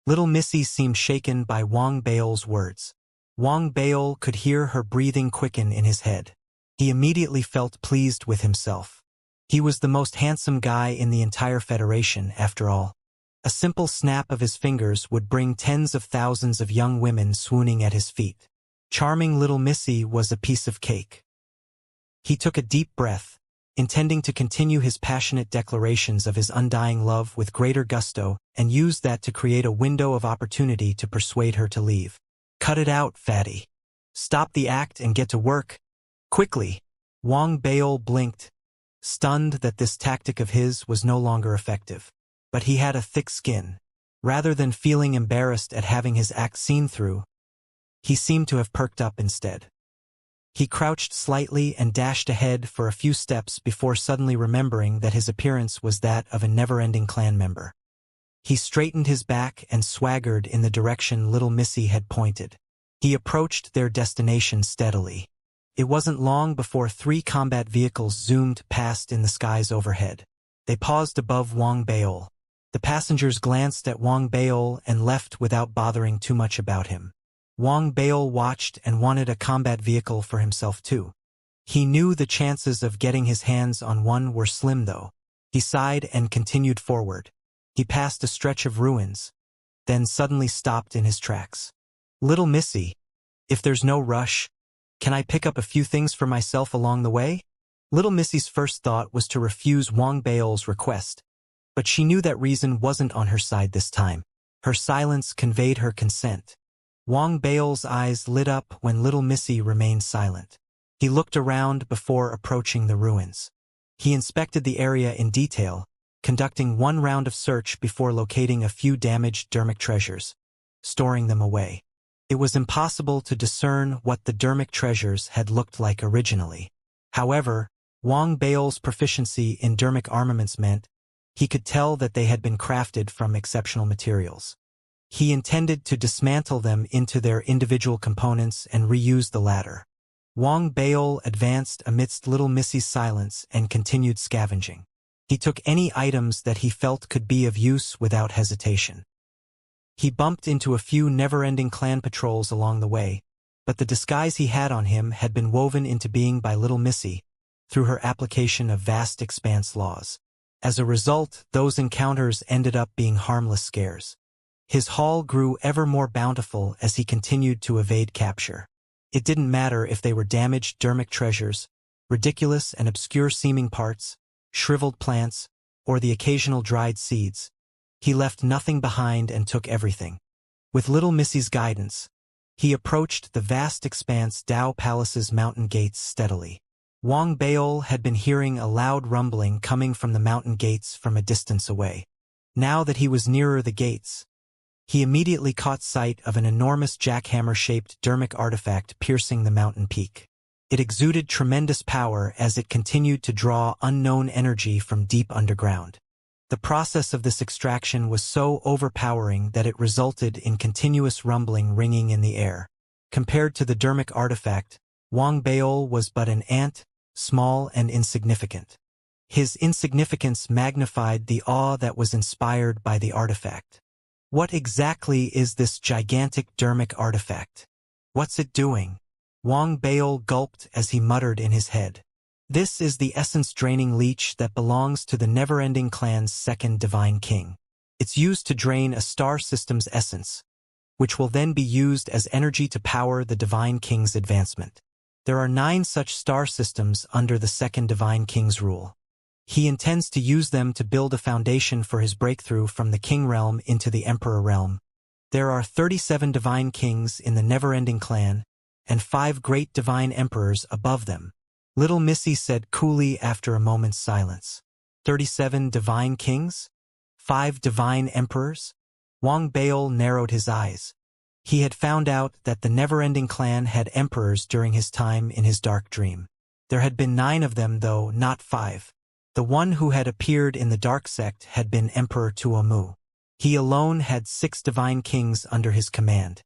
Little Missy seemed shaken by Wang Baol's words. Wang Baol could hear her breathing quicken in his head. He immediately felt pleased with himself. He was the most handsome guy in the entire Federation, after all. A simple snap of his fingers would bring tens of thousands of young women swooning at his feet. Charming Little Missy was a piece of cake. He took a deep breath, intending to continue his passionate declarations of his undying love with greater gusto, and used that to create a window of opportunity to persuade her to leave. "Cut it out, fatty. Stop the act and get to work. Quickly." Wang Baol blinked, stunned that this tactic of his was no longer effective. But he had a thick skin. Rather than feeling embarrassed at having his act seen through, he seemed to have perked up instead. He crouched slightly and dashed ahead for a few steps before suddenly remembering that his appearance was that of a never-ending clan member. He straightened his back and swaggered in the direction Little Missy had pointed. He approached their destination steadily. It wasn't long before 3 combat vehicles zoomed past in the skies overhead. They paused above Wang Baol. The passengers glanced at Wang Baol and left without bothering too much about him. Wang Baol watched and wanted a combat vehicle for himself too. He knew the chances of getting his hands on one were slim though. He sighed and continued forward. He passed a stretch of ruins, then suddenly stopped in his tracks. "Little Missy, if there's no rush, can I pick up a few things for myself along the way?" Little Missy's first thought was to refuse Wang Baol's request, but she knew that reason wasn't on her side this time. Her silence conveyed her consent. Wang Baol's eyes lit up when Little Missy remained silent. He looked around before approaching the ruins. He inspected the area in detail, conducting one round of search before locating a few damaged dermic treasures, storing them away. It was impossible to discern what the dermic treasures had looked like originally. However, Wang Baol's proficiency in dermic armaments meant he could tell that they had been crafted from exceptional materials. He intended to dismantle them into their individual components and reuse the latter. Wang Baol advanced amidst Little Missy's silence and continued scavenging. He took any items that he felt could be of use without hesitation. He bumped into a few never-ending clan patrols along the way, but the disguise he had on him had been woven into being by Little Missy through her application of vast expanse laws. As a result, those encounters ended up being harmless scares. His haul grew ever more bountiful as he continued to evade capture. It didn't matter if they were damaged dermic treasures, ridiculous and obscure-seeming parts, shriveled plants, or the occasional dried seeds. He left nothing behind and took everything. With Little Missy's guidance, he approached the vast expanse Dao Palace's mountain gates steadily. Wang Baol had been hearing a loud rumbling coming from the mountain gates from a distance away. Now that he was nearer the gates, he immediately caught sight of an enormous jackhammer-shaped dermic artifact piercing the mountain peak. It exuded tremendous power as it continued to draw unknown energy from deep underground. The process of this extraction was so overpowering that it resulted in continuous rumbling ringing in the air. Compared to the dermic artifact, Wang Baol was but an ant, small and insignificant. His insignificance magnified the awe that was inspired by the artifact. What exactly is this gigantic dermic artifact? What's it doing? Wang Baol gulped as he muttered in his head. This is the essence-draining leech that belongs to the never-ending clan's second divine king. It's used to drain a star system's essence, which will then be used as energy to power the divine king's advancement. There are 9 such star systems under the second divine king's rule. He intends to use them to build a foundation for his breakthrough from the king realm into the emperor realm. There are 37 divine kings in the never-ending clan, and 5 great divine emperors above them. Little Missy said coolly after a moment's silence. 37 divine kings? 5 divine emperors? Wang Baol narrowed his eyes. He had found out that the never-ending clan had emperors during his time in his dark dream. There had been 9 of them though, not 5. The one who had appeared in the dark sect had been Emperor Tuomu. He alone had 6 divine kings under his command.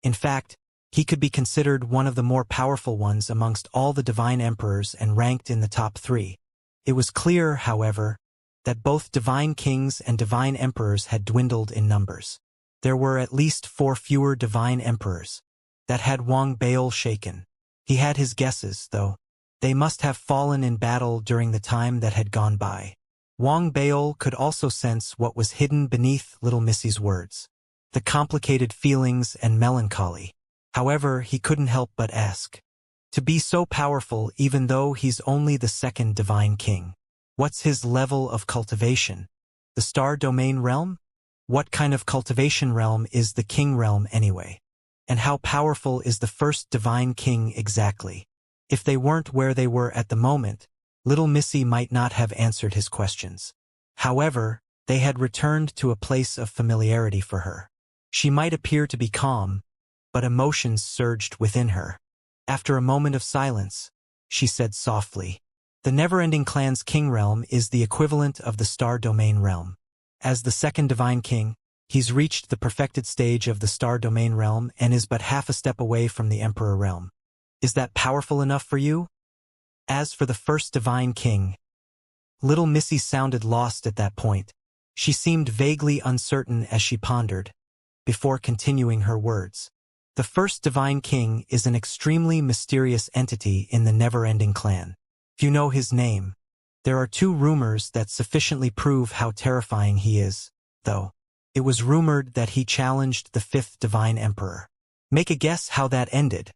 In fact, he could be considered one of the more powerful ones amongst all the divine emperors and ranked in the top 3. It was clear, however, that both divine kings and divine emperors had dwindled in numbers. There were at least 4 fewer divine emperors. That had Wang Baol shaken. He had his guesses, though. They must have fallen in battle during the time that had gone by. Wang Baol could also sense what was hidden beneath little Missy's words. The complicated feelings and melancholy. However, he couldn't help but ask. To be so powerful even though he's only the second divine king. What's his level of cultivation? The star domain realm? What kind of cultivation realm is the king realm anyway? And how powerful is the first divine king exactly? If they weren't where they were at the moment, little Missy might not have answered his questions. However, they had returned to a place of familiarity for her. She might appear to be calm, but emotions surged within her. After a moment of silence, she said softly, "The Never-Ending Clan's king realm is the equivalent of the star domain realm. As the second divine king, he's reached the perfected stage of the star domain realm and is but half a step away from the emperor realm. Is that powerful enough for you?" As for the first divine king, little Missy sounded lost at that point. She seemed vaguely uncertain as she pondered, before continuing her words. The first divine king is an extremely mysterious entity in the Never-Ending Clan. Few know his name. There are 2 rumors that sufficiently prove how terrifying he is, though. It was rumored that he challenged the 5th divine emperor. Make a guess how that ended.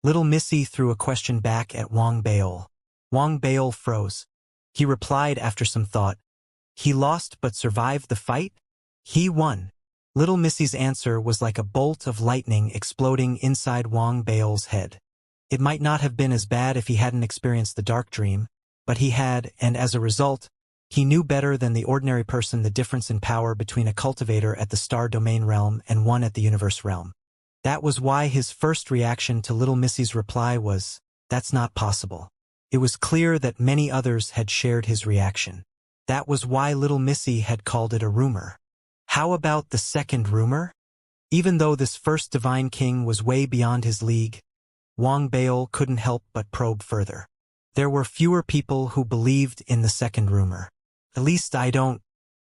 Little Missy threw a question back at Wang Baol. Wang Baol froze. He replied after some thought, "He lost but survived the fight? He won." Little Missy's answer was like a bolt of lightning exploding inside Wang Baol's head. It might not have been as bad if he hadn't experienced the dark dream, but he had, and as a result, he knew better than the ordinary person the difference in power between a cultivator at the star domain realm and one at the universe realm. That was why his first reaction to little Missy's reply was, "That's not possible." It was clear that many others had shared his reaction. That was why little Missy had called it a rumor. How about the second rumor? Even though this first divine king was way beyond his league, Wang Baol couldn't help but probe further. There were fewer people who believed in the second rumor. At least I don't.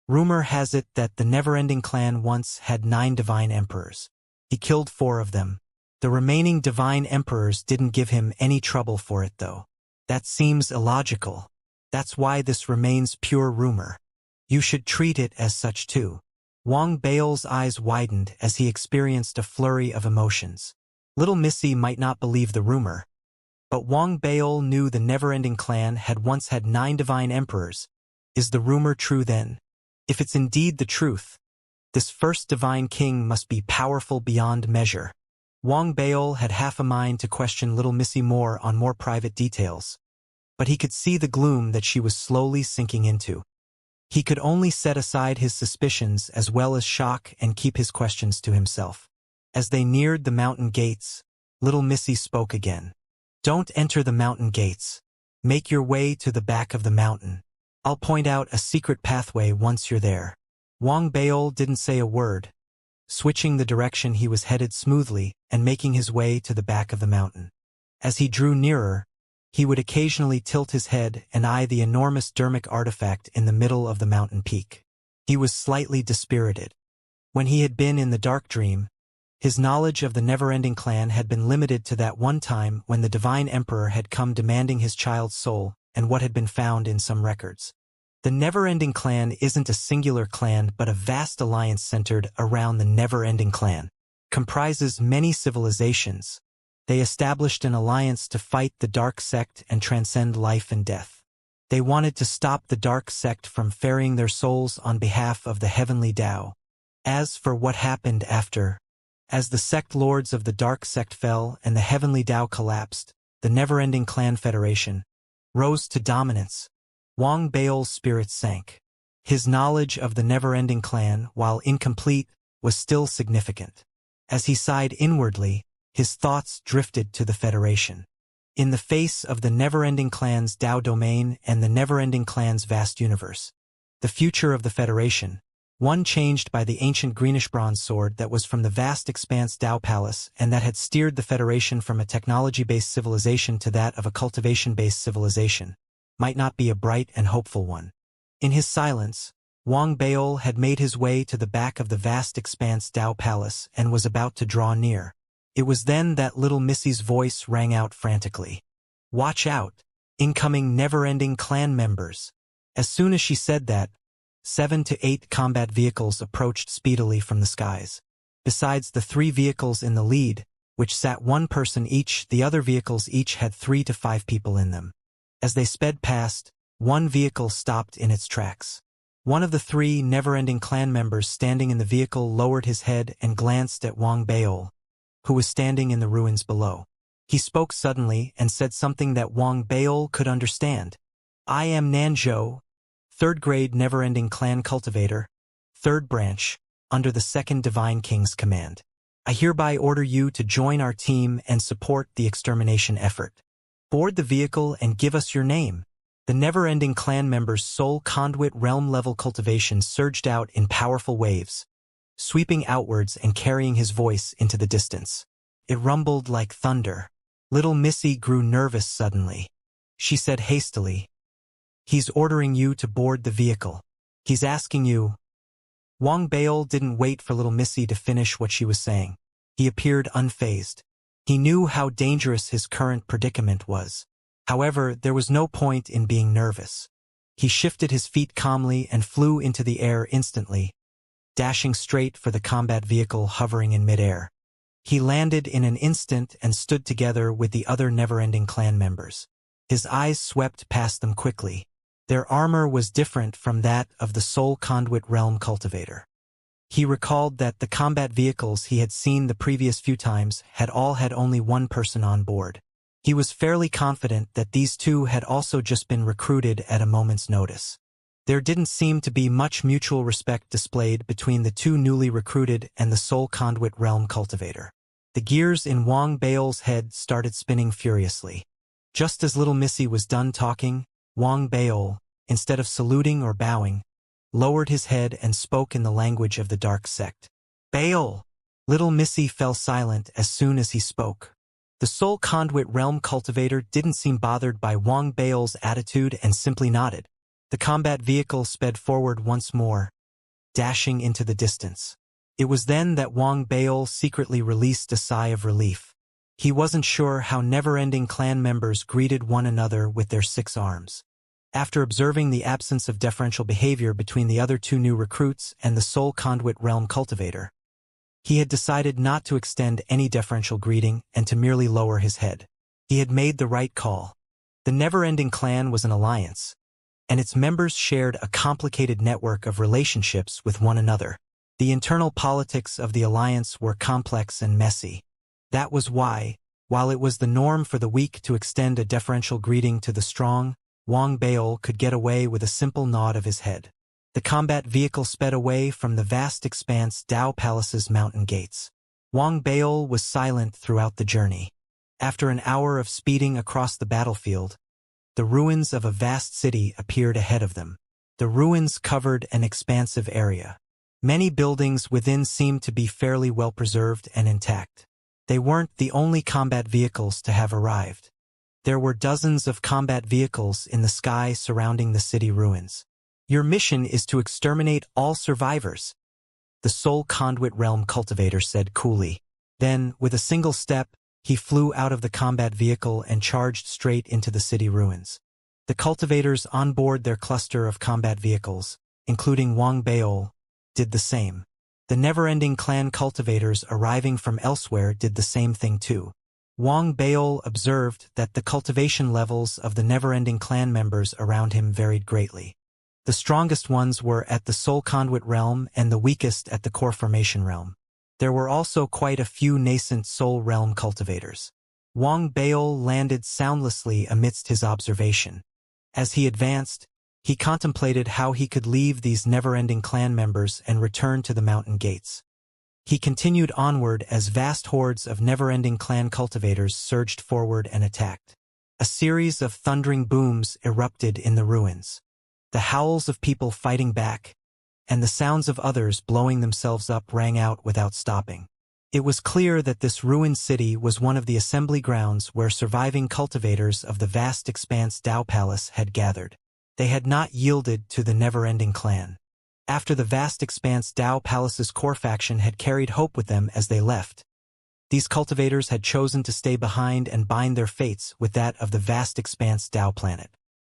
Rumor has it that the Never-Ending Clan once had 9 divine emperors. He killed 4 of them. The remaining divine emperors didn't give him any trouble for it though. That seems illogical. That's why this remains pure rumor. You should treat it as such too. Wang Baol's eyes widened as he experienced a flurry of emotions. Little Missy might not believe the rumor, but Wang Baol knew the Never-Ending Clan had once had 9 divine emperors. Is the rumor true then? If it's indeed the truth, this first divine king must be powerful beyond measure. Wang Baol had half a mind to question little Missy more on more private details, but he could see the gloom that she was slowly sinking into. He could only set aside his suspicions as well as shock and keep his questions to himself. As they neared the mountain gates, little Missy spoke again. "Don't enter the mountain gates. Make your way to the back of the mountain. I'll point out a secret pathway once you're there." Wang Baol didn't say a word, switching the direction he was headed smoothly and making his way to the back of the mountain. As he drew nearer, he would occasionally tilt his head and eye the enormous dermic artifact in the middle of the mountain peak. He was slightly dispirited. When he had been in the dark dream, his knowledge of the Never-Ending Clan had been limited to that one time when the Divine Emperor had come demanding his child's soul and what had been found in some records. The Never-Ending Clan isn't a singular clan but a vast alliance centered around the Never-Ending Clan. Comprises many civilizations. They established an alliance to fight the Dark Sect and transcend life and death. They wanted to stop the Dark Sect from ferrying their souls on behalf of the Heavenly Tao. As for what happened after, as the sect lords of the Dark Sect fell and the Heavenly Tao collapsed, the Never-Ending Clan Federation rose to dominance. Wang Baol's spirit sank. His knowledge of the Never-Ending Clan, while incomplete, was still significant. As he sighed inwardly, his thoughts drifted to the Federation. In the face of the Never-Ending Clan's Tao domain and the Never-Ending Clan's vast universe, the future of the Federation, one changed by the ancient greenish bronze sword that was from the vast expanse Tao Palace and that had steered the Federation from a technology-based civilization to that of a cultivation-based civilization, might not be a bright and hopeful one. In his silence, Wang Baol had made his way to the back of the vast expanse Dao Palace and was about to draw near. It was then that little Missy's voice rang out frantically. "Watch out! Incoming never-ending clan members!" As soon as she said that, 7 to 8 combat vehicles approached speedily from the skies. Besides the 3 vehicles in the lead, which sat 1 person each, the other vehicles each had 3 to 5 people in them. As they sped past, one vehicle stopped in its tracks. One of the 3 never-ending clan members standing in the vehicle lowered his head and glanced at Wang Baol, who was standing in the ruins below. He spoke suddenly and said something that Wang Baol could understand. "I am Nanzhou, 3rd grade never-ending clan cultivator, 3rd branch, under the 2nd Divine King's command. I hereby order you to join our team and support the extermination effort. Board the vehicle and give us your name." The never-ending clan member's soul conduit realm-level cultivation surged out in powerful waves, sweeping outwards and carrying his voice into the distance. It rumbled like thunder. Little Missy grew nervous suddenly. She said hastily, "He's ordering you to board the vehicle. He's asking you." Wang Baol didn't wait for little Missy to finish what she was saying. He appeared unfazed. He knew how dangerous his current predicament was. However, there was no point in being nervous. He shifted his feet calmly and flew into the air instantly, dashing straight for the combat vehicle hovering in midair. He landed in an instant and stood together with the other never-ending clan members. His eyes swept past them quickly. Their armor was different from that of the Soul Conduit Realm cultivator. He recalled that the combat vehicles he had seen the previous few times had all had only 1 person on board. He was fairly confident that these 2 had also just been recruited at a moment's notice. There didn't seem to be much mutual respect displayed between the 2 newly recruited and the Soul Conduit Realm cultivator. The gears in Wang Baol's head started spinning furiously. Just as little Missy was done talking, Wang Baol, instead of saluting or bowing, lowered his head and spoke in the language of the dark sect. "Baol!" Little Missy fell silent as soon as he spoke. The Soul Conduit Realm cultivator didn't seem bothered by Wang Baol's attitude and simply nodded. The combat vehicle sped forward once more, dashing into the distance. It was then that Wang Baol secretly released a sigh of relief. He wasn't sure how never-ending clan members greeted one another with their 6 arms. After observing the absence of deferential behavior between the other 2 new recruits and the Soul Conduit Realm cultivator, he had decided not to extend any deferential greeting and to merely lower his head. He had made the right call. The never-ending clan was an alliance, and its members shared a complicated network of relationships with one another. The internal politics of the alliance were complex and messy. That was why, while it was the norm for the weak to extend a deferential greeting to the strong, Wang Baol could get away with a simple nod of his head. The combat vehicle sped away from the vast expanse Dao Palace's mountain gates. Wang Baol was silent throughout the journey. After an hour of speeding across the battlefield, the ruins of a vast city appeared ahead of them. The ruins covered an expansive area. Many buildings within seemed to be fairly well preserved and intact. They weren't the only combat vehicles to have arrived. There were dozens of combat vehicles in the sky surrounding the city ruins. "Your mission is to exterminate all survivors," the Soul Conduit Realm cultivator said coolly. Then, with a single step, he flew out of the combat vehicle and charged straight into the city ruins. The cultivators on board their cluster of combat vehicles, including Wang Baol, did the same. The never-ending clan cultivators arriving from elsewhere did the same thing too. Wang Baol observed that the cultivation levels of the never-ending clan members around him varied greatly. The strongest ones were at the Soul Conduit Realm and the weakest at the Core Formation Realm. There were also quite a few nascent Soul Realm cultivators. Wang Baol landed soundlessly amidst his observation. As he advanced, he contemplated how he could leave these never-ending clan members and return to the mountain gates. He continued onward as vast hordes of never-ending clan cultivators surged forward and attacked. A series of thundering booms erupted in the ruins. The howls of people fighting back, and the sounds of others blowing themselves up rang out without stopping. It was clear that this ruined city was one of the assembly grounds where surviving cultivators of the vast expanse Dao Palace had gathered. They had not yielded to the never-ending clan. After the vast expanse, Dao Palace's core faction had carried hope with them as they left. These cultivators had chosen to stay behind and bind their fates with that of the vast expanse Dao planet.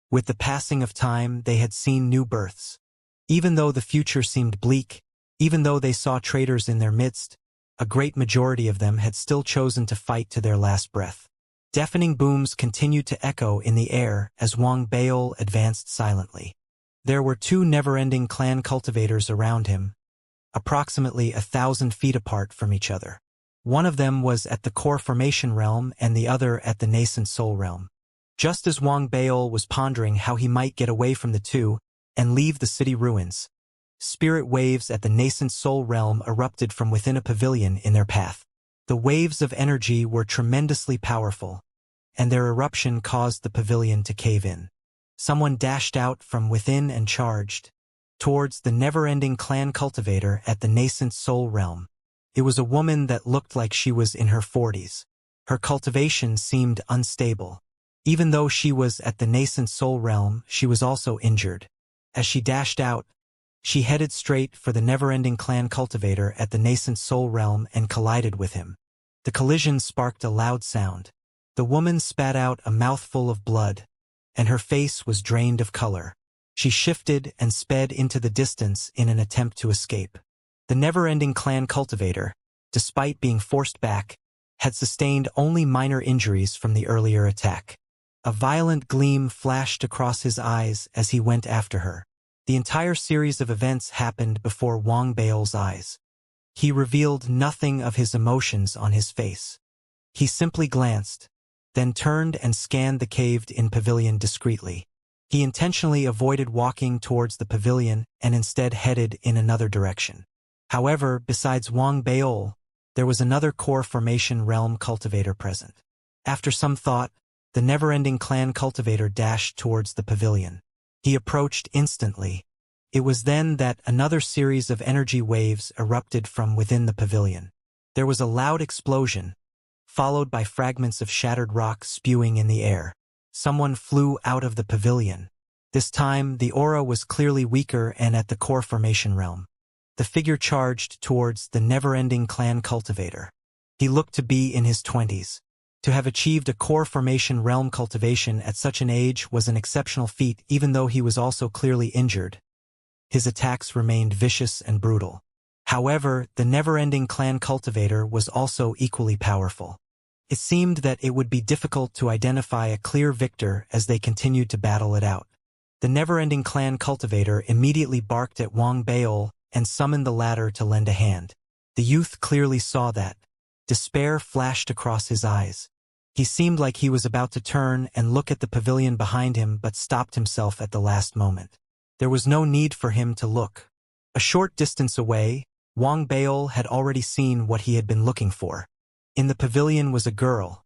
With the passing of time, they had seen new births. Even though the future seemed bleak, even though they saw traitors in their midst, a great majority of them had still chosen to fight to their last breath. Deafening booms continued to echo in the air as Wang Baol advanced silently. There were two never-ending clan cultivators around him, approximately 1,000 feet apart from each other. One of them was at the core formation realm and the other at the nascent soul realm. Just as Wang Baol was pondering how he might get away from the two and leave the city ruins, spirit waves at the nascent soul realm erupted from within a pavilion in their path. The waves of energy were tremendously powerful, and their eruption caused the pavilion to cave in. Someone dashed out from within and charged towards the never-ending clan cultivator at the nascent soul realm. It was a woman that looked like she was in her 40s. Her cultivation seemed unstable. Even though she was at the nascent soul realm, she was also injured. As she dashed out, she headed straight for the never-ending clan cultivator at the nascent soul realm and collided with him. The collision sparked a loud sound. The woman spat out a mouthful of blood, and her face was drained of color. She shifted and sped into the distance in an attempt to escape. The never-ending clan cultivator, despite being forced back, had sustained only minor injuries from the earlier attack. A violent gleam flashed across his eyes as he went after her. The entire series of events happened before Wang Baol's eyes. He revealed nothing of his emotions on his face. He simply glanced, then turned and scanned the caved-in pavilion discreetly. He intentionally avoided walking towards the pavilion and instead headed in another direction. However, besides Wang Baol, there was another core formation realm cultivator present. After some thought, the never-ending clan cultivator dashed towards the pavilion. He approached instantly. It was then that another series of energy waves erupted from within the pavilion. There was a loud explosion, followed by fragments of shattered rock spewing in the air. Someone flew out of the pavilion. This time, the aura was clearly weaker and at the core formation realm. The figure charged towards the never-ending clan cultivator. He looked to be in his 20s. To have achieved a core formation realm cultivation at such an age was an exceptional feat, even though he was also clearly injured. His attacks remained vicious and brutal. However, the never-ending clan cultivator was also equally powerful. It seemed that it would be difficult to identify a clear victor as they continued to battle it out. The never-ending clan cultivator immediately barked at Wang Baol and summoned the latter to lend a hand. The youth clearly saw that. Despair flashed across his eyes. He seemed like he was about to turn and look at the pavilion behind him but stopped himself at the last moment. There was no need for him to look. A short distance away, Wang Baol had already seen what he had been looking for. In the pavilion was a girl,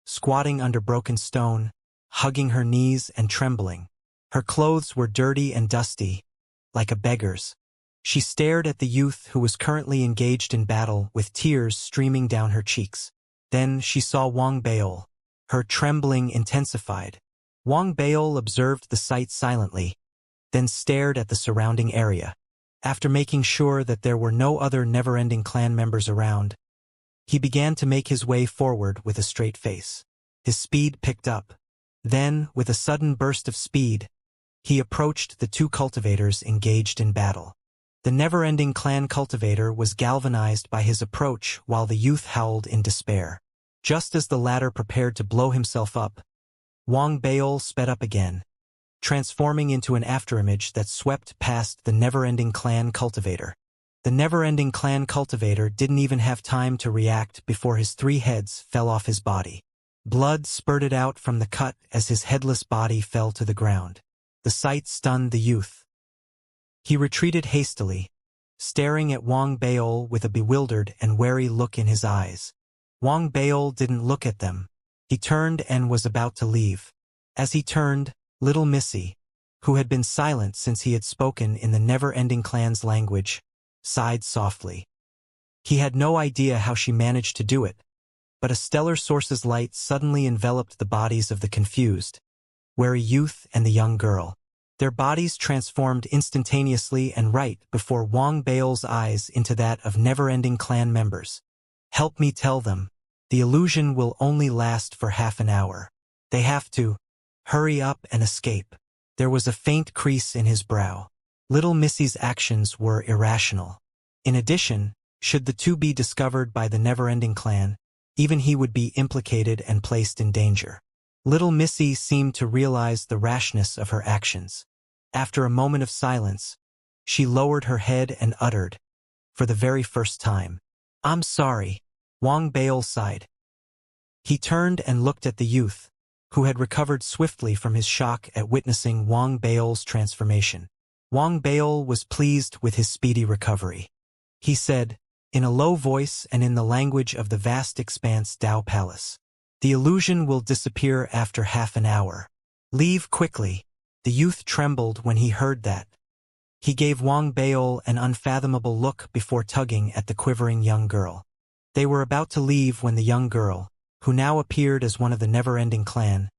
squatting under broken stone, hugging her knees and trembling. Her clothes were dirty and dusty, like a beggar's. She stared at the youth who was currently engaged in battle with tears streaming down her cheeks. Then she saw Wang Baol. Her trembling intensified. Wang Baol observed the sight silently, then stared at the surrounding area. After making sure that there were no other never-ending clan members around, he began to make his way forward with a straight face. His speed picked up. Then, with a sudden burst of speed, he approached the two cultivators engaged in battle. The never-ending clan cultivator was galvanized by his approach while the youth howled in despair. Just as the latter prepared to blow himself up, Wang Baol sped up again, transforming into an afterimage that swept past the never-ending clan cultivator. The never-ending clan cultivator didn't even have time to react before his 3 heads fell off his body. Blood spurted out from the cut as his headless body fell to the ground. The sight stunned the youth. He retreated hastily, staring at Wang Baol with a bewildered and wary look in his eyes. Wang Baol didn't look at them. He turned and was about to leave. As he turned, little Missy, who had been silent since he had spoken in the never-ending clan's language, sighed softly. He had no idea how she managed to do it, but a stellar source's light suddenly enveloped the bodies of the confused, wary youth and the young girl. Their bodies transformed instantaneously and right before Wang Bao's eyes into that of never-ending clan members. Help me tell them. The illusion will only last for half an hour. They have to hurry up and escape. There was a faint crease in his brow. Little Missy's actions were irrational. In addition, should the two be discovered by the never-ending clan, even he would be implicated and placed in danger. Little Missy seemed to realize the rashness of her actions. After a moment of silence, she lowered her head and uttered, for the very first time, "I'm sorry." Wang Bao sighed. He turned and looked at the youth, who had recovered swiftly from his shock at witnessing Wang Bao's transformation. Wang Bao was pleased with his speedy recovery. He said, in a low voice and in the language of the vast expanse Dao Palace, "The illusion will disappear after half an hour. Leave quickly." The youth trembled when he heard that. He gave Wang Bao an unfathomable look before tugging at the quivering young girl. They were about to leave when the young girl, who now appeared as one of the never-ending clan,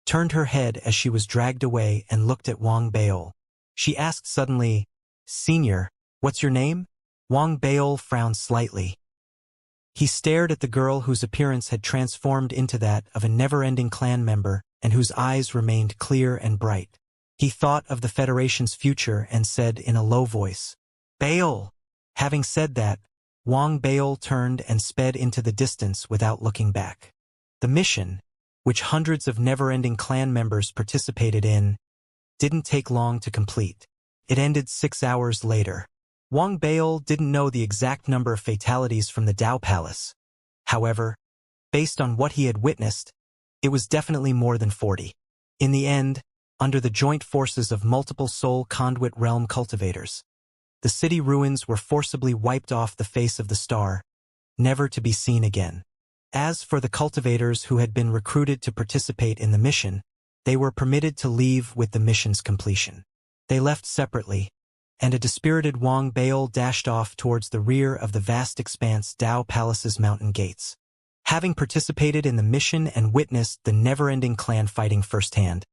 turned her head as she was dragged away and looked at Wang Bao. She asked suddenly, "Senior, what's your name?" Wang Bao frowned slightly. He stared at the girl whose appearance had transformed into that of a never-ending clan member and whose eyes remained clear and bright. He thought of the Federation's future and said in a low voice, "Bao." Having said that, Wang Bao turned and sped into the distance without looking back. The mission, which hundreds of never-ending clan members participated in, didn't take long to complete. It ended 6 hours later. Wang Bao didn't know the exact number of fatalities from the Dao Palace. However, based on what he had witnessed, it was definitely more than 40. In the end, under the joint forces of multiple soul conduit realm cultivators, the city ruins were forcibly wiped off the face of the star, never to be seen again. As for the cultivators who had been recruited to participate in the mission, they were permitted to leave with the mission's completion. They left separately, and a dispirited Wang Bao dashed off towards the rear of the vast expanse Dao Palace's mountain gates. Having participated in the mission and witnessed the never-ending clan fighting firsthand,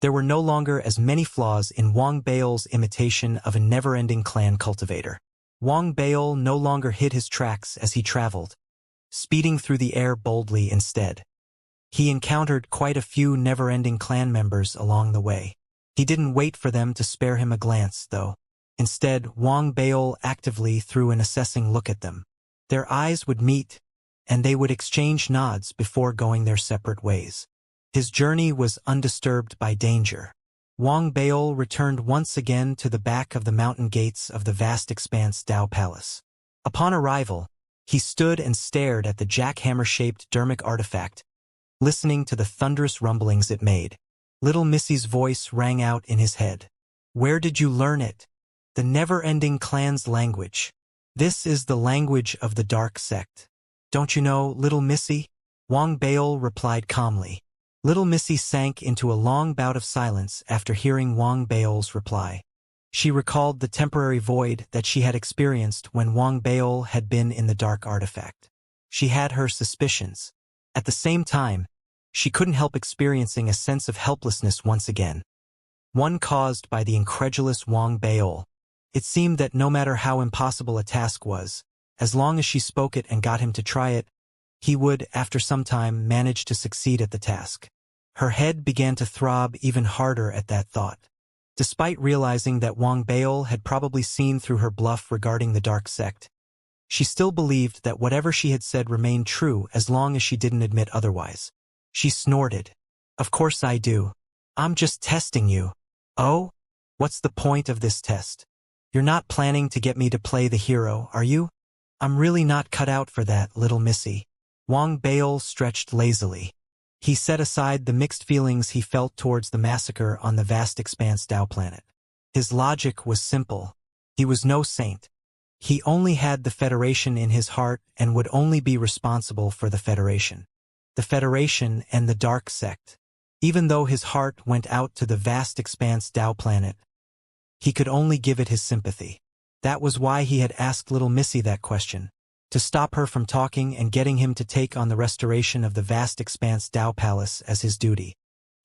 there were no longer as many flaws in Wang Bao's imitation of a never-ending clan cultivator. Wang Bao no longer hid his tracks as he traveled, speeding through the air boldly instead. He encountered quite a few never-ending clan members along the way. He didn't wait for them to spare him a glance, though. Instead, Wang Bao actively threw an assessing look at them. Their eyes would meet, and they would exchange nods before going their separate ways. His journey was undisturbed by danger. Wang Bao returned once again to the back of the mountain gates of the vast expanse Dao Palace. Upon arrival, he stood and stared at the jackhammer-shaped dermic artifact, listening to the thunderous rumblings it made. Little Missy's voice rang out in his head. "Where did you learn it?" "The never-ending clan's language. This is the language of the dark sect. Don't you know, Little Missy?" Wang Bao replied calmly. Little Missy sank into a long bout of silence after hearing Wang Bao's reply. She recalled the temporary void that she had experienced when Wang Bao had been in the dark artifact. She had her suspicions. At the same time, she couldn't help experiencing a sense of helplessness once again, one caused by the incredulous Wang Bao. It seemed that no matter how impossible a task was, as long as she spoke it and got him to try it, he would, after some time, manage to succeed at the task. Her head began to throb even harder at that thought. Despite realizing that Wang Bao had probably seen through her bluff regarding the dark sect, she still believed that whatever she had said remained true as long as she didn't admit otherwise. She snorted. "Of course I do. I'm just testing you." "Oh? What's the point of this test? You're not planning to get me to play the hero, are you?" "I'm really not cut out for that, Little Missy." Wang Bao stretched lazily. He set aside the mixed feelings he felt towards the massacre on the vast expanse Dao planet. His logic was simple. He was no saint. He only had the Federation in his heart and would only be responsible for the Federation. The Federation and the dark sect. Even though his heart went out to the vast expanse Dao planet, he could only give it his sympathy. That was why he had asked Little Missy that question, to stop her from talking and getting him to take on the restoration of the vast expanse Dao Palace as his duty.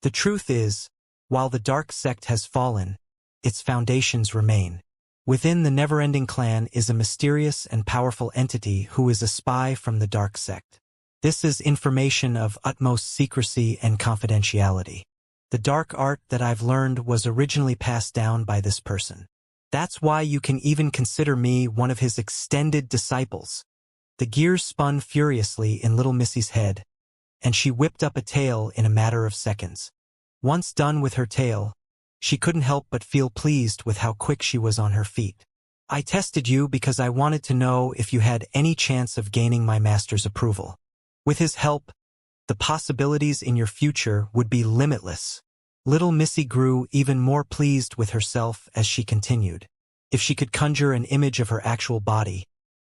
The truth is, While the dark sect has fallen, its foundations remain. Within the never-ending clan is a mysterious and powerful entity who is a spy from the dark sect. This is information of utmost secrecy and confidentiality. The dark art that I've learned was originally passed down by this person. That's why you can even consider me one of his extended disciples. The gears spun furiously in little Missy's head, and she whipped up a tale in a matter of seconds. Once done with her tale, she couldn't help but feel pleased with how quick she was on her feet. I tested you because I wanted to know if you had any chance of gaining my master's approval. With his help, the possibilities in your future would be limitless. Little Missy grew even more pleased with herself as she continued. If she could conjure an image of her actual body,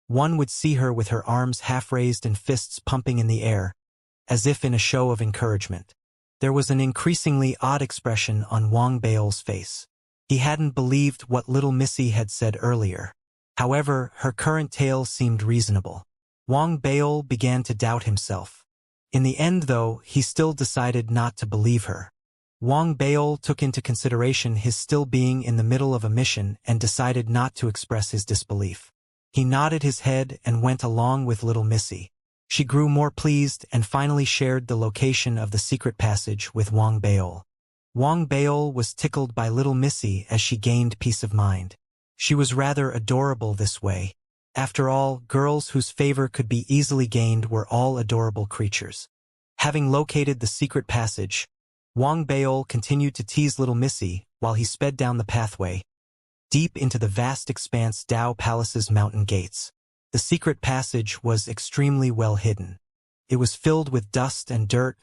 one would see her with her arms half-raised and fists pumping in the air, as if in a show of encouragement. There was an increasingly odd expression on Wang Bao's face. He hadn't believed what little Missy had said earlier. However, her current tale seemed reasonable. Wang Bao began to doubt himself. In the end, though, he still decided not to believe her. Wang Bao took into consideration his still being in the middle of a mission and decided not to express his disbelief. He nodded his head and went along with little Missy. She grew more pleased and finally shared the location of the secret passage with Wang Bao. Wang Bao was tickled by little Missy as she gained peace of mind. She was rather adorable this way. After all, girls whose favor could be easily gained were all adorable creatures. Having located the secret passage, Wang Bao continued to tease little Missy while he sped down the pathway, deep into the vast expanse Dao Palace's mountain gates. The secret passage was extremely well hidden. It was filled with dust and dirt,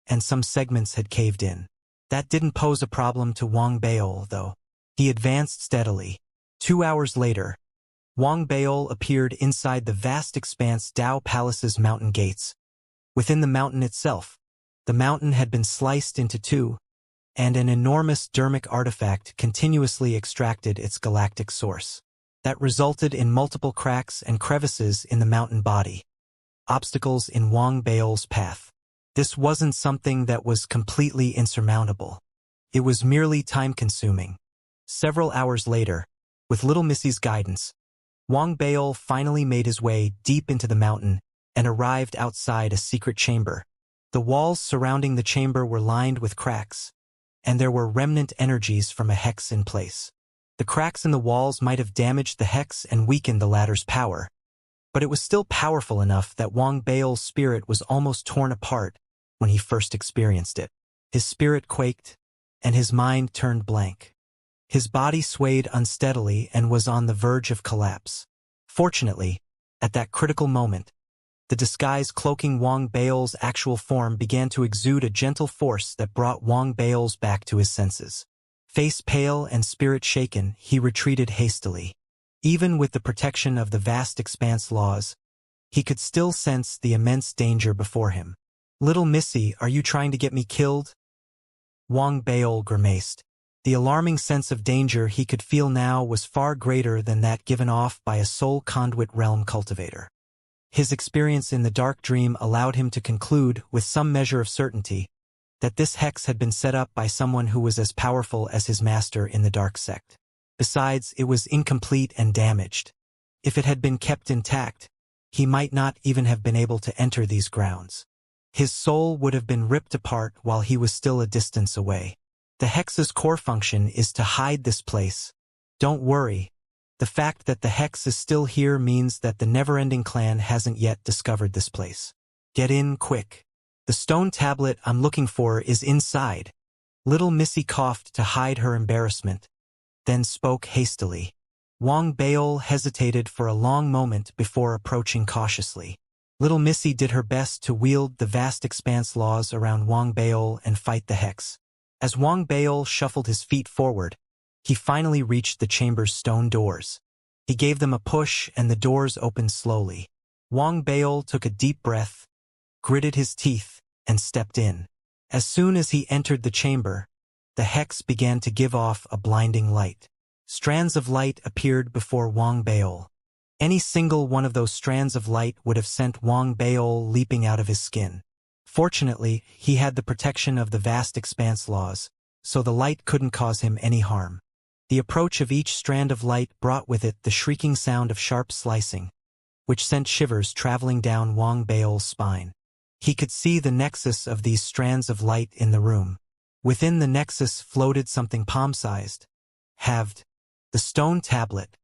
and some segments had caved in. That didn't pose a problem to Wang Bao, though. He advanced steadily. 2 hours later, Wang Bao appeared inside the vast expanse Dao Palace's mountain gates. Within the mountain itself, the mountain had been sliced into two, and an enormous dermic artifact continuously extracted its galactic source. That resulted in multiple cracks and crevices in the mountain body, obstacles in Wang Bao's path. This wasn't something that was completely insurmountable. It was merely time-consuming. Several hours later, with little Missy's guidance, Wang Bao finally made his way deep into the mountain and arrived outside a secret chamber. The walls surrounding the chamber were lined with cracks, and there were remnant energies from a hex in place. The cracks in the walls might have damaged the hex and weakened the latter's power, but it was still powerful enough that Wang Bao's spirit was almost torn apart when he first experienced it. His spirit quaked, and his mind turned blank. His body swayed unsteadily and was on the verge of collapse. Fortunately, at that critical moment, the disguise cloaking Wang Bao's actual form began to exude a gentle force that brought Wang Bao's back to his senses. Face pale and spirit shaken, he retreated hastily. Even with the protection of the vast expanse laws, he could still sense the immense danger before him. "Little Missy, are you trying to get me killed?" Wang Bao grimaced. The alarming sense of danger he could feel now was far greater than that given off by a soul conduit realm cultivator. His experience in the dark dream allowed him to conclude, with some measure of certainty, that this hex had been set up by someone who was as powerful as his master in the dark sect. Besides, it was incomplete and damaged. If it had been kept intact, he might not even have been able to enter these grounds. His soul would have been ripped apart while he was still a distance away. The hex's core function is to hide this place. Don't worry. The fact that the hex is still here means that the never-ending clan hasn't yet discovered this place. Get in quick. The stone tablet I'm looking for is inside. Little Missy coughed to hide her embarrassment, then spoke hastily. Wang Bao hesitated for a long moment before approaching cautiously. Little Missy did her best to wield the vast expanse laws around Wang Bao and fight the hex. As Wang Bao shuffled his feet forward, he finally reached the chamber's stone doors. He gave them a push and the doors opened slowly. Wang Bao took a deep breath, gritted his teeth, and stepped in. As soon as he entered the chamber, the hex began to give off a blinding light. Strands of light appeared before Wang Bao. Any single one of those strands of light would have sent Wang Bao leaping out of his skin. Fortunately, he had the protection of the vast expanse laws, so the light couldn't cause him any harm. The approach of each strand of light brought with it the shrieking sound of sharp slicing, which sent shivers traveling down Wang Baol's spine. He could see the nexus of these strands of light in the room. Within the nexus floated something palm-sized, halved. The stone tablet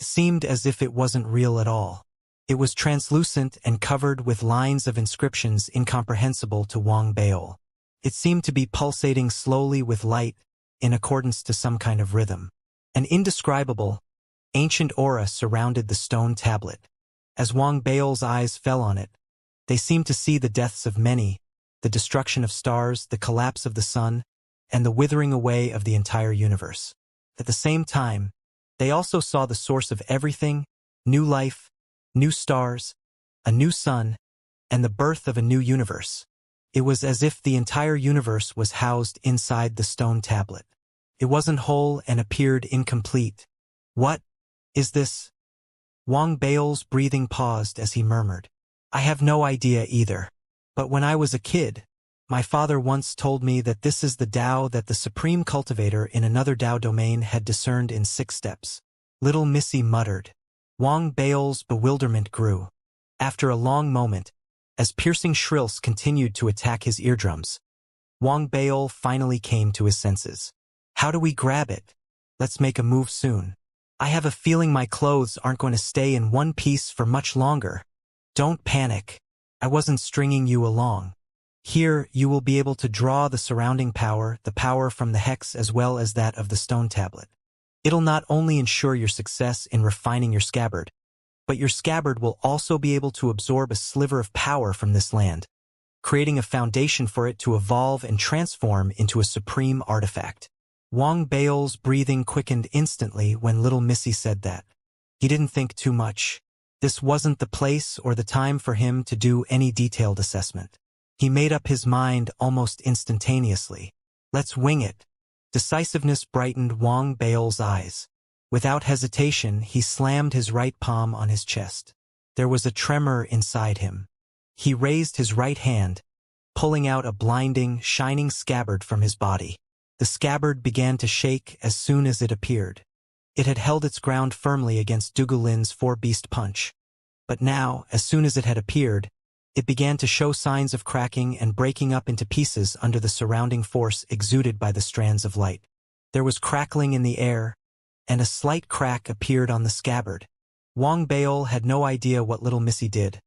seemed as if it wasn't real at all. It was translucent and covered with lines of inscriptions incomprehensible to Wang Baol. It seemed to be pulsating slowly with light, in accordance to some kind of rhythm. An indescribable, ancient aura surrounded the stone tablet. As Wang Baol's eyes fell on it, they seemed to see the deaths of many, the destruction of stars, the collapse of the sun, and the withering away of the entire universe. At the same time, they also saw the source of everything, new life, new stars, a new sun, and the birth of a new universe. It was as if the entire universe was housed inside the stone tablet. It wasn't whole and appeared incomplete. What is this? Wang Baol's breathing paused as he murmured. I have no idea either. But when I was a kid, my father once told me that this is the Tao that the supreme cultivator in another Tao domain had discerned in 6 steps. Little Missy muttered. Wang Baol's bewilderment grew. After a long moment, as piercing shrills continued to attack his eardrums, Wang Baol finally came to his senses. How do we grab it? Let's make a move soon. I have a feeling my clothes aren't going to stay in one piece for much longer. Don't panic. I wasn't stringing you along. Here, you will be able to draw the surrounding power, the power from the hex as well as that of the stone tablet. It'll not only ensure your success in refining your scabbard, but your scabbard will also be able to absorb a sliver of power from this land, creating a foundation for it to evolve and transform into a supreme artifact. Wang Baol's breathing quickened instantly when little Missy said that. He didn't think too much. This wasn't the place or the time for him to do any detailed assessment. He made up his mind almost instantaneously. Let's wing it. Decisiveness brightened Wang Baol's eyes. Without hesitation, he slammed his right palm on his chest. There was a tremor inside him. He raised his right hand, pulling out a blinding, shining scabbard from his body. The scabbard began to shake as soon as it appeared. It had held its ground firmly against Dugulin's 4-beast punch. But now, as soon as it had appeared, it began to show signs of cracking and breaking up into pieces under the surrounding force exuded by the strands of light. There was crackling in the air, and a slight crack appeared on the scabbard. Wang Baol had no idea what little Missy did,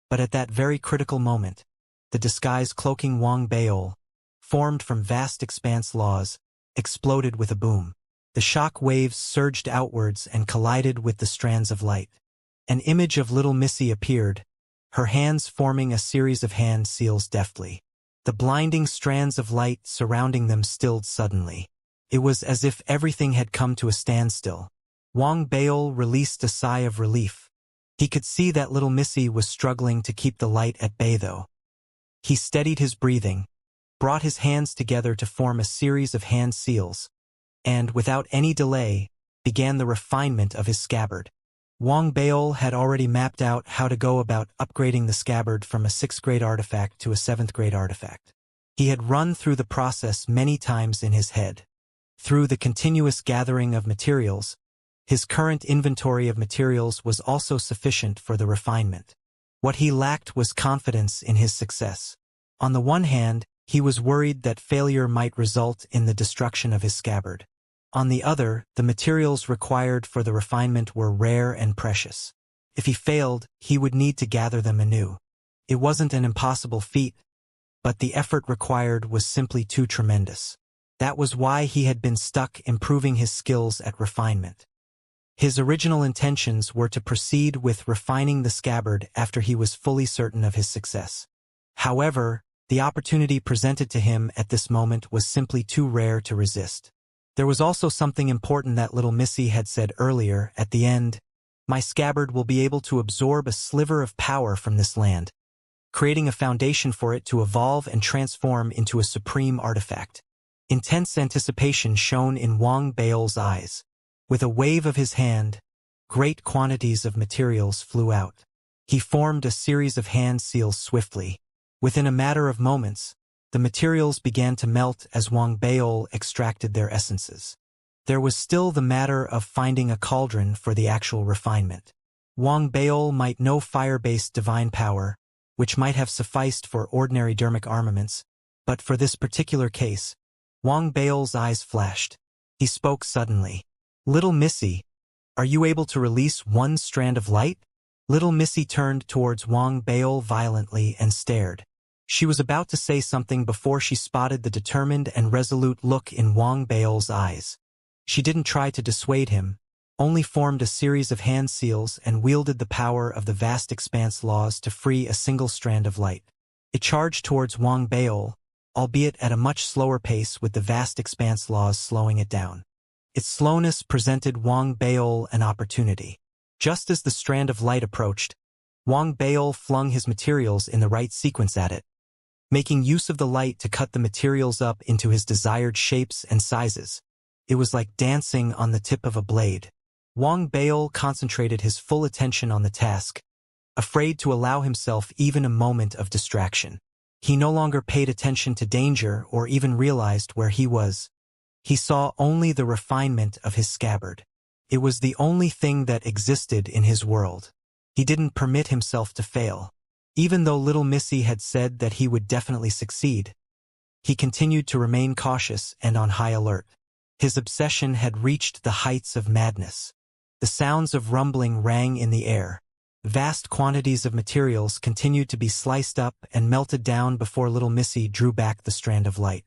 but at that very critical moment, the disguise cloaking Wang Baol, formed from vast expanse laws, exploded with a boom. The shock waves surged outwards and collided with the strands of light. An image of little Missy appeared, her hands forming a series of hand seals deftly. The blinding strands of light surrounding them stilled suddenly. It was as if everything had come to a standstill. Wang Baol released a sigh of relief. He could see that little Missy was struggling to keep the light at bay though. He steadied his breathing, brought his hands together to form a series of hand seals, and, without any delay, began the refinement of his scabbard. Wang Baol had already mapped out how to go about upgrading the scabbard from a 6th-grade artifact to a 7th-grade artifact. He had run through the process many times in his head. Through the continuous gathering of materials, his current inventory of materials was also sufficient for the refinement. What he lacked was confidence in his success. On the one hand, he was worried that failure might result in the destruction of his scabbard. On the other, the materials required for the refinement were rare and precious. If he failed, he would need to gather them anew. It wasn't an impossible feat, but the effort required was simply too tremendous. That was why he had been stuck improving his skills at refinement. His original intentions were to proceed with refining the scabbard after he was fully certain of his success. However, the opportunity presented to him at this moment was simply too rare to resist. There was also something important that little Missy had said earlier at the end. My scabbard will be able to absorb a sliver of power from this land, creating a foundation for it to evolve and transform into a supreme artifact. Intense anticipation shone in Wang Baol's eyes. With a wave of his hand, great quantities of materials flew out. He formed a series of hand seals swiftly. Within a matter of moments, The materials began to melt as Wang Baol extracted their essences. There was still the matter of finding a cauldron for the actual refinement. Wang Baol might know fire-based divine power, which might have sufficed for ordinary dermic armaments, but for this particular case, Wang Baol's eyes flashed. He spoke suddenly. "Little Missy, are you able to release one strand of light?" Little Missy turned towards Wang Baol violently and stared. She was about to say something before she spotted the determined and resolute look in Wang Baol's eyes. She didn't try to dissuade him, only formed a series of hand seals and wielded the power of the vast expanse laws to free a single strand of light. It charged towards Wang Baol, albeit at a much slower pace, with the vast expanse laws slowing it down. Its slowness presented Wang Baol an opportunity. Just as the strand of light approached, Wang Baol flung his materials in the right sequence at it, making use of the light to cut the materials up into his desired shapes and sizes. It was like dancing on the tip of a blade. Wang Baol concentrated his full attention on the task, afraid to allow himself even a moment of distraction. He no longer paid attention to danger or even realized where he was. He saw only the refinement of his scabbard. It was the only thing that existed in his world. He didn't permit himself to fail. Even though Little Missy had said that he would definitely succeed, he continued to remain cautious and on high alert. His obsession had reached the heights of madness. The sounds of rumbling rang in the air. Vast quantities of materials continued to be sliced up and melted down before Little Missy drew back the strand of light.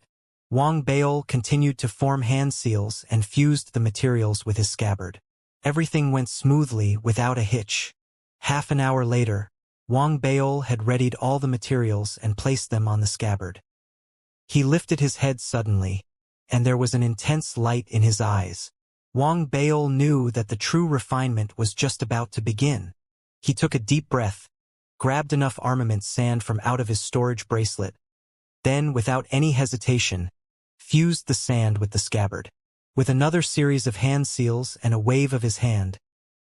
Wang Baol continued to form hand seals and fused the materials with his scabbard. Everything went smoothly without a hitch. Half an hour later, Wang Baol had readied all the materials and placed them on the scabbard. He lifted his head suddenly, and there was an intense light in his eyes. Wang Baol knew that the true refinement was just about to begin. He took a deep breath, grabbed enough armament sand from out of his storage bracelet, then, without any hesitation, fused the sand with the scabbard. With another series of hand seals and a wave of his hand,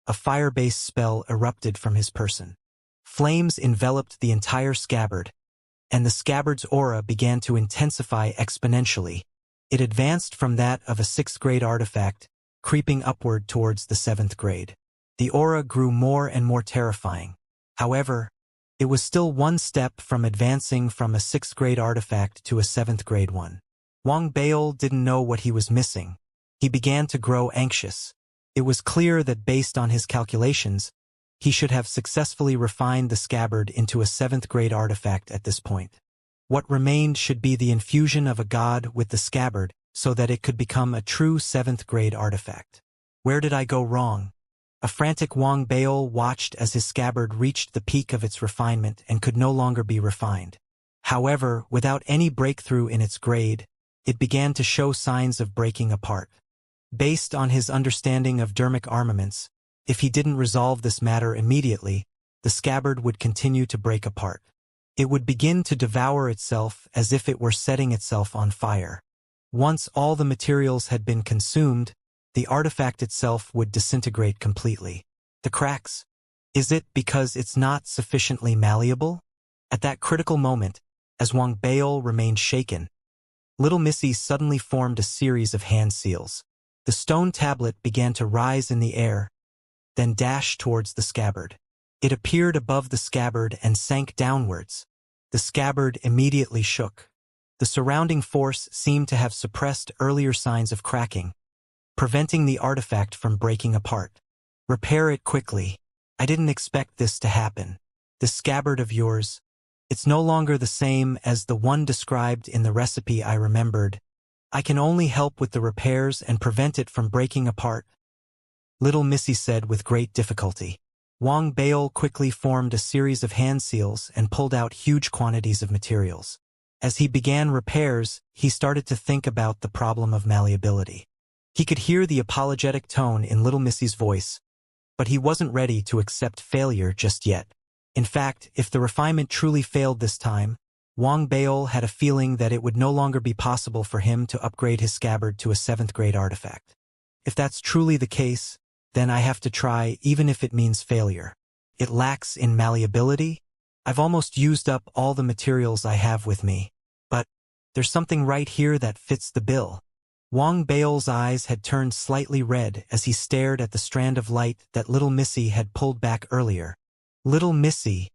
a fire-based spell erupted from his person. Flames enveloped the entire scabbard, and the scabbard's aura began to intensify exponentially. It advanced from that of a 6th grade artifact, creeping upward towards the 7th grade. The aura grew more and more terrifying. However, it was still one step from advancing from a 6th grade artifact to a 7th grade one. Wang Baol didn't know what he was missing. He began to grow anxious. It was clear that based on his calculations, he should have successfully refined the scabbard into a 7th grade artifact at this point. What remained should be the infusion of a god with the scabbard so that it could become a true 7th grade artifact. Where did I go wrong? A frantic Wang Baol watched as his scabbard reached the peak of its refinement and could no longer be refined. However, without any breakthrough in its grade, it began to show signs of breaking apart. Based on his understanding of dermic armaments, if he didn't resolve this matter immediately, the scabbard would continue to break apart. It would begin to devour itself as if it were setting itself on fire. Once all the materials had been consumed, the artifact itself would disintegrate completely. The cracks? Is it because it's not sufficiently malleable? At that critical moment, as Wang Baol remained shaken, Little Missy suddenly formed a series of hand seals. The stone tablet began to rise in the air, then dash towards the scabbard. It appeared above the scabbard and sank downwards. The scabbard immediately shook. The surrounding force seemed to have suppressed earlier signs of cracking, preventing the artifact from breaking apart. Repair it quickly. I didn't expect this to happen. The scabbard of yours, it's no longer the same as the one described in the recipe I remembered. I can only help with the repairs and prevent it from breaking apart, Little Missy said with great difficulty. Wang Baol quickly formed a series of hand seals and pulled out huge quantities of materials. As he began repairs, he started to think about the problem of malleability. He could hear the apologetic tone in Little Missy's voice, but he wasn't ready to accept failure just yet. In fact, if the refinement truly failed this time, Wang Baol had a feeling that it would no longer be possible for him to upgrade his scabbard to a 7th grade artifact. If that's truly the case, then I have to try even if it means failure. It lacks in malleability? I've almost used up all the materials I have with me. But There's something right here that fits the bill. Wang Bao's eyes had turned slightly red as he stared at the strand of light that little Missy had pulled back earlier. Little Missy,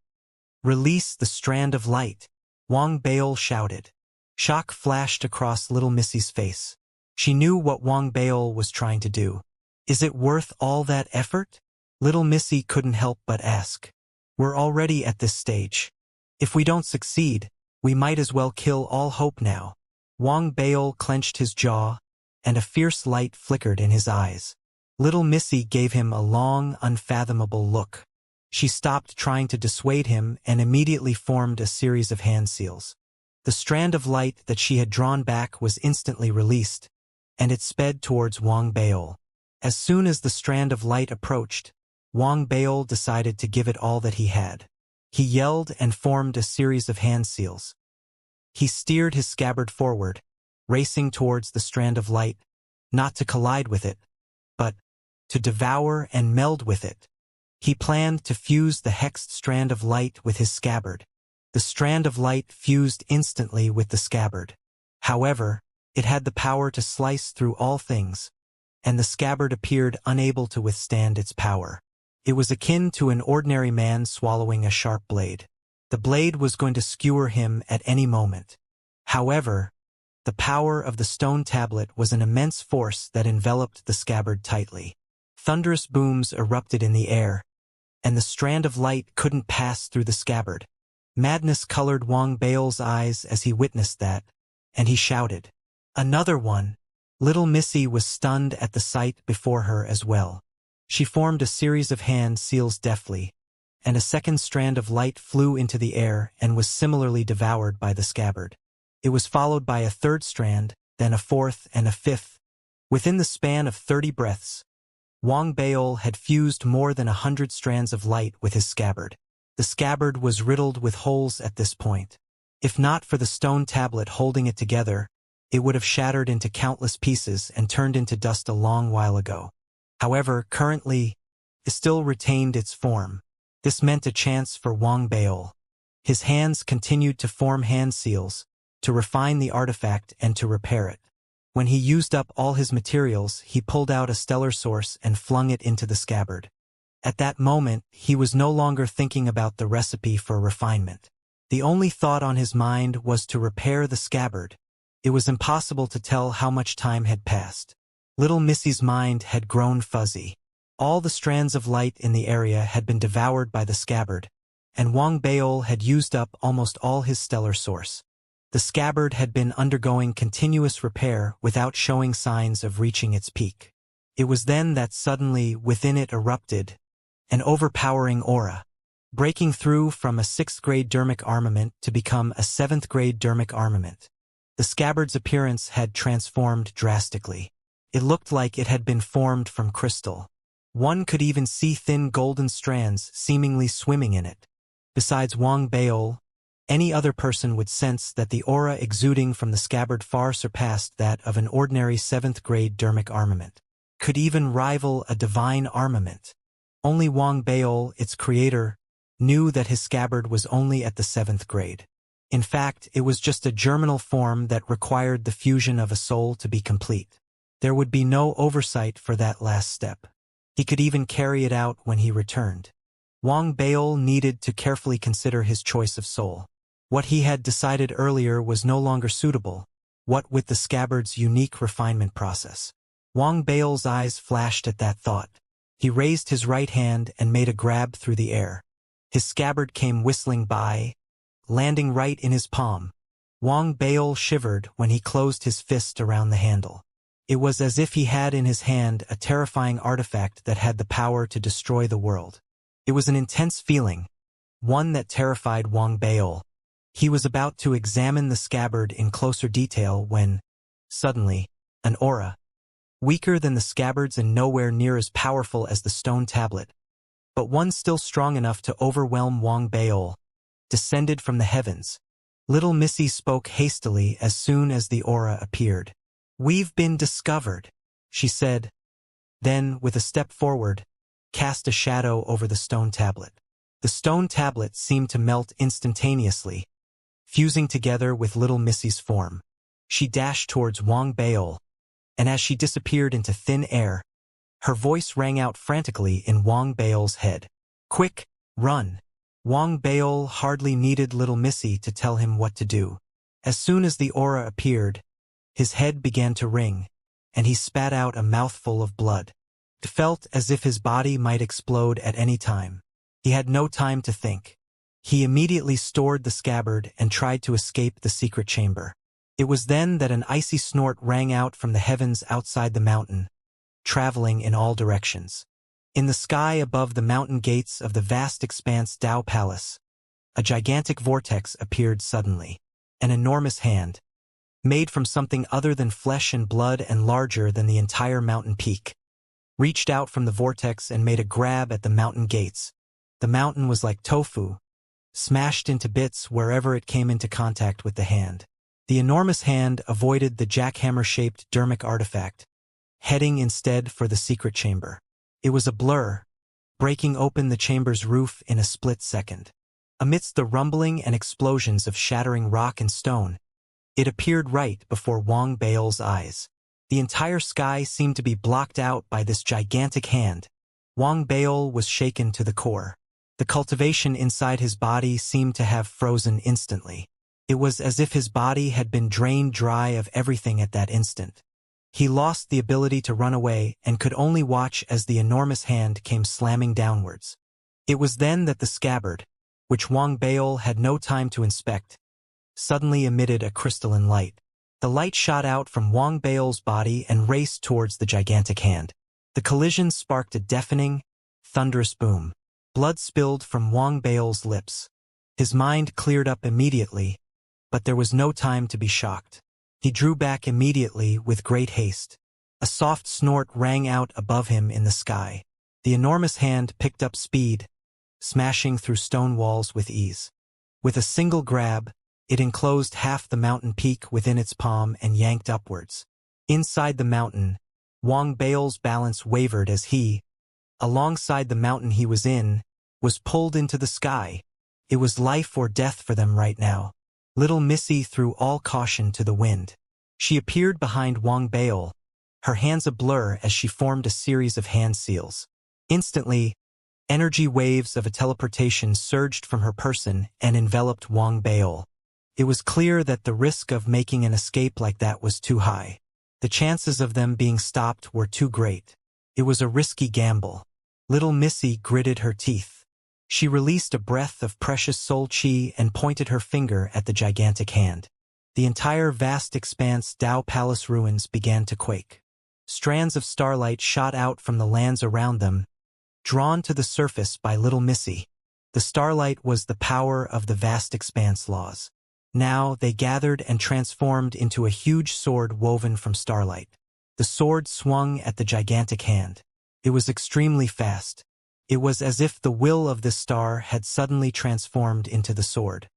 release the strand of light, Wang Bao shouted. Shock flashed across little Missy's face. She knew what Wang Bao was trying to do. Is it worth all that effort? Little Missy couldn't help but ask. We're already at this stage. If we don't succeed, we might as well kill all hope now. Wang Bao clenched his jaw, and a fierce light flickered in his eyes. Little Missy gave him a long, unfathomable look. She stopped trying to dissuade him and immediately formed a series of hand seals. The strand of light that she had drawn back was instantly released, and it sped towards Wang Bao. As soon as the strand of light approached, Wang Bao decided to give it all that he had. He yelled and formed a series of hand seals. He steered his scabbard forward, racing towards the strand of light, not to collide with it, but to devour and meld with it. He planned to fuse the hexed strand of light with his scabbard. The strand of light fused instantly with the scabbard. However, it had the power to slice through all things, and the scabbard appeared unable to withstand its power. It was akin to an ordinary man swallowing a sharp blade. The blade was going to skewer him at any moment. However, the power of the stone tablet was an immense force that enveloped the scabbard tightly. Thunderous booms erupted in the air, and the strand of light couldn't pass through the scabbard. Madness colored Wang Bao's eyes as he witnessed that, and he shouted, "Another one!" Little Missy was stunned at the sight before her as well. She formed a series of hand seals deftly, and a second strand of light flew into the air and was similarly devoured by the scabbard. It was followed by a third strand, then a fourth and a fifth. Within the span of 30 breaths, Wang Bao had fused more than 100 strands of light with his scabbard. The scabbard was riddled with holes at this point. If not for the stone tablet holding it together, it would have shattered into countless pieces and turned into dust a long while ago. However, currently, it still retained its form. This meant a chance for Wang Bao. His hands continued to form hand seals, to refine the artifact and to repair it. When he used up all his materials, he pulled out a stellar source and flung it into the scabbard. At that moment, he was no longer thinking about the recipe for refinement. The only thought on his mind was to repair the scabbard. It was impossible to tell how much time had passed. Little Missy's mind had grown fuzzy. All the strands of light in the area had been devoured by the scabbard, and Wang Bao had used up almost all his stellar source. The scabbard had been undergoing continuous repair without showing signs of reaching its peak. It was then that suddenly within it erupted an overpowering aura, breaking through from a 6th-grade dermic armament to become a 7th-grade dermic armament. The scabbard's appearance had transformed drastically. It looked like it had been formed from crystal. One could even see thin golden strands seemingly swimming in it. Besides Wang Bao, any other person would sense that the aura exuding from the scabbard far surpassed that of an ordinary 7th-grade dermic armament, could even rival a divine armament. Only Wang Bao, its creator, knew that his scabbard was only at the 7th grade. In fact, it was just a germinal form that required the fusion of a soul to be complete. There would be no oversight for that last step. He could even carry it out when he returned. Wang Bao needed to carefully consider his choice of soul. What he had decided earlier was no longer suitable, what with the scabbard's unique refinement process. Wang Bao's eyes flashed at that thought. He raised his right hand and made a grab through the air. His scabbard came whistling by, landing right in his palm. Wang Bao shivered when he closed his fist around the handle. It was as if he had in his hand a terrifying artifact that had the power to destroy the world. It was an intense feeling, one that terrified Wang Bao. He was about to examine the scabbard in closer detail when, suddenly, an aura, weaker than the scabbard's and nowhere near as powerful as the stone tablet, but one still strong enough to overwhelm Wang Bao, descended from the heavens. Little Missy spoke hastily as soon as the aura appeared. "We've been discovered," she said, then, with a step forward, cast a shadow over the stone tablet. The stone tablet seemed to melt instantaneously, fusing together with little Missy's form. She dashed towards Wang Baol, and as she disappeared into thin air, her voice rang out frantically in Wang Baol's head. "Quick, run!" Wang Baol hardly needed little Missy to tell him what to do. As soon as the aura appeared, his head began to ring, and he spat out a mouthful of blood. It felt as if his body might explode at any time. He had no time to think. He immediately stored the scabbard and tried to escape the secret chamber. It was then that an icy snort rang out from the heavens outside the mountain, traveling in all directions. In the sky above the mountain gates of the vast expanse Dao Palace, a gigantic vortex appeared suddenly. An enormous hand, made from something other than flesh and blood and larger than the entire mountain peak, reached out from the vortex and made a grab at the mountain gates. The mountain was like tofu, smashed into bits wherever it came into contact with the hand. The enormous hand avoided the jackhammer-shaped dermic artifact, heading instead for the secret chamber. It was a blur, breaking open the chamber's roof in a split second. Amidst the rumbling and explosions of shattering rock and stone, it appeared right before Wang Baol's eyes. The entire sky seemed to be blocked out by this gigantic hand. Wang Baol was shaken to the core. The cultivation inside his body seemed to have frozen instantly. It was as if his body had been drained dry of everything at that instant. He lost the ability to run away and could only watch as the enormous hand came slamming downwards. It was then that the scabbard, which Wang Baol had no time to inspect, suddenly emitted a crystalline light. The light shot out from Wang Baol's body and raced towards the gigantic hand. The collision sparked a deafening, thunderous boom. Blood spilled from Wang Baol's lips. His mind cleared up immediately, but there was no time to be shocked. He drew back immediately with great haste. A soft snort rang out above him in the sky. The enormous hand picked up speed, smashing through stone walls with ease. With a single grab, it enclosed half the mountain peak within its palm and yanked upwards. Inside the mountain, Wang Baol's balance wavered as he, alongside the mountain he was in, was pulled into the sky. It was life or death for them right now. Little Missy threw all caution to the wind. She appeared behind Wang Baol, her hands a blur as she formed a series of hand seals. Instantly, energy waves of a teleportation surged from her person and enveloped Wang Baol. It was clear that the risk of making an escape like that was too high. The chances of them being stopped were too great. It was a risky gamble. Little Missy gritted her teeth. She released a breath of precious soul chi and pointed her finger at the gigantic hand. The entire vast expanse Dao Palace ruins began to quake. Strands of starlight shot out from the lands around them, drawn to the surface by Little Missy. The starlight was the power of the vast expanse laws. Now they gathered and transformed into a huge sword woven from starlight. The sword swung at the gigantic hand. It was extremely fast. It was as if the will of this star had suddenly transformed into the sword.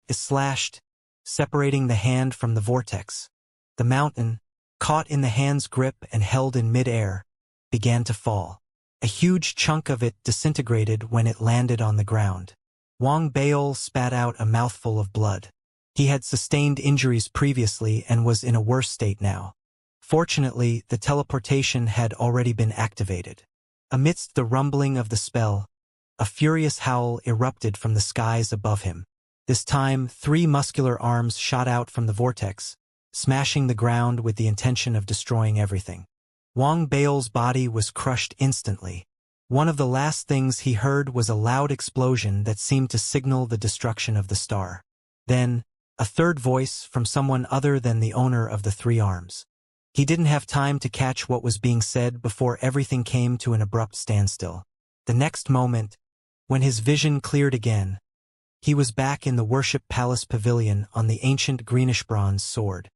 It slashed, separating the hand from the vortex. The mountain, caught in the hand's grip and held in mid-air, began to fall. A huge chunk of it disintegrated when it landed on the ground. Wang Baol spat out a mouthful of blood. He had sustained injuries previously and was in a worse state now. Fortunately, the teleportation had already been activated. Amidst the rumbling of the spell, a furious howl erupted from the skies above him. This time, 3 muscular arms shot out from the vortex, smashing the ground with the intention of destroying everything. Wang Baol's body was crushed instantly. One of the last things he heard was a loud explosion that seemed to signal the destruction of the star. Then, a third voice from someone other than the owner of the 3 arms. He didn't have time to catch what was being said before everything came to an abrupt standstill. The next moment, when his vision cleared again, he was back in the worship palace pavilion on the ancient greenish-bronze sword.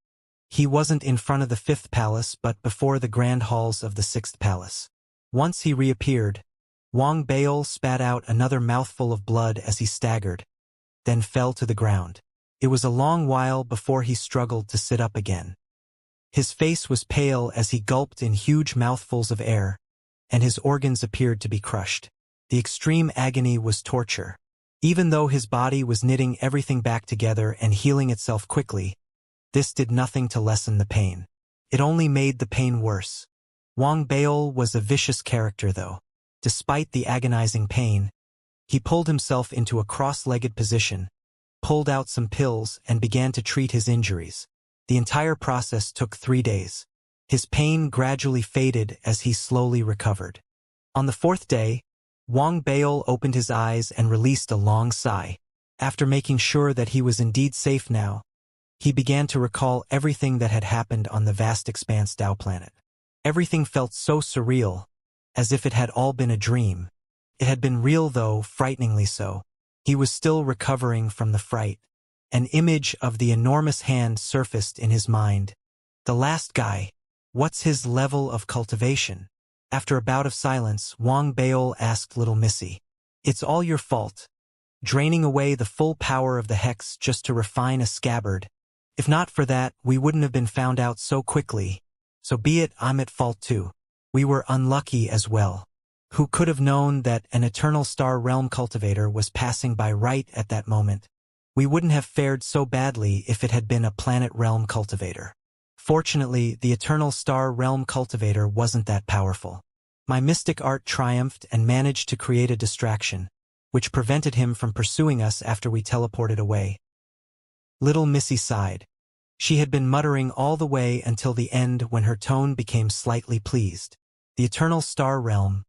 He wasn't in front of the 5th palace but before the grand halls of the 6th palace. Once he reappeared, Wang Baol spat out another mouthful of blood as he staggered, then fell to the ground. It was a long while before he struggled to sit up again. His face was pale as he gulped in huge mouthfuls of air, and his organs appeared to be crushed. The extreme agony was torture. Even though his body was knitting everything back together and healing itself quickly, This did nothing to lessen the pain. It only made the pain worse. Wang Baol was a vicious character, though. Despite the agonizing pain, he pulled himself into a cross-legged position, pulled out some pills, and began to treat his injuries. The entire process took 3 days. His pain gradually faded as he slowly recovered. On the 4th day, Wang Baol opened his eyes and released a long sigh. After making sure that he was indeed safe now, he began to recall everything that had happened on the vast expanse Tao planet. Everything felt so surreal, as if it had all been a dream. It had been real, though, frighteningly so. He was still recovering from the fright. An image of the enormous hand surfaced in his mind. The last guy. What's his level of cultivation? After a bout of silence, Wang Baol asked Little Missy. It's all your fault. Draining away the full power of the hex just to refine a scabbard. If not for that, we wouldn't have been found out so quickly. So be it, I'm at fault too. We were unlucky as well. Who could have known that an Eternal Star Realm cultivator was passing by right at that moment? We wouldn't have fared so badly if it had been a planet realm cultivator. Fortunately, the Eternal Star Realm cultivator wasn't that powerful. My mystic art triumphed and managed to create a distraction, which prevented him from pursuing us after we teleported away. Little Missy sighed. She had been muttering all the way until the end when her tone became slightly pleased. The Eternal Star Realm.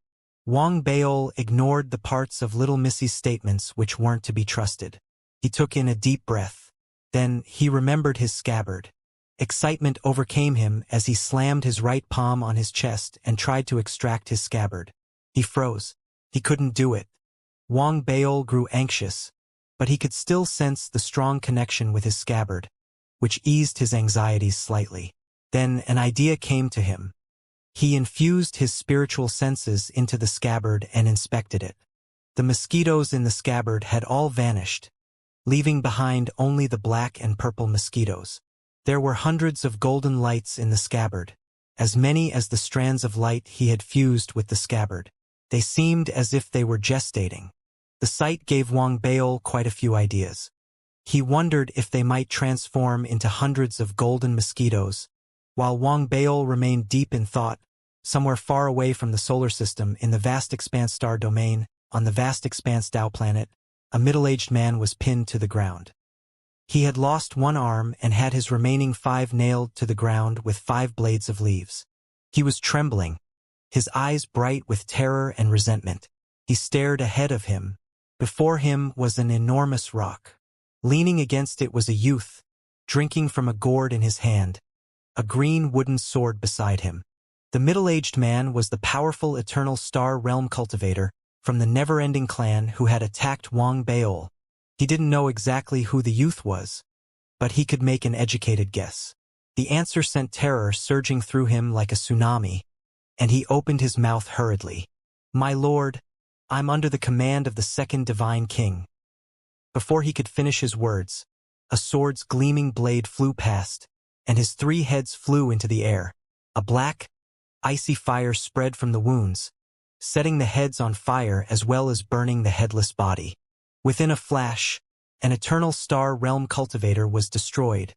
Wang Baol ignored the parts of Little Missy's statements which weren't to be trusted. He took in a deep breath. Then he remembered his scabbard. Excitement overcame him as he slammed his right palm on his chest and tried to extract his scabbard. He froze. He couldn't do it. Wang Baol grew anxious, but he could still sense the strong connection with his scabbard, which eased his anxieties slightly. Then an idea came to him. He infused his spiritual senses into the scabbard and inspected it. The mosquitoes in the scabbard had all vanished, leaving behind only the black and purple mosquitoes. There were hundreds of golden lights in the scabbard, as many as the strands of light he had fused with the scabbard. They seemed as if they were gestating. The sight gave Wang Baol quite a few ideas. He wondered if they might transform into hundreds of golden mosquitoes. While Wang Baol remained deep in thought, somewhere far away from the solar system in the vast expanse star domain, on the vast expanse Tao planet, a middle-aged man was pinned to the ground. He had lost one arm and had his remaining 5 nailed to the ground with 5 blades of leaves. He was trembling, his eyes bright with terror and resentment. He stared ahead of him. Before him was an enormous rock. Leaning against it was a youth, drinking from a gourd in his hand, a green wooden sword beside him. The middle-aged man was the powerful Eternal Star Realm cultivator from the never-ending clan who had attacked Wang Baol. He didn't know exactly who the youth was, but he could make an educated guess. The answer sent terror surging through him like a tsunami, and he opened his mouth hurriedly. "My lord, I'm under the command of the second divine king." Before he could finish his words, a sword's gleaming blade flew past, and his 3 heads flew into the air. A black, icy fire spread from the wounds, setting the heads on fire as well as burning the headless body. Within a flash, an Eternal Star Realm cultivator was destroyed,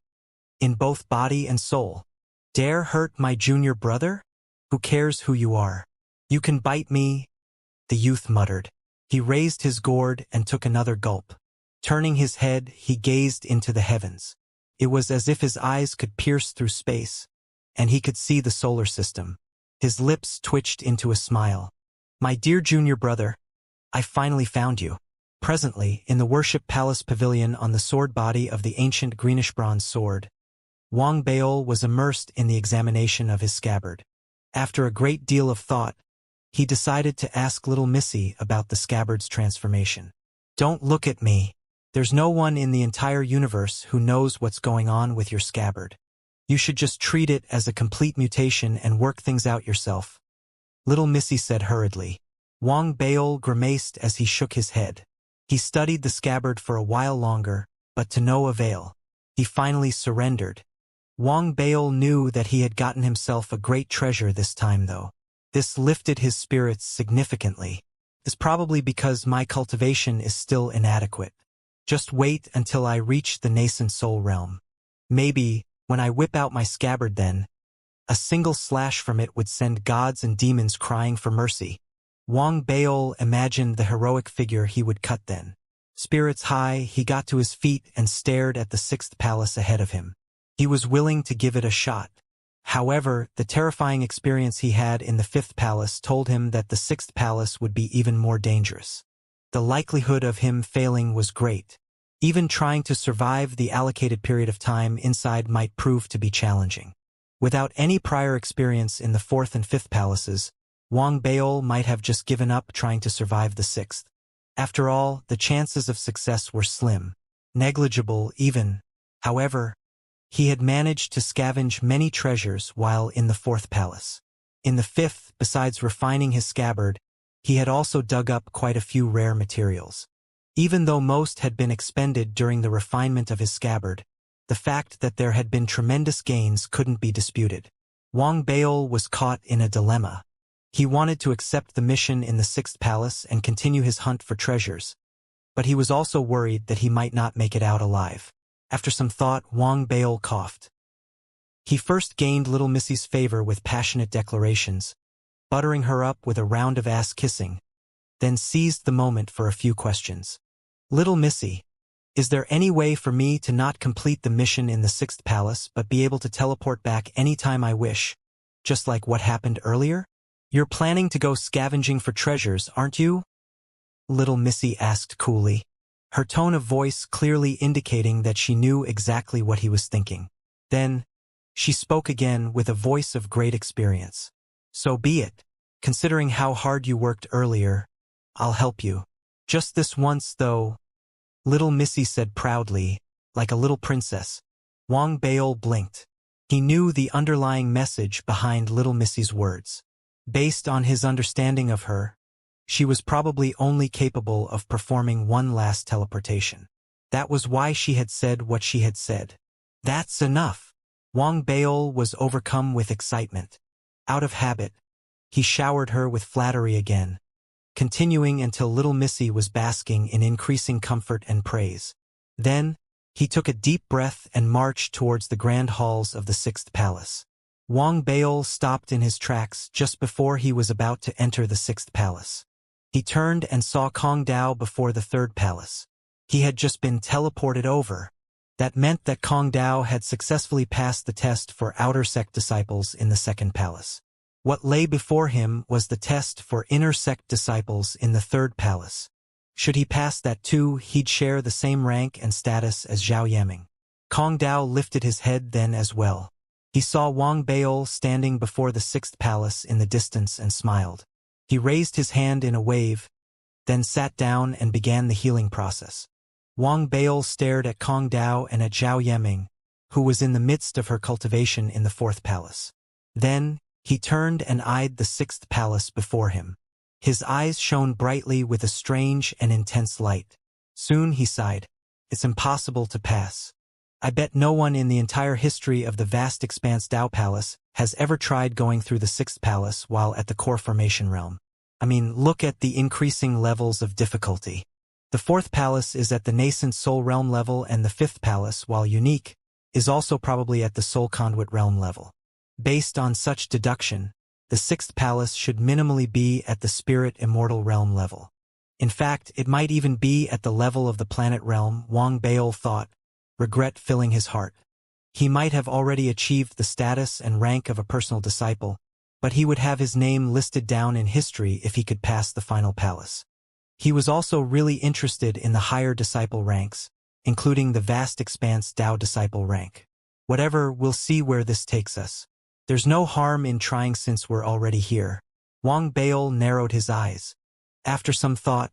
in both body and soul. "Dare hurt my junior brother? Who cares who you are? You can bite me," the youth muttered. He raised his gourd and took another gulp. Turning his head, he gazed into the heavens. It was as if his eyes could pierce through space, and he could see the solar system. His lips twitched into a smile. "My dear junior brother, I finally found you." Presently, in the worship palace pavilion on the sword body of the ancient greenish-bronze sword, Wang Baol was immersed in the examination of his scabbard. After a great deal of thought, he decided to ask Little Missy about the scabbard's transformation. "Don't look at me. There's no one in the entire universe who knows what's going on with your scabbard. You should just treat it as a complete mutation and work things out yourself," Little Missy said hurriedly. Wang Baol grimaced as he shook his head. He studied the scabbard for a while longer, but to no avail. He finally surrendered. Wang Baol knew that he had gotten himself a great treasure this time, though. This lifted his spirits significantly. "It's probably because my cultivation is still inadequate. Just wait until I reach the nascent soul realm. Maybe When I whip out my scabbard then, a single slash from it would send gods and demons crying for mercy. Wang Baol imagined the heroic figure he would cut then. Spirits high, he got to his feet and stared at the sixth palace ahead of him. He was willing to give it a shot. However, the terrifying experience he had in the fifth palace told him that the sixth palace would be even more dangerous. The likelihood of him failing was great. Even trying to survive the allocated period of time inside might prove to be challenging. Without any prior experience in the fourth and fifth palaces, Wang Baol might have just given up trying to survive the sixth. After all, the chances of success were slim, negligible even. However, he had managed to scavenge many treasures while in the fourth palace. In the fifth, besides refining his scabbard, he had also dug up quite a few rare materials. Even though most had been expended during the refinement of his scabbard, the fact that there had been tremendous gains couldn't be disputed. Wang Baol was caught in a dilemma. He wanted to accept the mission in the sixth palace and continue his hunt for treasures, but he was also worried that he might not make it out alive. After some thought, Wang Baol coughed. He first gained little Missy's favor with passionate declarations, buttering her up with a round of ass-kissing, then seized the moment for a few questions. Little Missy, is there any way for me to not complete the mission in the sixth palace but be able to teleport back anytime I wish, just like what happened earlier? You're planning to go scavenging for treasures, aren't you? Little Missy asked coolly, her tone of voice clearly indicating that she knew exactly what he was thinking. Then, she spoke again with a voice of great experience. So be it. Considering how hard you worked earlier, I'll help you. Just this once, though, Little Missy said proudly, like a little princess. Wang Baol blinked. He knew the underlying message behind Little Missy's words. Based on his understanding of her, she was probably only capable of performing one last teleportation. That was why she had said what she had said. That's enough. Wang Baol was overcome with excitement. Out of habit, he showered her with flattery again, continuing until Little Missy was basking in increasing comfort and praise. Then, he took a deep breath and marched towards the grand halls of the sixth palace. Wang Baol stopped in his tracks just before he was about to enter the sixth palace. He turned and saw Kong Dao before the third palace. He had just been teleported over. That meant that Kong Dao had successfully passed the test for outer sect disciples in the second palace. What lay before him was the test for inner sect disciples in the third palace. Should he pass that too, he'd share the same rank and status as Zhao Yaming. Kong Dao lifted his head then as well. He saw Wang Baol standing before the sixth palace in the distance and smiled. He raised his hand in a wave, then sat down and began the healing process. Wang Baol stared at Kong Dao and at Zhao Yaming, who was in the midst of her cultivation in the fourth palace. Then, he turned and eyed the sixth palace before him. His eyes shone brightly with a strange and intense light. Soon he sighed. It's impossible to pass. I bet no one in the entire history of the vast expanse Dao Palace has ever tried going through the sixth palace while at the core formation realm. I mean, look at the increasing levels of difficulty. The fourth palace is at the nascent soul realm level, and the fifth palace, while unique, is also probably at the soul conduit realm level. Based on such deduction, the sixth palace should minimally be at the spirit immortal realm level. In fact, it might even be at the level of the planet realm, Wang Baol thought, regret filling his heart. He might have already achieved the status and rank of a personal disciple, but he would have his name listed down in history if he could pass the final palace. He was also really interested in the higher disciple ranks, including the vast expanse Dao disciple rank. Whatever, we'll see where this takes us. There's no harm in trying since we're already here. Wang Baol narrowed his eyes. After some thought,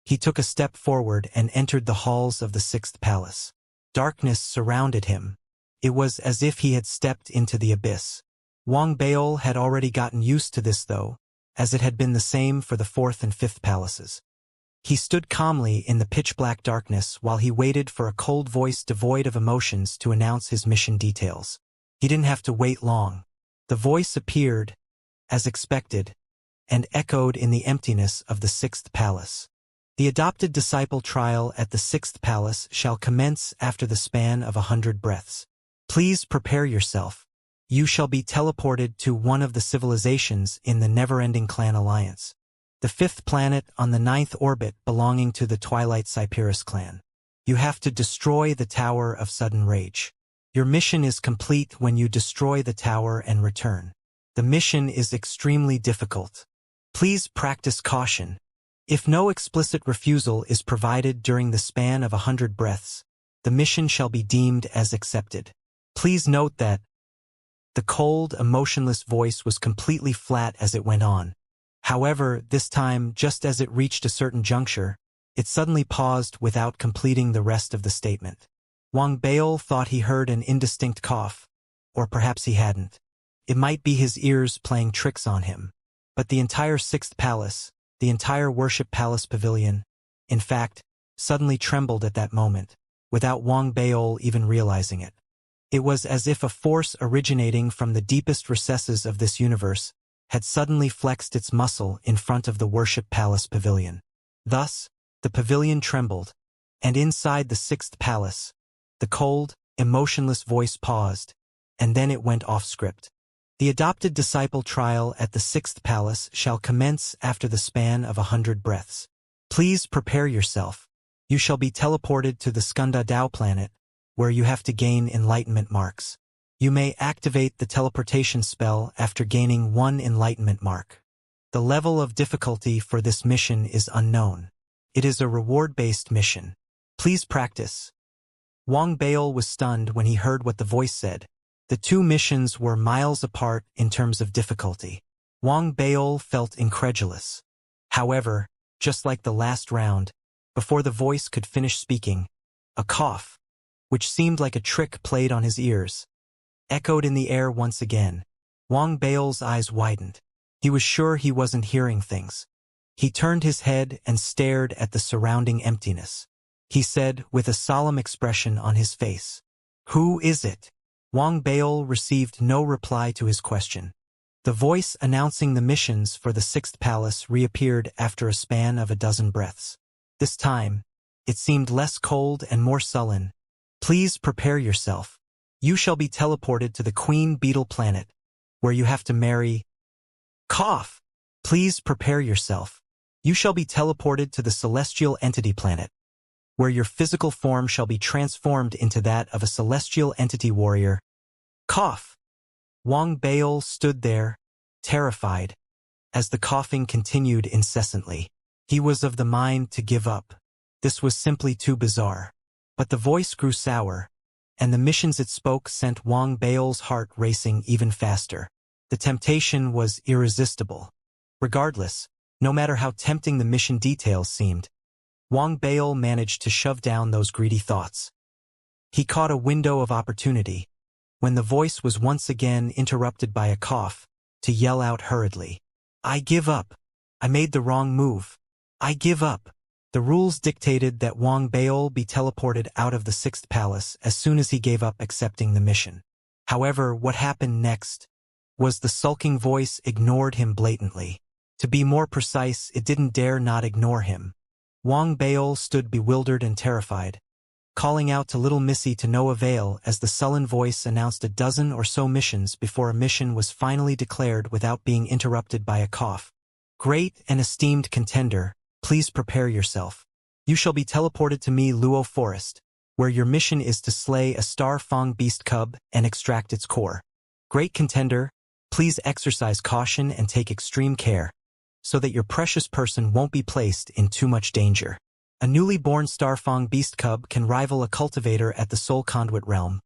he took a step forward and entered the halls of the sixth palace. Darkness surrounded him. It was as if he had stepped into the abyss. Wang Baol had already gotten used to this though, as it had been the same for the fourth and fifth palaces. He stood calmly in the pitch-black darkness while he waited for a cold voice devoid of emotions to announce his mission details. He didn't have to wait long. The voice appeared, as expected, and echoed in the emptiness of the sixth palace. The adopted disciple trial at the sixth palace shall commence after the span of 100 breaths. Please prepare yourself. You shall be teleported to one of the civilizations in the never-ending clan alliance. The 5th planet on the 9th orbit belonging to the Twilight Cyperus clan. You have to destroy the Tower of Sudden Rage. Your mission is complete when you destroy the tower and return. The mission is extremely difficult. Please practice caution. If no explicit refusal is provided during the span of 100 breaths, the mission shall be deemed as accepted. Please note that the cold, emotionless voice was completely flat as it went on. However, this time, just as it reached a certain juncture, it suddenly paused without completing the rest of the statement. Wang Baol thought he heard an indistinct cough, or perhaps he hadn't. It might be his ears playing tricks on him. But the entire 6th palace, the entire worship palace pavilion, in fact, suddenly trembled at that moment, without Wang Baol even realizing it. It was as if a force originating from the deepest recesses of this universe had suddenly flexed its muscle in front of the worship palace pavilion. Thus, the pavilion trembled, and inside the 6th palace, the cold, emotionless voice paused, and then it went off script. The adopted disciple trial at the 6th palace shall commence after the span of 100 breaths. Please prepare yourself. You shall be teleported to the Skunda Dao planet, where you have to gain enlightenment marks. You may activate the teleportation spell after gaining 1 enlightenment mark. The level of difficulty for this mission is unknown. It is a reward-based mission. Please practice. Wang Baol was stunned when he heard what the voice said. The 2 missions were miles apart in terms of difficulty. Wang Baol felt incredulous. However, just like the last round, before the voice could finish speaking, a cough, which seemed like a trick played on his ears, echoed in the air once again. Wang Baol's eyes widened. He was sure he wasn't hearing things. He turned his head and stared at the surrounding emptiness. He said with a solemn expression on his face, "Who is it?" Wang Baol received no reply to his question. The voice announcing the missions for the 6th palace reappeared after a span of a dozen breaths. This time, it seemed less cold and more sullen. Please prepare yourself. You shall be teleported to the Queen Beetle planet, where you have to marry... Cough! Please prepare yourself. You shall be teleported to the Celestial Entity planet, where your physical form shall be transformed into that of a Celestial Entity warrior. Cough! Wang Baol stood there, terrified, as the coughing continued incessantly. He was of the mind to give up. This was simply too bizarre. But the voice grew sour, and the missions it spoke sent Wang Baol's heart racing even faster. The temptation was irresistible. Regardless, no matter how tempting the mission details seemed, Wang Baol managed to shove down those greedy thoughts. He caught a window of opportunity, when the voice was once again interrupted by a cough, to yell out hurriedly, "I give up. I made the wrong move. I give up." The rules dictated that Wang Baol be teleported out of the 6th palace as soon as he gave up accepting the mission. However, what happened next was the sulking voice ignored him blatantly. To be more precise, it didn't dare not ignore him. Wang Baol stood bewildered and terrified, calling out to little Missy to no avail as the sullen voice announced a dozen or so missions before a mission was finally declared without being interrupted by a cough. "Great and esteemed contender, please prepare yourself. You shall be teleported to Mi Luo Forest, where your mission is to slay a Star Fang beast cub and extract its core. Great contender, please exercise caution and take extreme care, so that your precious person won't be placed in too much danger. A newly born Starfang beast cub can rival a cultivator at the Soul Conduit realm,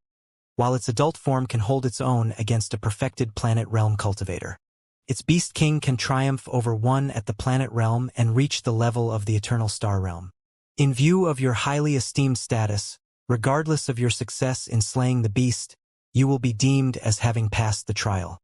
while its adult form can hold its own against a perfected planet realm cultivator. Its beast king can triumph over one at the planet realm and reach the level of the eternal star realm. In view of your highly esteemed status, regardless of your success in slaying the beast, you will be deemed as having passed the trial.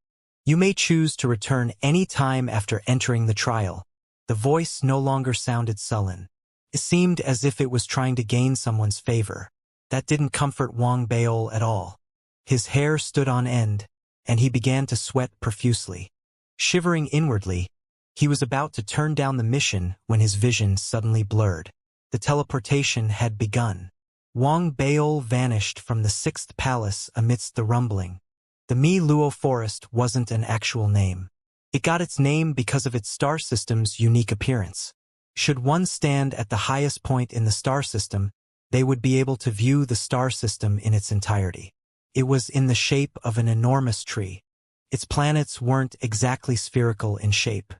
You may choose to return any time after entering the trial." The voice no longer sounded sullen. It seemed as if it was trying to gain someone's favor. That didn't comfort Wang Baol at all. His hair stood on end, and he began to sweat profusely. Shivering inwardly, he was about to turn down the mission when his vision suddenly blurred. The teleportation had begun. Wang Baol vanished from the sixth palace amidst the rumbling. The Mi Luo forest wasn't an actual name. It got its name because of its star system's unique appearance. Should one stand at the highest point in the star system, they would be able to view the star system in its entirety. It was in the shape of an enormous tree. Its planets weren't exactly spherical in shape.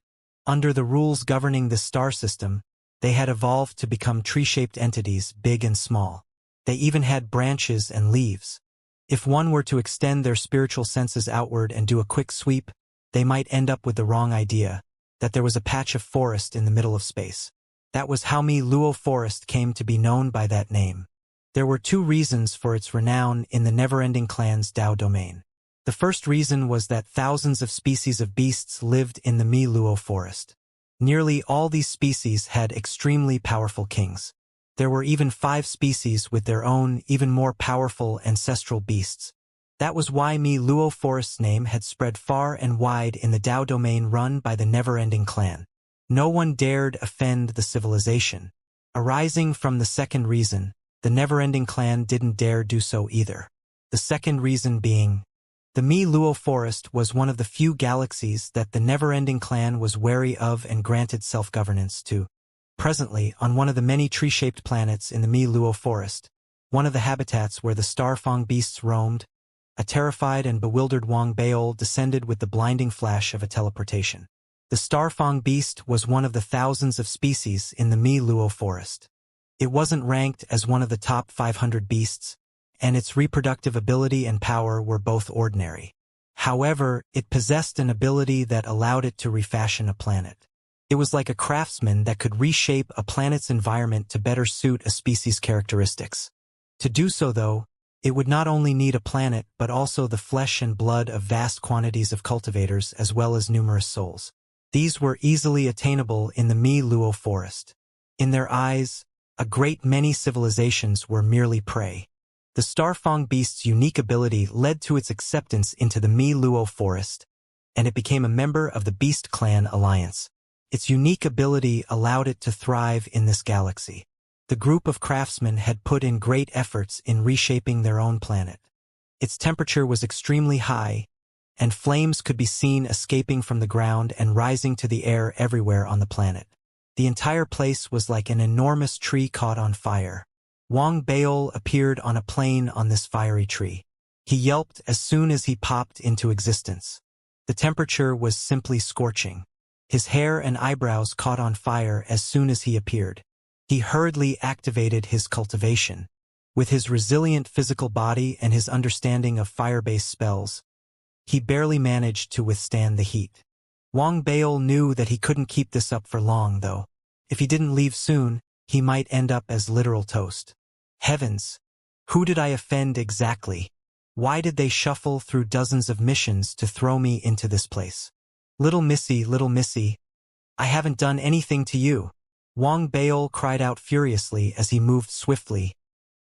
Under the rules governing the star system, they had evolved to become tree-shaped entities, big and small. They even had branches and leaves. If one were to extend their spiritual senses outward and do a quick sweep, they might end up with the wrong idea, that there was a patch of forest in the middle of space. That was how Mi Luo Forest came to be known by that name. There were two reasons for its renown in the never-ending clan's Dao domain. The first reason was that thousands of species of beasts lived in the Mi Luo Forest. Nearly all these species had extremely powerful kings. There were even 5 species with their own, even more powerful ancestral beasts. That was why Mi Luo Forest's name had spread far and wide in the Dao domain run by the never-ending clan. No one dared offend the civilization. Arising from the second reason, the never-ending clan didn't dare do so either. The second reason being, the Mi Luo Forest was one of the few galaxies that the never-ending clan was wary of and granted self-governance to. Presently, on one of the many tree-shaped planets in the Mi Luo Forest, one of the habitats where the Starfang beasts roamed, a terrified and bewildered Wang Baol descended with the blinding flash of a teleportation. The Starfang beast was one of the thousands of species in the Mi Luo Forest. It wasn't ranked as one of the top 500 beasts, and its reproductive ability and power were both ordinary. However, it possessed an ability that allowed it to refashion a planet. It was like a craftsman that could reshape a planet's environment to better suit a species' characteristics. To do so, though, it would not only need a planet but also the flesh and blood of vast quantities of cultivators as well as numerous souls. These were easily attainable in the Mi Luo Forest. In their eyes, a great many civilizations were merely prey. The Starfang beast's unique ability led to its acceptance into the Mi Luo Forest, and it became a member of the Beast Clan Alliance. Its unique ability allowed it to thrive in this galaxy. The group of craftsmen had put in great efforts in reshaping their own planet. Its temperature was extremely high, and flames could be seen escaping from the ground and rising to the air everywhere on the planet. The entire place was like an enormous tree caught on fire. Wang Baol appeared on a plane on this fiery tree. He yelped as soon as he popped into existence. The temperature was simply scorching. His hair and eyebrows caught on fire as soon as he appeared. He hurriedly activated his cultivation. With his resilient physical body and his understanding of fire-based spells, he barely managed to withstand the heat. Wang Baol knew that he couldn't keep this up for long, though. If he didn't leave soon, he might end up as literal toast. Heavens! Who did I offend exactly? Why did they shuffle through dozens of missions to throw me into this place? Little Missy, I haven't done anything to you. Wang Baol cried out furiously as he moved swiftly,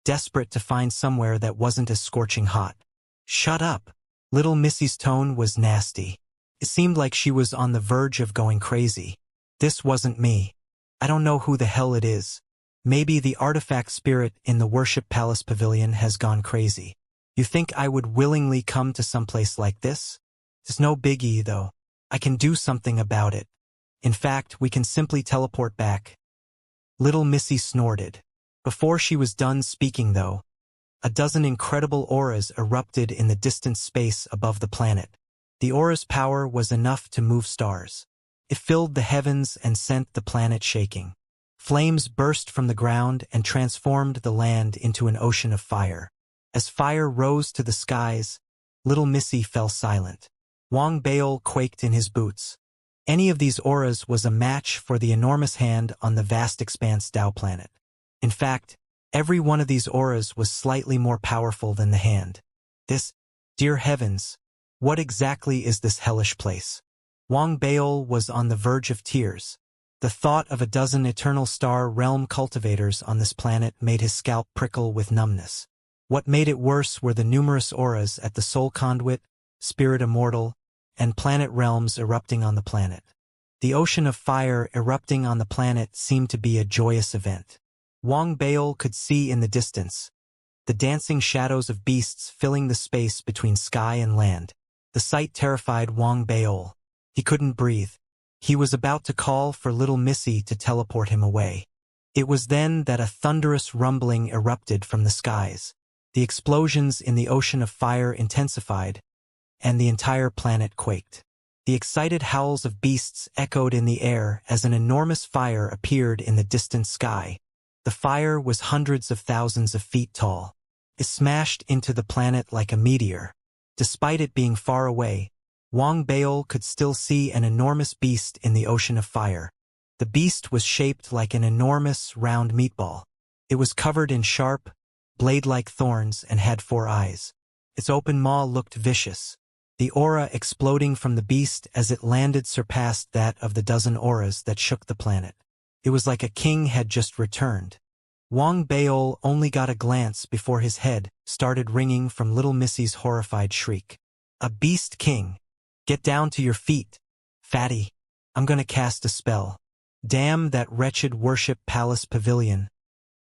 desperate to find somewhere that wasn't as scorching hot. Shut up! Little Missy's tone was nasty. It seemed like she was on the verge of going crazy. This wasn't me. I don't know who the hell it is. Maybe the artifact spirit in the Worship Palace Pavilion has gone crazy. You think I would willingly come to someplace like this? It's no biggie, though. I can do something about it. In fact, we can simply teleport back. Little Missy snorted. Before she was done speaking, though, a dozen incredible auras erupted in the distant space above the planet. The aura's power was enough to move stars. It filled the heavens and sent the planet shaking. Flames burst from the ground and transformed the land into an ocean of fire. As fire rose to the skies, little Missy fell silent. Wang Baol quaked in his boots. Any of these auras was a match for the enormous hand on the vast expanse Dao planet. In fact, every one of these auras was slightly more powerful than the hand. Dear heavens, what exactly is this hellish place? Wang Baol was on the verge of tears. The thought of a dozen eternal star realm cultivators on this planet made his scalp prickle with numbness. What made it worse were the numerous auras at the Soul Conduit, Spirit Immortal, and planet realms erupting on the planet. The ocean of fire erupting on the planet seemed to be a joyous event. Wang Baol could see in the distance, the dancing shadows of beasts filling the space between sky and land. The sight terrified Wang Baol. He couldn't breathe. He was about to call for little Missy to teleport him away. It was then that a thunderous rumbling erupted from the skies. The explosions in the ocean of fire intensified, and the entire planet quaked. The excited howls of beasts echoed in the air as an enormous fire appeared in the distant sky. The fire was hundreds of thousands of feet tall. It smashed into the planet like a meteor. Despite it being far away, Wang Baol could still see an enormous beast in the ocean of fire. The beast was shaped like an enormous, round meatball. It was covered in sharp, blade-like thorns and had 4 eyes. Its open maw looked vicious. The aura exploding from the beast as it landed surpassed that of the dozen auras that shook the planet. It was like a king had just returned. Wang Baol only got a glance before his head started ringing from little Missy's horrified shriek. "A beast king! Get down to your feet, fatty. I'm gonna cast a spell. Damn that wretched worship palace pavilion,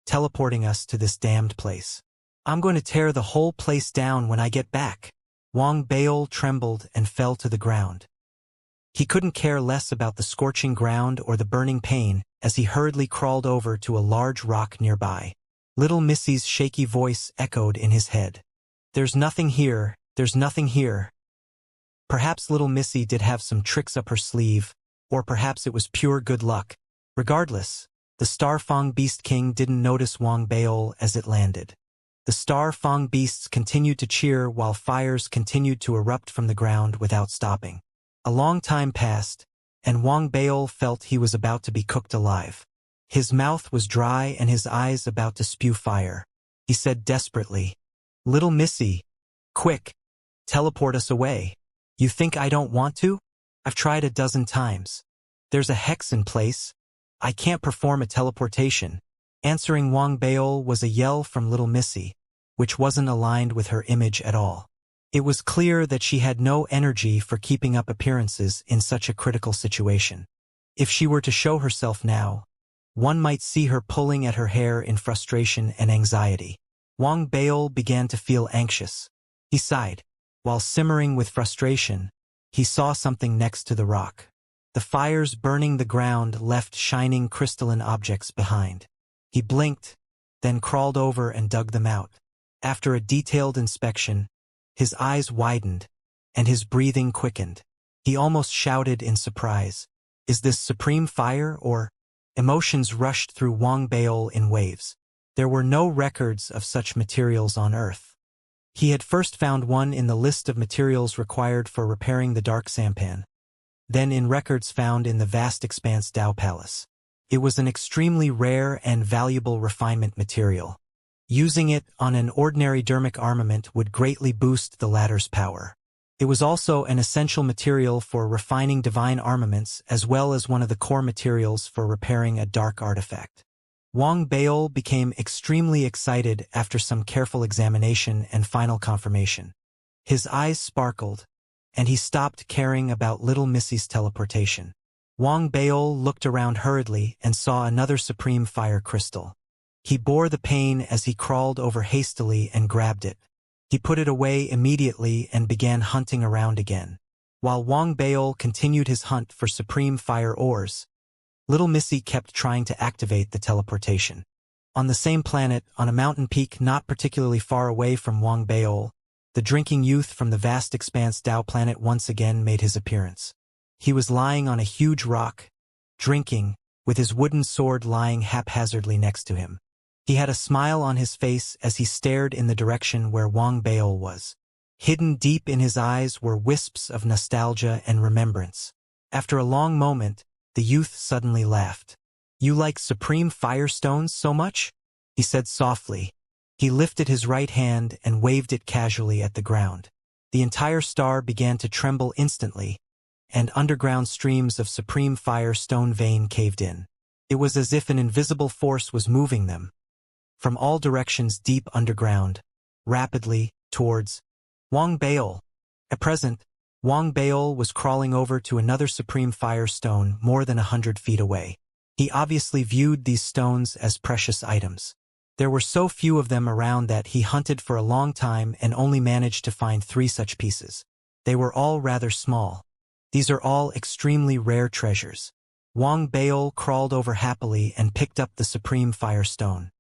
teleporting us to this damned place. I'm going to tear the whole place down when I get back." Wang Baol trembled and fell to the ground. He couldn't care less about the scorching ground or the burning pain as he hurriedly crawled over to a large rock nearby. Little Missy's shaky voice echoed in his head. "There's nothing here, there's nothing here." Perhaps little Missy did have some tricks up her sleeve, or perhaps it was pure good luck. Regardless, the Starfang Beast King didn't notice Wang Baol as it landed. The Starfang beasts continued to cheer while fires continued to erupt from the ground without stopping. A long time passed, and Wang Baol felt he was about to be cooked alive. His mouth was dry and his eyes about to spew fire. He said desperately, "Little Missy, quick, teleport us away. You think I don't want to? I've tried a dozen times. There's a hex in place. I can't perform a teleportation." Answering Wang Baol was a yell from little Missy, which wasn't aligned with her image at all. It was clear that she had no energy for keeping up appearances in such a critical situation. If she were to show herself now, one might see her pulling at her hair in frustration and anxiety. Wang Baol began to feel anxious. He sighed. While simmering with frustration, he saw something next to the rock. The fires burning the ground left shining crystalline objects behind. He blinked, then crawled over and dug them out. After a detailed inspection, his eyes widened, and his breathing quickened. He almost shouted in surprise, "Is this supreme fire or—" Emotions rushed through Wang Baol in waves. There were no records of such materials on Earth. He had first found one in the list of materials required for repairing the Dark Sampan, then in records found in the vast expanse Dao Palace. It was an extremely rare and valuable refinement material. Using it on an ordinary dermic armament would greatly boost the latter's power. It was also an essential material for refining divine armaments as well as one of the core materials for repairing a dark artifact. Wang Baol became extremely excited after some careful examination and final confirmation. His eyes sparkled, and he stopped caring about little Missy's teleportation. Wang Baol looked around hurriedly and saw another supreme fire crystal. He bore the pain as he crawled over hastily and grabbed it. He put it away immediately and began hunting around again. While Wang Baol continued his hunt for supreme fire ores, little Missy kept trying to activate the teleportation. On the same planet, on a mountain peak not particularly far away from Wang Baol, the drinking youth from the vast expanse Dao planet once again made his appearance. He was lying on a huge rock, drinking, with his wooden sword lying haphazardly next to him. He had a smile on his face as he stared in the direction where Wang Baol was. Hidden deep in his eyes were wisps of nostalgia and remembrance. After a long moment, the youth suddenly laughed. "You like supreme firestones so much?" he said softly. He lifted his right hand and waved it casually at the ground. The entire star began to tremble instantly, and underground streams of supreme fire stone vein caved in. It was as if an invisible force was moving them from all directions deep underground, rapidly, towards Wang Baol. At present, Wang Baol was crawling over to another supreme fire stone more than 100 feet away. He obviously viewed these stones as precious items. There were so few of them around that he hunted for a long time and only managed to find 3 such pieces. They were all rather small. These are all extremely rare treasures. Wang Baol crawled over happily and picked up the supreme firestone.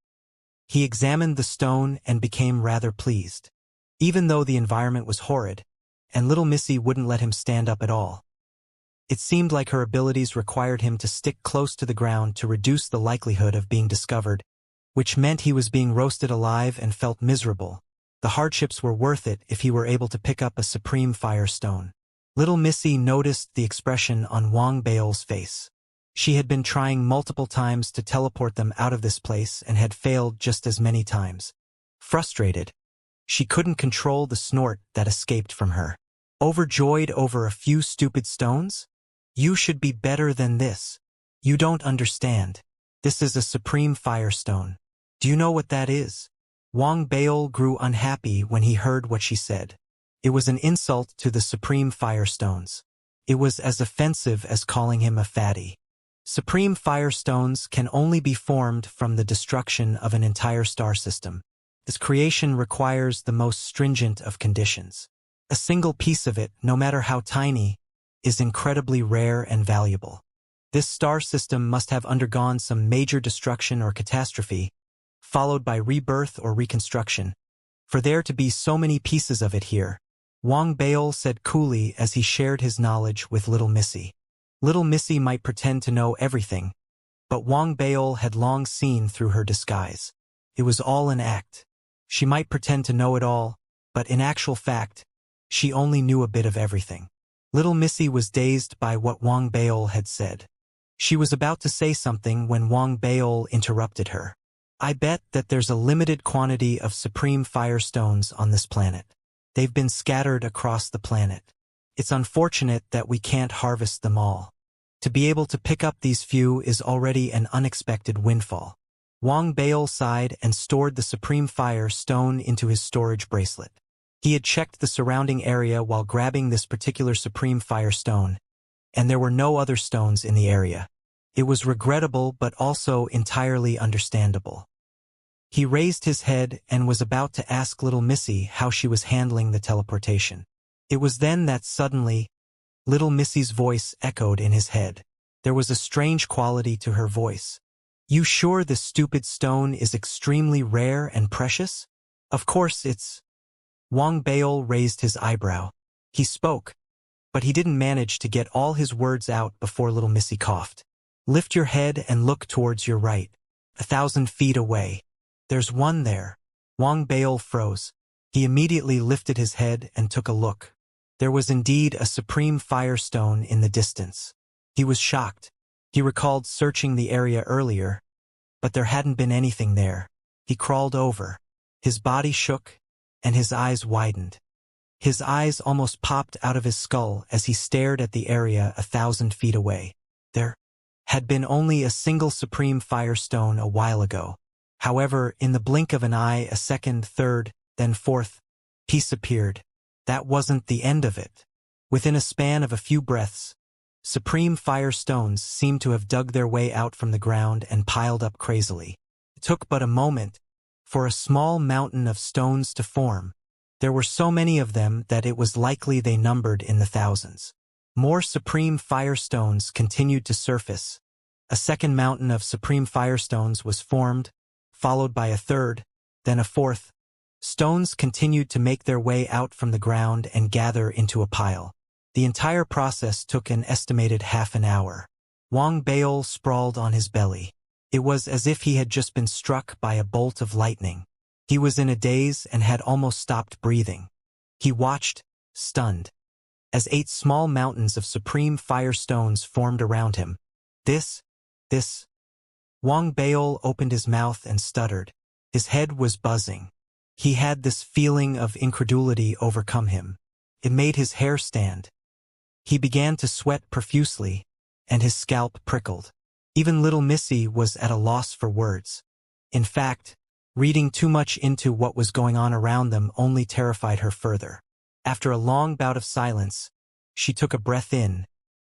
He examined the stone and became rather pleased. Even though the environment was horrid, and little Missy wouldn't let him stand up at all. It seemed like her abilities required him to stick close to the ground to reduce the likelihood of being discovered, which meant he was being roasted alive and felt miserable. The hardships were worth it if he were able to pick up a supreme firestone. Little Missy noticed the expression on Wang Baol's face. She had been trying multiple times to teleport them out of this place and had failed just as many times. Frustrated, she couldn't control the snort that escaped from her. Overjoyed over a few stupid stones? You should be better than this. You don't understand. This is a supreme firestone. Do you know what that is? Wang Baol grew unhappy when he heard what she said. It was an insult to the supreme firestones. It was as offensive as calling him a fatty. Supreme firestones can only be formed from the destruction of an entire star system. This creation requires the most stringent of conditions. A single piece of it, no matter how tiny, is incredibly rare and valuable. This star system must have undergone some major destruction or catastrophe, followed by rebirth or reconstruction, for there to be so many pieces of it here. Wang Baol said coolly as he shared his knowledge with little Missy. Little Missy might pretend to know everything, but Wang Baol had long seen through her disguise. It was all an act. She might pretend to know it all, but in actual fact, she only knew a bit of everything. Little Missy was dazed by what Wang Baol had said. She was about to say something when Wang Baol interrupted her. I bet that there's a limited quantity of supreme firestones on this planet. They've been scattered across the planet. It's unfortunate that we can't harvest them all. To be able to pick up these few is already an unexpected windfall. Wang Baol sighed and stored the supreme fire stone into his storage bracelet. He had checked the surrounding area while grabbing this particular supreme fire stone, and there were no other stones in the area. It was regrettable but also entirely understandable. He raised his head and was about to ask little Missy how she was handling the teleportation. It was then that suddenly, little Missy's voice echoed in his head. There was a strange quality to her voice. You sure this stupid stone is extremely rare and precious? Of course it's... Wang Baol raised his eyebrow. He spoke, but he didn't manage to get all his words out before little Missy coughed. Lift your head and look towards your right. 1,000 feet away. There's one there. Wang Baol froze. He immediately lifted his head and took a look. There was indeed a supreme firestone in the distance. He was shocked. He recalled searching the area earlier, but there hadn't been anything there. He crawled over. His body shook, and his eyes widened. His eyes almost popped out of his skull as he stared at the area 1,000 feet away. There had been only a single supreme firestone a while ago. However, in the blink of an eye, a second, third, then fourth piece appeared. That wasn't the end of it. Within a span of a few breaths, supreme firestones seemed to have dug their way out from the ground and piled up crazily. It took but a moment for a small mountain of stones to form. There were so many of them that it was likely they numbered in the thousands. More supreme firestones continued to surface. A second mountain of supreme firestones was formed, followed by a third, then a fourth. Stones continued to make their way out from the ground and gather into a pile. The entire process took an estimated half an hour. Wang Baol sprawled on his belly. It was as if he had just been struck by a bolt of lightning. He was in a daze and had almost stopped breathing. He watched, stunned, as 8 small mountains of supreme firestones formed around him. This. Wang Baol opened his mouth and stuttered. His head was buzzing. He had this feeling of incredulity overcome him. It made his hair stand. He began to sweat profusely, and his scalp prickled. Even little Missy was at a loss for words. In fact, reading too much into what was going on around them only terrified her further. After a long bout of silence, she took a breath in,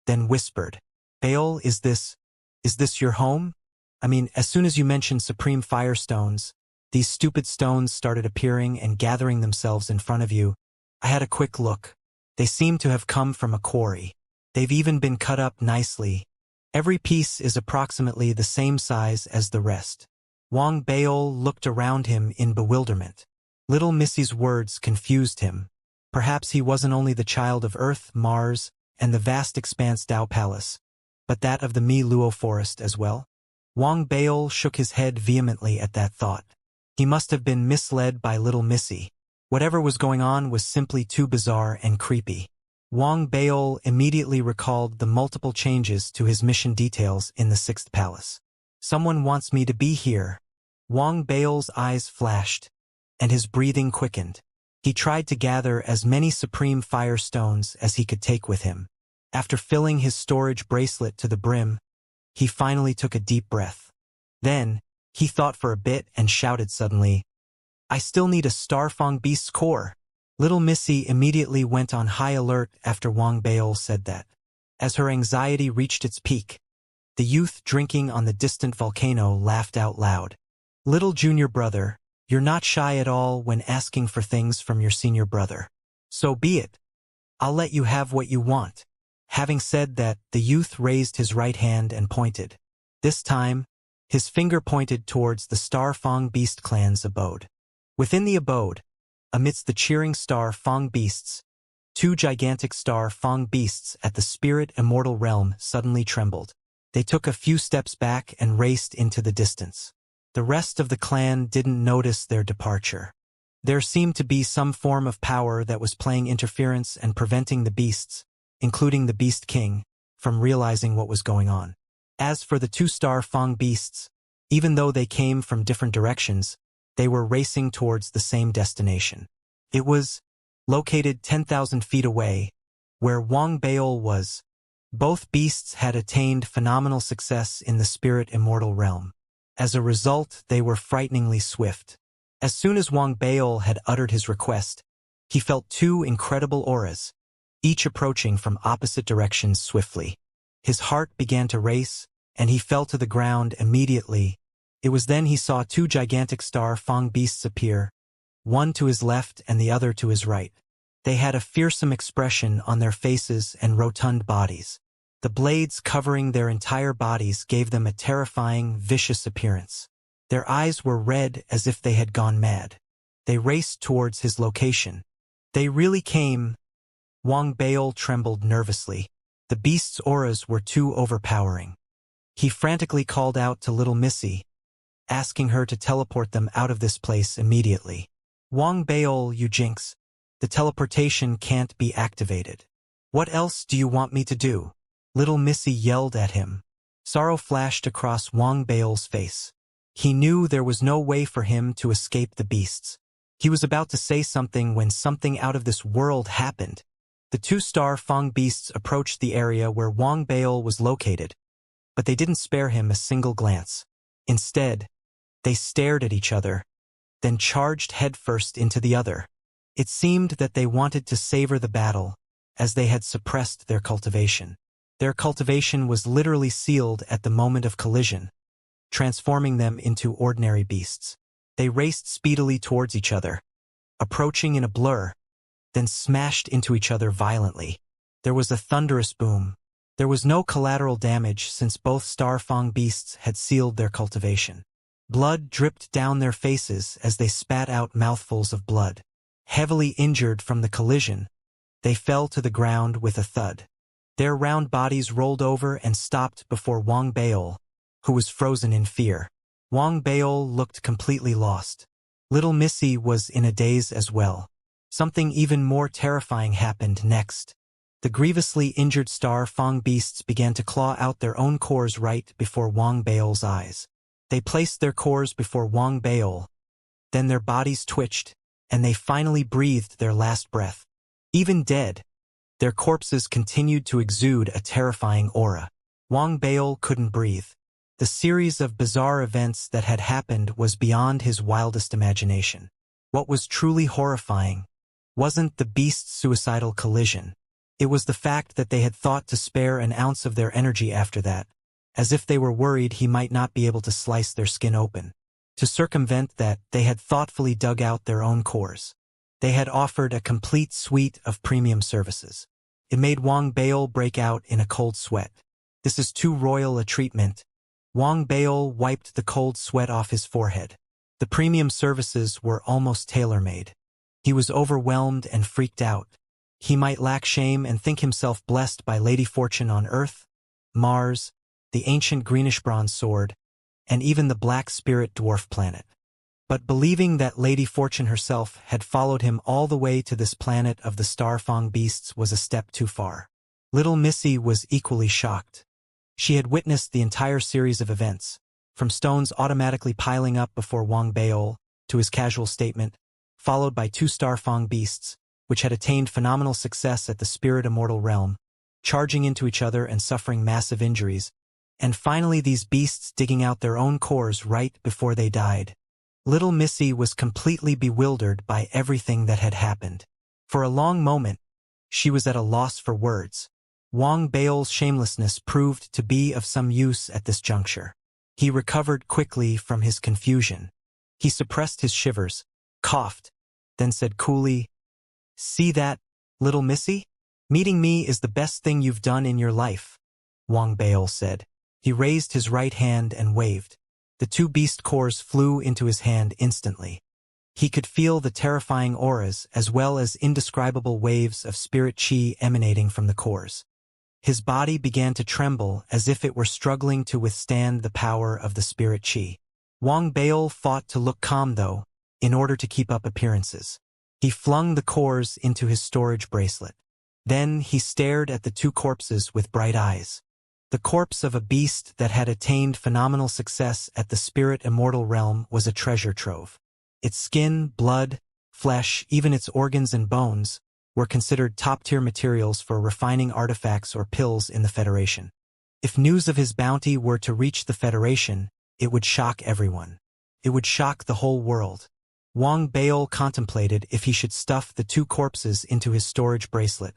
then whispered, Baol, is this Is this your home? I mean, as soon as you mentioned supreme firestones, these stupid stones started appearing and gathering themselves in front of you. I had a quick look. They seem to have come from a quarry. They've even been cut up nicely. Every piece is approximately the same size as the rest. Wang Baol looked around him in bewilderment. Little Missy's words confused him. Perhaps he wasn't only the child of Earth, Mars, and the vast expanse Dao Palace, but that of the Mi Luo forest as well. Wang Baol shook his head vehemently at that thought. He must have been misled by Little Missy. Whatever was going on was simply too bizarre and creepy. Wang Baol immediately recalled the multiple changes to his mission details in the Sixth Palace. Someone wants me to be here. Wang Baol's eyes flashed, and his breathing quickened. He tried to gather as many supreme firestones as he could take with him. After filling his storage bracelet to the brim, he finally took a deep breath. Then, he thought for a bit and shouted suddenly, "I still need a Starfang Beast's core." Little Missy immediately went on high alert after Wang Baol said that. As her anxiety reached its peak, the youth drinking on the distant volcano laughed out loud. "Little junior brother, you're not shy at all when asking for things from your senior brother. So be it. I'll let you have what you want." Having said that, the youth raised his right hand and pointed. This time, his finger pointed towards the Starfang Beast clan's abode. Within the abode, amidst the cheering Starfang Beasts, two gigantic Starfang Beasts at the spirit immortal realm suddenly trembled. They took a few steps back and raced into the distance. The rest of the clan didn't notice their departure. There seemed to be some form of power that was playing interference and preventing the beasts, including the Beast King, from realizing what was going on. As for the two Starfang Beasts, even though they came from different directions, they were racing towards the same destination. It was located 10,000 feet away, where Wang Baol was. Both beasts had attained phenomenal success in the spirit immortal realm. As a result, they were frighteningly swift. As soon as Wang Baol had uttered his request, he felt two incredible auras, each approaching from opposite directions swiftly. His heart began to race, and he fell to the ground immediately. It was then he saw two gigantic Starfang beasts appear, one to his left and the other to his right. They had a fearsome expression on their faces and rotund bodies. The blades covering their entire bodies gave them a terrifying, vicious appearance. Their eyes were red as if they had gone mad. They raced towards his location. They really came. Wang Baol trembled nervously. The beast's auras were too overpowering. He frantically called out to Little Missy, asking her to teleport them out of this place immediately. "Wang Baol, you jinx. The teleportation can't be activated. What else do you want me to do?" Little Missy yelled at him. Sorrow flashed across Wang Baol's face. He knew there was no way for him to escape the beasts. He was about to say something when something out of this world happened. The two Starfang beasts approached the area where Wang Baol was located, but they didn't spare him a single glance. Instead, they stared at each other, then charged headfirst into the other. It seemed that they wanted to savor the battle, as they had suppressed their cultivation. Their cultivation was literally sealed at the moment of collision, transforming them into ordinary beasts. They raced speedily towards each other, approaching in a blur, then smashed into each other violently. There was a thunderous boom. There was no collateral damage since both Starfang beasts had sealed their cultivation. Blood dripped down their faces as they spat out mouthfuls of blood. Heavily injured from the collision, they fell to the ground with a thud. Their round bodies rolled over and stopped before Wang Baol, who was frozen in fear. Wang Baol looked completely lost. Little Missy was in a daze as well. Something even more terrifying happened next. The grievously injured Starfang beasts began to claw out their own cores right before Wang Baol's eyes. They placed their cores before Wang Baol. Then their bodies twitched, and they finally breathed their last breath. Even dead, their corpses continued to exude a terrifying aura. Wang Baol couldn't breathe. The series of bizarre events that had happened was beyond his wildest imagination. What was truly horrifying wasn't the beasts' suicidal collision. It was the fact that they had thought to spare an ounce of their energy after that. as if they were worried he might not be able to slice their skin open. To circumvent that, they had thoughtfully dug out their own cores. They had offered a complete suite of premium services. It made Wang Baol break out in a cold sweat. This is too royal a treatment. Wang Baol wiped the cold sweat off his forehead. The premium services were almost tailor-made. He was overwhelmed and freaked out. He might lack shame and think himself blessed by Lady Fortune on Earth, Mars, the ancient greenish-bronze sword, and even the black spirit dwarf planet. But believing that Lady Fortune herself had followed him all the way to this planet of the Starfang beasts was a step too far. Little Missy was equally shocked. She had witnessed the entire series of events, from stones automatically piling up before Wang Baol, to his casual statement, followed by 2 Starfang beasts, which had attained phenomenal success at the spirit immortal realm, charging into each other and suffering massive injuries, and finally these beasts digging out their own cores right before they died. Little Missy was completely bewildered by everything that had happened. For a long moment, she was at a loss for words. Wang Baol's shamelessness proved to be of some use at this juncture. He recovered quickly from his confusion. He suppressed his shivers, coughed, then said coolly, "See that, little Missy? Meeting me is the best thing you've done in your life," Wang Baol said. He raised his right hand and waved. The 2 beast cores flew into his hand instantly. He could feel the terrifying auras as well as indescribable waves of spirit chi emanating from the cores. His body began to tremble as if it were struggling to withstand the power of the spirit chi. Wang Baol fought to look calm though, in order to keep up appearances. He flung the cores into his storage bracelet. Then he stared at the 2 corpses with bright eyes. The corpse of a beast that had attained phenomenal success at the spirit immortal realm was a treasure trove. Its skin, blood, flesh, even its organs and bones, were considered top-tier materials for refining artifacts or pills in the Federation. If news of his bounty were to reach the Federation, it would shock everyone. It would shock the whole world. Wang Baol contemplated if he should stuff the 2 corpses into his storage bracelet,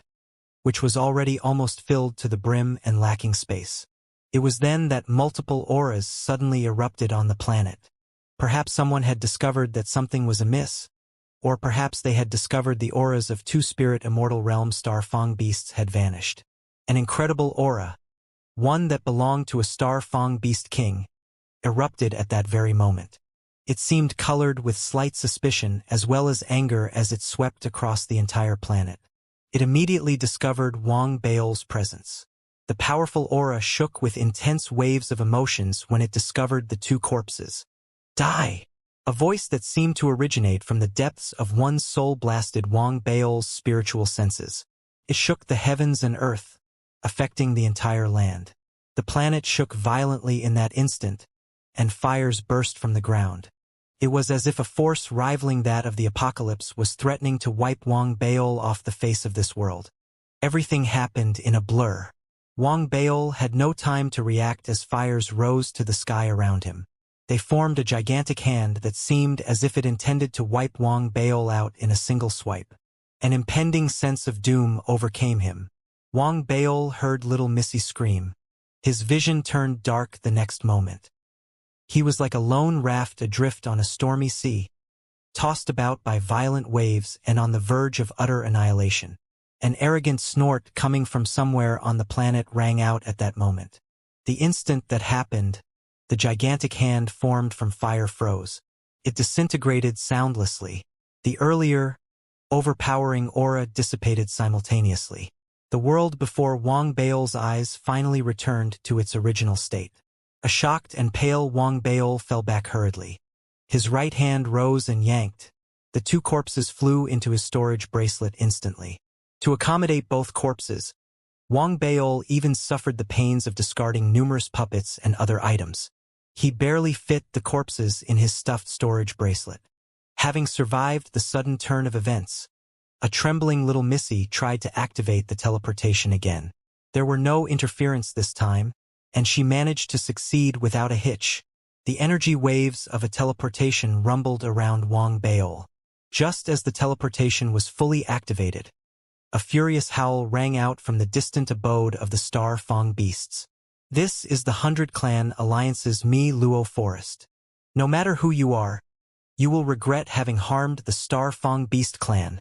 which was already almost filled to the brim and lacking space. It was then that multiple auras suddenly erupted on the planet. Perhaps someone had discovered that something was amiss, or perhaps they had discovered the auras of 2 spirit immortal realm Starfang beasts had vanished. An incredible aura, one that belonged to a Starfang beast king, erupted at that very moment. It seemed colored with slight suspicion as well as anger as it swept across the entire planet. It immediately discovered Wang Baol's presence. The powerful aura shook with intense waves of emotions when it discovered the 2 corpses. "Die!" A voice that seemed to originate from the depths of one's soul blasted Wang Baol's spiritual senses. It shook the heavens and earth, affecting the entire land. The planet shook violently in that instant, and fires burst from the ground. It was as if a force rivaling that of the apocalypse was threatening to wipe Wang Baol off the face of this world. Everything happened in a blur. Wang Baol had no time to react as fires rose to the sky around him. They formed a gigantic hand that seemed as if it intended to wipe Wang Baol out in a single swipe. An impending sense of doom overcame him. Wang Baol heard little Missy scream. His vision turned dark the next moment. He was like a lone raft adrift on a stormy sea, tossed about by violent waves and on the verge of utter annihilation. An arrogant snort coming from somewhere on the planet rang out at that moment. The instant that happened, the gigantic hand formed from fire froze. It disintegrated soundlessly. The earlier, overpowering aura dissipated simultaneously. The world before Wang Baol's eyes finally returned to its original state. A shocked and pale Wang Baol fell back hurriedly. His right hand rose and yanked. The 2 corpses flew into his storage bracelet instantly. To accommodate both corpses, Wang Baol even suffered the pains of discarding numerous puppets and other items. He barely fit the corpses in his stuffed storage bracelet. Having survived the sudden turn of events, a trembling little Missy tried to activate the teleportation again. There were no interference this time, and she managed to succeed without a hitch. The energy waves of a teleportation rumbled around Wang Baol. Just as the teleportation was fully activated, a furious howl rang out from the distant abode of the Starfang beasts. This is the 100-Clan Alliance's Mi Luo Forest. No matter who you are, you will regret having harmed the Star Fang Beast clan.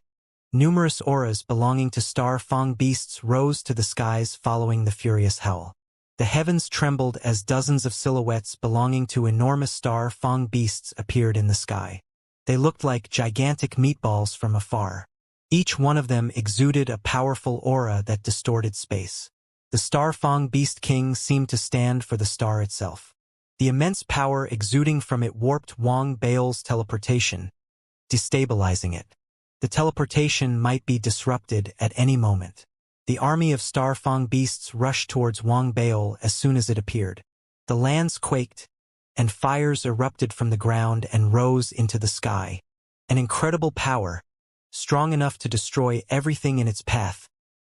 Numerous auras belonging to Star Fang Beasts rose to the skies following the furious howl. The heavens trembled as dozens of silhouettes belonging to enormous Star Fang Beasts appeared in the sky. They looked like gigantic meatballs from afar. Each one of them exuded a powerful aura that distorted space. The Star Fang Beast King seemed to stand for the star itself. The immense power exuding from it warped Wang Bao's teleportation, destabilizing it. The teleportation might be disrupted at any moment. The army of Star Fang Beasts rushed towards Wang Bao as soon as it appeared. The lands quaked, and fires erupted from the ground and rose into the sky. An incredible power, strong enough to destroy everything in its path,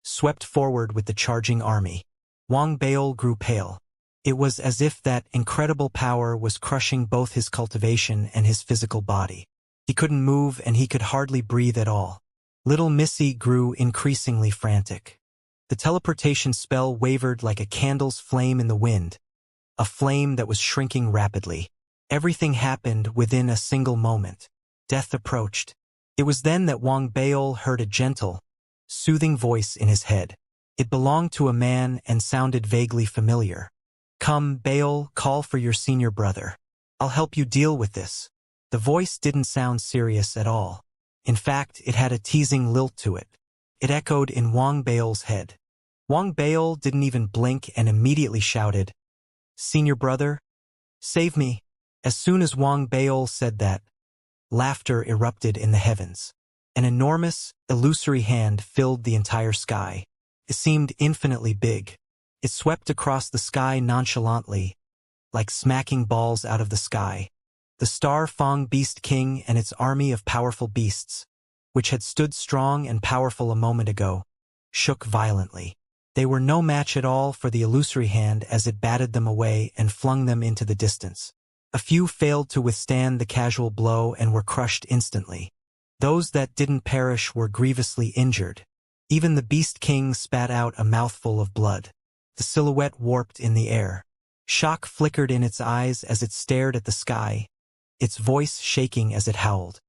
swept forward with the charging army. Wang Bao grew pale. It was as if that incredible power was crushing both his cultivation and his physical body. He couldn't move and he could hardly breathe at all. Little Missy grew increasingly frantic. The teleportation spell wavered like a candle's flame in the wind, a flame that was shrinking rapidly. Everything happened within a single moment. Death approached. It was then that Wang Bao heard a gentle, soothing voice in his head. It belonged to a man and sounded vaguely familiar. "Come, Bao, call for your senior brother. I'll help you deal with this." The voice didn't sound serious at all. In fact, it had a teasing lilt to it. It echoed in Wang Bao's head. Wang Bao didn't even blink and immediately shouted, "Senior brother, save me." As soon as Wang Bao said that, laughter erupted in the heavens. An enormous, illusory hand filled the entire sky. It seemed infinitely big. It swept across the sky nonchalantly, like smacking balls out of the sky. The Star Fang Beast King and its army of powerful beasts, which had stood strong and powerful a moment ago, shook violently. They were no match at all for the illusory hand as it batted them away and flung them into the distance. A few failed to withstand the casual blow and were crushed instantly. Those that didn't perish were grievously injured. Even the Beast King spat out a mouthful of blood. The silhouette warped in the air. Shock flickered in its eyes as it stared at the sky, its voice shaking as it howled.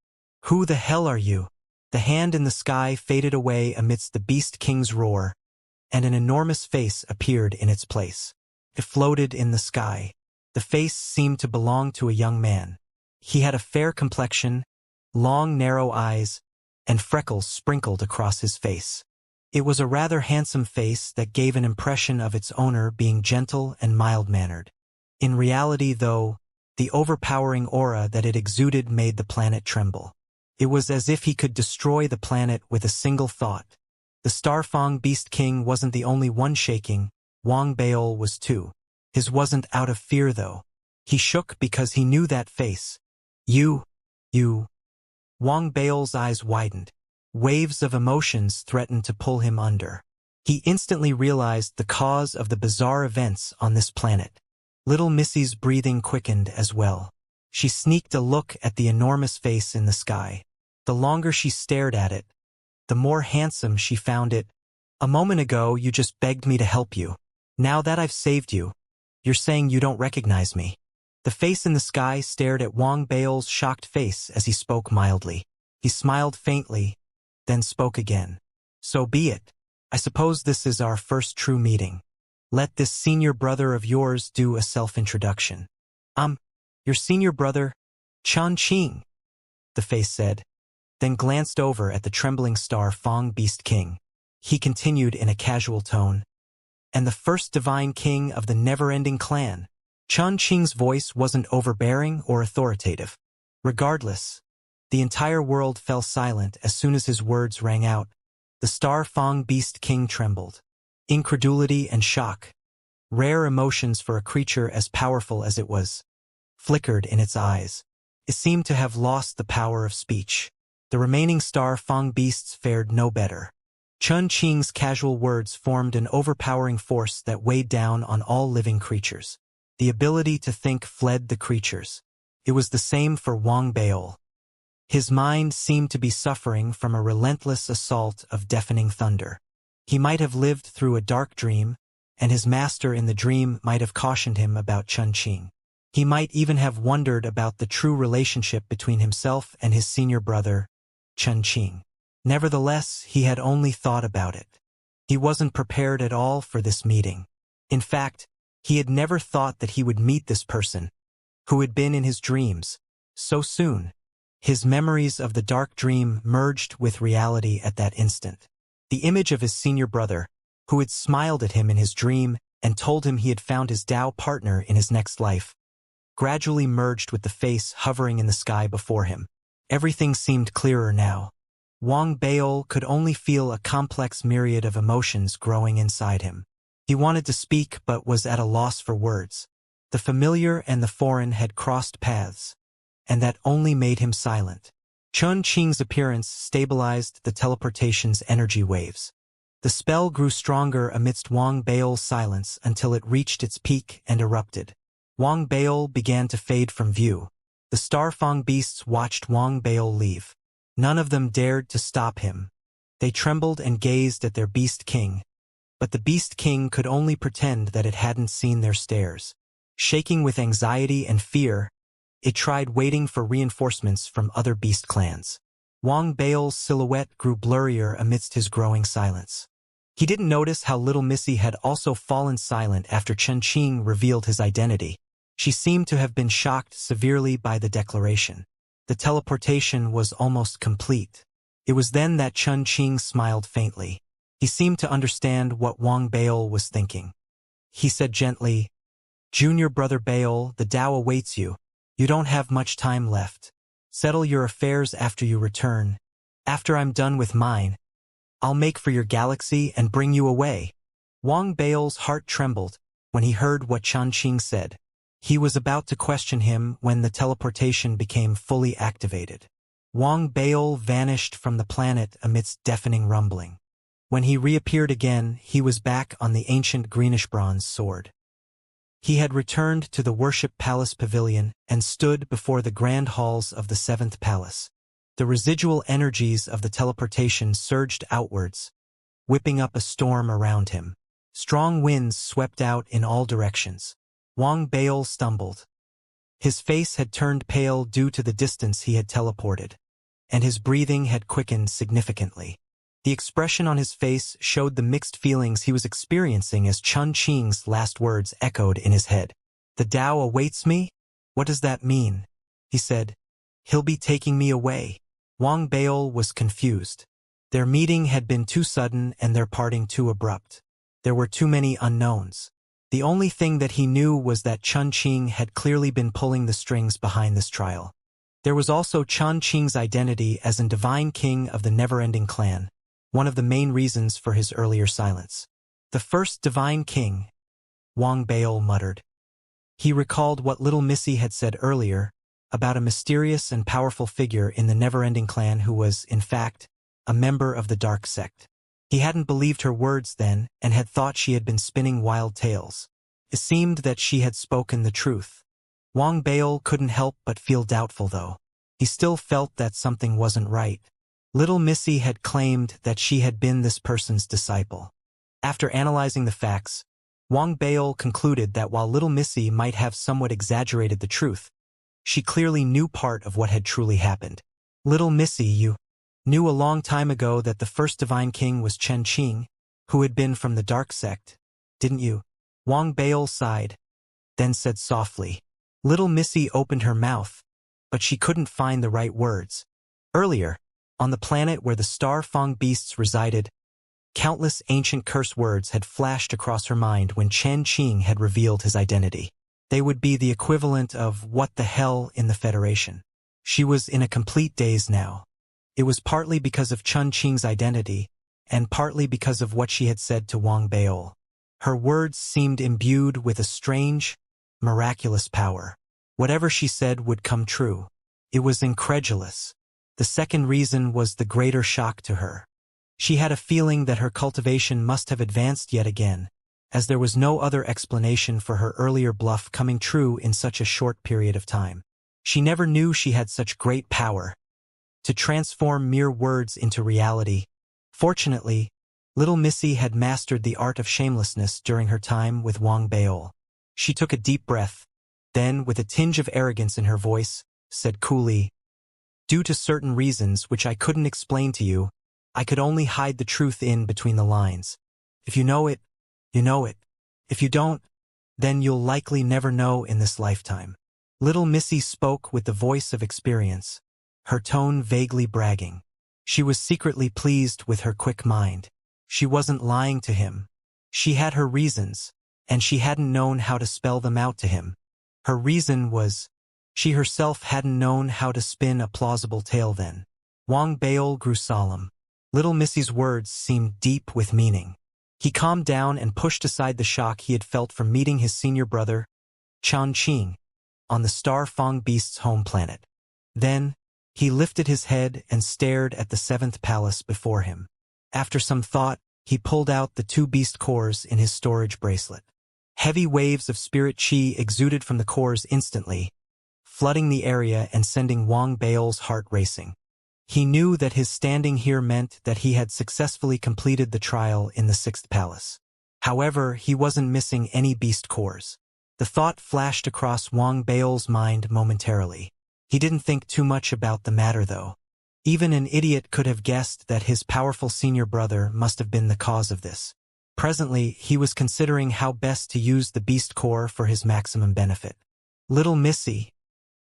"Who the hell are you?" The hand in the sky faded away amidst the Beast King's roar, and an enormous face appeared in its place. It floated in the sky. The face seemed to belong to a young man. He had a fair complexion, long narrow eyes, and freckles sprinkled across his face. It was a rather handsome face that gave an impression of its owner being gentle and mild-mannered. In reality, though, the overpowering aura that it exuded made the planet tremble. It was as if he could destroy the planet with a single thought. The Star Fang Beast King wasn't the only one shaking. Wang Bao was too. His wasn't out of fear, though. He shook because he knew that face. You. Wang Bao's eyes widened. Waves of emotions threatened to pull him under. He instantly realized the cause of the bizarre events on this planet. Little Missy's breathing quickened as well. She sneaked a look at the enormous face in the sky. The longer she stared at it, the more handsome she found it. "A moment ago you just begged me to help you. Now that I've saved you, you're saying you don't recognize me." The face in the sky stared at Wang Bao's shocked face as he spoke mildly. He smiled faintly, then spoke again. "So be it. I suppose this is our first true meeting. Let this senior brother of yours do a self-introduction." Your senior brother, Chan Qing," the face said, then glanced over at the trembling Star Fang Beast King. He continued in a casual tone, "And the first divine king of the never-ending clan." Chan Qing's voice wasn't overbearing or authoritative. Regardless, the entire world fell silent as soon as his words rang out. The Star Fang Beast King trembled. Incredulity and shock, rare emotions for a creature as powerful as it was, flickered in its eyes. It seemed to have lost the power of speech. The remaining Star Fang beasts fared no better. Chun Qing's casual words formed an overpowering force that weighed down on all living creatures. The ability to think fled the creatures. It was the same for Wang Bao. His mind seemed to be suffering from a relentless assault of deafening thunder. He might have lived through a dark dream, and his master in the dream might have cautioned him about Chunqing. He might even have wondered about the true relationship between himself and his senior brother, Chunqing. Nevertheless, he had only thought about it. He wasn't prepared at all for this meeting. In fact, he had never thought that he would meet this person, who had been in his dreams, so soon. His memories of the dark dream merged with reality at that instant. The image of his senior brother, who had smiled at him in his dream and told him he had found his Tao partner in his next life, gradually merged with the face hovering in the sky before him. Everything seemed clearer now. Wang Baol could only feel a complex myriad of emotions growing inside him. He wanted to speak but was at a loss for words. The familiar and the foreign had crossed paths, and that only made him silent. Chunqing's appearance stabilized the teleportation's energy waves. The spell grew stronger amidst Wang Baol's silence until it reached its peak and erupted. Wang Baol began to fade from view. The Starfang beasts watched Wang Baol leave. None of them dared to stop him. They trembled and gazed at their beast king. But the beast king could only pretend that it hadn't seen their stares. Shaking with anxiety and fear, it tried waiting for reinforcements from other beast clans. Wang Baol's silhouette grew blurrier amidst his growing silence. He didn't notice how little Missy had also fallen silent after Chunqing revealed his identity. She seemed to have been shocked severely by the declaration. The teleportation was almost complete. It was then that Chunqing smiled faintly. He seemed to understand what Wang Baol was thinking. He said gently, "Junior brother Baol, the Tao awaits you. You don't have much time left. Settle your affairs after you return. After I'm done with mine, I'll make for your galaxy and bring you away." Wang Baol's heart trembled when he heard what Chunqing said. He was about to question him when the teleportation became fully activated. Wang Baol vanished from the planet amidst deafening rumbling. When he reappeared again, he was back on the ancient greenish-bronze sword. He had returned to the worship palace pavilion and stood before the grand halls of the seventh palace. The residual energies of the teleportation surged outwards, whipping up a storm around him. Strong winds swept out in all directions. Wang Baol stumbled. His face had turned pale due to the distance he had teleported, and his breathing had quickened significantly. The expression on his face showed the mixed feelings he was experiencing as Chunqing's last words echoed in his head. "The Tao awaits me? What does that mean?" he said. "He'll be taking me away." Wang Baol was confused. Their meeting had been too sudden and their parting too abrupt. There were too many unknowns. The only thing that he knew was that Chunqing had clearly been pulling the strings behind this trial. There was also Chunqing's identity as a divine king of the never-ending clan, one of the main reasons for his earlier silence. "The first divine king," Wang Baol muttered. He recalled what little Missy had said earlier about a mysterious and powerful figure in the never-ending clan who was, in fact, a member of the dark sect. He hadn't believed her words then and had thought she had been spinning wild tales. It seemed that she had spoken the truth. Wang Baol couldn't help but feel doubtful, though. He still felt that something wasn't right. Little Missy had claimed that she had been this person's disciple. After analyzing the facts, Wang Baol concluded that while little Missy might have somewhat exaggerated the truth, she clearly knew part of what had truly happened. "Little Missy, you knew a long time ago that the first divine king was Chunqing, who had been from the dark sect, didn't you?" Wang Baol sighed, then said softly. Little Missy opened her mouth, but she couldn't find the right words. Earlier, on the planet where the Starfang beasts resided, countless ancient curse words had flashed across her mind when Chunqing had revealed his identity. They would be the equivalent of "what the hell" in the Federation. She was in a complete daze now. It was partly because of Chunqing's identity, and partly because of what she had said to Wang Baol. Her words seemed imbued with a strange, miraculous power. Whatever she said would come true. It was incredulous. The second reason was the greater shock to her. She had a feeling that her cultivation must have advanced yet again, as there was no other explanation for her earlier bluff coming true in such a short period of time. She never knew she had such great power to transform mere words into reality. Fortunately, Little Missy had mastered the art of shamelessness during her time with Wang Beol. She took a deep breath, then, with a tinge of arrogance in her voice, said coolly, "Due to certain reasons which I couldn't explain to you, I could only hide the truth in between the lines. If you know it, you know it. If you don't, then you'll likely never know in this lifetime." Little Missy spoke with the voice of experience, her tone vaguely bragging. She was secretly pleased with her quick mind. She wasn't lying to him. She had her reasons, and she hadn't known how to spell them out to him. Her reason was, she herself hadn't known how to spin a plausible tale then. Wang Beol grew solemn. Little Missy's words seemed deep with meaning. He calmed down and pushed aside the shock he had felt from meeting his senior brother, Changqing, on the Star Fong Beast's home planet. Then, he lifted his head and stared at the seventh palace before him. After some thought, he pulled out the 2 beast cores in his storage bracelet. Heavy waves of spirit chi exuded from the cores instantly, flooding the area and sending Wang Beol's heart racing. He knew that his standing here meant that he had successfully completed the trial in the 6th palace. However, he wasn't missing any beast cores. The thought flashed across Wang Beol's mind momentarily. He didn't think too much about the matter though. Even an idiot could have guessed that his powerful senior brother must have been the cause of this. Presently, he was considering how best to use the beast core for his maximum benefit. "Little Missy,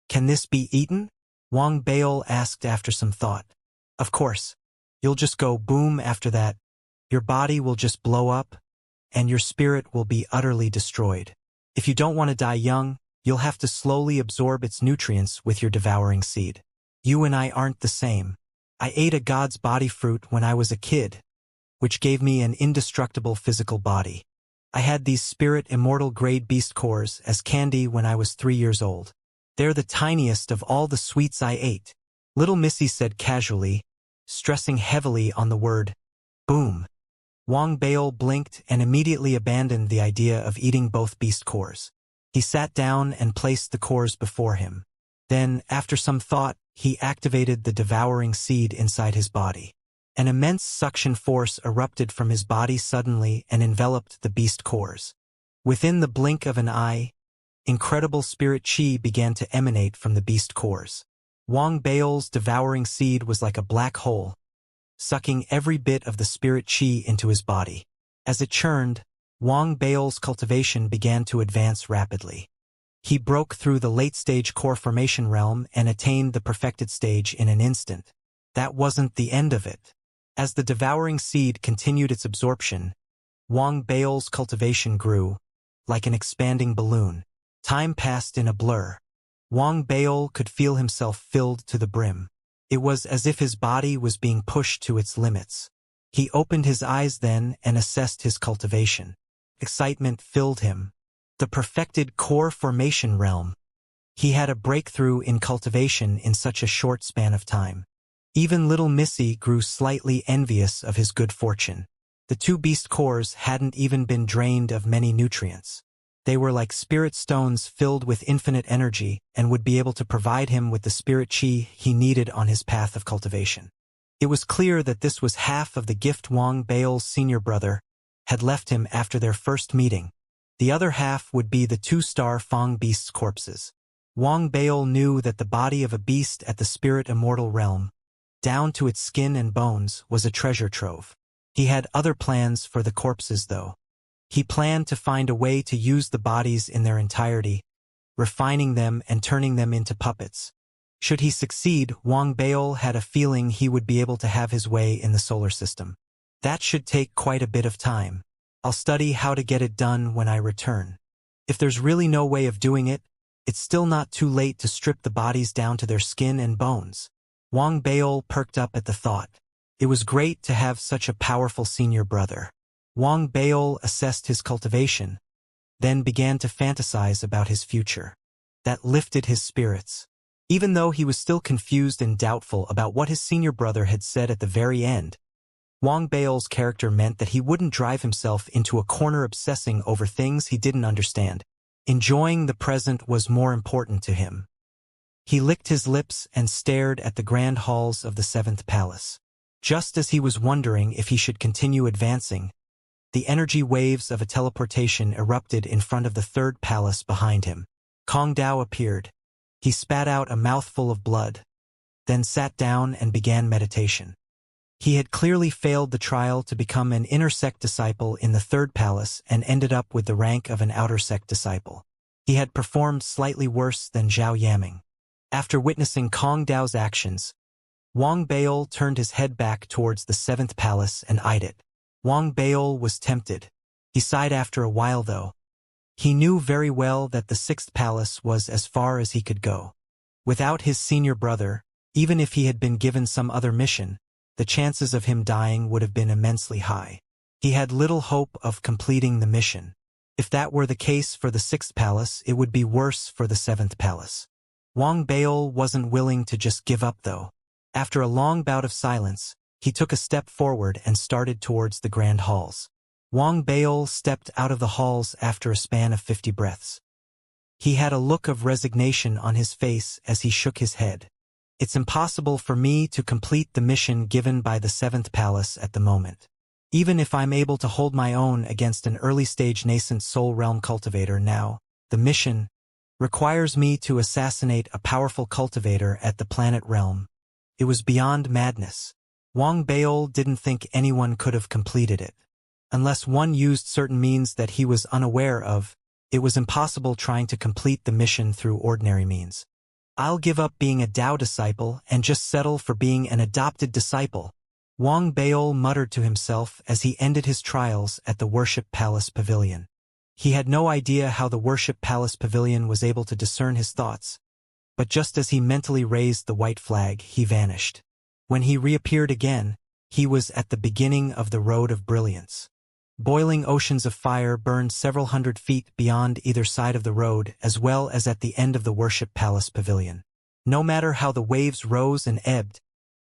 can this be eaten?" Wang Beol asked after some thought. "Of course. You'll just go boom after that. Your body will just blow up, and your spirit will be utterly destroyed. If you don't want to die young, you'll have to slowly absorb its nutrients with your devouring seed. You and I aren't the same. I ate a god's body fruit when I was a kid, which gave me an indestructible physical body. I had these spirit immortal grade beast cores as candy when I was 3 years old. They're the tiniest of all the sweets I ate," Little Missy said casually, stressing heavily on the word boom. Wang Beol blinked and immediately abandoned the idea of eating both beast cores. He sat down and placed the cores before him. Then, after some thought, he activated the devouring seed inside his body. An immense suction force erupted from his body suddenly and enveloped the beast cores. Within the blink of an eye, incredible spirit chi began to emanate from the beast cores. Wang Beol's devouring seed was like a black hole, sucking every bit of the spirit chi into his body. As it churned, Wang Beol's cultivation began to advance rapidly. He broke through the late-stage core formation realm and attained the perfected stage in an instant. That wasn't the end of it. As the devouring seed continued its absorption, Wang Beol's cultivation grew, like an expanding balloon. Time passed in a blur. Wang Beol could feel himself filled to the brim. It was as if his body was being pushed to its limits. He opened his eyes then and assessed his cultivation. Excitement filled him. The perfected core formation realm. He had a breakthrough in cultivation in such a short span of time. Even Little Missy grew slightly envious of his good fortune. The 2 beast cores hadn't even been drained of many nutrients. They were like spirit stones filled with infinite energy and would be able to provide him with the spirit chi he needed on his path of cultivation. It was clear that this was half of the gift Wang Beol's senior brother had left him after their first meeting. The other half would be the 2-star Fong beasts' corpses. Wang Beol knew that the body of a beast at the spirit immortal realm, down to its skin and bones, was a treasure trove. He had other plans for the corpses though. He planned to find a way to use the bodies in their entirety, refining them and turning them into puppets. Should he succeed, Wang Beol had a feeling he would be able to have his way in the solar system. That should take quite a bit of time. I'll study how to get it done when I return. If there's really no way of doing it, it's still not too late to strip the bodies down to their skin and bones. Wang Beol perked up at the thought. It was great to have such a powerful senior brother. Wang Beol assessed his cultivation, then began to fantasize about his future. That lifted his spirits. Even though he was still confused and doubtful about what his senior brother had said at the very end, Wang Beol's character meant that he wouldn't drive himself into a corner obsessing over things he didn't understand. Enjoying the present was more important to him. He licked his lips and stared at the grand halls of the 7th palace. Just as he was wondering if he should continue advancing, the energy waves of a teleportation erupted in front of the third palace behind him. Kong Dao appeared. He spat out a mouthful of blood, then sat down and began meditation. He had clearly failed the trial to become an inner sect disciple in the third palace and ended up with the rank of an outer sect disciple. He had performed slightly worse than Zhao Yaming. After witnessing Kong Dao's actions, Wang Baol turned his head back towards the seventh palace and eyed it. Wang Baol was tempted. He sighed after a while though. He knew very well that the sixth palace was as far as he could go. Without his senior brother, even if he had been given some other mission, the chances of him dying would have been immensely high. He had little hope of completing the mission. If that were the case for the sixth palace, it would be worse for the seventh palace. Wang Baol wasn't willing to just give up though. After a long bout of silence, he took a step forward and started towards the grand halls. Wang Baol stepped out of the halls after a span of 50 breaths. He had a look of resignation on his face as he shook his head. It's impossible for me to complete the mission given by the seventh palace at the moment. Even if I'm able to hold my own against an early-stage nascent soul realm cultivator now, the mission requires me to assassinate a powerful cultivator at the planet realm. It was beyond madness. Wang Baol didn't think anyone could have completed it. Unless one used certain means that he was unaware of, it was impossible trying to complete the mission through ordinary means. I'll give up being a Dao disciple and just settle for being an adopted disciple, Wang Baol muttered to himself as he ended his trials at the Worship Palace Pavilion. He had no idea how the Worship Palace Pavilion was able to discern his thoughts, but just as he mentally raised the white flag, he vanished. When he reappeared again, he was at the beginning of the Road of Brilliance. Boiling oceans of fire burned several hundred feet beyond either side of the road, as well as at the end of the Worship Palace Pavilion. No matter how the waves rose and ebbed,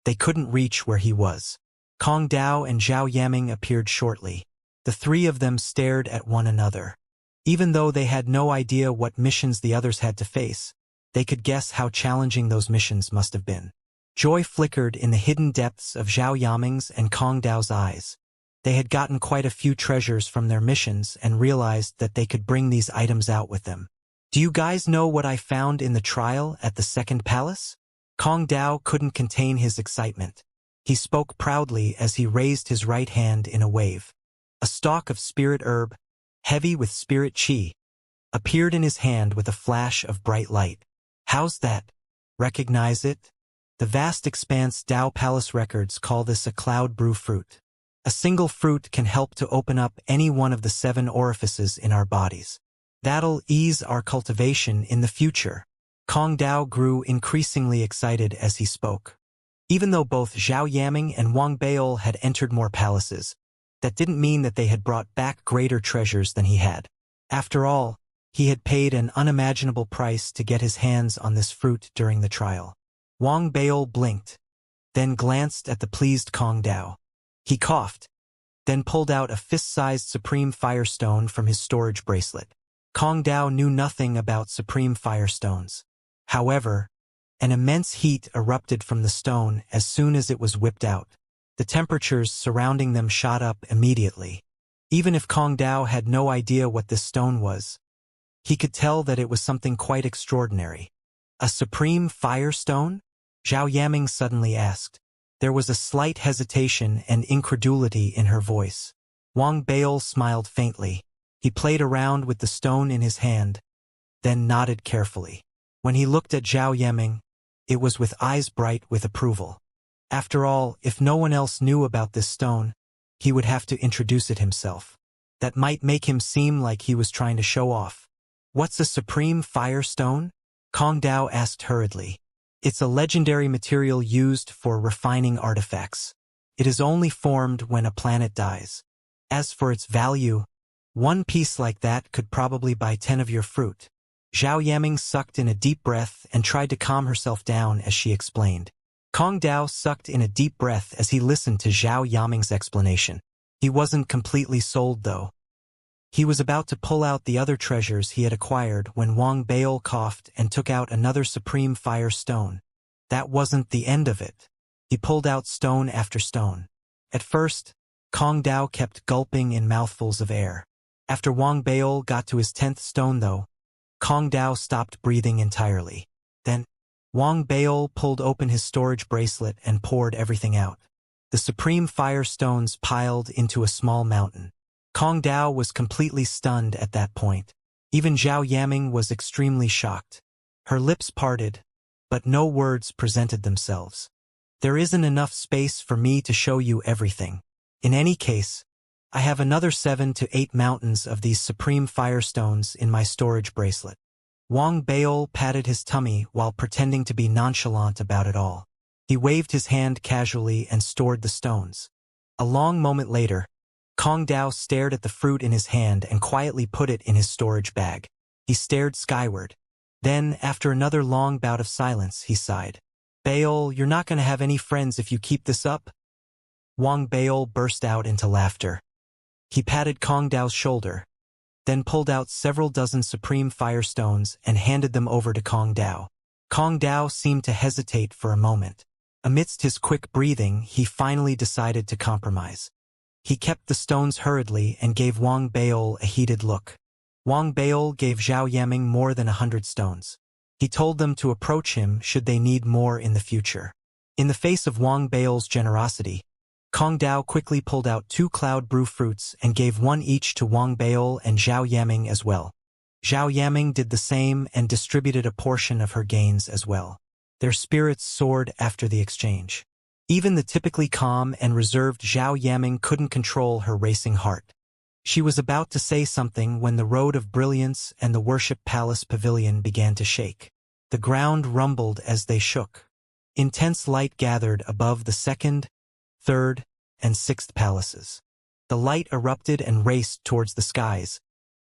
they couldn't reach where he was. Kong Dao and Zhao Yaming appeared shortly. The three of them stared at one another. Even though they had no idea what missions the others had to face, they could guess how challenging those missions must have been. Joy flickered in the hidden depths of Zhao Yaming's and Kong Dao's eyes. They had gotten quite a few treasures from their missions and realized that they could bring these items out with them. Do you guys know what I found in the trial at the second palace? Kong Dao couldn't contain his excitement. He spoke proudly as he raised his right hand in a wave. A stalk of spirit herb, heavy with spirit chi, appeared in his hand with a flash of bright light. How's that? Recognize it? The vast expanse Dao Palace records call this a cloud brew fruit. A single fruit can help to open up any one of the 7 orifices in our bodies. That'll ease our cultivation in the future. Kong Dao grew increasingly excited as he spoke. Even though both Zhao Yaming and Wang Baol had entered more palaces, that didn't mean that they had brought back greater treasures than he had. After all, he had paid an unimaginable price to get his hands on this fruit during the trial. Wang Baol blinked, then glanced at the pleased Kong Dao. He coughed, then pulled out a fist-sized Supreme Firestone from his storage bracelet. Kong Dao knew nothing about Supreme Firestones. However, an immense heat erupted from the stone as soon as it was whipped out. The temperatures surrounding them shot up immediately. Even if Kong Dao had no idea what this stone was, he could tell that it was something quite extraordinary. A Supreme Firestone? Zhao Yaming suddenly asked. There was a slight hesitation and incredulity in her voice. Wang Baol smiled faintly. He played around with the stone in his hand, then nodded carefully. When he looked at Zhao Yaming, it was with eyes bright with approval. After all, if no one else knew about this stone, he would have to introduce it himself. That might make him seem like he was trying to show off. What's a Supreme Firestone? Kong Dao asked hurriedly. It's a legendary material used for refining artifacts. It is only formed when a planet dies. As for its value, one piece like that could probably buy 10 of your fruit. Zhao Yaming sucked in a deep breath and tried to calm herself down as she explained. Kong Dao sucked in a deep breath as he listened to Zhao Yaming's explanation. He wasn't completely sold though. He was about to pull out the other treasures he had acquired when Wang Baol coughed and took out another Supreme Fire Stone. That wasn't the end of it. He pulled out stone after stone. At first, Kong Dao kept gulping in mouthfuls of air. After Wang Baol got to his 10th stone though, Kong Dao stopped breathing entirely. Then, Wang Baol pulled open his storage bracelet and poured everything out. The supreme fire stones piled into a small mountain. Kong Dao was completely stunned at that point. Even Zhao Yaming was extremely shocked. Her lips parted, but no words presented themselves. There isn't enough space for me to show you everything. In any case, I have another 7 to 8 mountains of these supreme firestones in my storage bracelet. Wang Baol patted his tummy while pretending to be nonchalant about it all. He waved his hand casually and stored the stones. A long moment later, Kong Dao stared at the fruit in his hand and quietly put it in his storage bag. He stared skyward. Then, after another long bout of silence, he sighed. Baol, you're not going to have any friends if you keep this up? Wang Baol burst out into laughter. He patted Kong Dao's shoulder, then pulled out several dozen supreme firestones and handed them over to Kong Dao. Kong Dao seemed to hesitate for a moment. Amidst his quick breathing, he finally decided to compromise. He kept the stones hurriedly and gave Wang Baol a heated look. Wang Baol gave Zhao Yaming more than 100 stones. He told them to approach him should they need more in the future. In the face of Wang Baol's generosity, Kong Dao quickly pulled out 2 cloud brew fruits and gave one each to Wang Baol and Zhao Yaming as well. Zhao Yaming did the same and distributed a portion of her gains as well. Their spirits soared after the exchange. Even the typically calm and reserved Zhao Yaming couldn't control her racing heart. She was about to say something when the Road of Brilliance and the Worship Palace Pavilion began to shake. The ground rumbled as they shook. Intense light gathered above the 2nd, 3rd, and 6th palaces. The light erupted and raced towards the skies,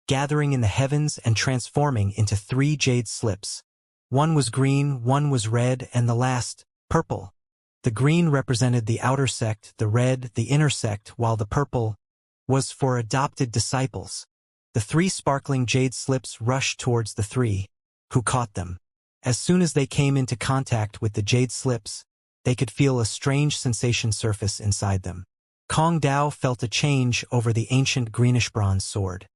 gathering in the heavens and transforming into 3 jade slips. One was green, one was red, and the last, purple. The green represented the outer sect, the red, the inner sect, while the purple was for adopted disciples. The 3 sparkling jade slips rushed towards the 3, who caught them. As soon as they came into contact with the jade slips, they could feel a strange sensation surface inside them. Kong Dao felt a change over the ancient greenish-bronze sword.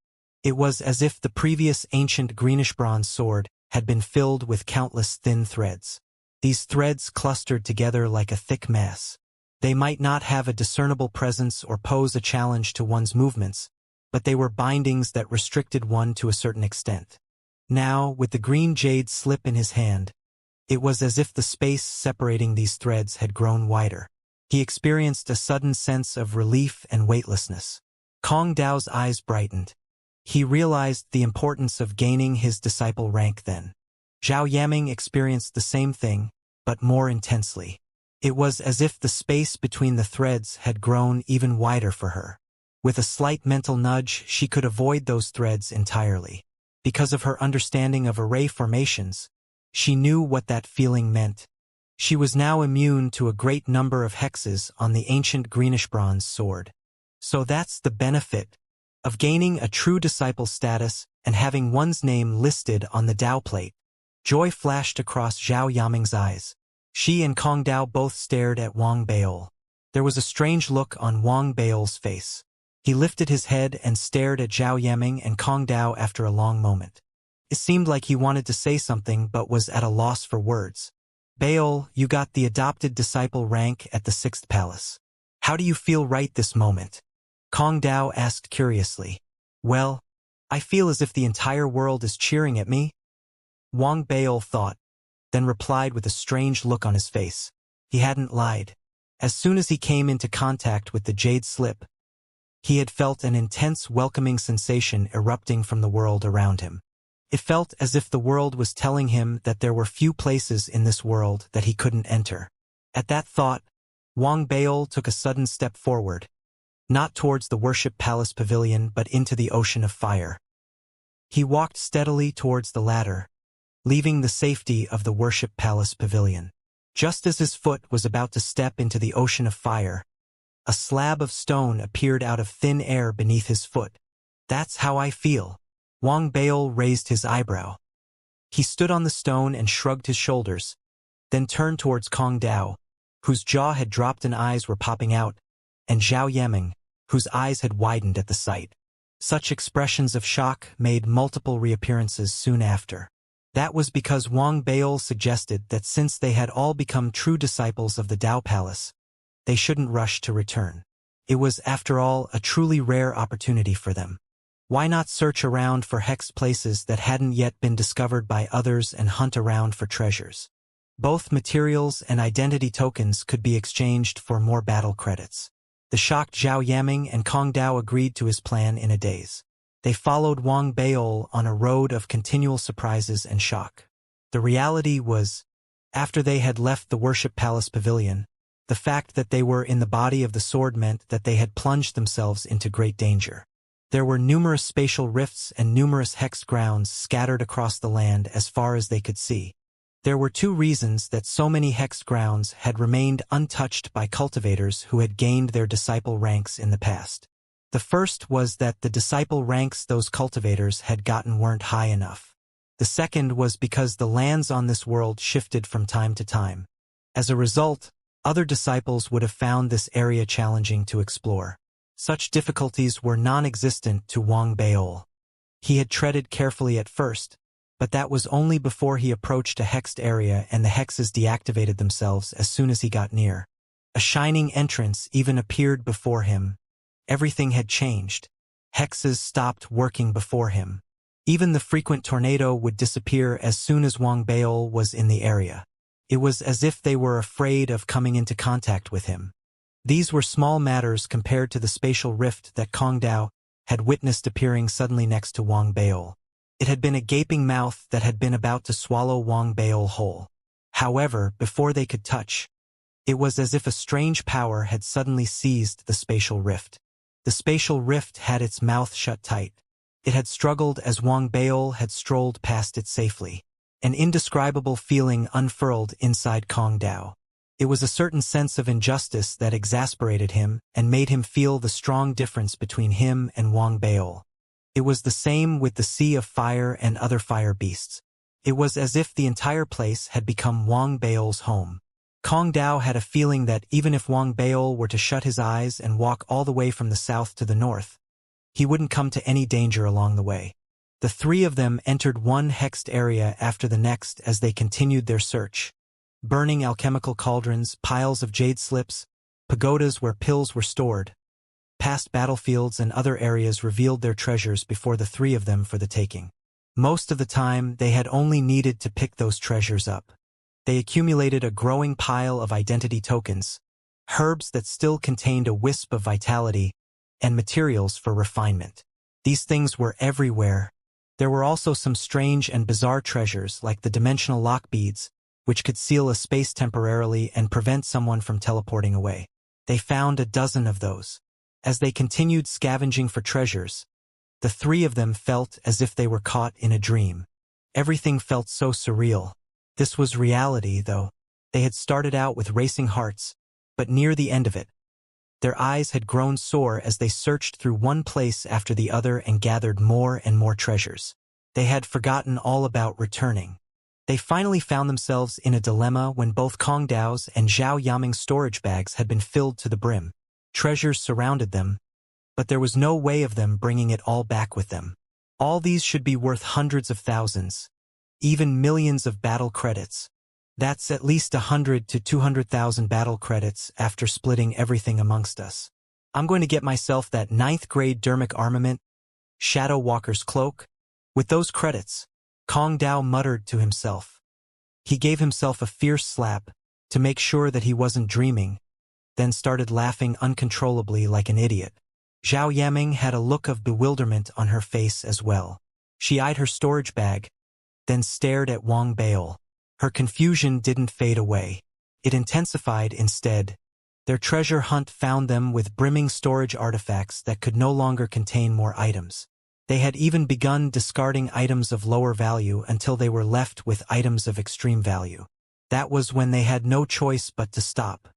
It was as if the previous ancient greenish-bronze sword had been filled with countless thin threads. These threads clustered together like a thick mass. They might not have a discernible presence or pose a challenge to one's movements, but they were bindings that restricted one to a certain extent. Now, with the green jade slip in his hand, it was as if the space separating these threads had grown wider. He experienced a sudden sense of relief and weightlessness. Kong Dao's eyes brightened. He realized the importance of gaining his disciple rank then. Zhao Yaming experienced the same thing, but more intensely. It was as if the space between the threads had grown even wider for her. With a slight mental nudge, she could avoid those threads entirely. Because of her understanding of array formations, she knew what that feeling meant. She was now immune to a great number of hexes on the ancient greenish-bronze sword. So that's the benefit of gaining a true disciple status and having one's name listed on the Dao plate. Joy flashed across Zhao Yaming's eyes. She and Kong Dao both stared at Wang Baol. There was a strange look on Wang Baol's face. He lifted his head and stared at Zhao Yaming and Kong Dao after a long moment. It seemed like he wanted to say something but was at a loss for words. Baol, you got the adopted disciple rank at the 6th palace. How do you feel right this moment? Kong Dao asked curiously. Well, I feel as if the entire world is cheering at me. Wang Baol thought, then replied with a strange look on his face. He hadn't lied. As soon as he came into contact with the jade slip, he had felt an intense welcoming sensation erupting from the world around him. It felt as if the world was telling him that there were few places in this world that he couldn't enter. At that thought, Wang Baol took a sudden step forward, not towards the Worship Palace Pavilion but into the ocean of fire. He walked steadily towards the ladder, leaving the safety of the Worship Palace Pavilion. Just as his foot was about to step into the ocean of fire, a slab of stone appeared out of thin air beneath his foot. That's how I feel. Wang Baol raised his eyebrow. He stood on the stone and shrugged his shoulders, then turned towards Kong Dao, whose jaw had dropped and eyes were popping out, and Zhao Yaming, whose eyes had widened at the sight. Such expressions of shock made multiple reappearances soon after. That was because Wang Baol suggested that since they had all become true disciples of the Dao Palace, they shouldn't rush to return. It was, after all, a truly rare opportunity for them. Why not search around for hexed places that hadn't yet been discovered by others and hunt around for treasures? Both materials and identity tokens could be exchanged for more battle credits. The shocked Zhao Yaming and Kong Dao agreed to his plan in a daze. They followed Wang Baol on a road of continual surprises and shock. The reality was, after they had left the Worship Palace Pavilion, the fact that they were in the body of the sword meant that they had plunged themselves into great danger. There were numerous spatial rifts and numerous hexed grounds scattered across the land as far as they could see. There were two reasons that so many hexed grounds had remained untouched by cultivators who had gained their disciple ranks in the past. The first was that the disciple ranks those cultivators had gotten weren't high enough. The second was because the lands on this world shifted from time to time. As a result, other disciples would have found this area challenging to explore. Such difficulties were non-existent to Wang Baol. He had treaded carefully at first, but that was only before he approached a hexed area and the hexes deactivated themselves as soon as he got near. A shining entrance even appeared before him. Everything had changed. Hexes stopped working before him. Even the frequent tornado would disappear as soon as Wang Baol was in the area. It was as if they were afraid of coming into contact with him. These were small matters compared to the spatial rift that Kong Dao had witnessed appearing suddenly next to Wang Baol. It had been a gaping mouth that had been about to swallow Wang Baol whole. However, before they could touch, it was as if a strange power had suddenly seized the spatial rift. The spatial rift had its mouth shut tight. It had struggled as Wang Baol had strolled past it safely. An indescribable feeling unfurled inside Kong Dao. It was a certain sense of injustice that exasperated him and made him feel the strong difference between him and Wang Baol. It was the same with the sea of fire and other fire beasts. It was as if the entire place had become Wang Baol's home. Kong Dao had a feeling that even if Wang Baol were to shut his eyes and walk all the way from the south to the north, he wouldn't come to any danger along the way. The three of them entered one hexed area after the next as they continued their search. Burning alchemical cauldrons, piles of jade slips, pagodas where pills were stored. Past battlefields and other areas revealed their treasures before the three of them for the taking. Most of the time, they had only needed to pick those treasures up. They accumulated a growing pile of identity tokens, herbs that still contained a wisp of vitality, and materials for refinement. These things were everywhere. There were also some strange and bizarre treasures like the dimensional lock beads, which could seal a space temporarily and prevent someone from teleporting away. They found a dozen of those. As they continued scavenging for treasures, the three of them felt as if they were caught in a dream. Everything felt so surreal. This was reality, though. They had started out with racing hearts, but near the end of it, their eyes had grown sore as they searched through one place after the other and gathered more and more treasures. They had forgotten all about returning. They finally found themselves in a dilemma when both Kong Dao's and Zhao Yaming's storage bags had been filled to the brim. Treasures surrounded them, but there was no way of them bringing it all back with them. All these should be worth hundreds of thousands, even millions of battle credits. That's at least 100 to 200,000 battle credits after splitting everything amongst us. I'm going to get myself that 9th grade dermic armament, Shadow Walker's cloak. With those credits, Kong Dao muttered to himself. He gave himself a fierce slap to make sure that he wasn't dreaming, then started laughing uncontrollably like an idiot. Zhao Yaming had a look of bewilderment on her face as well. She eyed her storage bag, then stared at Wang Baol. Her confusion didn't fade away. It intensified instead. Their treasure hunt found them with brimming storage artifacts that could no longer contain more items. They had even begun discarding items of lower value until they were left with items of extreme value. That was when they had no choice but to stop.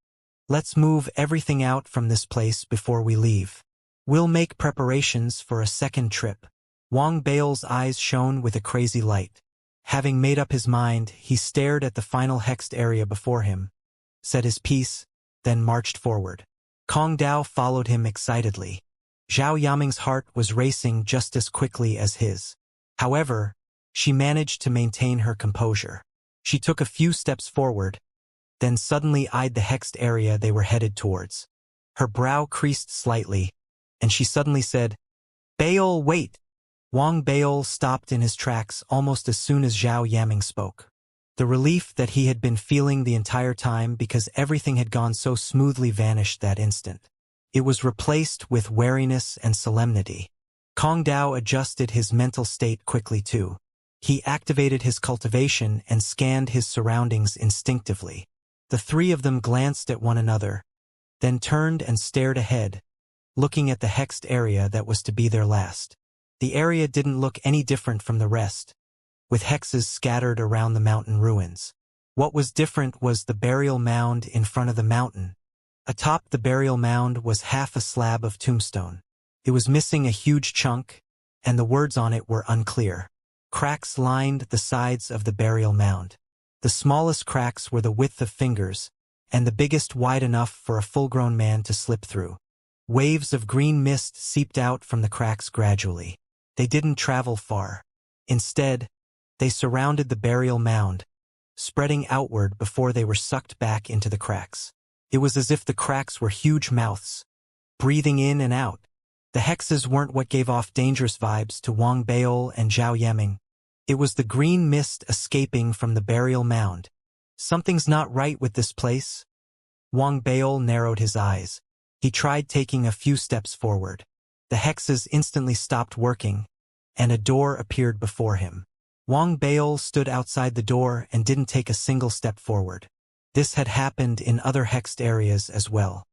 Let's move everything out from this place before we leave. We'll make preparations for a second trip. Wang Baol's eyes shone with a crazy light. Having made up his mind, he stared at the final hexed area before him, said his piece, then marched forward. Kong Dao followed him excitedly. Zhao Yaming's heart was racing just as quickly as his. However, she managed to maintain her composure. She took a few steps forward, then suddenly eyed the hexed area they were headed towards. Her brow creased slightly, and she suddenly said, "Baol, wait!" Wang Baol stopped in his tracks almost as soon as Zhao Yaming spoke. The relief that he had been feeling the entire time because everything had gone so smoothly vanished that instant. It was replaced with wariness and solemnity. Kong Dao adjusted his mental state quickly too. He activated his cultivation and scanned his surroundings instinctively. The three of them glanced at one another, then turned and stared ahead, looking at the hexed area that was to be their last. The area didn't look any different from the rest, with hexes scattered around the mountain ruins. What was different was the burial mound in front of the mountain. Atop the burial mound was half a slab of tombstone. It was missing a huge chunk, and the words on it were unclear. Cracks lined the sides of the burial mound. The smallest cracks were the width of fingers, and the biggest wide enough for a full-grown man to slip through. Waves of green mist seeped out from the cracks gradually. They didn't travel far. Instead, they surrounded the burial mound, spreading outward before they were sucked back into the cracks. It was as if the cracks were huge mouths, breathing in and out. The hexes weren't what gave off dangerous vibes to Wang Baol and Zhao Yaming. It was the green mist escaping from the burial mound. Something's not right with this place. Wang Baol narrowed his eyes. He tried taking a few steps forward. The hexes instantly stopped working, and a door appeared before him. Wang Baol stood outside the door and didn't take a single step forward. This had happened in other hexed areas as well.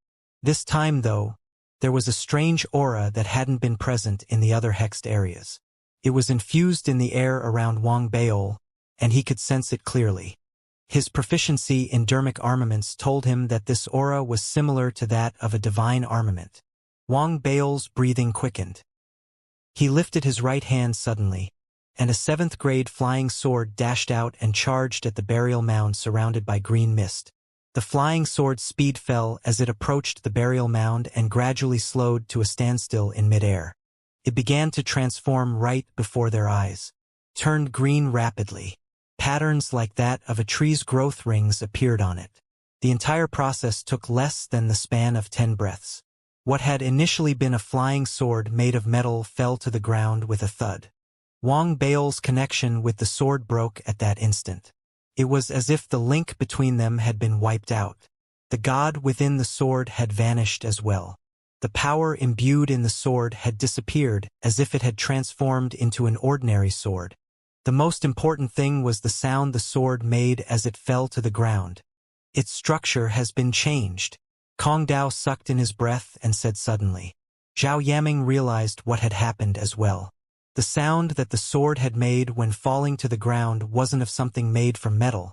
This time, though, there was a strange aura that hadn't been present in the other hexed areas. It was infused in the air around Wang Baol, and he could sense it clearly. His proficiency in dermic armaments told him that this aura was similar to that of a divine armament. Wang Baol's breathing quickened. He lifted his right hand suddenly, and a 7th-grade flying sword dashed out and charged at the burial mound surrounded by green mist. The flying sword's speed fell as it approached the burial mound and gradually slowed to a standstill in midair. It began to transform right before their eyes, turned green rapidly. Patterns like that of a tree's growth rings appeared on it. The entire process took less than the span of 10 breaths. What had initially been a flying sword made of metal fell to the ground with a thud. Wang Baol's connection with the sword broke at that instant. It was as if the link between them had been wiped out. The god within the sword had vanished as well. The power imbued in the sword had disappeared as if it had transformed into an ordinary sword. The most important thing was the sound the sword made as it fell to the ground. Its structure has been changed. Kong Dao sucked in his breath and said suddenly. Zhao Yaming realized what had happened as well. The sound that the sword had made when falling to the ground wasn't of something made from metal,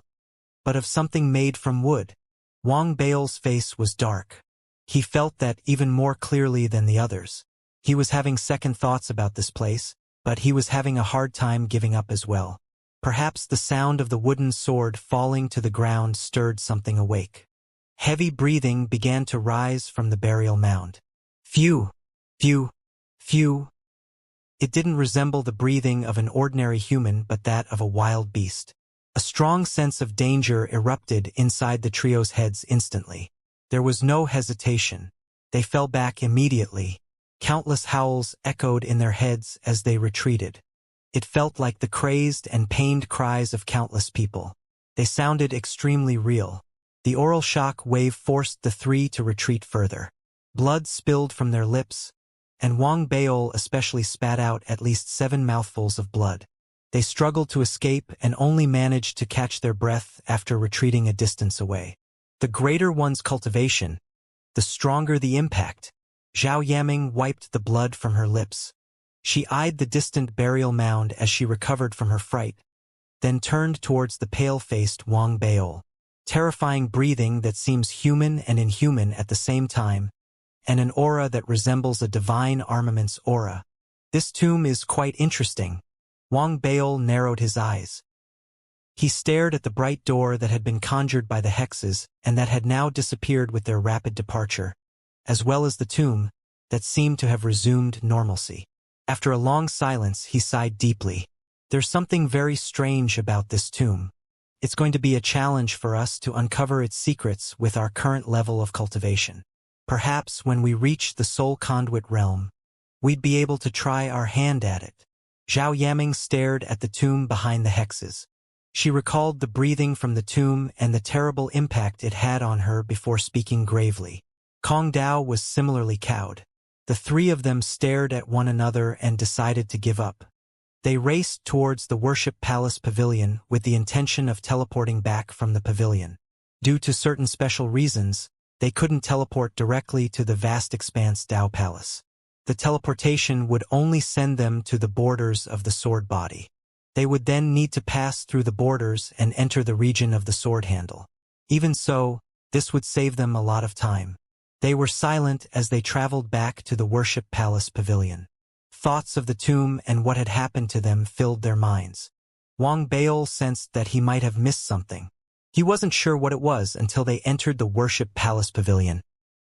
but of something made from wood. Wang Baol's face was dark. He felt that even more clearly than the others. He was having second thoughts about this place, but he was having a hard time giving up as well. Perhaps the sound of the wooden sword falling to the ground stirred something awake. Heavy breathing began to rise from the burial mound. Phew, phew, phew. It didn't resemble the breathing of an ordinary human but that of a wild beast. A strong sense of danger erupted inside the trio's heads instantly. There was no hesitation. They fell back immediately. Countless howls echoed in their heads as they retreated. It felt like the crazed and pained cries of countless people. They sounded extremely real. The oral shock wave forced the three to retreat further. Blood spilled from their lips, and Wang Baol especially spat out at least 7 mouthfuls of blood. They struggled to escape and only managed to catch their breath after retreating a distance away. The greater one's cultivation, the stronger the impact. Zhao Yaming wiped the blood from her lips. She eyed the distant burial mound as she recovered from her fright, then turned towards the pale-faced Wang Baol. Terrifying breathing that seems human and inhuman at the same time, and an aura that resembles a divine armament's aura. This tomb is quite interesting. Wang Baol narrowed his eyes. He stared at the bright door that had been conjured by the hexes and that had now disappeared with their rapid departure, as well as the tomb that seemed to have resumed normalcy. After a long silence, he sighed deeply. There's something very strange about this tomb. It's going to be a challenge for us to uncover its secrets with our current level of cultivation. Perhaps when we reach the soul conduit realm, we'd be able to try our hand at it. Zhao Yaming stared at the tomb behind the hexes. She recalled the breathing from the tomb and the terrible impact it had on her before speaking gravely. Kong Dao was similarly cowed. The three of them stared at one another and decided to give up. They raced towards the Worship Palace Pavilion with the intention of teleporting back from the pavilion. Due to certain special reasons, they couldn't teleport directly to the vast expanse Dao Palace. The teleportation would only send them to the borders of the sword body. They would then need to pass through the borders and enter the region of the sword handle. Even so, this would save them a lot of time. They were silent as they traveled back to the Worship Palace Pavilion. Thoughts of the tomb and what had happened to them filled their minds. Wang Baol sensed that he might have missed something. He wasn't sure what it was until they entered the Worship Palace Pavilion,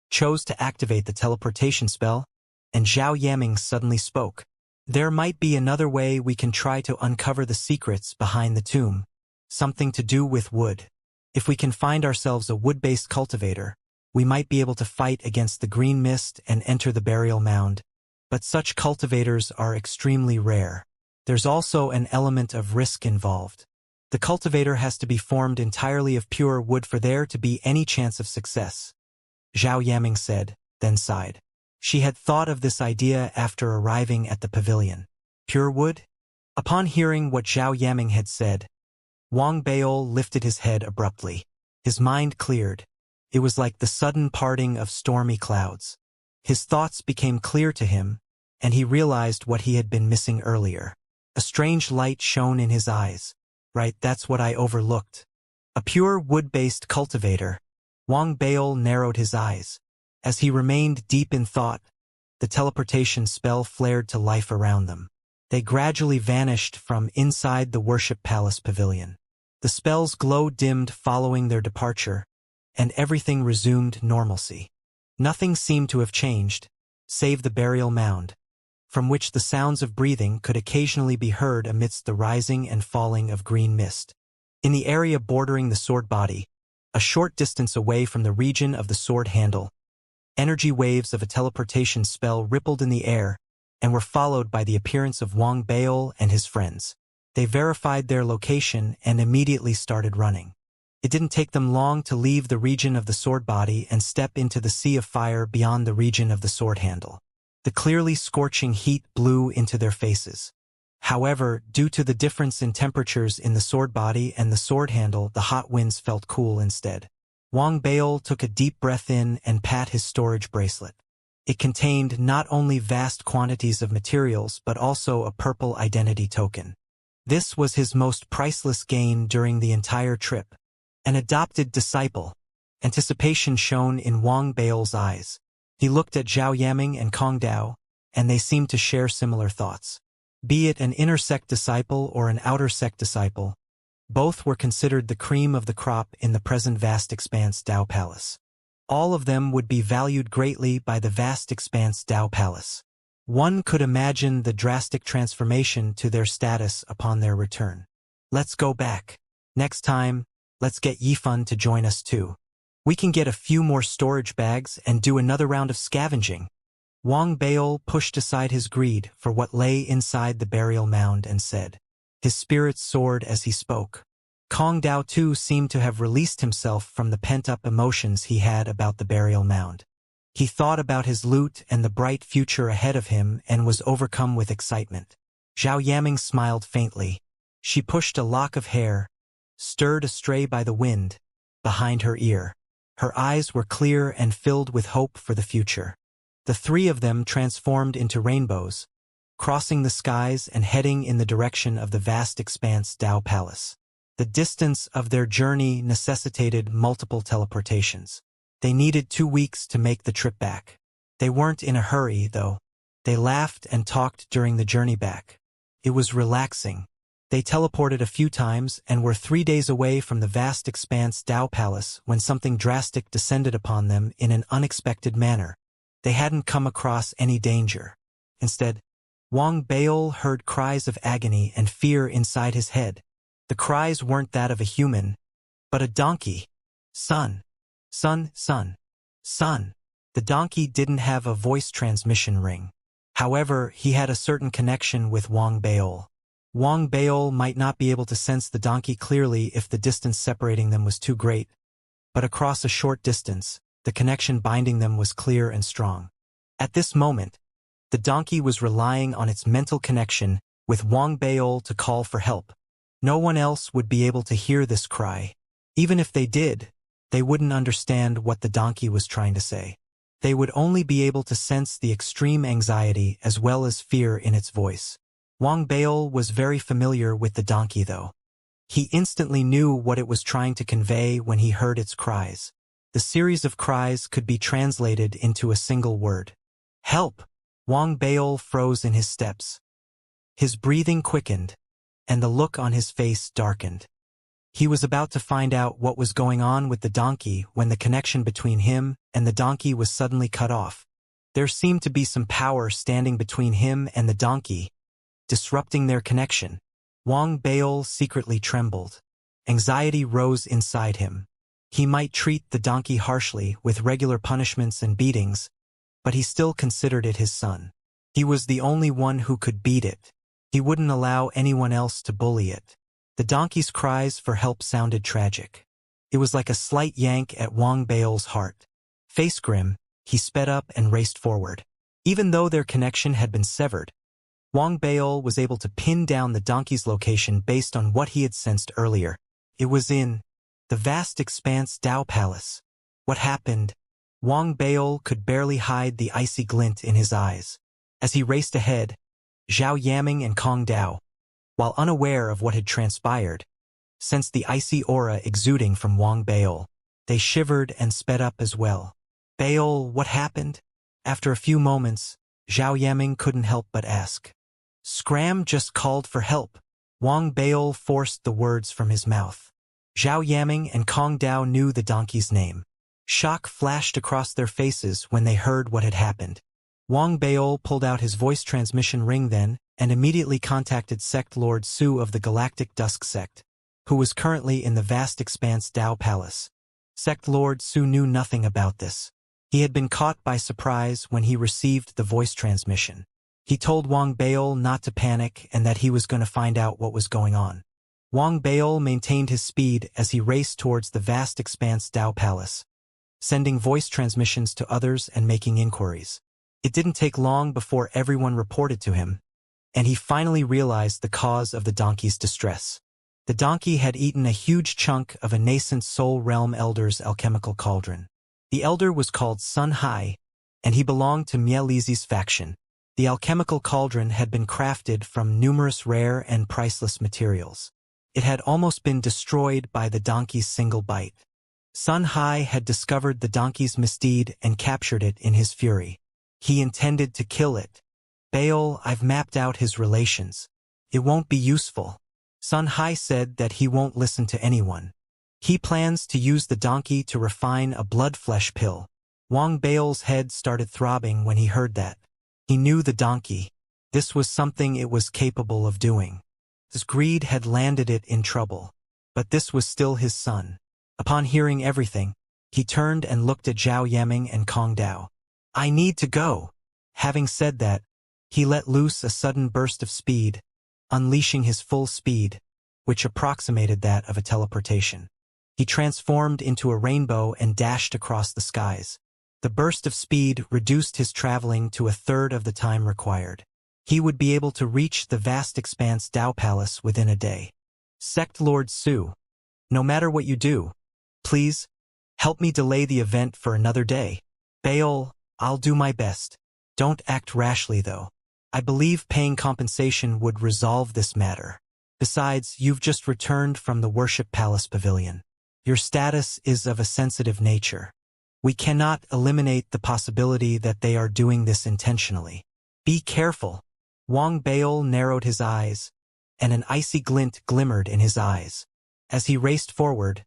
chose to activate the teleportation spell, and Zhao Yaming suddenly spoke. There might be another way we can try to uncover the secrets behind the tomb, something to do with wood. If we can find ourselves a wood-based cultivator, we might be able to fight against the green mist and enter the burial mound, but such cultivators are extremely rare. There's also an element of risk involved. The cultivator has to be formed entirely of pure wood for there to be any chance of success. Zhao Yaming said, then sighed. She had thought of this idea after arriving at the pavilion. Pure wood? Upon hearing what Zhao Yaming had said, Wang Baol lifted his head abruptly. His mind cleared. It was like the sudden parting of stormy clouds. His thoughts became clear to him, and he realized what he had been missing earlier. A strange light shone in his eyes. Right, that's what I overlooked. A pure wood-based cultivator. Wang Baol narrowed his eyes. As he remained deep in thought, the teleportation spell flared to life around them. They gradually vanished from inside the Worship Palace Pavilion. The spell's glow dimmed following their departure, and everything resumed normalcy. Nothing seemed to have changed, save the burial mound, from which the sounds of breathing could occasionally be heard amidst the rising and falling of green mist. In the area bordering the sword body, a short distance away from the region of the sword handle, energy waves of a teleportation spell rippled in the air and were followed by the appearance of Wang Baol and his friends. They verified their location and immediately started running. It didn't take them long to leave the region of the sword body and step into the sea of fire beyond the region of the sword handle. The clearly scorching heat blew into their faces. However, due to the difference in temperatures in the sword body and the sword handle, the hot winds felt cool instead. Wang Baol took a deep breath in and pat his storage bracelet. It contained not only vast quantities of materials but also a purple identity token. This was his most priceless gain during the entire trip. An adopted disciple. Anticipation shone in Wang Baol's eyes. He looked at Zhao Yaming and Kong Dao, and they seemed to share similar thoughts. Be it an inner sect disciple or an outer sect disciple, both were considered the cream of the crop in the present vast expanse Dao Palace. All of them would be valued greatly by the vast expanse Dao Palace. One could imagine the drastic transformation to their status upon their return. Let's go back. Next time, let's get Yifan to join us too. We can get a few more storage bags and do another round of scavenging. Wang Baol pushed aside his greed for what lay inside the burial mound and said. His spirits soared as he spoke. Kong Dao too seemed to have released himself from the pent-up emotions he had about the burial mound. He thought about his loot and the bright future ahead of him and was overcome with excitement. Zhao Yaming smiled faintly. She pushed a lock of hair, stirred astray by the wind, behind her ear. Her eyes were clear and filled with hope for the future. The three of them transformed into rainbows, crossing the skies and heading in the direction of the vast expanse Dao Palace. The distance of their journey necessitated multiple teleportations. They needed 2 weeks to make the trip back. They weren't in a hurry, though. They laughed and talked during the journey back. It was relaxing. They teleported a few times and were 3 days away from the vast expanse Dao Palace when something drastic descended upon them in an unexpected manner. They hadn't come across any danger. Instead, Wang Baol heard cries of agony and fear inside his head. The cries weren't that of a human, but a donkey. Son, son, son, son. The donkey didn't have a voice transmission ring. However, he had a certain connection with Wang Baol. Wang Baol might not be able to sense the donkey clearly if the distance separating them was too great, but across a short distance, the connection binding them was clear and strong. At this moment, the donkey was relying on its mental connection with Wang Baol to call for help. No one else would be able to hear this cry. Even if they did, they wouldn't understand what the donkey was trying to say. They would only be able to sense the extreme anxiety as well as fear in its voice. Wang Baol was very familiar with the donkey though. He instantly knew what it was trying to convey when he heard its cries. The series of cries could be translated into a single word. Help! Wang Baol froze in his steps. His breathing quickened, and the look on his face darkened. He was about to find out what was going on with the donkey when the connection between him and the donkey was suddenly cut off. There seemed to be some power standing between him and the donkey, disrupting their connection. Wang Baol secretly trembled. Anxiety rose inside him. He might treat the donkey harshly with regular punishments and beatings, but he still considered it his son. He was the only one who could beat it. He wouldn't allow anyone else to bully it. The donkey's cries for help sounded tragic. It was like a slight yank at Wang Baol's heart. Face grim, he sped up and raced forward. Even though their connection had been severed, Wang Baol was able to pin down the donkey's location based on what he had sensed earlier. It was in the vast expanse Dao Palace. What happened? Wang Baol could barely hide the icy glint in his eyes. As he raced ahead, Zhao Yaming and Kong Dao, while unaware of what had transpired, sensed the icy aura exuding from Wang Baol. They shivered and sped up as well. Baol, what happened? After a few moments, Zhao Yaming couldn't help but ask. Scram just called for help. Wang Baol forced the words from his mouth. Zhao Yaming and Kong Dao knew the donkey's name. Shock flashed across their faces when they heard what had happened. Wang Baol pulled out his voice transmission ring then and immediately contacted Sect Lord Su of the Galactic Dusk Sect, who was currently in the vast expanse Dao Palace. Sect Lord Su knew nothing about this. He had been caught by surprise when he received the voice transmission. He told Wang Baol not to panic and that he was going to find out what was going on. Wang Baol maintained his speed as he raced towards the vast expanse Dao Palace, sending voice transmissions to others and making inquiries. It didn't take long before everyone reported to him, and he finally realized the cause of the donkey's distress. The donkey had eaten a huge chunk of a nascent Soul Realm Elder's alchemical cauldron. The elder was called Sun Hai, and he belonged to Mielizi's faction. The alchemical cauldron had been crafted from numerous rare and priceless materials. It had almost been destroyed by the donkey's single bite. Sun Hai had discovered the donkey's misdeed and captured it in his fury. He intended to kill it. Baol, I've mapped out his relations. It won't be useful. Sun Hai said that he won't listen to anyone. He plans to use the donkey to refine a blood-flesh pill. Wang Baol's head started throbbing when he heard that. He knew the donkey. This was something it was capable of doing. His greed had landed it in trouble. But this was still his son. Upon hearing everything, he turned and looked at Zhao Yaming and Kong Dao. I need to go. Having said that, he let loose a sudden burst of speed, unleashing his full speed, which approximated that of a teleportation. He transformed into a rainbow and dashed across the skies. The burst of speed reduced his traveling to a third of the time required. He would be able to reach the vast expanse Dao Palace within a day. Sect Lord Su, no matter what you do, please, help me delay the event for another day. Baol, I'll do my best. Don't act rashly though. I believe paying compensation would resolve this matter. Besides, you've just returned from the Worship Palace Pavilion. Your status is of a sensitive nature. We cannot eliminate the possibility that they are doing this intentionally. Be careful. Wang Baol narrowed his eyes, and an icy glint glimmered in his eyes. As he raced forward,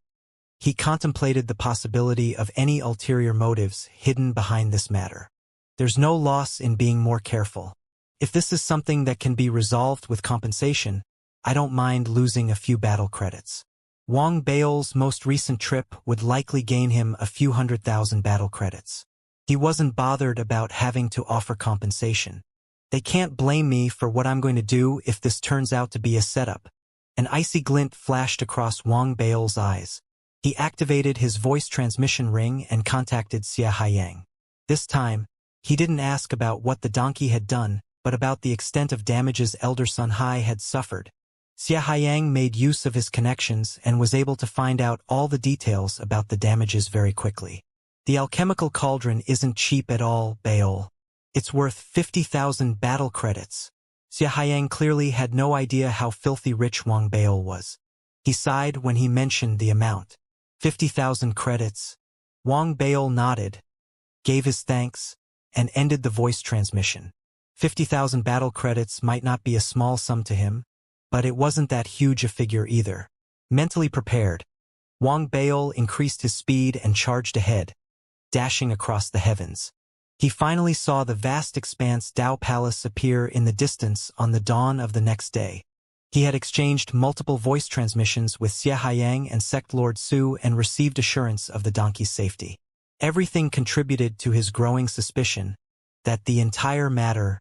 he contemplated the possibility of any ulterior motives hidden behind this matter. There's no loss in being more careful. If this is something that can be resolved with compensation, I don't mind losing a few battle credits. Wang Bao's most recent trip would likely gain him a few 100,000 battle credits. He wasn't bothered about having to offer compensation. They can't blame me for what I'm going to do if this turns out to be a setup. An icy glint flashed across Wang Bao's eyes. He activated his voice transmission ring and contacted Xianxia. This time, he didn't ask about what the donkey had done, but about the extent of damages Elder Sun Hai had suffered. Xianxia made use of his connections and was able to find out all the details about the damages very quickly. The alchemical cauldron isn't cheap at all, Baol. It's worth 50,000 battle credits. Xianxia clearly had no idea how filthy rich Wang Baol was. He sighed when he mentioned the amount. 50,000 credits. Wang Baol nodded, gave his thanks, and ended the voice transmission. 50,000 battle credits might not be a small sum to him, but it wasn't that huge a figure either. Mentally prepared, Wang Baol increased his speed and charged ahead, dashing across the heavens. He finally saw the vast expanse Dao Palace appear in the distance on the dawn of the next day. He had exchanged multiple voice transmissions with Xianxia and Sect Lord Su and received assurance of the donkey's safety. Everything contributed to his growing suspicion that the entire matter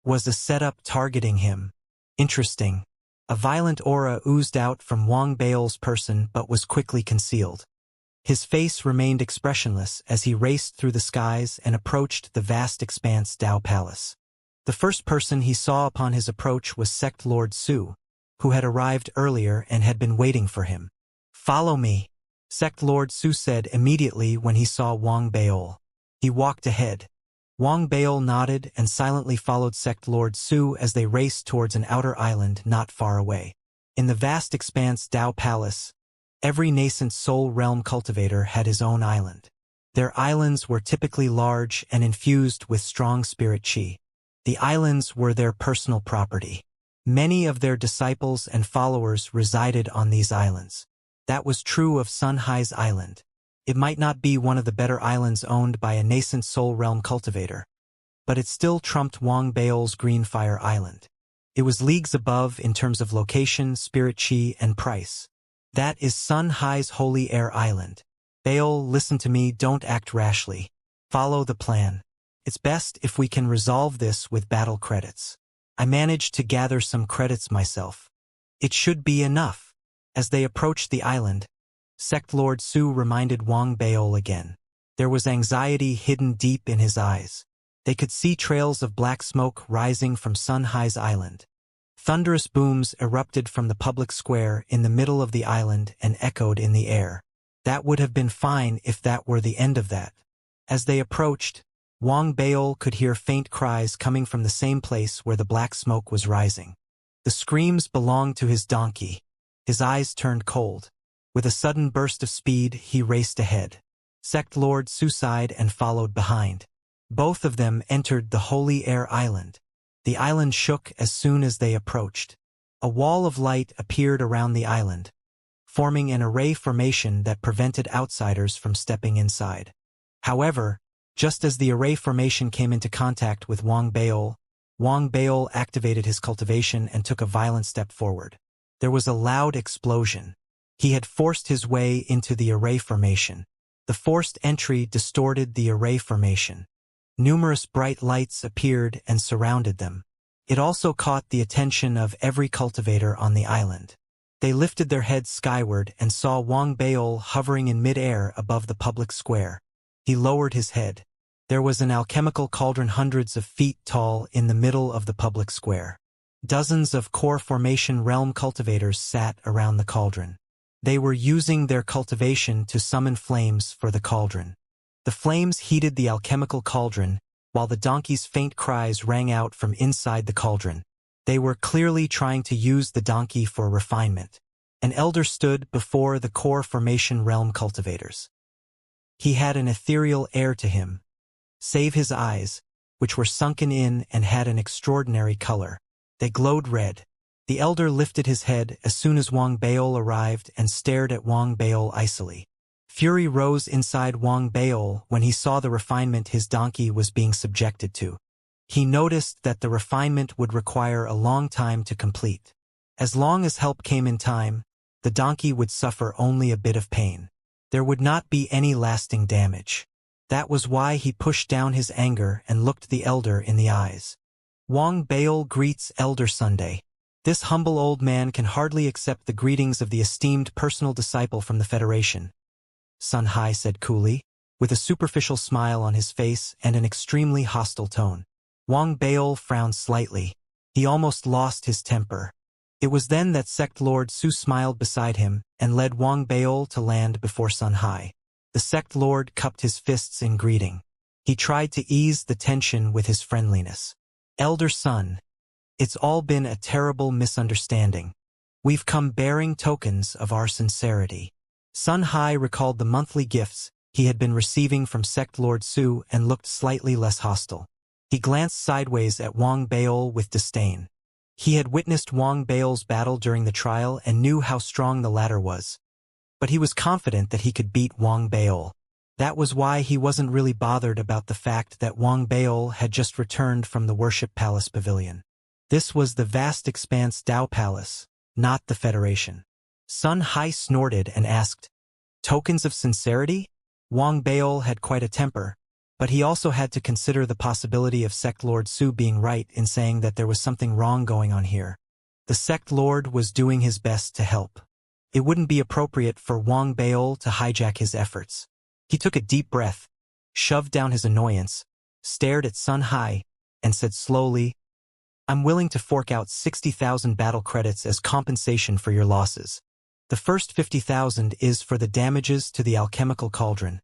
was a setup targeting him. Interesting. A violent aura oozed out from Wang Baol's person but was quickly concealed. His face remained expressionless as he raced through the skies and approached the vast expanse Dao Palace. The first person he saw upon his approach was Sect Lord Su, who had arrived earlier and had been waiting for him. "Follow me," Sect Lord Su said immediately when he saw Wang Baol. He walked ahead. Wang Baol nodded and silently followed Sect Lord Su as they raced towards an outer island not far away. In the vast expanse Dao Palace, every nascent soul realm cultivator had his own island. Their islands were typically large and infused with strong spirit qi. The islands were their personal property. Many of their disciples and followers resided on these islands. That was true of Sun Hai's island. It might not be one of the better islands owned by a nascent soul realm cultivator, but it still trumped Wang Baol's Greenfire Island. It was leagues above in terms of location, spirit qi, and price. That is Sun Hai's Holy Air Island. Baol, listen to me, don't act rashly. Follow the plan. It's best if we can resolve this with battle credits. I managed to gather some credits myself. It should be enough. As they approached the island, Sect Lord Su reminded Wang Baol again. There was anxiety hidden deep in his eyes. They could see trails of black smoke rising from Sun Hai's island. Thunderous booms erupted from the public square in the middle of the island and echoed in the air. That would have been fine if that were the end of that. As they approached, Wang Baol could hear faint cries coming from the same place where the black smoke was rising. The screams belonged to his donkey. His eyes turned cold. With a sudden burst of speed, he raced ahead. Sect Lord Su sighed and followed behind. Both of them entered the Holy Air Island. The island shook as soon as they approached. A wall of light appeared around the island, forming an array formation that prevented outsiders from stepping inside. However, just as the array formation came into contact with Wang Baol activated his cultivation and took a violent step forward. There was a loud explosion. He had forced his way into the array formation. The forced entry distorted the array formation. Numerous bright lights appeared and surrounded them. It also caught the attention of every cultivator on the island. They lifted their heads skyward and saw Wang Baol hovering in mid-air above the public square. He lowered his head. There was an alchemical cauldron hundreds of feet tall in the middle of the public square. Dozens of core formation realm cultivators sat around the cauldron. They were using their cultivation to summon flames for the cauldron. The flames heated the alchemical cauldron, while the donkey's faint cries rang out from inside the cauldron. They were clearly trying to use the donkey for refinement. An elder stood before the core formation realm cultivators. He had an ethereal air to him, save his eyes, which were sunken in and had an extraordinary color. They glowed red. The elder lifted his head as soon as Wang Baol arrived and stared at Wang Baol icily. Fury rose inside Wang Baol when he saw the refinement his donkey was being subjected to. He noticed that the refinement would require a long time to complete. As long as help came in time, the donkey would suffer only a bit of pain. There would not be any lasting damage. That was why he pushed down his anger and looked the elder in the eyes. Wang Baol greets Elder Sunday. This humble old man can hardly accept the greetings of the esteemed personal disciple from the Federation, Sun Hai said coolly, with a superficial smile on his face and an extremely hostile tone. Wang Baol frowned slightly. He almost lost his temper. It was then that Sect Lord Su smiled beside him and led Wang Baol to land before Sun Hai. The Sect Lord cupped his fists in greeting. He tried to ease the tension with his friendliness. Elder Sun, it's all been a terrible misunderstanding. We've come bearing tokens of our sincerity. Sun Hai recalled the monthly gifts he had been receiving from Sect Lord Su and looked slightly less hostile. He glanced sideways at Wang Baol with disdain. He had witnessed Wang Baol's battle during the trial and knew how strong the latter was. But he was confident that he could beat Wang Baol. That was why he wasn't really bothered about the fact that Wang Baol had just returned from the Worship Palace Pavilion. This was the vast expanse Dao Palace, not the Federation. Sun Hai snorted and asked, "Tokens of sincerity?" Wang Baol had quite a temper, but he also had to consider the possibility of Sect Lord Su being right in saying that there was something wrong going on here. The Sect Lord was doing his best to help. It wouldn't be appropriate for Wang Baol to hijack his efforts. He took a deep breath, shoved down his annoyance, stared at Sun Hai, and said slowly, "I'm willing to fork out 60,000 battle credits as compensation for your losses. The first 50,000 is for the damages to the alchemical cauldron,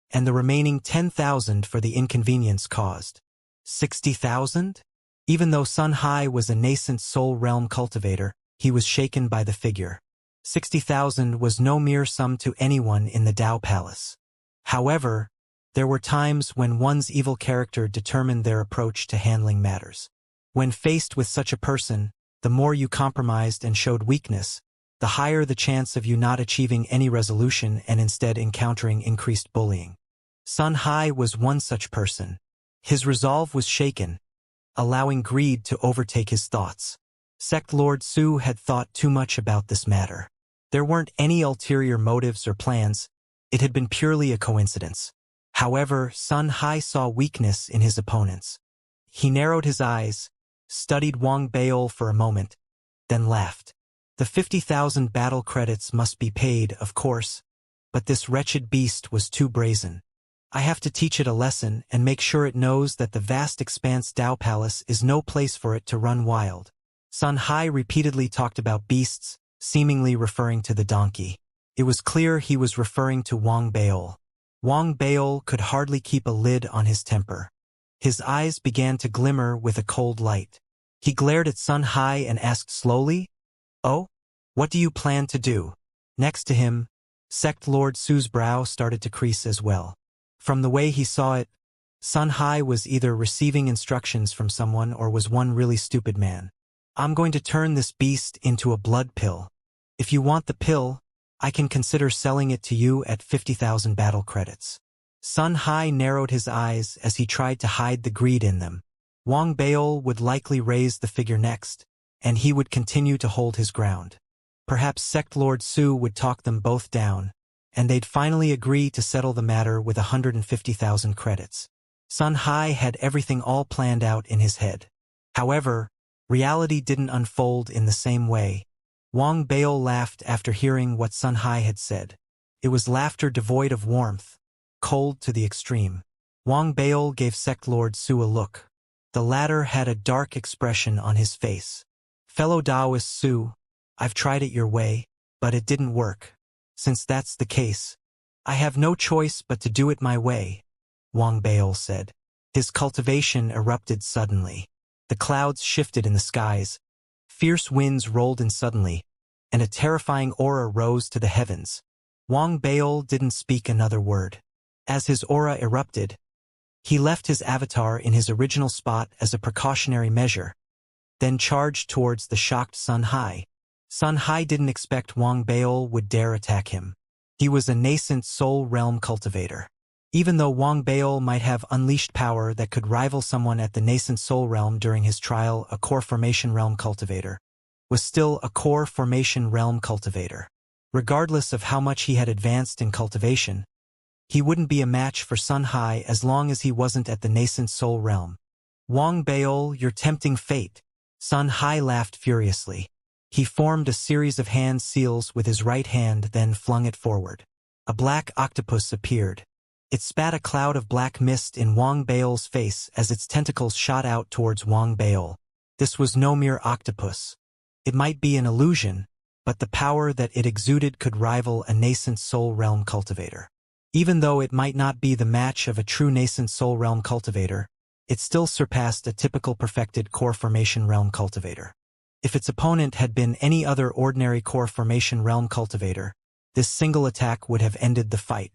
and the remaining 10,000 for the inconvenience caused." 60,000? Even though Sun Hai was a nascent soul realm cultivator, he was shaken by the figure. 60,000 was no mere sum to anyone in the Dao Palace. However, there were times when one's evil character determined their approach to handling matters. When faced with such a person, the more you compromised and showed weakness, the higher the chance of you not achieving any resolution and instead encountering increased bullying. Sun Hai was one such person. His resolve was shaken, allowing greed to overtake his thoughts. Sect Lord Su had thought too much about this matter. There weren't any ulterior motives or plans. It had been purely a coincidence. However, Sun Hai saw weakness in his opponents. He narrowed his eyes, studied Wang Baol for a moment, then laughed. The 50,000 battle credits must be paid, of course, but this wretched beast was too brazen. I have to teach it a lesson and make sure it knows that the vast expanse Dao Palace is no place for it to run wild. Sun Hai repeatedly talked about beasts, seemingly referring to the donkey. It was clear he was referring to Wang Baol. Wang Baol could hardly keep a lid on his temper. His eyes began to glimmer with a cold light. He glared at Sun Hai and asked slowly, "Oh? What do you plan to do?" Next to him, Sect Lord Su's brow started to crease as well. From the way he saw it, Sun Hai was either receiving instructions from someone or was one really stupid man. "I'm going to turn this beast into a blood pill. If you want the pill, I can consider selling it to you at 50,000 battle credits." Sun Hai narrowed his eyes as he tried to hide the greed in them. Wang Baol would likely raise the figure next, and he would continue to hold his ground. Perhaps Sect Lord Su would talk them both down, and they'd finally agree to settle the matter with 150,000 credits. Sun Hai had everything all planned out in his head. However, reality didn't unfold in the same way. Wang Baol laughed after hearing what Sun Hai had said. It was laughter devoid of warmth, cold to the extreme. Wang Baol gave Sect Lord Su a look. The latter had a dark expression on his face. "Fellow Taoist Su, I've tried it your way, but it didn't work. Since that's the case, I have no choice but to do it my way," Wang Baol said. His cultivation erupted suddenly. The clouds shifted in the skies. Fierce winds rolled in suddenly, and a terrifying aura rose to the heavens. Wang Baol didn't speak another word. As his aura erupted, he left his avatar in his original spot as a precautionary measure. then charged towards the shocked Sun Hai. Sun Hai didn't expect Wang Baol would dare attack him. He was a nascent soul realm cultivator. Even though Wang Baol might have unleashed power that could rival someone at the nascent soul realm during his trial, a core formation realm cultivator was still a core formation realm cultivator. Regardless of how much he had advanced in cultivation, he wouldn't be a match for Sun Hai as long as he wasn't at the nascent soul realm. Wang Baol, you're tempting fate. Sun Hai laughed furiously. He formed a series of hand seals with his right hand, then flung it forward. A black octopus appeared. It spat a cloud of black mist in Wang Baol's face as its tentacles shot out towards Wang Baol. This was no mere octopus. It might be an illusion, but the power that it exuded could rival a nascent soul realm cultivator. Even though it might not be the match of a true nascent soul realm cultivator, it still surpassed a typical perfected core formation realm cultivator. If its opponent had been any other ordinary core formation realm cultivator, this single attack would have ended the fight.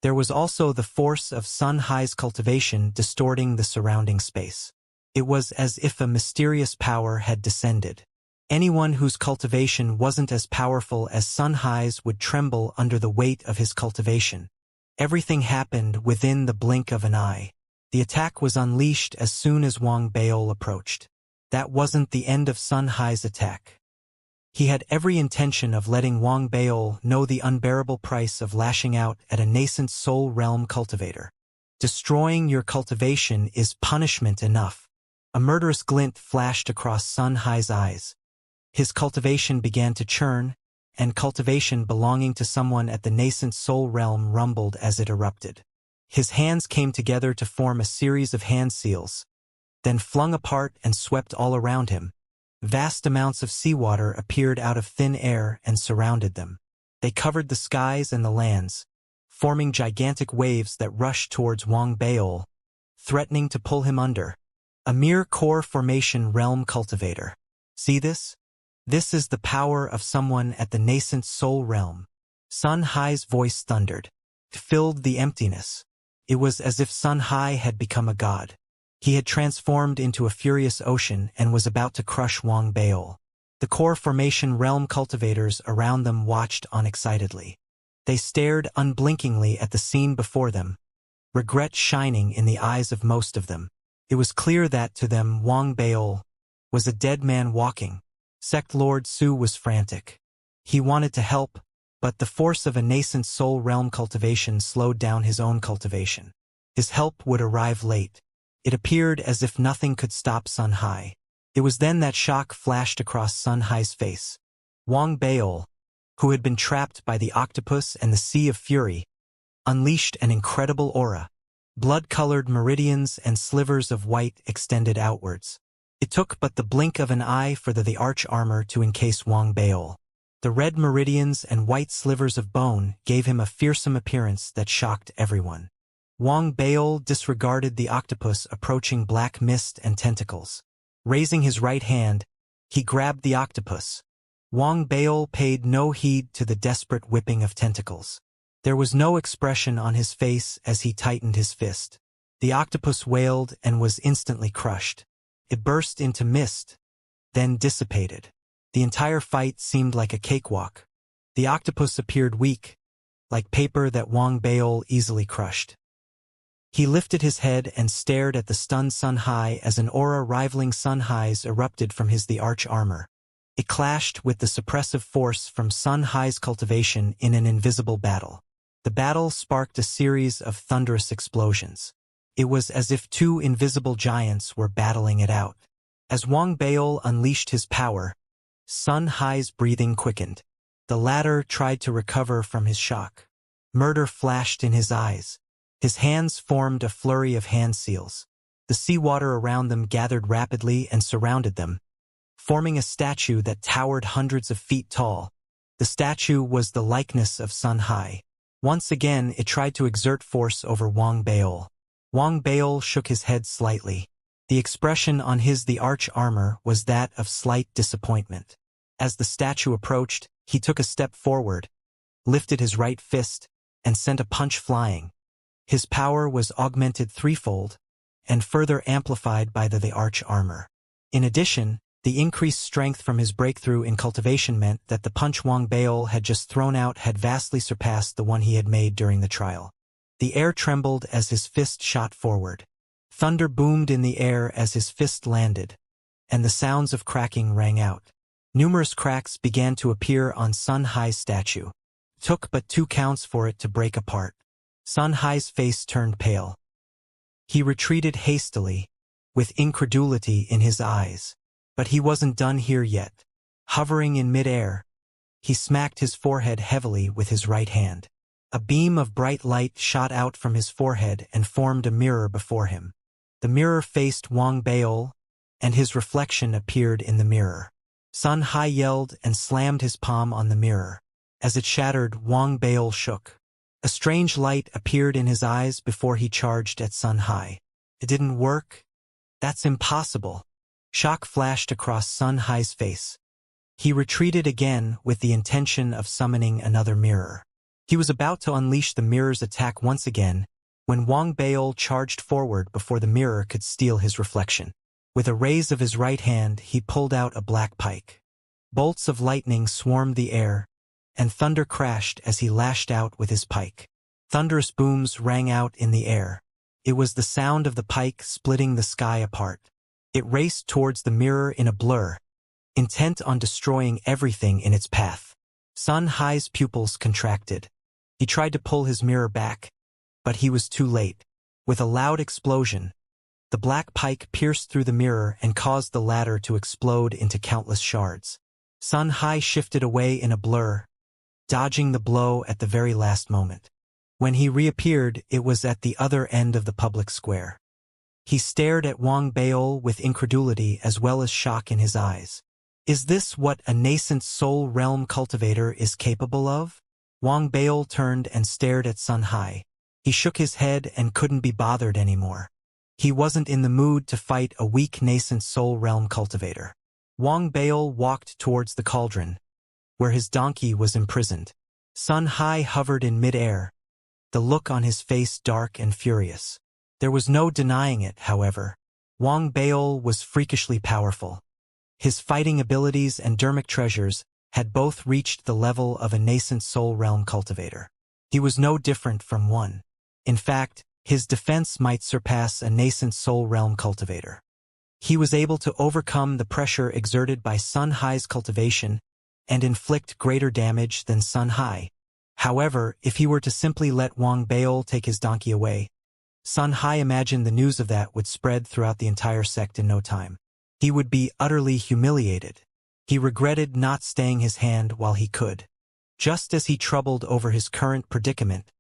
There was also the force of Sun Hai's cultivation distorting the surrounding space. It was as if a mysterious power had descended. Anyone whose cultivation wasn't as powerful as Sun Hai's would tremble under the weight of his cultivation. Everything happened within the blink of an eye. The attack was unleashed as soon as Wang Baol approached. That wasn't the end of Sun Hai's attack. He had every intention of letting Wang Baol know the unbearable price of lashing out at a nascent soul realm cultivator. Destroying your cultivation is punishment enough. A murderous glint flashed across Sun Hai's eyes. His cultivation began to churn, and cultivation belonging to someone at the nascent soul realm rumbled as it erupted. His hands came together to form a series of hand seals, then flung apart and swept all around him. Vast amounts of seawater appeared out of thin air and surrounded them. They covered the skies and the lands, forming gigantic waves that rushed towards Wang Baol, threatening to pull him under. A mere core formation realm cultivator. See this? This is the power of someone at the nascent soul realm. Sun Hai's voice thundered, filled the emptiness. It was as if Sun Hai had become a god. He had transformed into a furious ocean and was about to crush Wang Baol. The core formation realm cultivators around them watched unexcitedly. They stared unblinkingly at the scene before them, regret shining in the eyes of most of them. It was clear that to them Wang Baol was a dead man walking. Sect Lord Su was frantic. He wanted to help, but the force of a nascent soul realm cultivation slowed down his own cultivation. His help would arrive late. It appeared as if nothing could stop Sun Hai. It was then that shock flashed across Sun Hai's face. Wang Baol, who had been trapped by the octopus and the sea of fury, unleashed an incredible aura. Blood-colored meridians and slivers of white extended outwards. It took but the blink of an eye for the arch armor to encase Wang Baol. The red meridians and white slivers of bone gave him a fearsome appearance that shocked everyone. Wang Baol disregarded the octopus approaching black mist and tentacles. Raising his right hand, he grabbed the octopus. Wang Baol paid no heed to the desperate whipping of tentacles. There was no expression on his face as he tightened his fist. The octopus wailed and was instantly crushed. It burst into mist, then dissipated. The entire fight seemed like a cakewalk. The octopus appeared weak, like paper that Wang Baol easily crushed. He lifted his head and stared at the stunned Sun Hai as an aura rivaling Sun Hai's erupted from his arch armor. It clashed with the suppressive force from Sun Hai's cultivation in an invisible battle. The battle sparked a series of thunderous explosions. It was as if two invisible giants were battling it out. As Wang Baol unleashed his power, Sun Hai's breathing quickened. The latter tried to recover from his shock. Murder flashed in his eyes. His hands formed a flurry of hand seals. The seawater around them gathered rapidly and surrounded them, forming a statue that towered hundreds of feet tall. The statue was the likeness of Sun Hai. Once again, it tried to exert force over Wang Baol. Wang Baol shook his head slightly. The expression on his arch armor was that of slight disappointment. As the statue approached, he took a step forward, lifted his right fist, and sent a punch flying. His power was augmented threefold, and further amplified by the arch armor. In addition, The increased strength from his breakthrough in cultivation meant that the punch Wang Baol had just thrown out had vastly surpassed the one he had made during the trial. The air trembled as his fist shot forward. Thunder boomed in the air as his fist landed, and the sounds of cracking rang out. Numerous cracks began to appear on Sun Hai's statue. It took but 2 counts for it to break apart. Sun Hai's face turned pale. He retreated hastily, with incredulity in his eyes. But he wasn't done here yet. Hovering in midair, he smacked his forehead heavily with his right hand. A beam of bright light shot out from his forehead and formed a mirror before him. The mirror faced Wang Baol, and his reflection appeared in the mirror. Sun Hai yelled and slammed his palm on the mirror. As it shattered, Wang Baol shook. A strange light appeared in his eyes before he charged at Sun Hai. It didn't work? That's impossible. Shock flashed across Sun Hai's face. He retreated again with the intention of summoning another mirror. He was about to unleash the mirror's attack once again when Wang Baol charged forward before the mirror could steal his reflection. With a raise of his right hand, he pulled out a black pike. Bolts of lightning swarmed the air, and thunder crashed as he lashed out with his pike. Thunderous booms rang out in the air. It was the sound of the pike splitting the sky apart. It raced towards the mirror in a blur, intent on destroying everything in its path. Sun Hai's pupils contracted. He tried to pull his mirror back, but he was too late. With a loud explosion, the black pike pierced through the mirror and caused the latter to explode into countless shards. Sun Hai shifted away in a blur, dodging the blow at the very last moment. When he reappeared, it was at the other end of the public square. He stared at Wang Baol with incredulity as well as shock in his eyes. Is this what a nascent soul realm cultivator is capable of? Wang Baol turned and stared at Sun Hai. He shook his head and couldn't be bothered anymore. He wasn't in the mood to fight a weak nascent soul realm cultivator. Wang Baol walked towards the cauldron, where his donkey was imprisoned. Sun Hai hovered in midair, the look on his face dark and furious. There was no denying it, however. Wang Baol was freakishly powerful. His fighting abilities and dermic treasures had both reached the level of a nascent soul realm cultivator. He was no different from one. In fact, his defense might surpass a nascent soul realm cultivator. He was able to overcome the pressure exerted by Sun Hai's cultivation and inflict greater damage than Sun Hai. However, if he were to simply let Wang Baol take his donkey away, Sun Hai imagined the news of that would spread throughout the entire sect in no time. He would be utterly humiliated. He regretted not staying his hand while he could. Just as he troubled over his current predicament,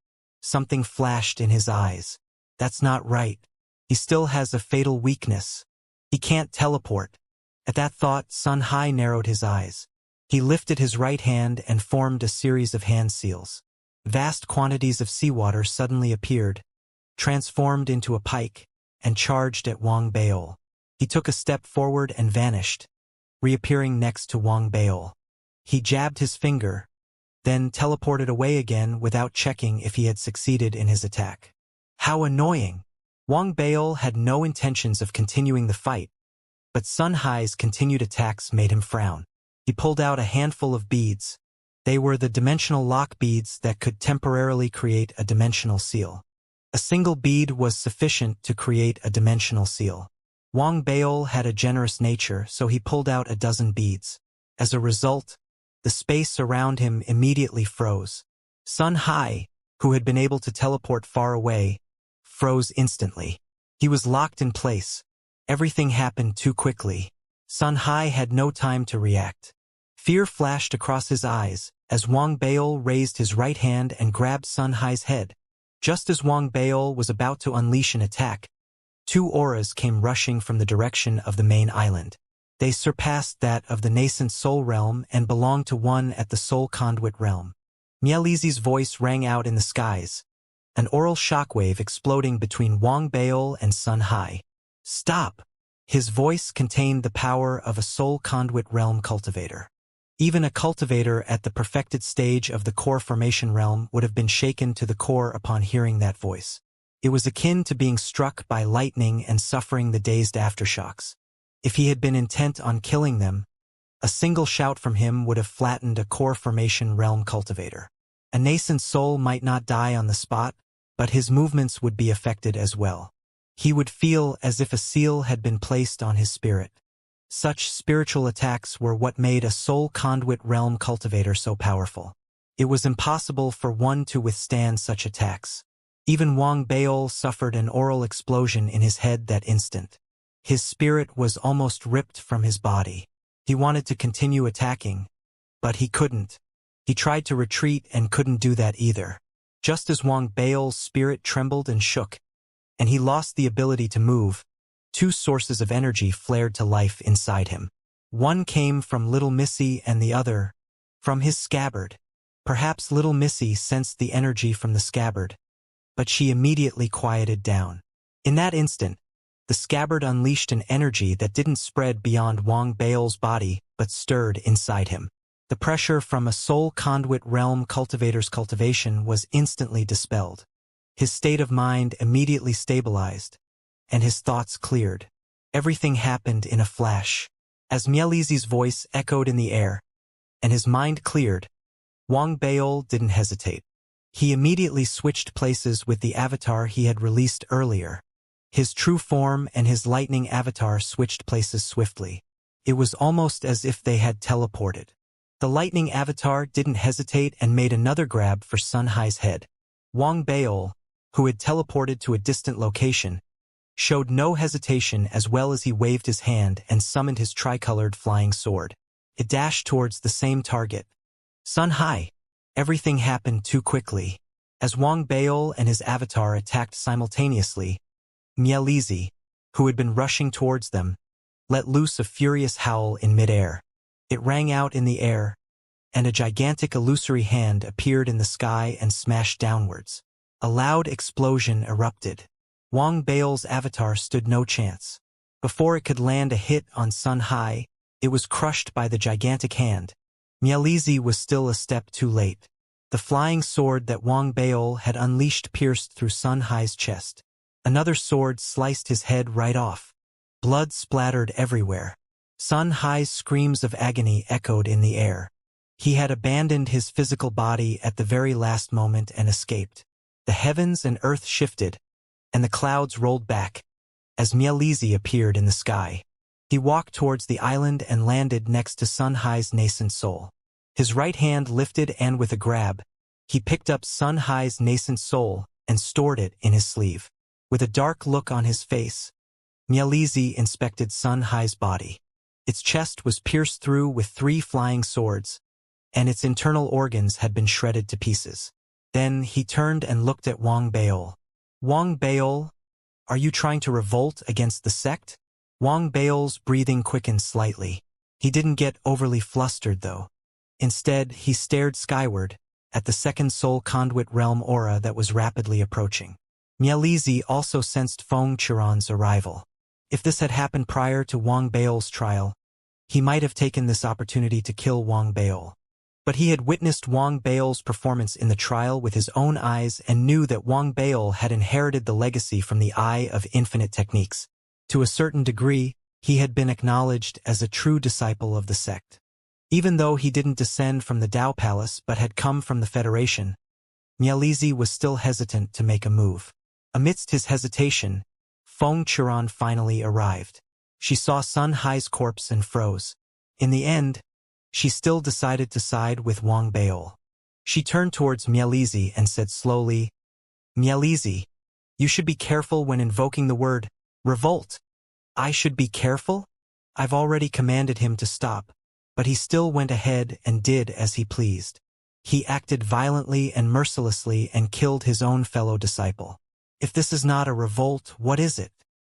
something flashed in his eyes. That's not right. He still has a fatal weakness. He can't teleport. At that thought, Sun Hai narrowed his eyes. He lifted his right hand and formed a series of hand seals. Vast quantities of seawater suddenly appeared, transformed into a pike, and charged at Wang Baol. He took a step forward and vanished, reappearing next to Wang Baol. He jabbed his finger, then teleported away again without checking if he had succeeded in his attack. How annoying! Wang Baol had no intentions of continuing the fight, but Sun Hai's continued attacks made him frown. He pulled out a handful of beads. They were the dimensional lock beads that could temporarily create a dimensional seal. A single bead was sufficient to create a dimensional seal. Wang Baol had a generous nature, so he pulled out a dozen beads. As a result, the space around him immediately froze. Sun Hai, who had been able to teleport far away, froze instantly. He was locked in place. Everything happened too quickly. Sun Hai had no time to react. Fear flashed across his eyes as Wang Baol raised his right hand and grabbed Sun Hai's head. Just as Wang Baol was about to unleash an attack, 2 auras came rushing from the direction of the main island. They surpassed that of the nascent soul realm and belonged to one at the soul conduit realm. Mielizi's voice rang out in the skies, an aural shockwave exploding between Wang Baol and Sun Hai. Stop! His voice contained the power of a soul conduit realm cultivator. Even a cultivator at the perfected stage of the core formation realm would have been shaken to the core upon hearing that voice. It was akin to being struck by lightning and suffering the dazed aftershocks. If he had been intent on killing them, a single shout from him would have flattened a core formation realm cultivator. A nascent soul might not die on the spot, but his movements would be affected as well. He would feel as if a seal had been placed on his spirit. Such spiritual attacks were what made a soul conduit realm cultivator so powerful. It was impossible for one to withstand such attacks. Even Wang Baol suffered an aural explosion in his head that instant. His spirit was almost ripped from his body. He wanted to continue attacking, but he couldn't. He tried to retreat and couldn't do that either. Just as Wang Baol's spirit trembled and shook, and he lost the ability to move, two sources of energy flared to life inside him. One came from Little Missy and the other from his scabbard. Perhaps Little Missy sensed the energy from the scabbard, but she immediately quieted down. In that instant, the scabbard unleashed an energy that didn't spread beyond Wang Baol's body but stirred inside him. The pressure from a soul conduit realm cultivator's cultivation was instantly dispelled. His state of mind immediately stabilized, and his thoughts cleared. Everything happened in a flash. As Mielizi's voice echoed in the air, and his mind cleared, Wang Baol didn't hesitate. He immediately switched places with the avatar he had released earlier. His true form and his lightning avatar switched places swiftly. It was almost as if they had teleported. The lightning avatar didn't hesitate and made another grab for Sun Hai's head. Wang Baol, who had teleported to a distant location, showed no hesitation as well as he waved his hand and summoned his tricolored flying sword. It dashed towards the same target. Sun Hai. Everything happened too quickly. As Wang Baol and his avatar attacked simultaneously, Mielizi, who had been rushing towards them, let loose a furious howl in midair. It rang out in the air, and a gigantic illusory hand appeared in the sky and smashed downwards. A loud explosion erupted. Wang Baol's avatar stood no chance. Before it could land a hit on Sun Hai, it was crushed by the gigantic hand. Mielizi was still a step too late. The flying sword that Wang Baol had unleashed pierced through Sun Hai's chest. Another sword sliced his head right off. Blood splattered everywhere. Sun Hai's screams of agony echoed in the air. He had abandoned his physical body at the very last moment and escaped. The heavens and earth shifted, and the clouds rolled back, as Mielizi appeared in the sky. He walked towards the island and landed next to Sun Hai's nascent soul. His right hand lifted and with a grab, he picked up Sun Hai's nascent soul and stored it in his sleeve. With a dark look on his face, Mielizi inspected Sun Hai's body. Its chest was pierced through with 3 flying swords, and its internal organs had been shredded to pieces. Then he turned and looked at Wang Baol. Wang Baol, are you trying to revolt against the sect? Wang Baol's breathing quickened slightly. He didn't get overly flustered, though. Instead, he stared skyward, at the second soul conduit realm aura that was rapidly approaching. Mielizi also sensed Feng Chiron's arrival. If this had happened prior to Wang Baol's trial, he might have taken this opportunity to kill Wang Baol. But he had witnessed Wang Baol's performance in the trial with his own eyes and knew that Wang Baol had inherited the legacy from the Eye of Infinite techniques. To a certain degree, he had been acknowledged as a true disciple of the sect. Even though he didn't descend from the Dao Palace but had come from the Federation, Mielizi was still hesitant to make a move. Amidst his hesitation, Feng Chiron finally arrived. She saw Sun Hai's corpse and froze. In the end, she still decided to side with Wang Baol. She turned towards Mielizi and said slowly, Mielizi, you should be careful when invoking the word revolt. I should be careful? I've already commanded him to stop, but he still went ahead and did as he pleased. He acted violently and mercilessly and killed his own fellow disciple. If this is not a revolt, what is it?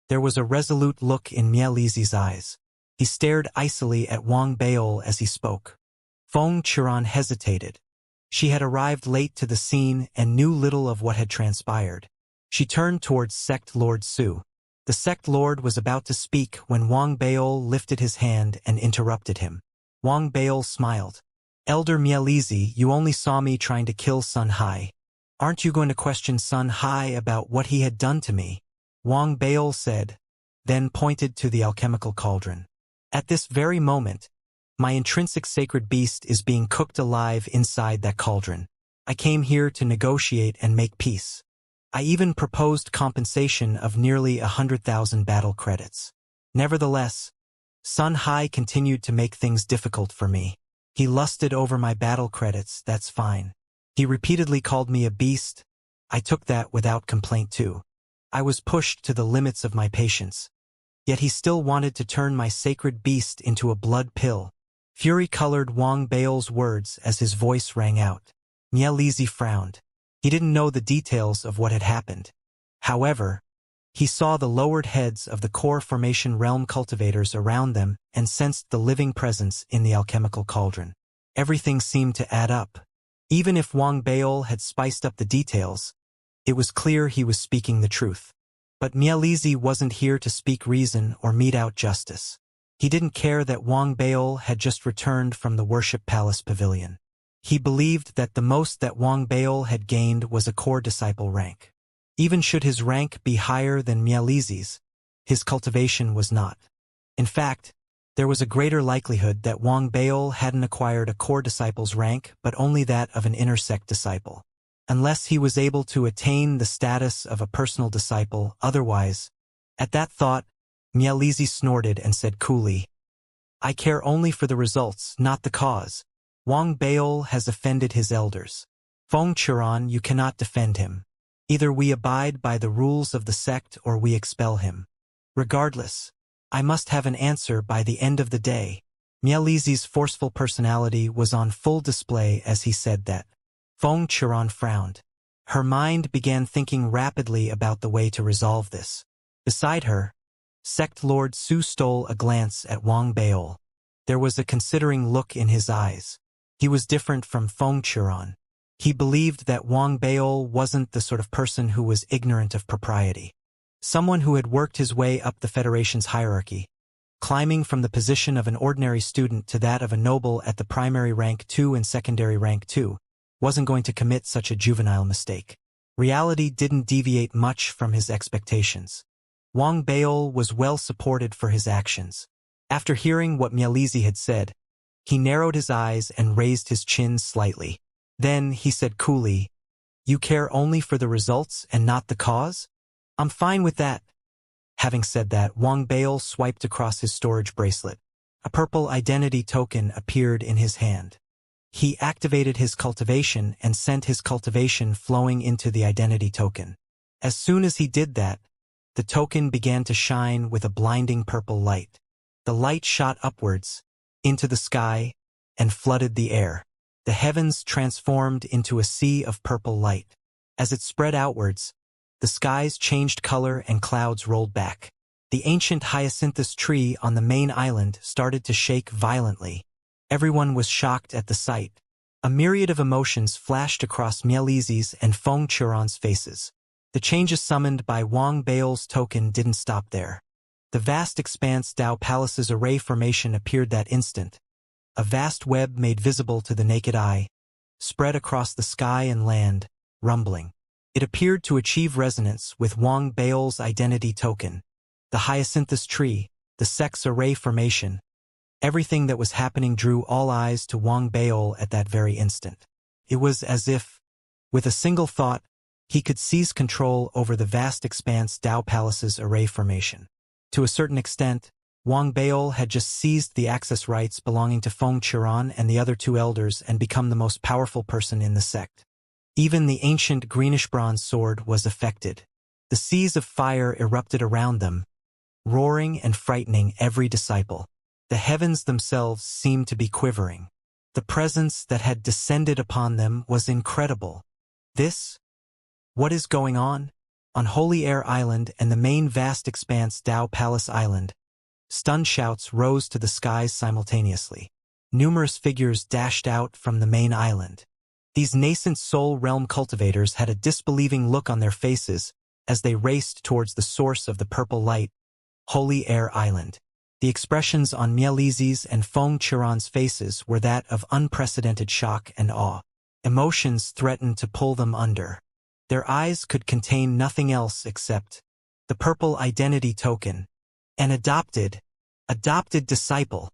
There was a resolute look in Mielizi's eyes. He stared icily at Wang Baol as he spoke. Feng Chiron hesitated. She had arrived late to the scene and knew little of what had transpired. She turned towards Sect Lord Su. The Sect Lord was about to speak when Wang Baol lifted his hand and interrupted him. Wang Baol smiled. Elder Mielizi, you only saw me trying to kill Sun Hai. Aren't you going to question Sun Hai about what he had done to me? Wang Baol said, then pointed to the alchemical cauldron. At this very moment, my intrinsic sacred beast is being cooked alive inside that cauldron. I came here to negotiate and make peace. I even proposed compensation of nearly 100,000 battle credits. Nevertheless, Sun Hai continued to make things difficult for me. He lusted over my battle credits, that's fine. He repeatedly called me a beast. I took that without complaint too. I was pushed to the limits of my patience. Yet he still wanted to turn my sacred beast into a blood pill. Fury colored Wang Bao's words as his voice rang out. Mielizi frowned. He didn't know the details of what had happened. However, he saw the lowered heads of the core formation realm cultivators around them and sensed the living presence in the alchemical cauldron. Everything seemed to add up. Even if Wang Bao had spiced up the details, it was clear he was speaking the truth. But Mielizi wasn't here to speak reason or mete out justice. He didn't care that Wang Bao had just returned from the Worship Palace Pavilion. He believed that the most that Wang Bao had gained was a core disciple rank. Even should his rank be higher than Mielizi's, his cultivation was not. In fact, there was a greater likelihood that Wang Bao hadn't acquired a core disciple's rank but only that of an inner sect disciple. Unless he was able to attain the status of a personal disciple otherwise. At that thought, Mielizi snorted and said coolly, I care only for the results, not the cause. Wang Bao has offended his elders. Feng Churan, you cannot defend him. Either we abide by the rules of the sect or we expel him. Regardless, I must have an answer by the end of the day. Mielizi's forceful personality was on full display as he said that. Feng Churan frowned. Her mind began thinking rapidly about the way to resolve this. Beside her, Sect Lord Su stole a glance at Wang Bao. There was a considering look in his eyes. He was different from Feng Churan. He believed that Wang Bao wasn't the sort of person who was ignorant of propriety. Someone who had worked his way up the Federation's hierarchy, climbing from the position of an ordinary student to that of a noble at the primary rank 2 and secondary rank 2, wasn't going to commit such a juvenile mistake. Reality didn't deviate much from his expectations. Wang Bao was well supported for his actions. After hearing what Mielizi had said, he narrowed his eyes and raised his chin slightly. Then he said coolly, You care only for the results and not the cause? I'm fine with that. Having said that, Wang Bao swiped across his storage bracelet. A purple identity token appeared in his hand. He activated his cultivation and sent his cultivation flowing into the identity token. As soon as he did that, the token began to shine with a blinding purple light. The light shot upwards, into the sky, and flooded the air. The heavens transformed into a sea of purple light. As it spread outwards, the skies changed color and clouds rolled back. The ancient hyacinthus tree on the main island started to shake violently. Everyone was shocked at the sight. A myriad of emotions flashed across Mielizi's and Feng Churan's faces. The changes summoned by Wang Bao's token didn't stop there. The vast expanse Dao Palace's array formation appeared that instant. A vast web made visible to the naked eye, spread across the sky and land, rumbling. It appeared to achieve resonance with Wang Bao's identity token. The hyacinthus tree, the sex array formation, everything that was happening drew all eyes to Wang Bao at that very instant. It was as if, with a single thought, he could seize control over the vast expanse Dao Palace's array formation. To a certain extent, Wang Bao had just seized the access rights belonging to Feng Churan and the other two elders and become the most powerful person in the sect. Even the ancient greenish-bronze sword was affected. The seas of fire erupted around them, roaring and frightening every disciple. The heavens themselves seemed to be quivering. The presence that had descended upon them was incredible. What is going on? On Holy Air Island and the main vast expanse Dao Palace Island, stunned shouts rose to the skies simultaneously. Numerous figures dashed out from the main island. These nascent soul realm cultivators had a disbelieving look on their faces as they raced towards the source of the purple light, Holy Air Island. The expressions on Mielizi's and Feng Churan's faces were that of unprecedented shock and awe. Emotions threatened to pull them under. Their eyes could contain nothing else except the purple identity token, An adopted disciple.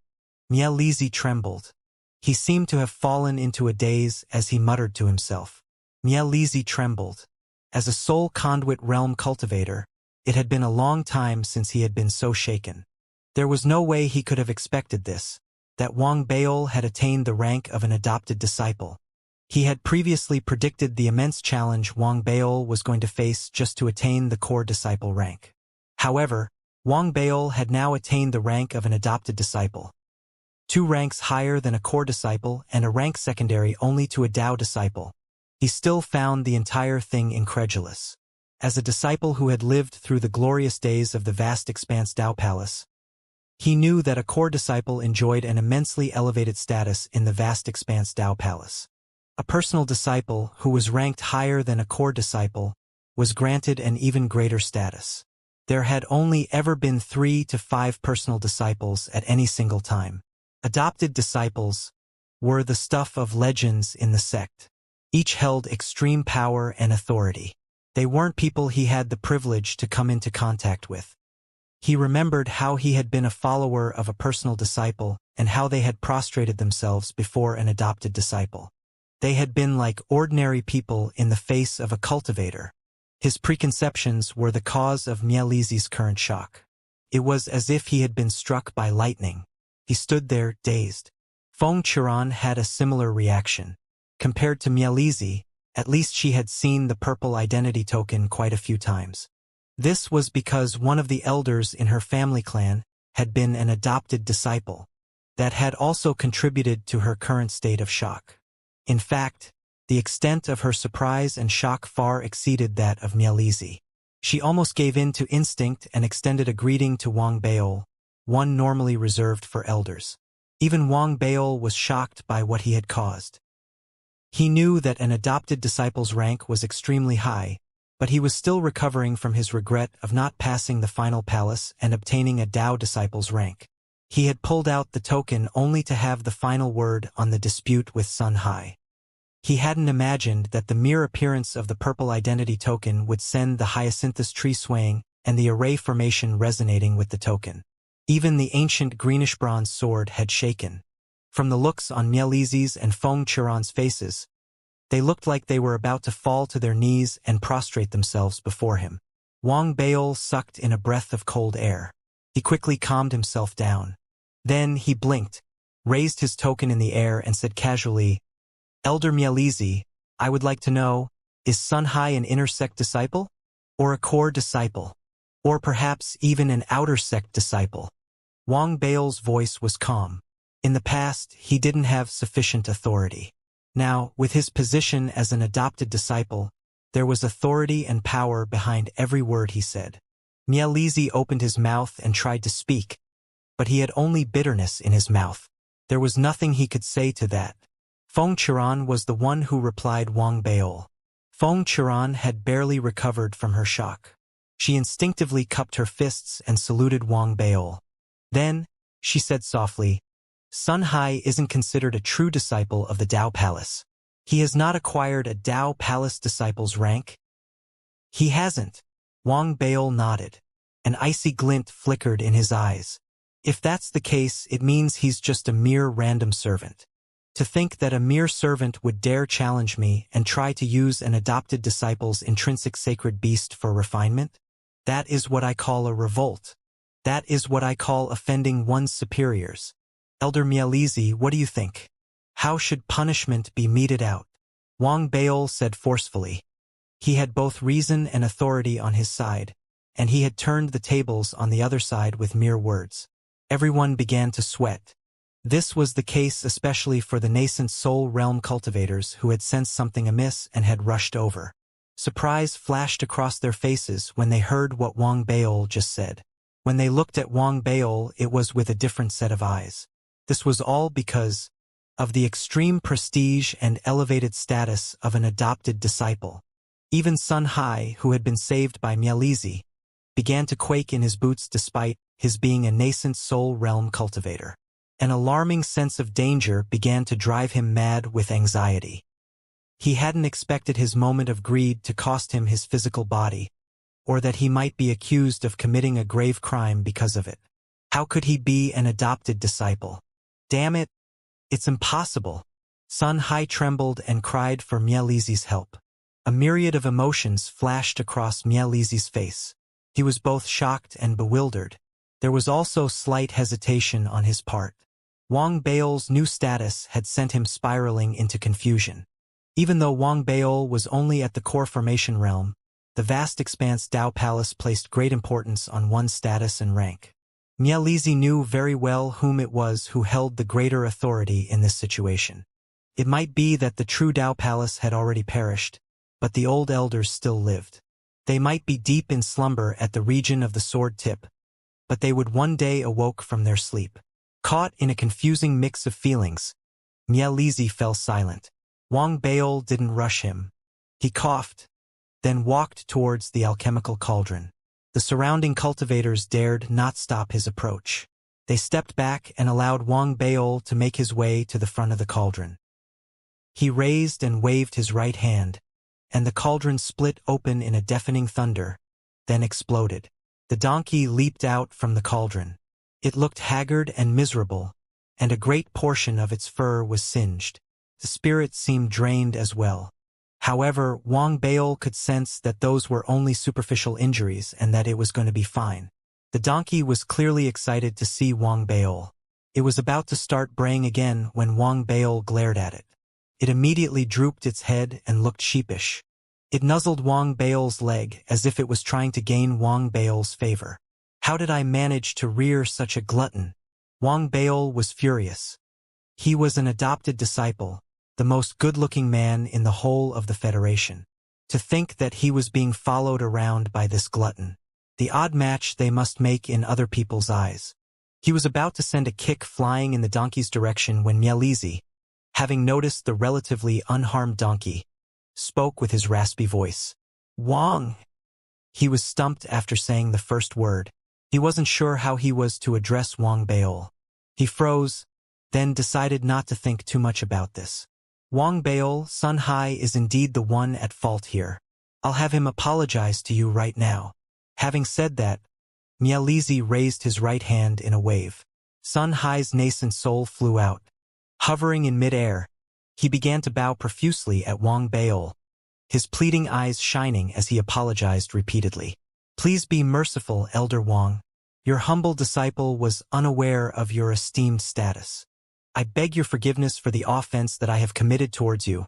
Mielizi trembled. He seemed to have fallen into a daze as he muttered to himself. Mielizi trembled. As a soul conduit realm cultivator, it had been a long time since he had been so shaken. There was no way he could have expected this, that Wang Baol had attained the rank of an adopted disciple. He had previously predicted the immense challenge Wang Baol was going to face just to attain the core disciple rank. However, Wang Baol had now attained the rank of an adopted disciple. 2 ranks higher than a core disciple and a rank secondary only to a Dao disciple. He still found the entire thing incredulous. As a disciple who had lived through the glorious days of the vast expanse Dao Palace, he knew that a core disciple enjoyed an immensely elevated status in the vast expanse Dao Palace. A personal disciple who was ranked higher than a core disciple was granted an even greater status. There had only ever been 3 to 5 personal disciples at any single time. Adopted disciples were the stuff of legends in the sect. Each held extreme power and authority. They weren't people he had the privilege to come into contact with. He remembered how he had been a follower of a personal disciple and how they had prostrated themselves before an adopted disciple. They had been like ordinary people in the face of a cultivator. His preconceptions were the cause of Mielizi's current shock. It was as if he had been struck by lightning. He stood there, dazed. Feng Qiran had a similar reaction. Compared to Mielizi, at least she had seen the purple identity token quite a few times. This was because one of the elders in her family clan had been an adopted disciple. That had also contributed to her current state of shock. In fact, the extent of her surprise and shock far exceeded that of Mielizi. She almost gave in to instinct and extended a greeting to Wang Baol, one normally reserved for elders. Even Wang Baol was shocked by what he had caused. He knew that an adopted disciple's rank was extremely high, but he was still recovering from his regret of not passing the final palace and obtaining a Dao disciple's rank. He had pulled out the token only to have the final word on the dispute with Sun Hai. He hadn't imagined that the mere appearance of the purple identity token would send the hyacinthus tree swaying and the array formation resonating with the token. Even the ancient greenish-bronze sword had shaken. From the looks on Mielizi's and Feng Qiran's faces, they looked like they were about to fall to their knees and prostrate themselves before him. Wang Baol sucked in a breath of cold air. He quickly calmed himself down. Then he blinked, raised his token in the air and said casually, "Elder Mielizi, I would like to know, is Sun Hai an inner sect disciple? Or a core disciple? Or perhaps even an outer sect disciple?" Wang Baol's voice was calm. In the past, he didn't have sufficient authority. Now, with his position as an adopted disciple, there was authority and power behind every word he said. Mielizi opened his mouth and tried to speak, but he had only bitterness in his mouth. There was nothing he could say to that. Feng Qiran was the one who replied Wang Baol. Feng Qiran had barely recovered from her shock. She instinctively cupped her fists and saluted Wang Baol. Then, she said softly, "Sun Hai isn't considered a true disciple of the Dao Palace. He has not acquired a Dao Palace disciple's rank." "He hasn't." Wang Baol nodded. An icy glint flickered in his eyes. "If that's the case, it means he's just a mere random servant. To think that a mere servant would dare challenge me and try to use an adopted disciple's intrinsic sacred beast for refinement? That is what I call a revolt. That is what I call offending one's superiors. Elder Mielizi, what do you think? How should punishment be meted out?" Wang Baol said forcefully. He had both reason and authority on his side, and he had turned the tables on the other side with mere words. Everyone began to sweat. This was the case especially for the nascent soul realm cultivators who had sensed something amiss and had rushed over. Surprise flashed across their faces when they heard what Wang Baol just said. When they looked at Wang Baol, it was with a different set of eyes. This was all because of the extreme prestige and elevated status of an adopted disciple. Even Sun Hai, who had been saved by Mielizi, began to quake in his boots despite his being a nascent soul realm cultivator. An alarming sense of danger began to drive him mad with anxiety. He hadn't expected his moment of greed to cost him his physical body, or that he might be accused of committing a grave crime because of it. How could he be an adopted disciple? Damn it, it's impossible. Sun Hai trembled and cried for Mielizi's help. A myriad of emotions flashed across Mielizi's face. He was both shocked and bewildered. There was also slight hesitation on his part. Wang Baol's new status had sent him spiraling into confusion. Even though Wang Baol was only at the core formation realm, the vast expanse Dao Palace placed great importance on one's status and rank. Mielizi knew very well whom it was who held the greater authority in this situation. It might be that the true Dao Palace had already perished, but the old elders still lived. They might be deep in slumber at the region of the sword tip, but they would one day awoke from their sleep. Caught in a confusing mix of feelings, Mielizi fell silent. Wang Baol didn't rush him. He coughed, then walked towards the alchemical cauldron. The surrounding cultivators dared not stop his approach. They stepped back and allowed Wang Baol to make his way to the front of the cauldron. He raised and waved his right hand, and the cauldron split open in a deafening thunder, then exploded. The donkey leaped out from the cauldron. It looked haggard and miserable, and a great portion of its fur was singed. The spirit seemed drained as well. However, Wang Baol could sense that those were only superficial injuries and that it was going to be fine. The donkey was clearly excited to see Wang Baol. It was about to start braying again when Wang Baol glared at it. It immediately drooped its head and looked sheepish. It nuzzled Wang Baol's leg as if it was trying to gain Wang Baol's favor. How did I manage to rear such a glutton? Wang Baol was furious. He was an adopted disciple, the most good-looking man in the whole of the Federation. To think that he was being followed around by this glutton. The odd match they must make in other people's eyes. He was about to send a kick flying in the donkey's direction when Mielizi, having noticed the relatively unharmed donkey, spoke with his raspy voice. Wang! He was stumped after saying the first word. He wasn't sure how he was to address Wang Baol. He froze, then decided not to think too much about this. Wang Baol, Sun Hai is indeed the one at fault here. I'll have him apologize to you right now. Having said that, Mielizi raised his right hand in a wave. Sun Hai's nascent soul flew out. Hovering in midair, he began to bow profusely at Wang Baol, his pleading eyes shining as he apologized repeatedly. Please be merciful, Elder Wang. Your humble disciple was unaware of your esteemed status. I beg your forgiveness for the offense that I have committed towards you.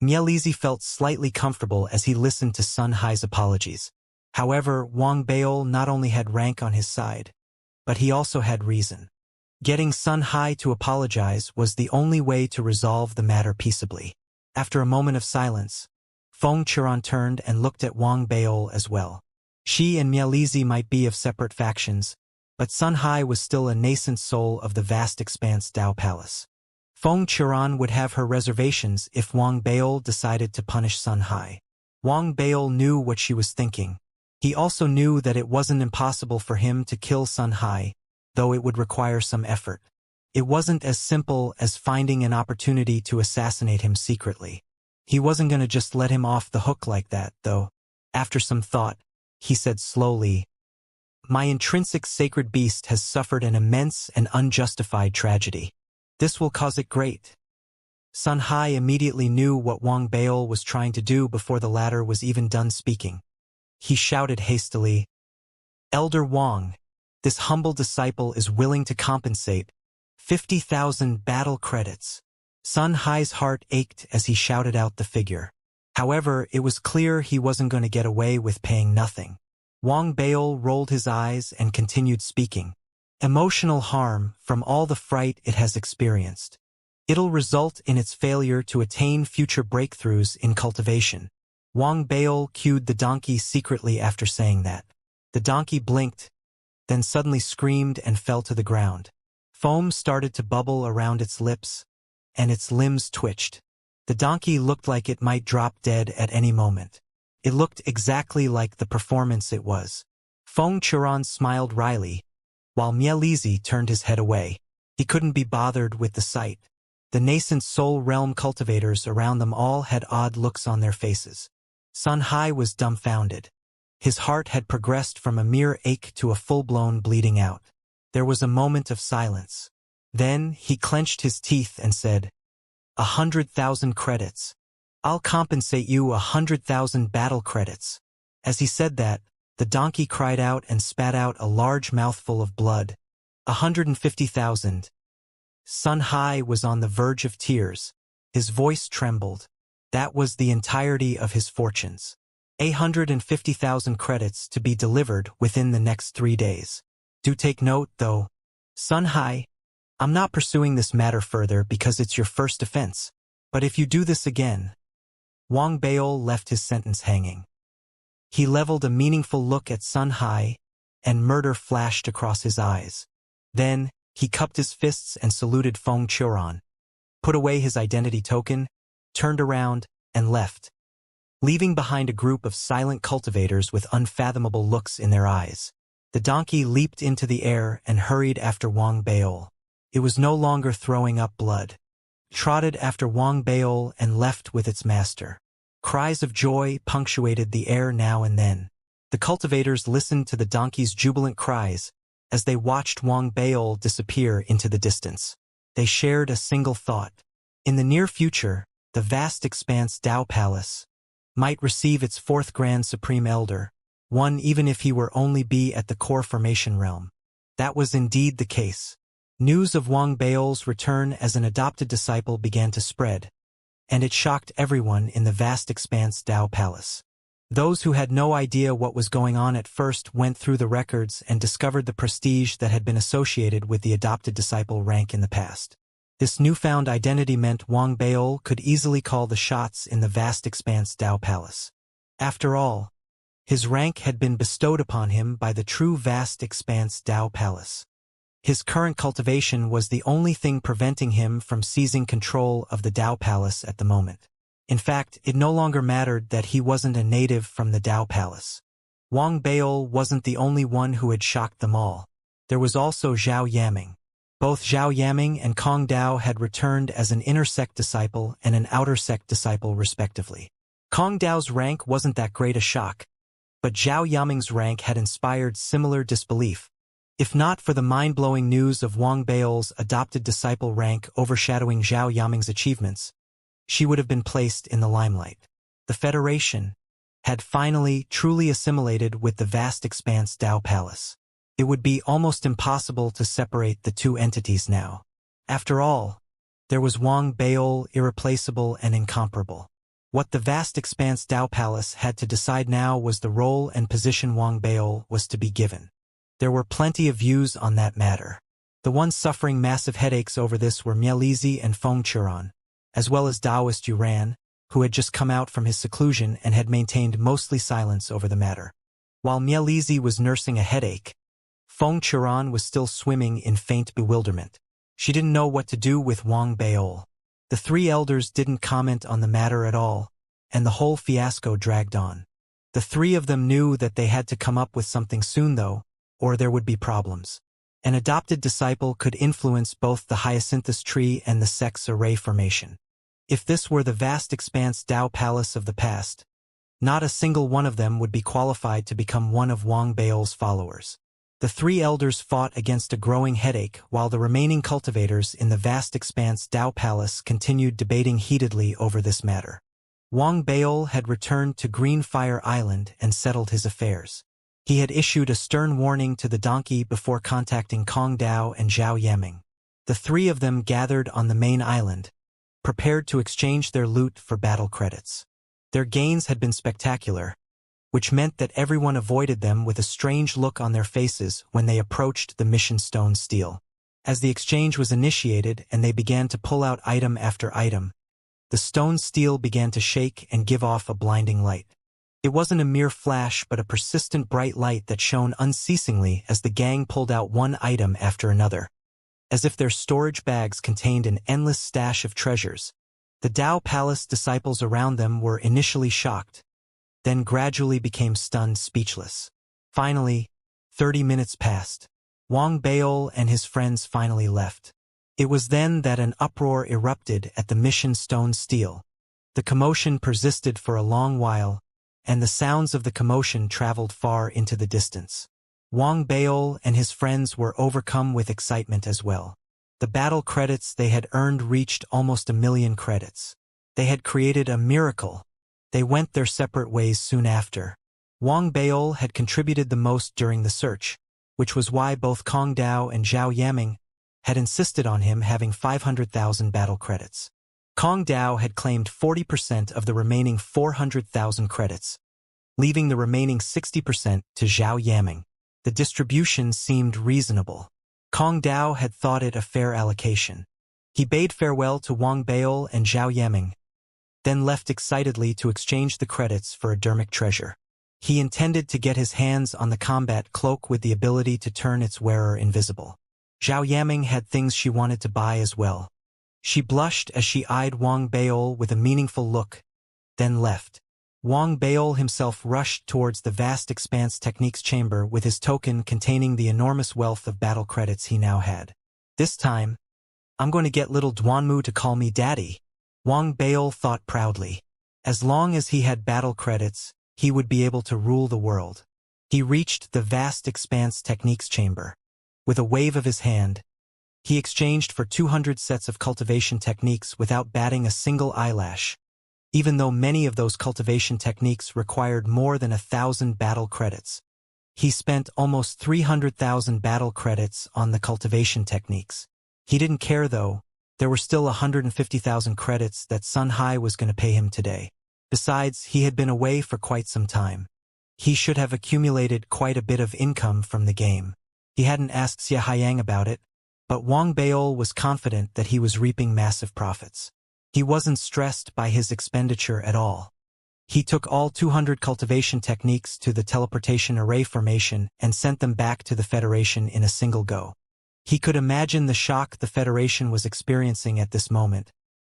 Mielizi felt slightly comfortable as he listened to Sun Hai's apologies. However, Wang Baol not only had rank on his side, but he also had reason. Getting Sun Hai to apologize was the only way to resolve the matter peaceably. After a moment of silence, Feng Qiran turned and looked at Wang Baol as well. She and Mielizi might be of separate factions, but Sun Hai was still a nascent soul of the vast expanse Dao Palace. Feng Qiran would have her reservations if Wang Baol decided to punish Sun Hai. Wang Baol knew what she was thinking. He also knew that it wasn't impossible for him to kill Sun Hai, though it would require some effort. It wasn't as simple as finding an opportunity to assassinate him secretly. He wasn't going to just let him off the hook like that, though. After some thought, he said slowly, My intrinsic sacred beast has suffered an immense and unjustified tragedy. This will cause it great. Sun Hai immediately knew what Wang Baol was trying to do before the latter was even done speaking. He shouted hastily, Elder Wang, this humble disciple is willing to compensate 50,000 battle credits. Sun Hai's heart ached as he shouted out the figure. However, it was clear he wasn't going to get away with paying nothing. Wang Baol rolled his eyes and continued speaking. Emotional harm from all the fright it has experienced. It'll result in its failure to attain future breakthroughs in cultivation. Wang Baol cued the donkey secretly after saying that. The donkey blinked, then suddenly screamed and fell to the ground. Foam started to bubble around its lips, and its limbs twitched. The donkey looked like it might drop dead at any moment. It looked exactly like the performance it was. Feng Qiran smiled wryly, while Mielizi turned his head away. He couldn't be bothered with the sight. The nascent soul realm cultivators around them all had odd looks on their faces. Sun Hai was dumbfounded. His heart had progressed from a mere ache to a full-blown bleeding out. There was a moment of silence. Then he clenched his teeth and said, 100,000 credits. I'll compensate you 100,000 battle credits. As he said that, the donkey cried out and spat out a large mouthful of blood. 150,000. Sun Hai was on the verge of tears. His voice trembled. That was the entirety of his fortunes. 150,000 credits to be delivered within the next 3 days. Do take note, though. Sun Hai, I'm not pursuing this matter further because it's your first offense. But if you do this again... Wang Baol left his sentence hanging. He leveled a meaningful look at Sun Hai, and murder flashed across his eyes. Then, he cupped his fists and saluted Feng Churan, put away his identity token, turned around, and left, leaving behind a group of silent cultivators with unfathomable looks in their eyes. The donkey leaped into the air and hurried after Wang Baol. It was no longer throwing up blood. It trotted after Wang Baol and left with its master. Cries of joy punctuated the air now and then. The cultivators listened to the donkey's jubilant cries as they watched Wang Baol disappear into the distance. They shared a single thought. In the near future, the vast expanse Dao Palace might receive its fourth Grand Supreme Elder, one even if he were only be at the core formation realm. That was indeed the case. News of Wang Baol's return as an adopted disciple began to spread, and it shocked everyone in the vast expanse Dao Palace. Those who had no idea what was going on at first went through the records and discovered the prestige that had been associated with the adopted disciple rank in the past. This newfound identity meant Wang Baol could easily call the shots in the vast expanse Dao Palace. After all, his rank had been bestowed upon him by the true vast expanse Dao Palace. His current cultivation was the only thing preventing him from seizing control of the Dao Palace at the moment. In fact, it no longer mattered that he wasn't a native from the Dao Palace. Wang Baol wasn't the only one who had shocked them all. There was also Zhao Yaming. Both Zhao Yaming and Kong Dao had returned as an inner sect disciple and an outer sect disciple respectively. Kong Dao's rank wasn't that great a shock, but Zhao Yaming's rank had inspired similar disbelief. If not for the mind-blowing news of Wang Baol's adopted disciple rank overshadowing Zhao Yaming's achievements, she would have been placed in the limelight. The Federation had finally truly assimilated with the vast expanse Dao Palace. It would be almost impossible to separate the two entities now. After all, there was Wang Baol, irreplaceable and incomparable. What the vast expanse Dao Palace had to decide now was the role and position Wang Baol was to be given. There were plenty of views on that matter. The ones suffering massive headaches over this were Mielizi and Feng Churan, as well as Taoist Yuran, who had just come out from his seclusion and had maintained mostly silence over the matter. While Mielizi was nursing a headache, Feng Churan was still swimming in faint bewilderment. She didn't know what to do with Wang Baol. The three elders didn't comment on the matter at all, and the whole fiasco dragged on. The three of them knew that they had to come up with something soon though, or there would be problems. An adopted disciple could influence both the hyacinthus tree and the sex array formation. If this were the vast expanse Dao Palace of the past, not a single one of them would be qualified to become one of Wang Baol's followers. The three elders fought against a growing headache while the remaining cultivators in the vast expanse Dao Palace continued debating heatedly over this matter. Wang Baol had returned to Greenfire Island and settled his affairs. He had issued a stern warning to the donkey before contacting Kong Dao and Zhao Yaming. The three of them gathered on the main island, prepared to exchange their loot for battle credits. Their gains had been spectacular, which meant that everyone avoided them with a strange look on their faces when they approached the mission stone steel. As the exchange was initiated and they began to pull out item after item, the stone steel began to shake and give off a blinding light. It wasn't a mere flash but a persistent bright light that shone unceasingly as the gang pulled out one item after another. As if their storage bags contained an endless stash of treasures, the Dao Palace disciples around them were initially shocked, then gradually became stunned speechless. Finally, 30 minutes passed. Wang Baol and his friends finally left. It was then that an uproar erupted at the mission stone steel. The commotion persisted for a long while, and the sounds of the commotion traveled far into the distance. Wang Beol and his friends were overcome with excitement as well. The battle credits they had earned reached almost 1,000,000 credits. They had created a miracle. They went their separate ways soon after. Wang Beol had contributed the most during the search, which was why both Kong Dao and Zhao Yaming had insisted on him having 500,000 battle credits. Kong Dao had claimed 40% of the remaining 400,000 credits, leaving the remaining 60% to Zhao Yaming. The distribution seemed reasonable. Kong Dao had thought it a fair allocation. He bade farewell to Wang Beol and Zhao Yaming, then left excitedly to exchange the credits for a dermic treasure. He intended to get his hands on the combat cloak with the ability to turn its wearer invisible. Zhao Yaming had things she wanted to buy as well. She blushed as she eyed Wang Beol with a meaningful look, then left. Wang Beol himself rushed towards the vast expanse techniques chamber with his token containing the enormous wealth of battle credits he now had. This time, I'm going to get little Duanmu to call me daddy, Wang Beol thought proudly. As long as he had battle credits, he would be able to rule the world. He reached the vast expanse techniques chamber. With a wave of his hand, he exchanged for 200 sets of cultivation techniques without batting a single eyelash. Even though many of those cultivation techniques required more than 1,000 battle credits, he spent almost 300,000 battle credits on the cultivation techniques. He didn't care though. There were still 150,000 credits that Sun Hai was going to pay him today. Besides, he had been away for quite some time. He should have accumulated quite a bit of income from the game. He hadn't asked Xianxia about it, but Wang Beol was confident that he was reaping massive profits. He wasn't stressed by his expenditure at all. He took all 200 cultivation techniques to the teleportation array formation and sent them back to the Federation in a single go. He could imagine the shock the Federation was experiencing at this moment,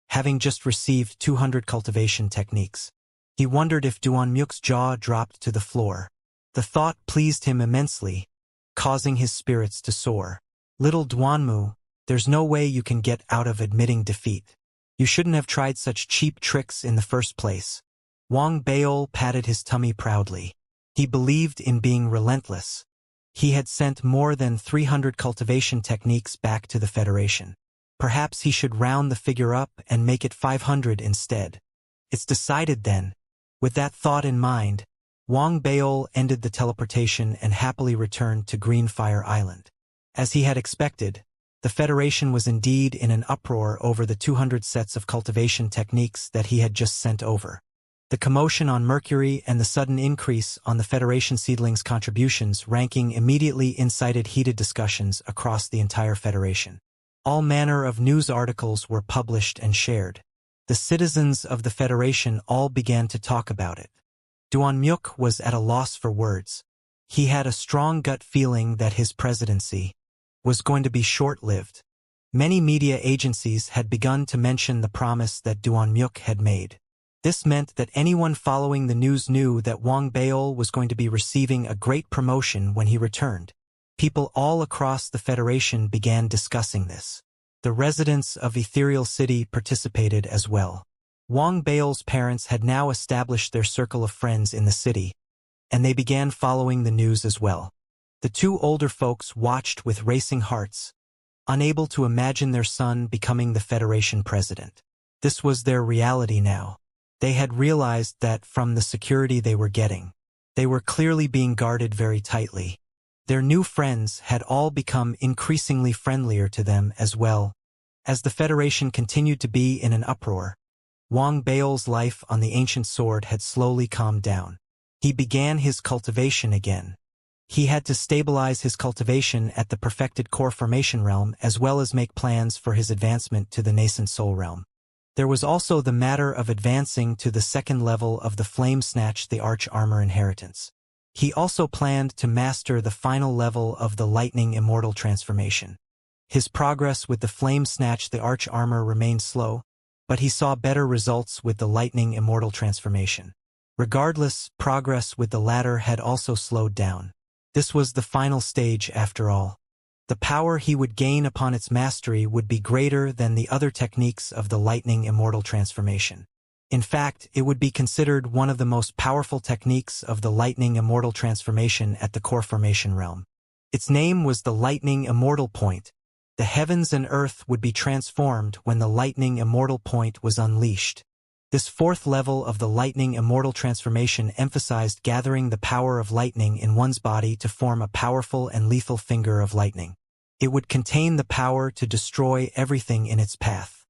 having just received 200 cultivation techniques. He wondered if Duanmuk's jaw dropped to the floor. The thought pleased him immensely, causing his spirits to soar. Little Duanmu, there's no way you can get out of admitting defeat. You shouldn't have tried such cheap tricks in the first place. Wang Beol patted his tummy proudly. He believed in being relentless. He had sent more than 300 cultivation techniques back to the Federation. Perhaps he should round the figure up and make it 500 instead. It's decided then. With that thought in mind, Wang Beol ended the teleportation and happily returned to Greenfire Island. As he had expected, the Federation was indeed in an uproar over the 200 sets of cultivation techniques that he had just sent over. The commotion on Mercury and the sudden increase on the Federation seedlings' contributions ranking immediately incited heated discussions across the entire Federation. All manner of news articles were published and shared. The citizens of the Federation all began to talk about it. Duanmuk was at a loss for words. He had a strong gut feeling that his presidency was going to be short-lived. Many media agencies had begun to mention the promise that Duanmuk had made. This meant that anyone following the news knew that Wang Beol was going to be receiving a great promotion when he returned. People all across the Federation began discussing this. The residents of Ethereal City participated as well. Wang Beol's parents had now established their circle of friends in the city, and they began following the news as well. The two older folks watched with racing hearts, unable to imagine their son becoming the Federation president. This was their reality now. They had realized that from the security they were getting, they were clearly being guarded very tightly. Their new friends had all become increasingly friendlier to them as well. As the Federation continued to be in an uproar, Wang Beol's life on the ancient sword had slowly calmed down. He began his cultivation again. He had to stabilize his cultivation at the perfected core formation realm as well as make plans for his advancement to the nascent soul realm. There was also the matter of advancing to the second level of the Flame Snatch the Arch Armor inheritance. He also planned to master the final level of the Lightning Immortal transformation. His progress with the Flame Snatch the Arch Armor remained slow, but he saw better results with the Lightning Immortal transformation. Regardless, progress with the latter had also slowed down. This was the final stage after all. The power he would gain upon its mastery would be greater than the other techniques of the Lightning Immortal transformation. In fact, it would be considered one of the most powerful techniques of the lightning immortal transformation at the core formation realm. Its name was the lightning immortal point. The heavens and earth would be transformed when the lightning immortal point was unleashed. This fourth level of the lightning immortal transformation emphasized gathering the power of lightning in one's body to form a powerful and lethal finger of lightning. It would contain the power to destroy everything in its path.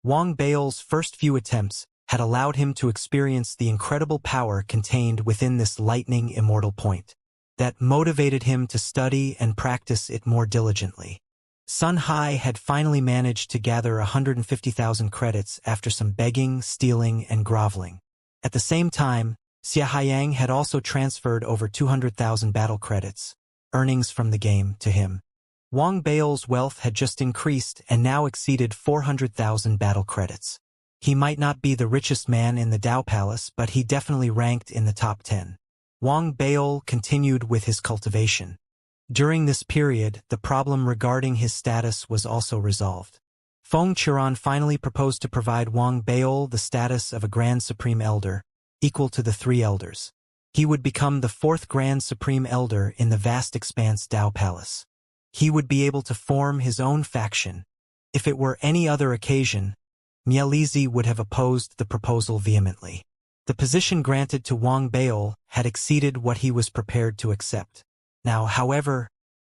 Wang Bao's first few attempts had allowed him to experience the incredible power contained within this lightning immortal point. That motivated him to study and practice it more diligently. Sun Hai had finally managed to gather 150,000 credits after some begging, stealing, and groveling. At the same time, Xianxia had also transferred over 200,000 battle credits, earnings from the game, to him. Wang Bao's wealth had just increased and now exceeded 400,000 battle credits. He might not be the richest man in the Dao Palace, but he definitely ranked in the top 10. Wang Bao continued with his cultivation. During this period, the problem regarding his status was also resolved. Feng Qiran finally proposed to provide Wang Bao the status of a Grand Supreme Elder, equal to the 3 elders. He would become the 4th Grand Supreme Elder in the vast expanse Dao Palace. He would be able to form his own faction. If it were any other occasion, Mielizi would have opposed the proposal vehemently. The position granted to Wang Bao had exceeded what he was prepared to accept. Now, however,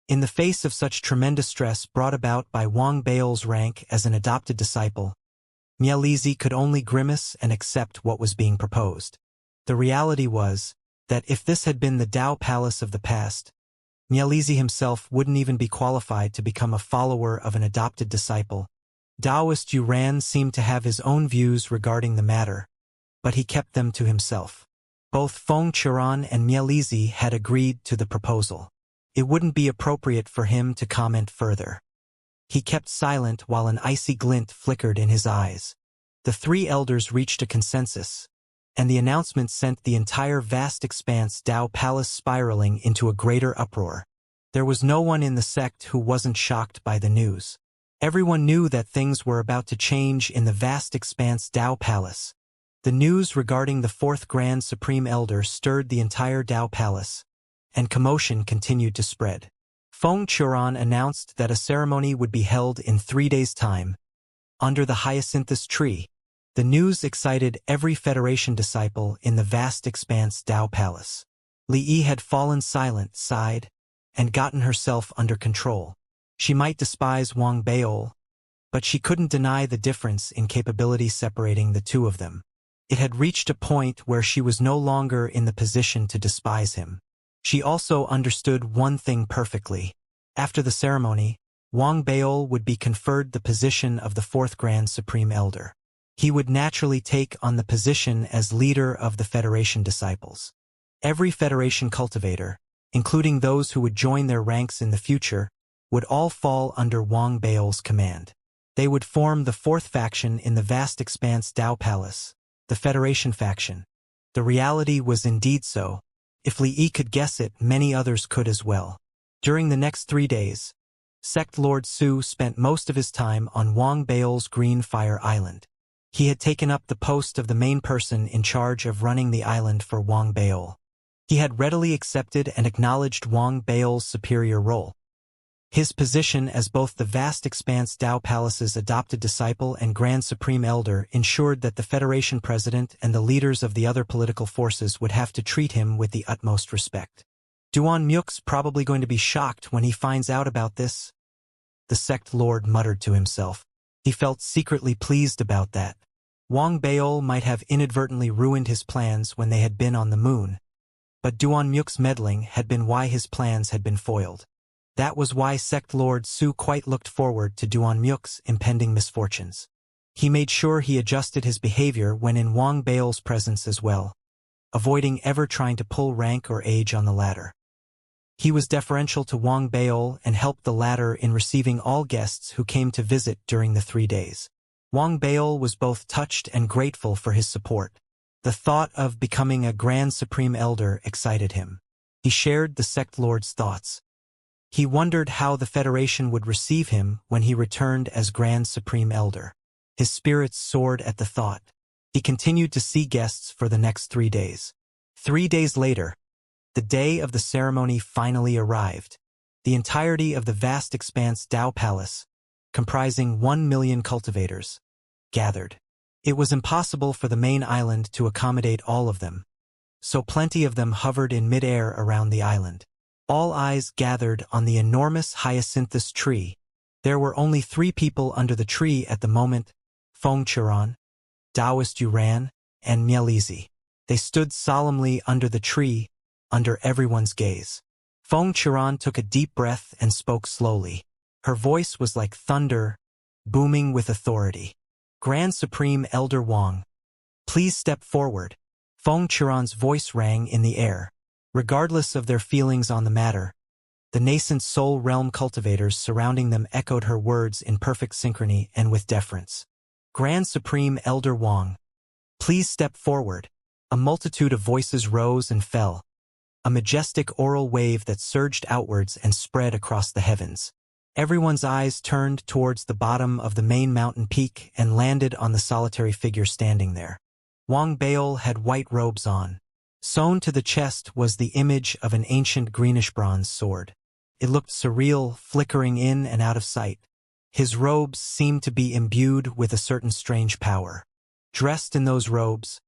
in the face of such tremendous stress brought about by Wang Bao's rank as an adopted disciple, Mielizi could only grimace and accept what was being proposed. The reality was that if this had been the Dao Palace of the past, Mielizi himself wouldn't even be qualified to become a follower of an adopted disciple. Daoist Yuran seemed to have his own views regarding the matter, but he kept them to himself. Both Feng Qiran and Mielizi had agreed to the proposal. It wouldn't be appropriate for him to comment further. He kept silent while an icy glint flickered in his eyes. The 3 elders reached a consensus, and the announcement sent the entire vast expanse Dao Palace spiraling into a greater uproar. There was no one in the sect who wasn't shocked by the news. Everyone knew that things were about to change in the vast expanse Dao Palace. The news regarding the 4th Grand Supreme Elder stirred the entire Dao Palace, and commotion continued to spread. Feng Qiran announced that a ceremony would be held in 3 days' time, under the hyacinthus tree. The news excited every Federation disciple in the vast expanse Dao Palace. Li Yi had fallen silent, sighed, and gotten herself under control. She might despise Wang Bao, but she couldn't deny the difference in capability separating the two of them. It had reached a point where she was no longer in the position to despise him. She also understood one thing perfectly. After the ceremony, Wang Bao would be conferred the position of the 4th Grand Supreme Elder. He would naturally take on the position as leader of the Federation disciples. Every Federation cultivator, including those who would join their ranks in the future, would all fall under Wang Bao's command. They would form the 4th faction in the vast expanse Dao Palace, the Federation faction. The reality was indeed so. If Li Yi could guess it, many others could as well. During the next 3 days, Sect Lord Su spent most of his time on Wang Bao's Green Fire Island. He had taken up the post of the main person in charge of running the island for Wang Bao. He had readily accepted and acknowledged Wang Bao's superior role. His position as both the vast expanse Dao Palace's adopted disciple and Grand Supreme Elder ensured that the Federation President and the leaders of the other political forces would have to treat him with the utmost respect. Duan Muk's probably going to be shocked when he finds out about this, the sect lord muttered to himself. He felt secretly pleased about that. Wang Bao might have inadvertently ruined his plans when they had been on the moon, but Duan Muk's meddling had been why his plans had been foiled. That was why Sect Lord Su quite looked forward to Duan Muk's impending misfortunes. He made sure he adjusted his behavior when in Wang Bao's presence as well, avoiding ever trying to pull rank or age on the latter. He was deferential to Wang Bao and helped the latter in receiving all guests who came to visit during the 3 days. Wang Bao was both touched and grateful for his support. The thought of becoming a Grand Supreme Elder excited him. He shared the sect lord's thoughts. He wondered how the Federation would receive him when he returned as Grand Supreme Elder. His spirits soared at the thought. He continued to see guests for the next 3 days. 3 days later, the day of the ceremony finally arrived. The entirety of the vast expanse Dao Palace, comprising 1 million cultivators, gathered. It was impossible for the main island to accommodate all of them, so plenty of them hovered in midair around the island. All eyes gathered on the enormous hyacinthus tree. There were only 3 people under the tree at the moment: Feng Qiran, Taoist Yuran, and Mielizi. They stood solemnly under the tree, under everyone's gaze. Feng Qiran took a deep breath and spoke slowly. Her voice was like thunder, booming with authority. Grand Supreme Elder Wang, please step forward. Feng Qiran's voice rang in the air. Regardless of their feelings on the matter, the nascent soul realm cultivators surrounding them echoed her words in perfect synchrony and with deference. Grand Supreme Elder Wang, please step forward. A multitude of voices rose and fell, a majestic oral wave that surged outwards and spread across the heavens. Everyone's eyes turned towards the bottom of the main mountain peak and landed on the solitary figure standing there. Wang Baol had white robes on. Sewn to the chest was the image of an ancient greenish-bronze sword. It looked surreal, flickering in and out of sight. His robes seemed to be imbued with a certain strange power. Dressed in those robes,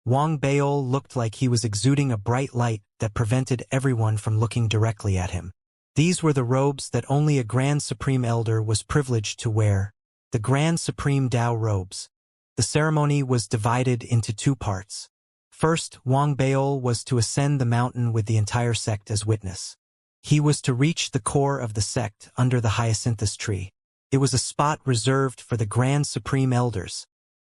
Wang Baol looked like he was exuding a bright light that prevented everyone from looking directly at him. These were the robes that only a Grand Supreme Elder was privileged to wear, the Grand Supreme Dao robes. The ceremony was divided into 2 parts. First, Wang Baol was to ascend the mountain with the entire sect as witness. He was to reach the core of the sect under the hyacinthus tree. It was a spot reserved for the Grand Supreme Elders.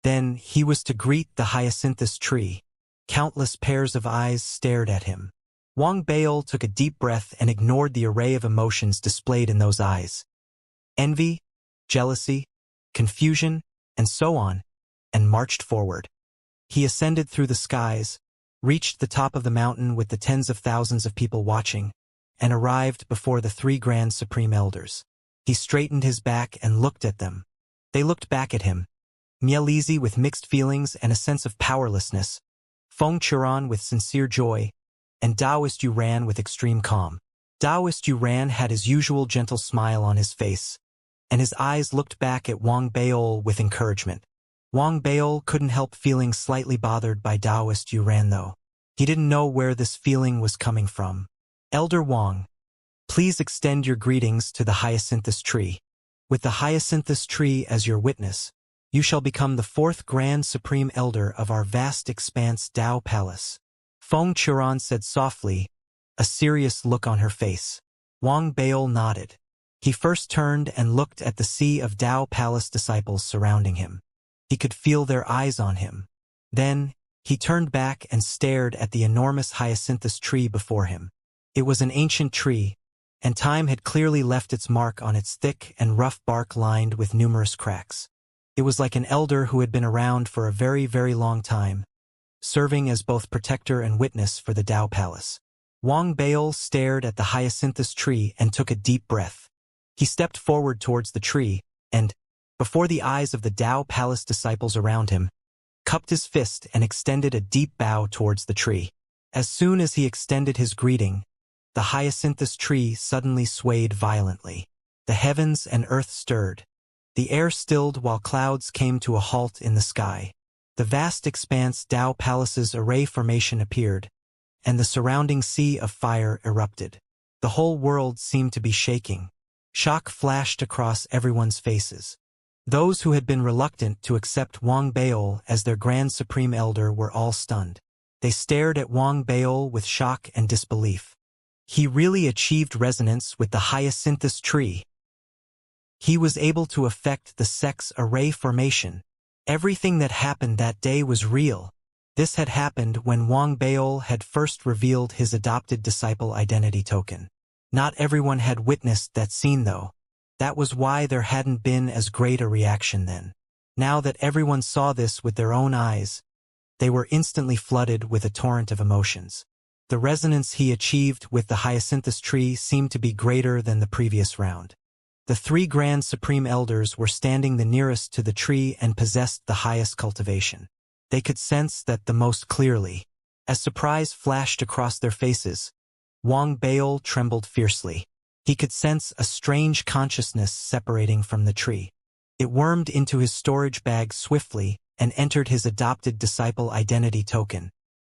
Then he was to greet the hyacinthus tree. Countless pairs of eyes stared at him. Wang Baol took a deep breath and ignored the array of emotions displayed in those eyes. Envy, jealousy, confusion, and so on, and marched forward. He ascended through the skies, reached the top of the mountain with the tens of thousands of people watching, and arrived before the 3 Grand Supreme Elders. He straightened his back and looked at them. They looked back at him. Mielizi with mixed feelings and a sense of powerlessness, Feng Qiran with sincere joy, and Taoist Yuran with extreme calm. Taoist Yuran had his usual gentle smile on his face, and his eyes looked back at Wang Baol with encouragement. Wang Baol couldn't help feeling slightly bothered by Taoist Yuran though. He didn't know where this feeling was coming from. Elder Wang, please extend your greetings to the hyacinthus tree. With the hyacinthus tree as your witness, you shall become the 4th Grand Supreme Elder of our vast expanse Dao Palace. Feng Qiran said softly, a serious look on her face. Wang Baol nodded. He first turned and looked at the sea of Dao Palace disciples surrounding him. He could feel their eyes on him. Then, he turned back and stared at the enormous hyacinthus tree before him. It was an ancient tree, and time had clearly left its mark on its thick and rough bark lined with numerous cracks. It was like an elder who had been around for a very, very long time, serving as both protector and witness for the Dao Palace. Wang Baol stared at the hyacinthus tree and took a deep breath. He stepped forward towards the tree, and, before the eyes of the Dao Palace disciples around him, cupped his fist and extended a deep bow towards the tree. As soon as he extended his greeting, the hyacinthus tree suddenly swayed violently. The heavens and earth stirred. The air stilled while clouds came to a halt in the sky. The vast expanse Dao Palace's array formation appeared, and the surrounding sea of fire erupted. The whole world seemed to be shaking. Shock flashed across everyone's faces. Those who had been reluctant to accept Wang Baol as their Grand Supreme Elder were all stunned. They stared at Wang Baol with shock and disbelief. He really achieved resonance with the hyacinthus tree. He was able to affect the sect's array formation. Everything that happened that day was real. This had happened when Wang Baol had first revealed his adopted disciple identity token. Not everyone had witnessed that scene though. That was why there hadn't been as great a reaction then. Now that everyone saw this with their own eyes, they were instantly flooded with a torrent of emotions. The resonance he achieved with the hyacinthus tree seemed to be greater than the previous round. The 3 Grand Supreme Elders were standing the nearest to the tree and possessed the highest cultivation. They could sense that the most clearly. As surprise flashed across their faces, Wang Baol trembled fiercely. He could sense a strange consciousness separating from the tree. It wormed into his storage bag swiftly and entered his adopted disciple identity token.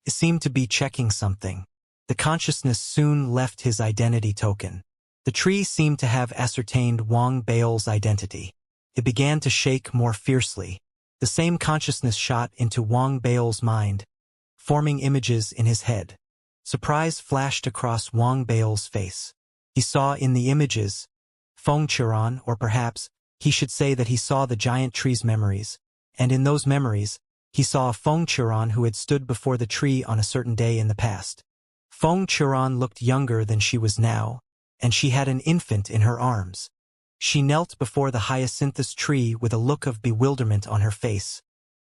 It seemed to be checking something. The consciousness soon left his identity token. The tree seemed to have ascertained Wang Baol's identity. It began to shake more fiercely. The same consciousness shot into Wang Baol's mind, forming images in his head. Surprise flashed across Wang Baol's face. He saw in the images Feng Qiran, or perhaps he should say that he saw the giant tree's memories, and in those memories, he saw a Feng Qiran who had stood before the tree on a certain day in the past. Feng Qiran looked younger than she was now, and she had an infant in her arms. She knelt before the hyacinthus tree with a look of bewilderment on her face,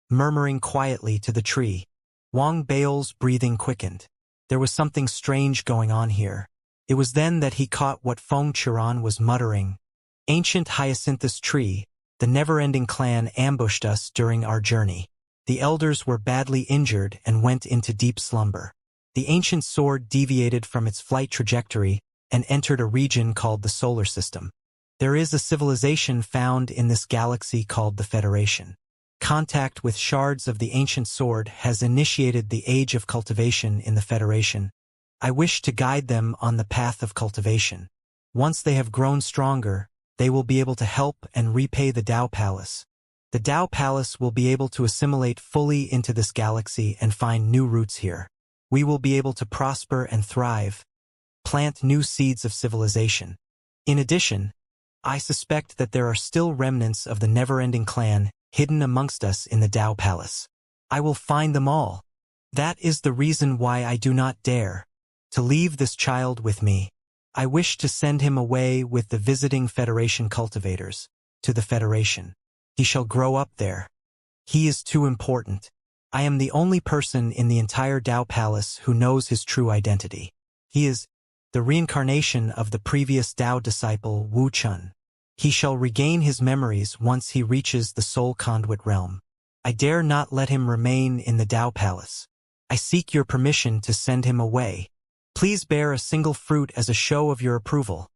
murmuring quietly to the tree. Wang Baol's breathing quickened. There was something strange going on here. It was then that he caught what Feng Qiran was muttering. Ancient hyacinthus tree, the never-ending clan ambushed us during our journey. The elders were badly injured and went into deep slumber. The ancient sword deviated from its flight trajectory and entered a region called the solar system. There is a civilization found in this galaxy called the Federation. Contact with shards of the ancient sword has initiated the age of cultivation in the Federation. I wish to guide them on the path of cultivation. Once they have grown stronger, they will be able to help and repay the Tao Palace. The Tao Palace will be able to assimilate fully into this galaxy and find new roots here. We will be able to prosper and thrive, plant new seeds of civilization. In addition, I suspect that there are still remnants of the never-ending clan hidden amongst us in the Tao Palace. I will find them all. That is the reason why I do not dare to leave this child with me. I wish to send him away with the visiting Federation cultivators to the Federation. He shall grow up there. He is too important. I am the only person in the entire Tao Palace who knows his true identity. He is the reincarnation of the previous Tao disciple Wu Chun. He shall regain his memories once he reaches the Soul Conduit realm. I dare not let him remain in the Tao Palace. I seek your permission to send him away. Please bear a single fruit as a show of your approval.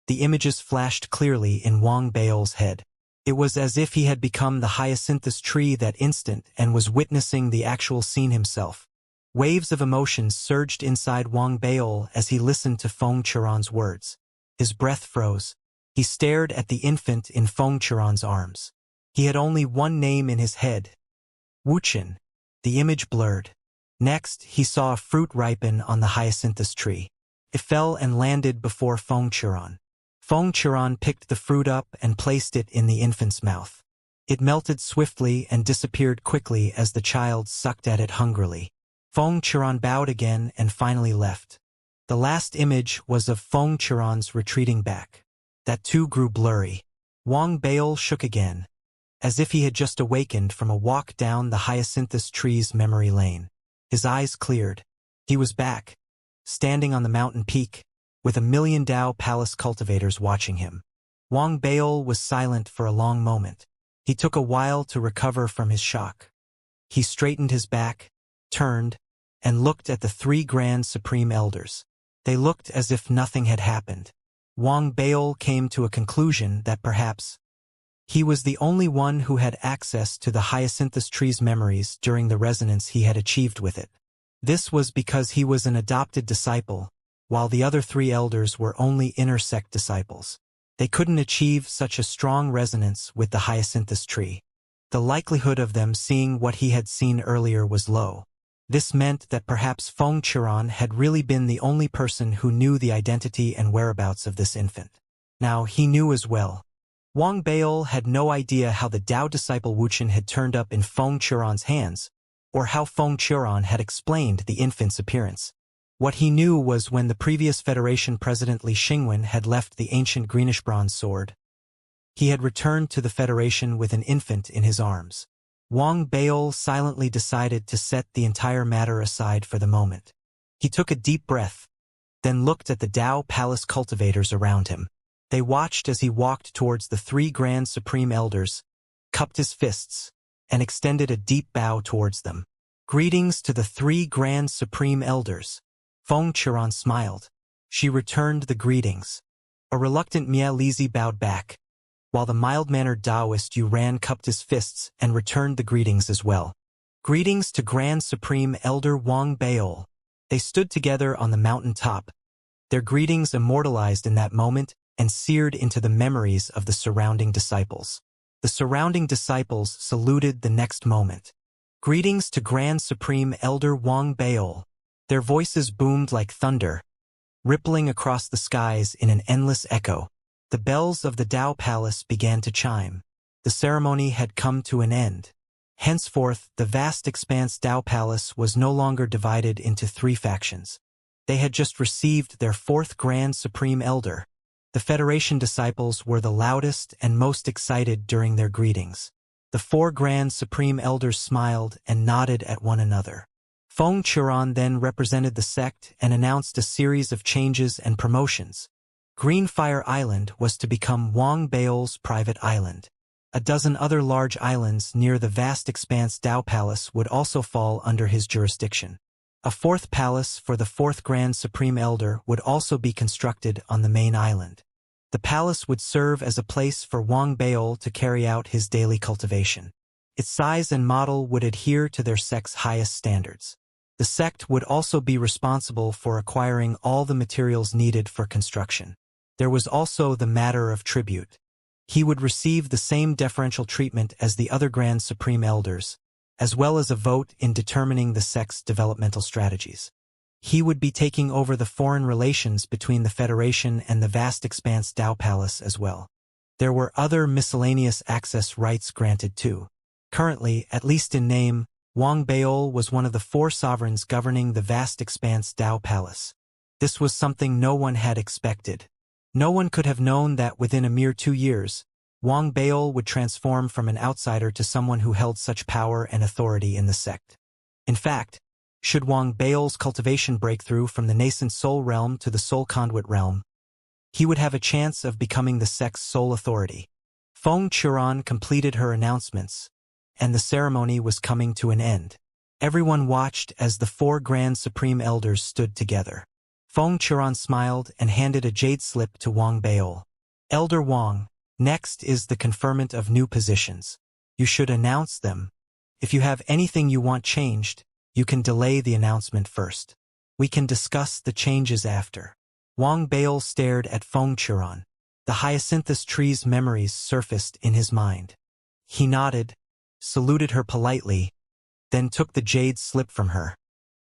The images flashed clearly in Wang Baol's head. It was as if he had become the hyacinthus tree that instant and was witnessing the actual scene himself. Waves of emotions surged inside Wang Baol as he listened to Feng Qiran's words. His breath froze. He stared at the infant in Feng Qiran's arms. He had only one name in his head. Wuchen. The image blurred. Next, he saw a fruit ripen on the hyacinthus tree. It fell and landed before Feng Qiran. Feng Qiran picked the fruit up and placed it in the infant's mouth. It melted swiftly and disappeared quickly as the child sucked at it hungrily. Feng Qiran bowed again and finally left. The last image was of Feng Qiran's retreating back. That too grew blurry. Wang Baol shook again, as if he had just awakened from a walk down the hyacinthus tree's memory lane. His eyes cleared. He was back, standing on the mountain peak, with 1,000,000 Tao Palace cultivators watching him. Wang Baol was silent for a long moment. He took a while to recover from his shock. He straightened his back, turned, and looked at the 3 Grand Supreme Elders. They looked as if nothing had happened. Wang Baol came to a conclusion that perhaps he was the only one who had access to the hyacinthus tree's memories during the resonance he had achieved with it. This was because he was an adopted disciple, while the other 3 elders were only inner sect disciples. They couldn't achieve such a strong resonance with the hyacinthus tree. The likelihood of them seeing what he had seen earlier was low. This meant that perhaps Feng Qiran had really been the only person who knew the identity and whereabouts of this infant. Now he knew as well. Wang Baol had no idea how the Tao disciple Wuchen had turned up in Feng Qiran's hands, or how Feng Qiran had explained the infant's appearance. What he knew was when the previous Federation President Li Xingwen had left the ancient greenish bronze sword, he had returned to the Federation with an infant in his arms. Wang Baol silently decided to set the entire matter aside for the moment. He took a deep breath, then looked at the Tao Palace cultivators around him. They watched as he walked towards the 3 Grand Supreme Elders, cupped his fists, and extended a deep bow towards them. "Greetings to the 3 Grand Supreme Elders." Feng Qiran smiled. She returned the greetings. A reluctant Mia Lizhi bowed back, while the mild-mannered Taoist Yuran cupped his fists and returned the greetings as well. "Greetings to Grand Supreme Elder Wang Baol." They stood together on the mountain top, their greetings immortalized in that moment and seared into the memories of the surrounding disciples. The surrounding disciples saluted the next moment. "Greetings to Grand Supreme Elder Wang Baol." Their voices boomed like thunder, rippling across the skies in an endless echo. The bells of the Tao Palace began to chime. The ceremony had come to an end. Henceforth, the vast expanse Tao Palace was no longer divided into 3 factions. They had just received their 4th Grand Supreme Elder. The Federation disciples were the loudest and most excited during their greetings. The 4 Grand Supreme Elders smiled and nodded at one another. Feng Qiran then represented the sect and announced a series of changes and promotions. Greenfire Island was to become Wang Baol's private island. A dozen other large islands near the vast expanse Tao Palace would also fall under his jurisdiction. A 4th palace for the 4th Grand Supreme Elder would also be constructed on the main island. The palace would serve as a place for Wang Baol to carry out his daily cultivation. Its size and model would adhere to their sect's highest standards. The sect would also be responsible for acquiring all the materials needed for construction. There was also the matter of tribute. He would receive the same deferential treatment as the other Grand Supreme Elders, as well as a vote in determining the sect's developmental strategies. He would be taking over the foreign relations between the Federation and the vast expanse Tao Palace as well. There were other miscellaneous access rights granted too. Currently, at least in name, Wang Baol was one of the 4 sovereigns governing the vast expanse Tao Palace. This was something no one had expected. No one could have known that within a mere 2 years, Wang Baol would transform from an outsider to someone who held such power and authority in the sect. In fact, should Wang Baol's cultivation break through from the nascent soul realm to the soul conduit realm, he would have a chance of becoming the sect's sole authority. Feng Qiran completed her announcements, and the ceremony was coming to an end. Everyone watched as the 4 Grand Supreme Elders stood together. Feng Qiran smiled and handed a jade slip to Wang Baol. "Elder Wang, next is the conferment of new positions. You should announce them. If you have anything you want changed, you can delay the announcement first. We can discuss the changes after." Wang Baol stared at Feng Qiran. The hyacinthus tree's memories surfaced in his mind. He nodded, saluted her politely, then took the jade slip from her.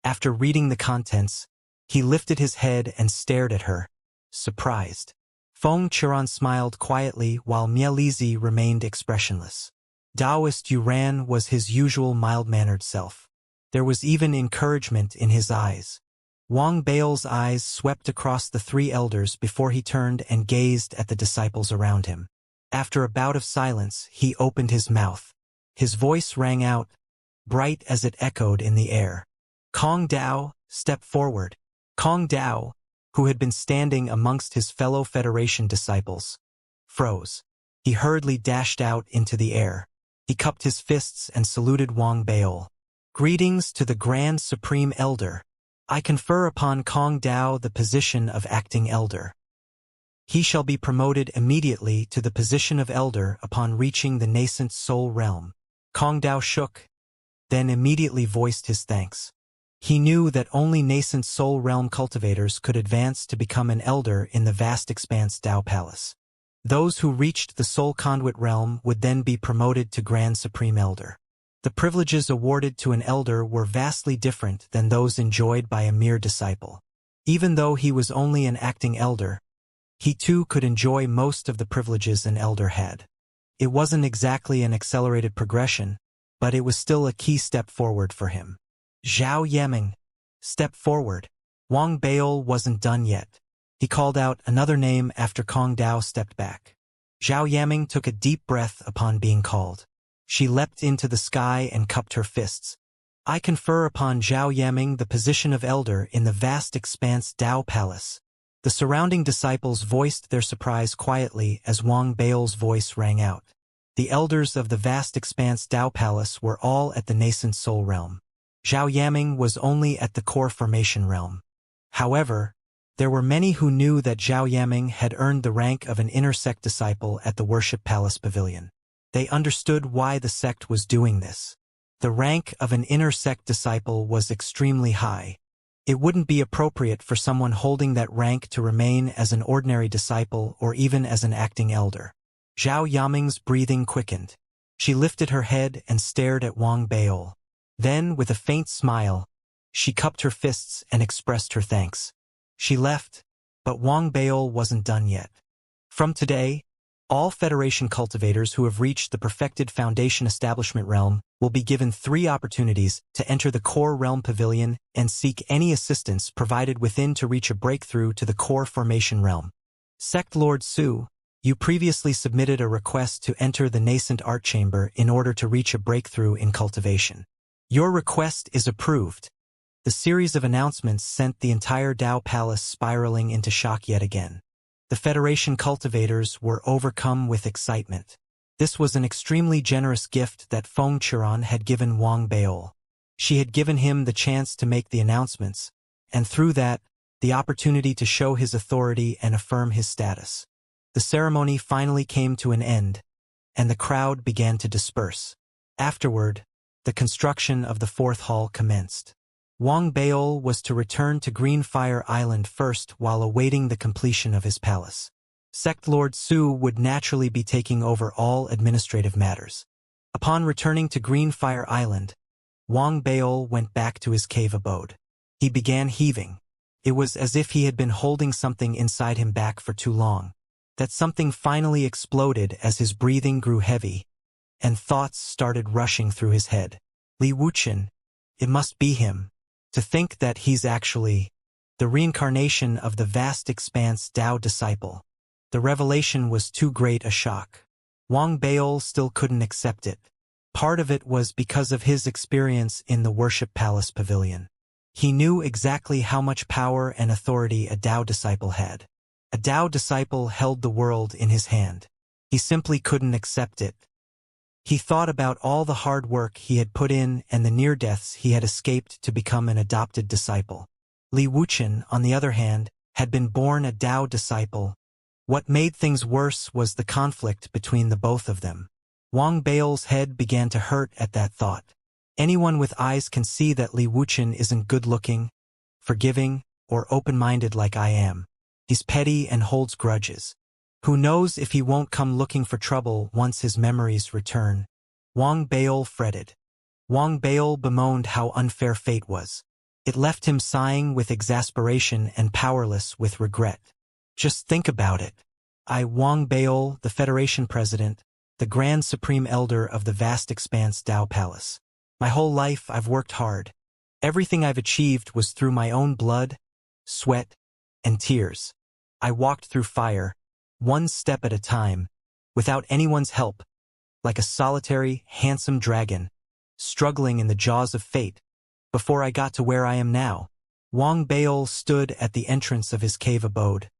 After reading the contents, he lifted his head and stared at her, surprised. Feng Qiran smiled quietly while Mia Lizhi remained expressionless. Taoist Yuran was his usual mild-mannered self. There was even encouragement in his eyes. Wang Baol's eyes swept across the 3 elders before he turned and gazed at the disciples around him. After a bout of silence, he opened his mouth. His voice rang out, bright as it echoed in the air. "Kong Dao, step forward." Kong Dao, who had been standing amongst his fellow Federation disciples, froze. He hurriedly dashed out into the air. He cupped his fists and saluted Wang Baol. "Greetings to the Grand Supreme Elder. I confer upon Kong Dao the position of acting elder. He shall be promoted immediately to the position of elder upon reaching the nascent soul realm." Kong Dao shook, then immediately voiced his thanks. He knew that only nascent soul realm cultivators could advance to become an elder in the vast expanse Tao Palace. Those who reached the soul conduit realm would then be promoted to Grand Supreme Elder. The privileges awarded to an elder were vastly different than those enjoyed by a mere disciple. Even though he was only an acting elder, he too could enjoy most of the privileges an elder had. It wasn't exactly an accelerated progression, but it was still a key step forward for him. "Zhao Yaming, step forward." Wang Baol wasn't done yet. He called out another name after Kong Dao stepped back. Zhao Yaming took a deep breath upon being called. She leapt into the sky and cupped her fists. "I confer upon Zhao Yaming the position of elder in the vast expanse Tao Palace." The surrounding disciples voiced their surprise quietly as Wang Baol's voice rang out. The elders of the vast expanse Dao Palace were all at the nascent soul realm. Zhao Yaming was only at the core formation realm. However, there were many who knew that Zhao Yaming had earned the rank of an inner sect disciple at the Worship Palace Pavilion. They understood why the sect was doing this. The rank of an inner sect disciple was extremely high. It wouldn't be appropriate for someone holding that rank to remain as an ordinary disciple or even as an acting elder. Zhao Yaming's breathing quickened. She lifted her head and stared at Wang Beol. Then, with a faint smile, she cupped her fists and expressed her thanks. She left, but Wang Beol wasn't done yet. From today, all Federation cultivators who have reached the perfected Foundation Establishment realm will be given 3 opportunities to enter the Core Realm Pavilion and seek any assistance provided within to reach a breakthrough to the Core Formation realm. Sect Lord Su, you previously submitted a request to enter the Nascent Art Chamber in order to reach a breakthrough in cultivation. Your request is approved. The series of announcements sent the entire Dao Palace spiraling into shock yet again. The Federation cultivators were overcome with excitement. This was an extremely generous gift that Feng Qiran had given Wang Beol. She had given him the chance to make the announcements, and through that, the opportunity to show his authority and affirm his status. The ceremony finally came to an end, and the crowd began to disperse. Afterward, the construction of the 4th hall commenced. Wang Beol was to return to Greenfire Island first while awaiting the completion of his palace. Sect Lord Su would naturally be taking over all administrative matters. Upon returning to Greenfire Island, Wang Beol went back to his cave abode. He began heaving. It was as if he had been holding something inside him back for too long. That something finally exploded as his breathing grew heavy, and thoughts started rushing through his head. Li Wuchen, it must be him. To think that he's actually the reincarnation of the vast expanse Dao disciple. The revelation was too great a shock. Wang Beol still couldn't accept it. Part of it was because of his experience in the Worship Palace Pavilion. He knew exactly how much power and authority a Dao disciple had. A Dao disciple held the world in his hand. He simply couldn't accept it. He thought about all the hard work he had put in and the near-deaths he had escaped to become an adopted disciple. Li Wuchen, on the other hand, had been born a Dao disciple. What made things worse was the conflict between the both of them. Wang Beol's head began to hurt at that thought. Anyone with eyes can see that Li Wuchen isn't good-looking, forgiving, or open-minded like I am. He's petty and holds grudges. Who knows if he won't come looking for trouble once his memories return? Wang Beol fretted. Wang Beol bemoaned how unfair fate was. It left him sighing with exasperation and powerless with regret. Just think about it. Wang Beol, the Federation President, the Grand Supreme Elder of the vast expanse Dao Palace. My whole life I've worked hard. Everything I've achieved was through my own blood, sweat, and tears. I walked through fire, one step at a time, without anyone's help, like a solitary, handsome dragon, struggling in the jaws of fate, before I got to where I am now. Wang Beol stood at the entrance of his cave abode,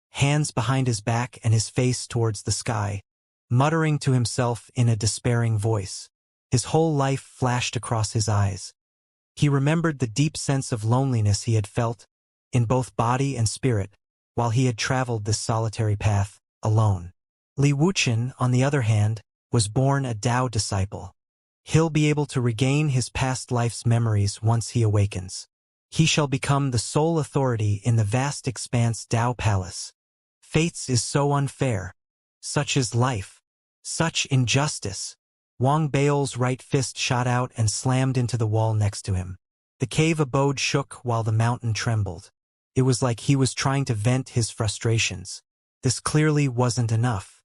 hands behind his back and his face towards the sky, muttering to himself in a despairing voice. His whole life flashed across his eyes. He remembered the deep sense of loneliness he had felt, in both body and spirit, while he had traveled this solitary path, alone. Li Wuchen, on the other hand, was born a Dao disciple. He'll be able to regain his past life's memories once he awakens. He shall become the sole authority in the vast expanse Dao Palace. Fates is so unfair. Such is life. Such injustice. Wang Beol's right fist shot out and slammed into the wall next to him. The cave abode shook while the mountain trembled. It was like he was trying to vent his frustrations. This clearly wasn't enough.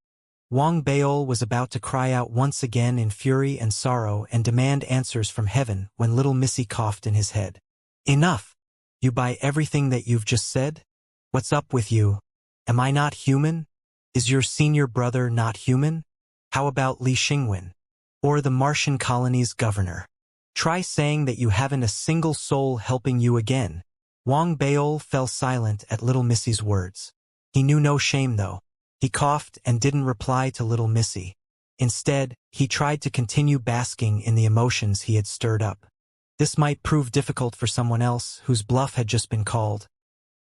Wang Beol was about to cry out once again in fury and sorrow and demand answers from heaven when little Missy coughed in his head. Enough! You buy everything that you've just said? What's up with you? Am I not human? Is your senior brother not human? How about Li Xingwen? Or the Martian colony's governor? Try saying that you haven't a single soul helping you again. Wang Beol fell silent at little Missy's words. He knew no shame though. He coughed and didn't reply to little Missy. Instead, he tried to continue basking in the emotions he had stirred up. This might prove difficult for someone else whose bluff had just been called,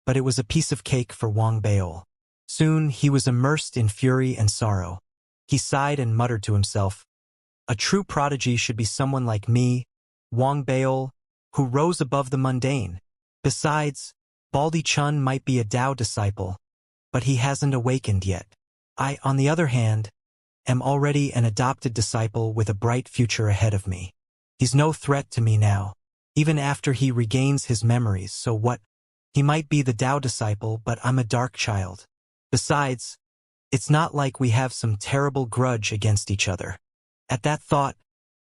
but it was a piece of cake for Wang Beol. Soon he was immersed in fury and sorrow. He sighed and muttered to himself, "A true prodigy should be someone like me, Wang Beol, who rose above the mundane. Besides, Baldi Chun might be a Tao disciple, but he hasn't awakened yet. I, on the other hand, am already an adopted disciple with a bright future ahead of me. He's no threat to me now, even after he regains his memories, so what? He might be the Tao disciple, but I'm a dark child. Besides, it's not like we have some terrible grudge against each other." At that thought,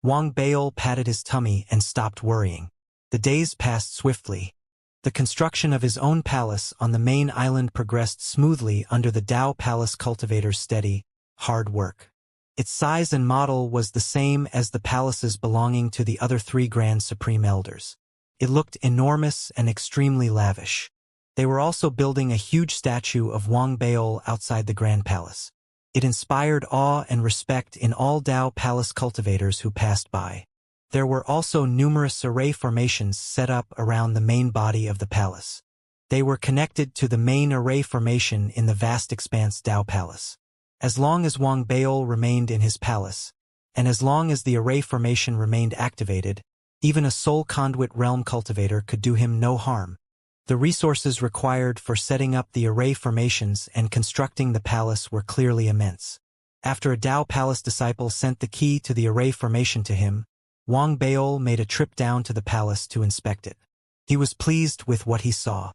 Wang Beol patted his tummy and stopped worrying. The days passed swiftly. The construction of his own palace on the main island progressed smoothly under the Tao Palace cultivator's steady, hard work. Its size and model was the same as the palaces belonging to the other 3 Grand Supreme Elders. It looked enormous and extremely lavish. They were also building a huge statue of Wang Beol outside the Grand Palace. It inspired awe and respect in all Tao Palace cultivators who passed by. There were also numerous array formations set up around the main body of the palace. They were connected to the main array formation in the vast expanse Tao Palace. As long as Wang Beol remained in his palace, and as long as the array formation remained activated, even a soul conduit realm cultivator could do him no harm. The resources required for setting up the array formations and constructing the palace were clearly immense. After a Tao Palace disciple sent the key to the array formation to him, Wang Beol made a trip down to the palace to inspect it. He was pleased with what he saw.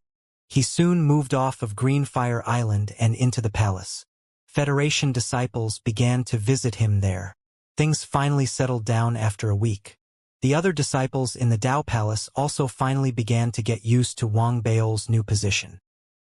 He soon moved off of Greenfire Island and into the palace. Federation disciples began to visit him there. Things finally settled down after a week. The other disciples in the Tao Palace also finally began to get used to Wang Beol's new position.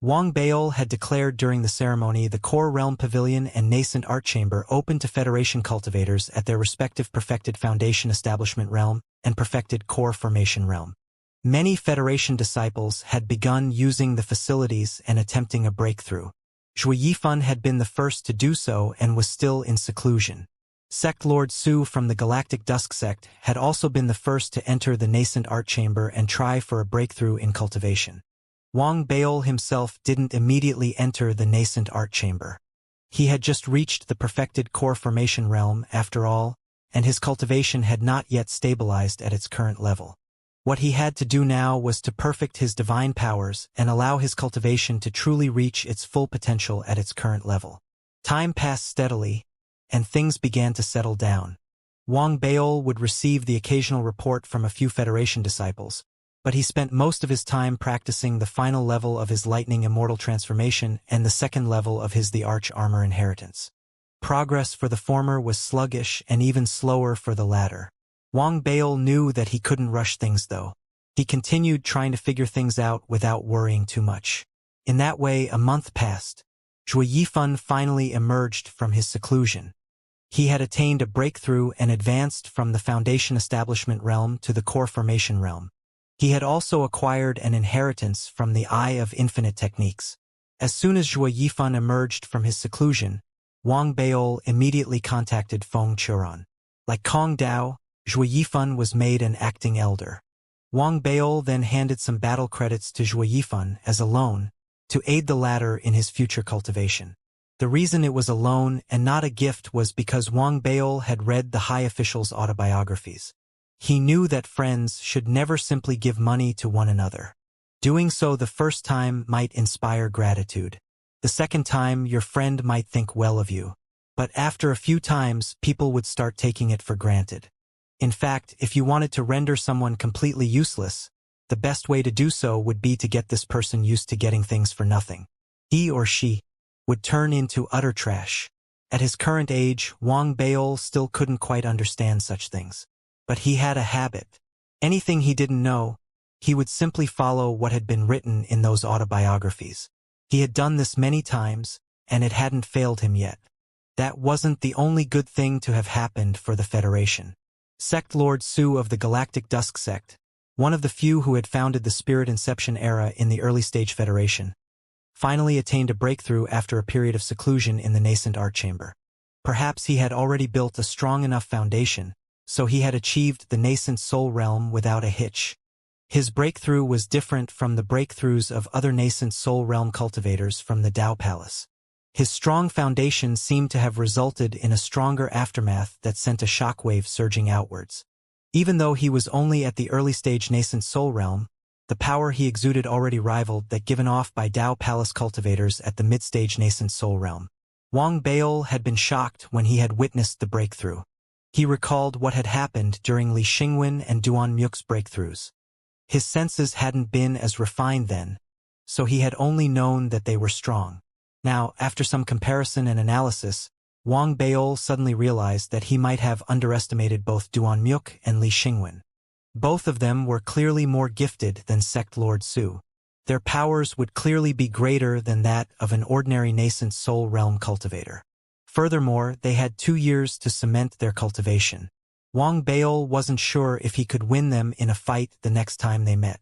Wang Beol had declared during the ceremony the Core Realm Pavilion and Nascent Art Chamber open to Federation cultivators at their respective Perfected Foundation Establishment Realm and Perfected Core Formation Realm. Many Federation disciples had begun using the facilities and attempting a breakthrough. Zhui Yifan had been the first to do so and was still in seclusion. Sect Lord Su from the Galactic Dusk Sect had also been the first to enter the Nascent Art Chamber and try for a breakthrough in cultivation. Wang Beol himself didn't immediately enter the Nascent Art Chamber. He had just reached the Perfected Core Formation Realm, after all, and his cultivation had not yet stabilized at its current level. What he had to do now was to perfect his divine powers and allow his cultivation to truly reach its full potential at its current level. Time passed steadily, and things began to settle down. Wang Beol would receive the occasional report from a few Federation disciples, but he spent most of his time practicing the final level of his Lightning Immortal transformation and the second level of his The Arch Armor inheritance. Progress for the former was sluggish and even slower for the latter. Wang Beol knew that he couldn't rush things though. He continued trying to figure things out without worrying too much. In that way, a month passed. Zhui Yifan finally emerged from his seclusion. He had attained a breakthrough and advanced from the Foundation Establishment Realm to the Core Formation Realm. He had also acquired an inheritance from the Eye of Infinite Techniques. As soon as Zhui Yifan emerged from his seclusion, Wang Beol immediately contacted Feng Churan. Like Kong Dao, Zhui Yifan was made an acting elder. Wang Beol then handed some battle credits to Zhui Yifan as a loan, to aid the latter in his future cultivation. The reason it was a loan and not a gift was because Wang Beol had read the high officials' autobiographies. He knew that friends should never simply give money to one another. Doing so the first time might inspire gratitude. The second time your friend might think well of you. But after a few times, people would start taking it for granted. In fact, if you wanted to render someone completely useless, the best way to do so would be to get this person used to getting things for nothing. He or she would turn into utter trash. At his current age, Wang Beol still couldn't quite understand such things. But he had a habit. Anything he didn't know, he would simply follow what had been written in those autobiographies. He had done this many times, and it hadn't failed him yet. That wasn't the only good thing to have happened for the Federation. Sect Lord Su of the Galactic Dusk Sect, one of the few who had founded the Spirit Inception era in the early stage Federation, finally attained a breakthrough after a period of seclusion in the Nascent Art Chamber. Perhaps he had already built a strong enough foundation, so he had achieved the nascent soul realm without a hitch. His breakthrough was different from the breakthroughs of other nascent soul realm cultivators from the Tao Palace. His strong foundation seemed to have resulted in a stronger aftermath that sent a shockwave surging outwards. Even though he was only at the early stage nascent soul realm, the power he exuded already rivaled that given off by Tao Palace cultivators at the mid-stage nascent soul realm. Wang Baol had been shocked when he had witnessed the breakthrough. He recalled what had happened during Li Xingwen and Duan Muk's breakthroughs. His senses hadn't been as refined then, so he had only known that they were strong. Now, after some comparison and analysis, Wang Baol suddenly realized that he might have underestimated both Duan Muk and Li Xingwen. Both of them were clearly more gifted than Sect Lord Su. Their powers would clearly be greater than that of an ordinary nascent soul realm cultivator. Furthermore, they had 2 years to cement their cultivation. Wang Baol wasn't sure if he could win them in a fight the next time they met.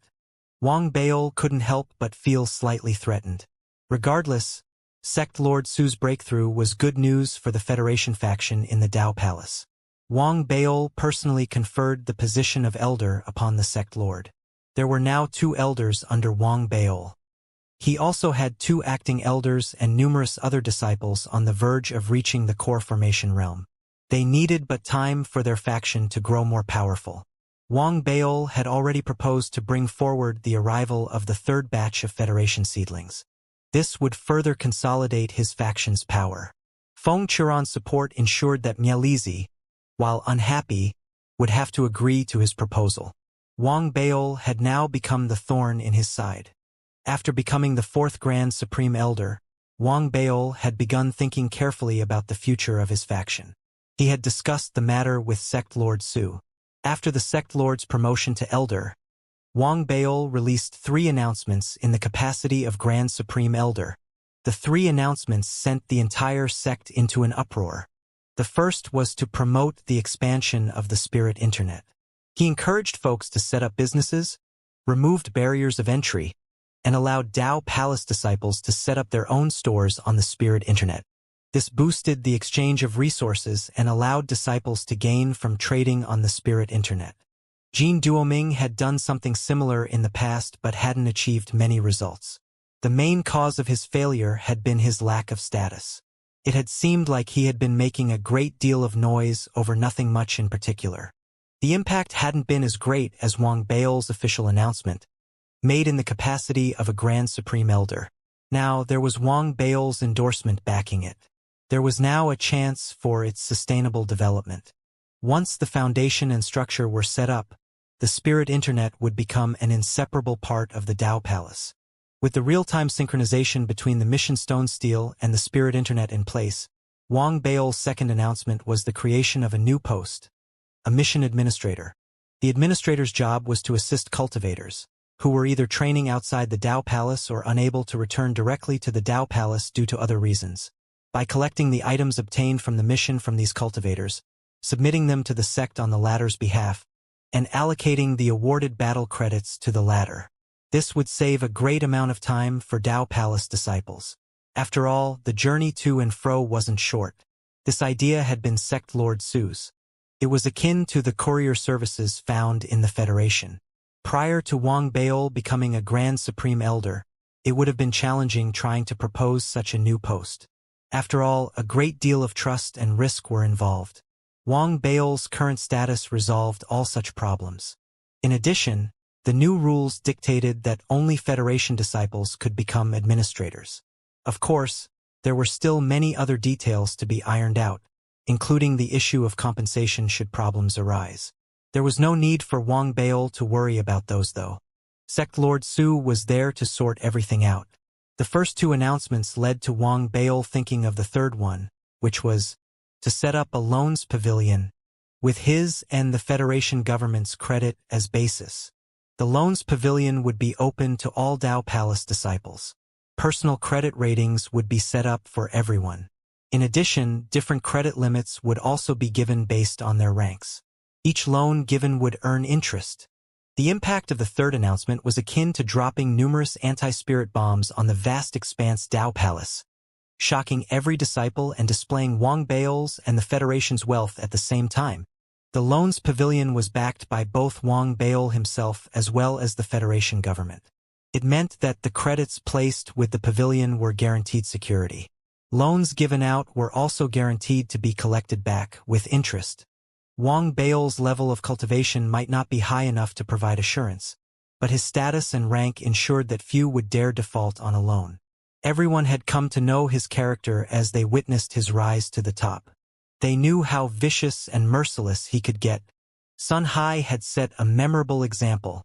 Wang Baol couldn't help but feel slightly threatened. Regardless, Sect Lord Su's breakthrough was good news for the Federation faction in the Tao Palace. Wang Baol personally conferred the position of elder upon the Sect Lord. There were now 2 elders under Wang Baol. He also had 2 acting elders and numerous other disciples on the verge of reaching the core formation realm. They needed but time for their faction to grow more powerful. Wang Baol had already proposed to bring forward the arrival of the 3rd batch of Federation seedlings. This would further consolidate his faction's power. Feng Churan's support ensured that Mielizi, while unhappy, would have to agree to his proposal. Wang Baol had now become the thorn in his side. After becoming the 4th Grand Supreme Elder, Wang Baol had begun thinking carefully about the future of his faction. He had discussed the matter with Sect Lord Su. After the Sect Lord's promotion to Elder, Wang Baol released 3 announcements in the capacity of Grand Supreme Elder. The 3 announcements sent the entire sect into an uproar. The first was to promote the expansion of the Spirit Internet. He encouraged folks to set up businesses, removed barriers of entry, and allowed Tao Palace disciples to set up their own stores on the Spirit Internet. This boosted the exchange of resources and allowed disciples to gain from trading on the Spirit Internet. Jin Duoming had done something similar in the past but hadn't achieved many results. The main cause of his failure had been his lack of status. It had seemed like he had been making a great deal of noise over nothing much in particular. The impact hadn't been as great as Wang Baol's official announcement, made in the capacity of a Grand Supreme Elder. Now, there was Wang Baol's endorsement backing it. There was now a chance for its sustainable development. Once the foundation and structure were set up, the Spirit Internet would become an inseparable part of the Tao Palace. With the real-time synchronization between the Mission Stone Steel and the Spirit Internet in place, Wang Baol's second announcement was the creation of a new post, a mission administrator. The administrator's job was to assist cultivators, who were either training outside the Tao Palace or unable to return directly to the Tao Palace due to other reasons. By collecting the items obtained from the mission from these cultivators, submitting them to the sect on the latter's behalf, and allocating the awarded battle credits to the latter. This would save a great amount of time for Tao Palace disciples. After all, the journey to and fro wasn't short. This idea had been Sect Lord Su's. It was akin to the courier services found in the Federation. Prior to Wang Baol becoming a Grand Supreme Elder, it would have been challenging trying to propose such a new post. After all, a great deal of trust and risk were involved. Wang Baol's current status resolved all such problems. In addition, the new rules dictated that only Federation disciples could become administrators. Of course, there were still many other details to be ironed out, including the issue of compensation should problems arise. There was no need for Wang Baol to worry about those though. Sect Lord Su was there to sort everything out. The first 2 announcements led to Wang Baol thinking of the third one, which was to set up a loans pavilion, with his and the Federation government's credit as basis. The loans pavilion would be open to all Tao Palace disciples. Personal credit ratings would be set up for everyone. In addition, different credit limits would also be given based on their ranks. Each loan given would earn interest. The impact of the third announcement was akin to dropping numerous anti-spirit bombs on the vast expanse Tao Palace. shocking every disciple and displaying Wang Bao's and the Federation's wealth at the same time. The loan's pavilion was backed by both Wang Bao himself as well as the Federation government. It meant that the credits placed with the pavilion were guaranteed security. Loans given out were also guaranteed to be collected back, with interest. Wang Bao's level of cultivation might not be high enough to provide assurance, but his status and rank ensured that few would dare default on a loan. Everyone had come to know his character as they witnessed his rise to the top. They knew how vicious and merciless he could get. Sun Hai had set a memorable example.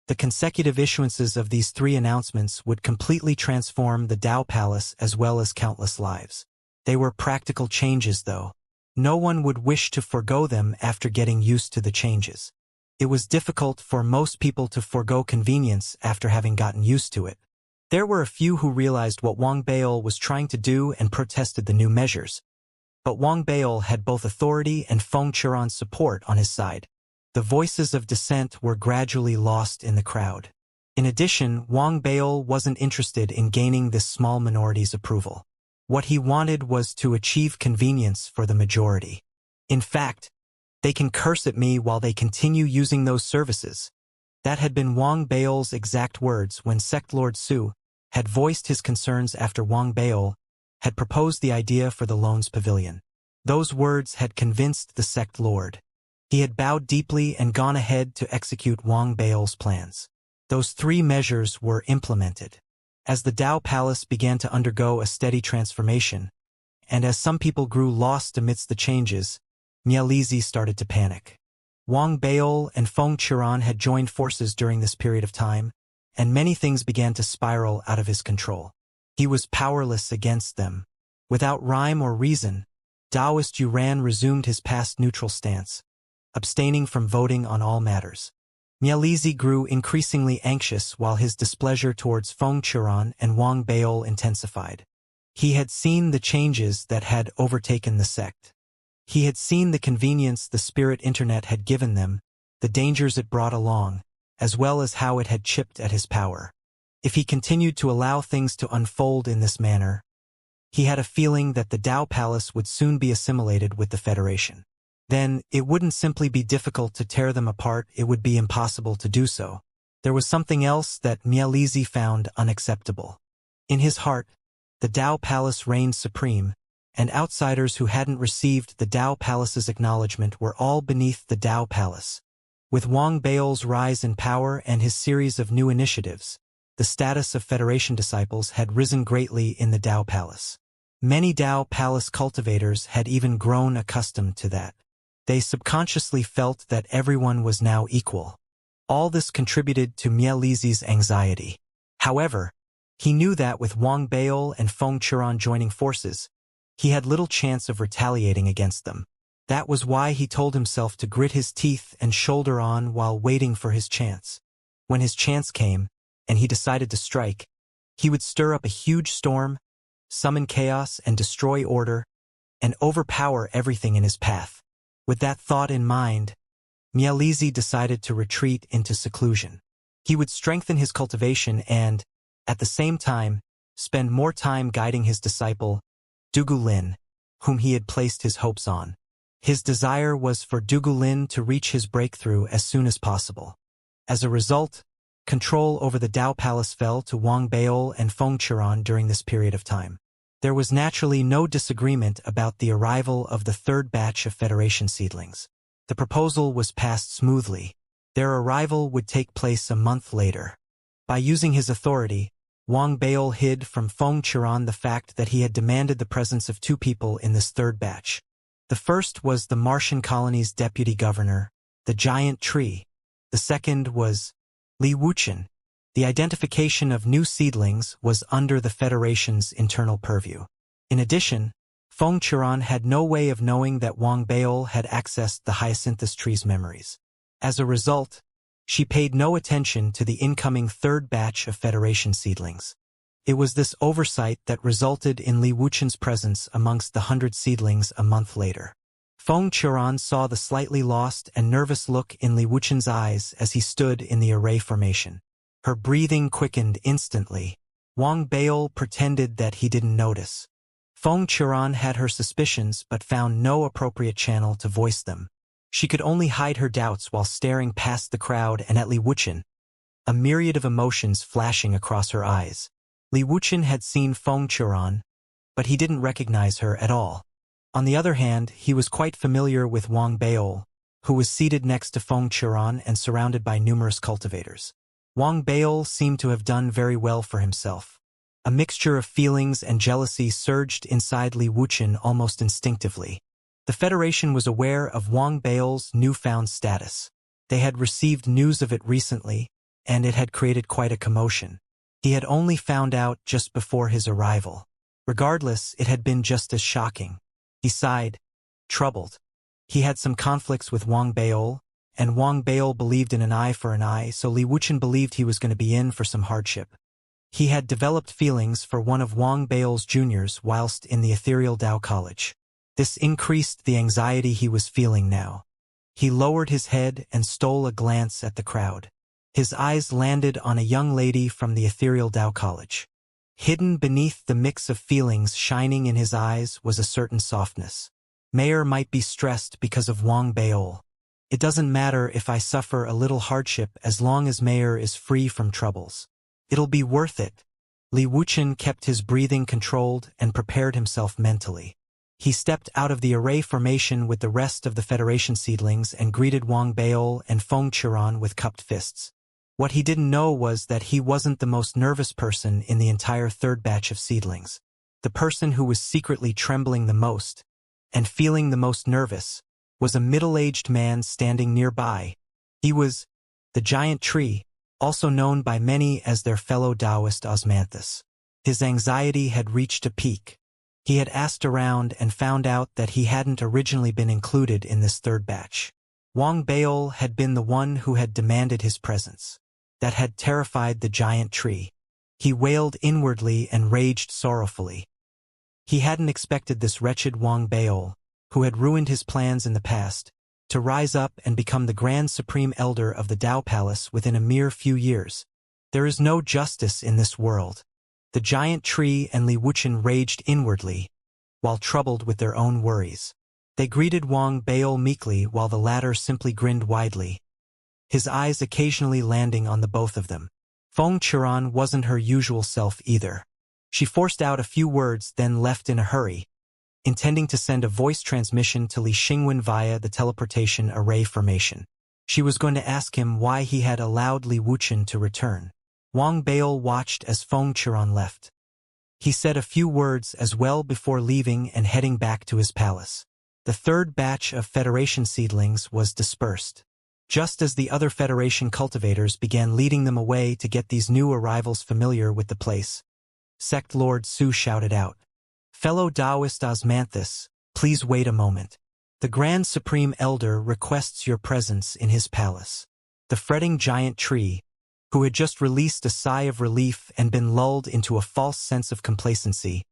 The consecutive issuances of these 3 announcements would completely transform the Dao Palace as well as countless lives. They were practical changes, though. No one would wish to forego them after getting used to the changes. It was difficult for most people to forego convenience after having gotten used to it. There were a few who realized what Wang Bao was trying to do and protested the new measures. But Wang Bao had both authority and Feng Qiran's support on his side. The voices of dissent were gradually lost in the crowd. In addition, Wang Bao wasn't interested in gaining this small minority's approval. What he wanted was to achieve convenience for the majority. In fact, they can curse at me while they continue using those services. That had been Wang Bao's exact words when Sect Lord Su had voiced his concerns after Wang Bao had proposed the idea for the loan's pavilion. Those words had convinced the Sect Lord. He had bowed deeply and gone ahead to execute Wang Bao's plans. Those 3 measures were implemented. As the Dao Palace began to undergo a steady transformation, and as some people grew lost amidst the changes, Mializi started to panic. Wang Bao and Feng Qiran had joined forces during this period of time, and many things began to spiral out of his control. He was powerless against them. Without rhyme or reason, Taoist Yuran resumed his past neutral stance, abstaining from voting on all matters. Mializi grew increasingly anxious while his displeasure towards Feng Qiran and Wang Bao intensified. He had seen the changes that had overtaken the sect. He had seen the convenience the spirit internet had given them, the dangers it brought along, as well as how it had chipped at his power. If he continued to allow things to unfold in this manner, he had a feeling that the Dao Palace would soon be assimilated with the Federation. Then, it wouldn't simply be difficult to tear them apart, it would be impossible to do so. There was something else that Mializi found unacceptable. In his heart, the Dao Palace reigned supreme, and outsiders who hadn't received the Dao Palace's acknowledgement were all beneath the Dao Palace. With Wang Bao's rise in power and his series of new initiatives, the status of Federation disciples had risen greatly in the Dao Palace. Many Dao Palace cultivators had even grown accustomed to that. They subconsciously felt that everyone was now equal. All this contributed to Mializi's anxiety. However, he knew that with Wang Bao and Feng Qiran joining forces, he had little chance of retaliating against them. That was why he told himself to grit his teeth and shoulder on while waiting for his chance. When his chance came, and he decided to strike, he would stir up a huge storm, summon chaos and destroy order, and overpower everything in his path. With that thought in mind, Mializi decided to retreat into seclusion. He would strengthen his cultivation and, at the same time, spend more time guiding his disciple, Dugu Lin, whom he had placed his hopes on. His desire was for Dugu Lin to reach his breakthrough as soon as possible. As a result, control over the Dao Palace fell to Wang Bao and Feng Qiran during this period of time. There was naturally no disagreement about the arrival of the 3rd batch of Federation seedlings. The proposal was passed smoothly. Their arrival would take place a month later. By using his authority, Wang Bao hid from Feng Qiran the fact that he had demanded the presence of 2 people in this 3rd batch. The first was the Martian colony's deputy governor, the giant tree. The second was Li Wuchen. The identification of new seedlings was under the Federation's internal purview. In addition, Feng Qiran had no way of knowing that Wang Bao had accessed the hyacinthus tree's memories. As a result, she paid no attention to the incoming 3rd batch of Federation seedlings. It was this oversight that resulted in Li Wuchen's presence amongst the 100 seedlings a month later. Feng Qiran saw the slightly lost and nervous look in Li Wuchen's eyes as he stood in the array formation. Her breathing quickened instantly. Wang Bao pretended that he didn't notice. Feng Qiran had her suspicions but found no appropriate channel to voice them. She could only hide her doubts while staring past the crowd and at Li Wuchen, a myriad of emotions flashing across her eyes. Li Wuchen had seen Feng Qiran, but he didn't recognize her at all. On the other hand, he was quite familiar with Wang Beol, who was seated next to Feng Qiran and surrounded by numerous cultivators. Wang Beol seemed to have done very well for himself. A mixture of feelings and jealousy surged inside Li Wuchen almost instinctively. The Federation was aware of Wang Beol's newfound status. They had received news of it recently, and it had created quite a commotion. He had only found out just before his arrival. Regardless, it had been just as shocking. He sighed, troubled. He had some conflicts with Wang Beol, and Wang Beol believed in an eye for an eye, so Li Wuchen believed he was going to be in for some hardship. He had developed feelings for one of Wang Beol's juniors whilst in the Ethereal Dao College. This increased the anxiety he was feeling now. He lowered his head and stole a glance at the crowd. His eyes landed on a young lady from the Ethereal Dao College. Hidden beneath the mix of feelings shining in his eyes was a certain softness. Mayor might be stressed because of Wang Beol. It doesn't matter if I suffer a little hardship as long as Mayor is free from troubles. It'll be worth it. Li Wuchen kept his breathing controlled and prepared himself mentally. He stepped out of the array formation with the rest of the Federation seedlings and greeted Wang Beol and Feng Qiran with cupped fists. What he didn't know was that he wasn't the most nervous person in the entire third batch of seedlings. The person who was secretly trembling the most, and feeling the most nervous, was a middle-aged man standing nearby. He was the giant tree, also known by many as their fellow Taoist Osmanthus. His anxiety had reached a peak. He had asked around and found out that he hadn't originally been included in this third batch. Wang Beol had been the one who had demanded his presence. That had terrified the giant tree. He wailed inwardly and raged sorrowfully. He hadn't expected this wretched Wang Beol, who had ruined his plans in the past, to rise up and become the Grand Supreme Elder of the Dao Palace within a mere few years. There is no justice in this world. The giant tree and Li Wuchen raged inwardly, while troubled with their own worries. They greeted Wang Beol meekly while the latter simply grinned widely, his eyes occasionally landing on the both of them. Feng Qiran wasn't her usual self either. She forced out a few words then left in a hurry, intending to send a voice transmission to Li Xingwen via the teleportation array formation. She was going to ask him why he had allowed Li Wuchen to return. Wang Beol watched as Feng Qiran left. He said a few words as well before leaving and heading back to his palace. The third batch of Federation seedlings was dispersed. Just as the other Federation cultivators began leading them away to get these new arrivals familiar with the place, Sect Lord Su shouted out, "Fellow Taoist Osmanthus, please wait a moment. The Grand Supreme Elder requests your presence in his palace." The fretting giant tree, who had just released a sigh of relief and been lulled into a false sense of complacency,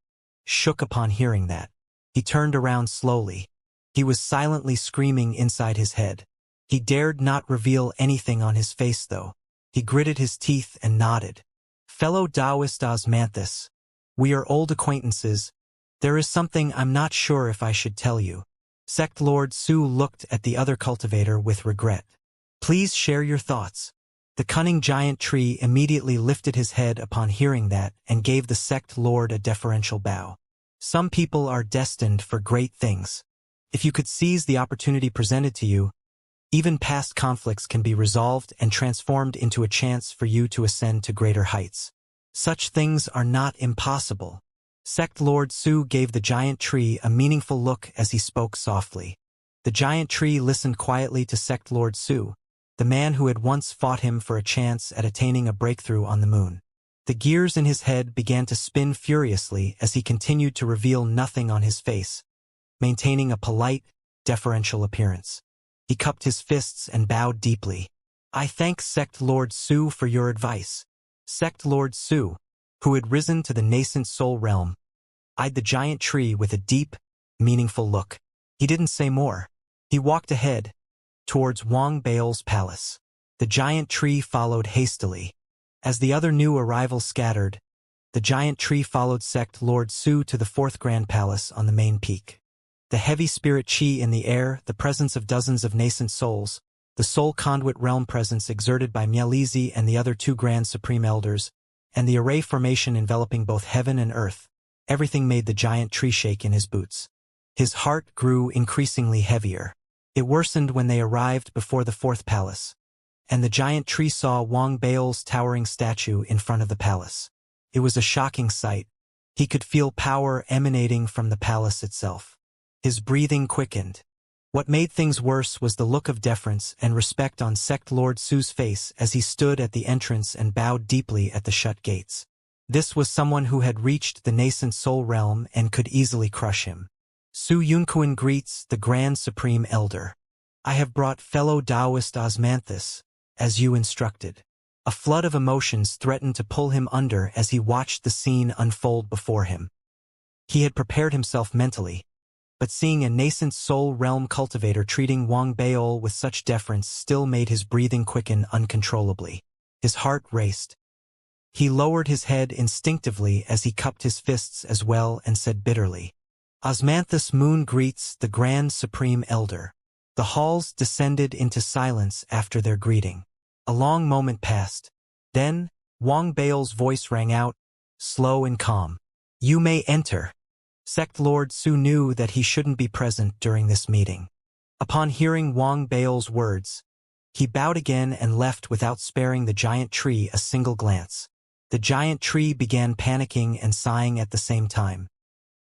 shook upon hearing that. He turned around slowly. He was silently screaming inside his head. He dared not reveal anything on his face, though. He gritted his teeth and nodded. "Fellow Taoist Osmanthus, we are old acquaintances. There is something I'm not sure if I should tell you." Sect Lord Su looked at the other cultivator with regret. "Please share your thoughts." The cunning giant tree immediately lifted his head upon hearing that and gave the sect lord a deferential bow. "Some people are destined for great things. If you could seize the opportunity presented to you, even past conflicts can be resolved and transformed into a chance for you to ascend to greater heights. Such things are not impossible." Sect Lord Su gave the giant tree a meaningful look as he spoke softly. The giant tree listened quietly to Sect Lord Su, the man who had once fought him for a chance at attaining a breakthrough on the moon. The gears in his head began to spin furiously as he continued to reveal nothing on his face, maintaining a polite, deferential appearance. He cupped his fists and bowed deeply. "I thank Sect Lord Su for your advice." Sect Lord Su, who had risen to the nascent soul realm, eyed the giant tree with a deep, meaningful look. He didn't say more. He walked ahead, towards Wang Beol's palace. The giant tree followed hastily. As the other new arrivals scattered, The giant tree followed Sect Lord Su to the fourth grand palace on the main peak. The heavy spirit chi in the air, the presence of dozens of nascent souls, the soul conduit realm presence exerted by Mielizi and the other two grand supreme elders, and the array formation enveloping both heaven and earth, everything made the giant tree shake in his boots. His heart grew increasingly heavier. It worsened when they arrived before the fourth palace, and the giant tree saw Wang Bail's towering statue in front of the palace. It was a shocking sight. He could feel power emanating from the palace itself. His breathing quickened. What made things worse was the look of deference and respect on Sect Lord Su's face as he stood at the entrance and bowed deeply at the shut gates. This was someone who had reached the nascent soul realm and could easily crush him. Su Yunkuan greets the Grand Supreme Elder. I have brought fellow Taoist Osmanthus, as you instructed. A flood of emotions threatened to pull him under as he watched the scene unfold before him. He had prepared himself mentally, but seeing a nascent soul realm cultivator treating Wang Bail with such deference still made his breathing quicken uncontrollably. His heart raced. He lowered his head instinctively as he cupped his fists as well and said bitterly, Osmanthus Moon greets the Grand Supreme Elder. The halls descended into silence after their greeting. A long moment passed. Then, Wang Bail's voice rang out, slow and calm. You may enter. Sect Lord Su knew that he shouldn't be present during this meeting. Upon hearing Wang Bail's words, he bowed again and left without sparing the giant tree a single glance. The giant tree began panicking and sighing at the same time.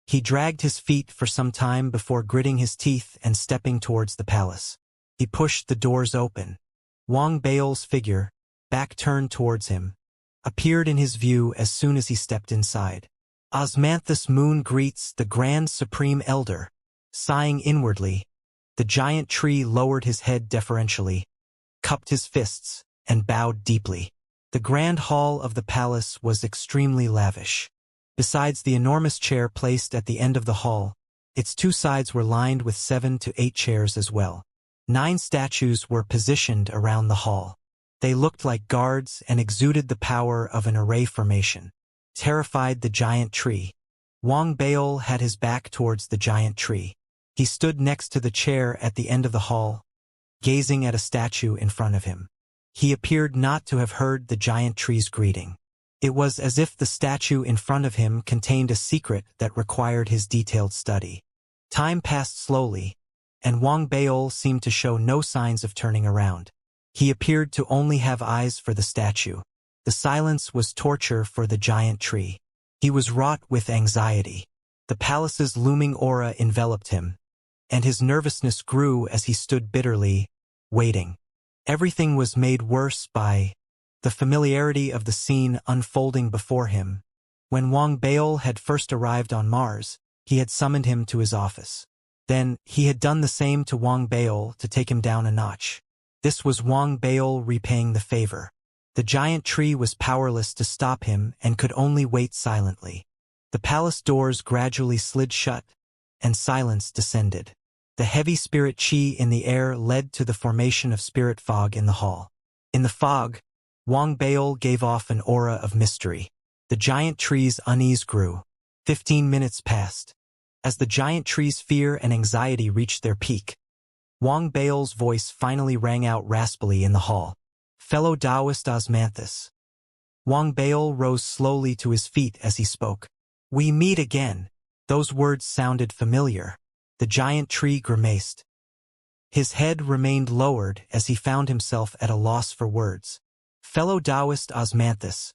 He dragged his feet for some time before gritting his teeth and stepping towards the palace. He pushed the doors open. Wang Bail's figure, back turned towards him, appeared in his view as soon as he stepped inside. Osmanthus Moon greets the Grand Supreme Elder. Sighing inwardly, the giant tree lowered his head deferentially, cupped his fists, and bowed deeply. The grand hall of the palace was extremely lavish. Besides the enormous chair placed at the end of the hall, its two sides were lined with 7 to 8 chairs as well. 9 statues were positioned around the hall. They looked like guards and exuded the power of an array formation. Terrified the giant tree. Wang Bail had his back towards the giant tree. He stood next to the chair at the end of the hall, gazing at a statue in front of him. He appeared not to have heard the giant tree's greeting. It was as if the statue in front of him contained a secret that required his detailed study. Time passed slowly, and Wang Bail seemed to show no signs of turning around. He appeared to only have eyes for the statue. The silence was torture for the giant tree. He was wrought with anxiety. The palace's looming aura enveloped him, and his nervousness grew as he stood bitterly, waiting. Everything was made worse by the familiarity of the scene unfolding before him. When Wang Bail had first arrived on Mars, he had summoned him to his office. Then, he had done the same to Wang Bail to take him down a notch. This was Wang Bail repaying the favor. The giant tree was powerless to stop him and could only wait silently. The palace doors gradually slid shut, and silence descended. The heavy spirit chi in the air led to the formation of spirit fog in the hall. In the fog, Wang Bail gave off an aura of mystery. The giant tree's unease grew. 15 minutes passed. As the giant tree's fear and anxiety reached their peak, Wang Bail's voice finally rang out raspily in the hall. Fellow Taoist Osmanthus. Wang Bail rose slowly to his feet as he spoke. We meet again. Those words sounded familiar. The giant tree grimaced. His head remained lowered as he found himself at a loss for words. Fellow Taoist Osmanthus,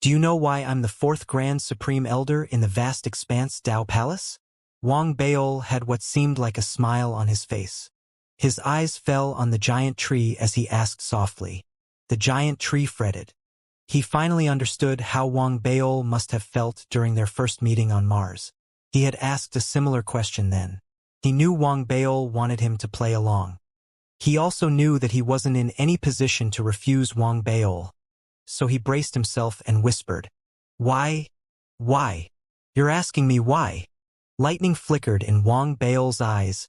do you know why I'm the 4th Grand Supreme Elder in the vast expanse Tao Palace? Wang Bail had what seemed like a smile on his face. His eyes fell on the giant tree as he asked softly. The giant tree fretted. He finally understood how Wang Bail must have felt during their first meeting on Mars. He had asked a similar question then. He knew Wang Bail wanted him to play along. He also knew that he wasn't in any position to refuse Wang Bail, so he braced himself and whispered, Why? Why? You're asking me why? Lightning flickered in Wang Bail's eyes,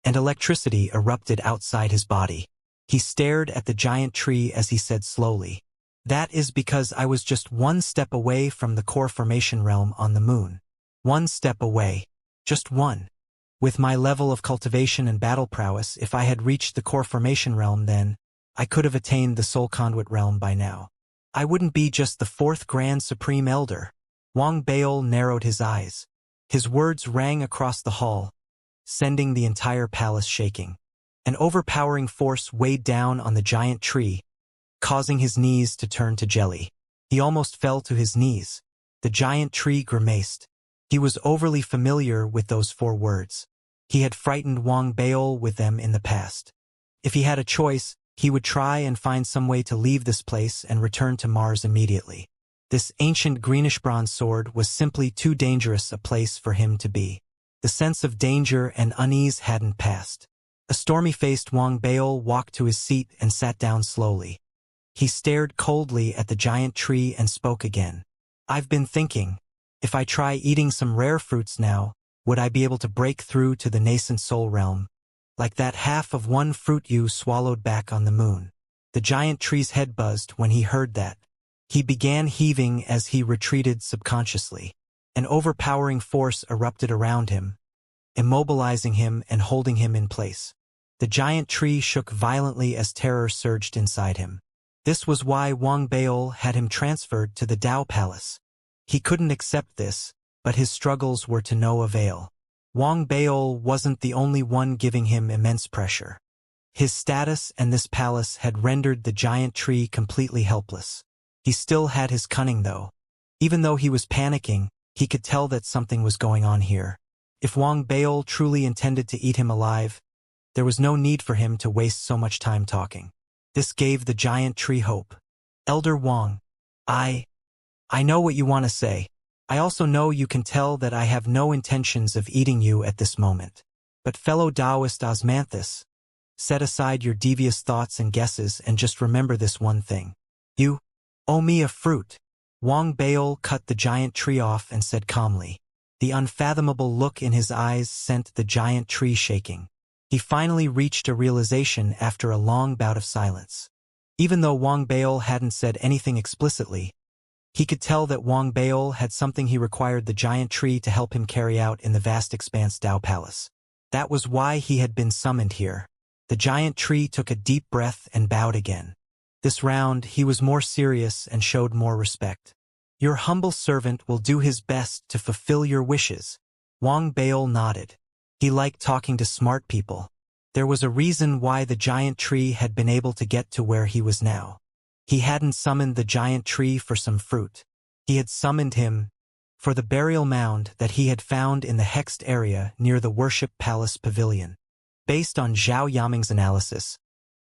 and electricity erupted outside his body. He stared at the giant tree as he said slowly, That is because I was just one step away from the core formation realm on the moon. One step away. Just one. With my level of cultivation and battle prowess, if I had reached the core formation realm then, I could have attained the soul conduit realm by now. I wouldn't be just the fourth Grand Supreme Elder. Wang Baol narrowed his eyes. His words rang across the hall, sending the entire palace shaking. An overpowering force weighed down on the giant tree, causing his knees to turn to jelly. He almost fell to his knees. The giant tree grimaced. He was overly familiar with those 4 words. He had frightened Wang Baol with them in the past. If he had a choice, he would try and find some way to leave this place and return to Mars immediately. This ancient greenish-bronze sword was simply too dangerous a place for him to be. The sense of danger and unease hadn't passed. A stormy-faced Wang Baol walked to his seat and sat down slowly. He stared coldly at the giant tree and spoke again. I've been thinking, if I try eating some rare fruits now, would I be able to break through to the nascent soul realm? Like that half of one fruit you swallowed back on the moon. The giant tree's head buzzed when he heard that. He began heaving as he retreated subconsciously. An overpowering force erupted around him, immobilizing him and holding him in place. The giant tree shook violently as terror surged inside him. This was why Wang Baol had him transferred to the Tao Palace. He couldn't accept this, but his struggles were to no avail. Wang Baol wasn't the only one giving him immense pressure. His status and this palace had rendered the giant tree completely helpless. He still had his cunning though. Even though he was panicking, he could tell that something was going on here. If Wang Baol truly intended to eat him alive, there was no need for him to waste so much time talking. This gave the giant tree hope. Elder Wang, I know what you want to say. I also know you can tell that I have no intentions of eating you at this moment. But fellow Taoist Osmanthus, set aside your devious thoughts and guesses and just remember this one thing. You owe me a fruit. Wang Baol cut the giant tree off and said calmly. The unfathomable look in his eyes sent the giant tree shaking. He finally reached a realization after a long bout of silence. Even though Wang Baol hadn't said anything explicitly, he could tell that Wang Baol had something he required the giant tree to help him carry out in the vast expanse Tao Palace. That was why he had been summoned here. The giant tree took a deep breath and bowed again. This round, he was more serious and showed more respect. Your humble servant will do his best to fulfill your wishes. Wang Baol nodded. He liked talking to smart people. There was a reason why the giant tree had been able to get to where he was now. He hadn't summoned the giant tree for some fruit. He had summoned him for the burial mound that he had found in the hexed area near the Worship Palace Pavilion. Based on Zhao Yaming's analysis,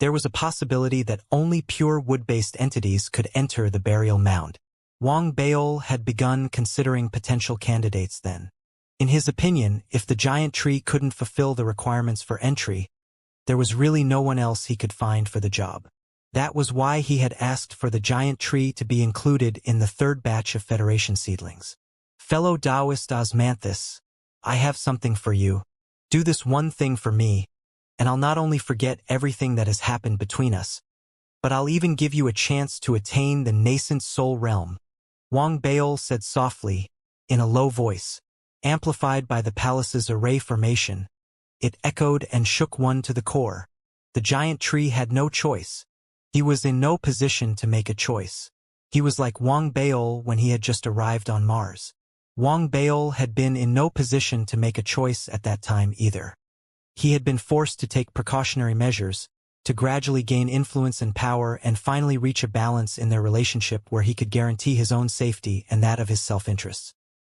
there was a possibility that only pure wood-based entities could enter the burial mound. Wang Baol had begun considering potential candidates then. In his opinion, if the giant tree couldn't fulfill the requirements for entry, there was really no one else he could find for the job. That was why he had asked for the giant tree to be included in the 3rd batch of Federation seedlings. Fellow Taoist Osmanthus, I have something for you. Do this one thing for me, and I'll not only forget everything that has happened between us, but I'll even give you a chance to attain the nascent soul realm. Wang Baol said softly, in a low voice, amplified by the palace's array formation. It echoed and shook one to the core. The giant tree had no choice. He was in no position to make a choice. He was like Wang Baol when he had just arrived on Mars. Wang Baol had been in no position to make a choice at that time either. He had been forced to take precautionary measures, to gradually gain influence and power and finally reach a balance in their relationship where he could guarantee his own safety and that of his self-interests.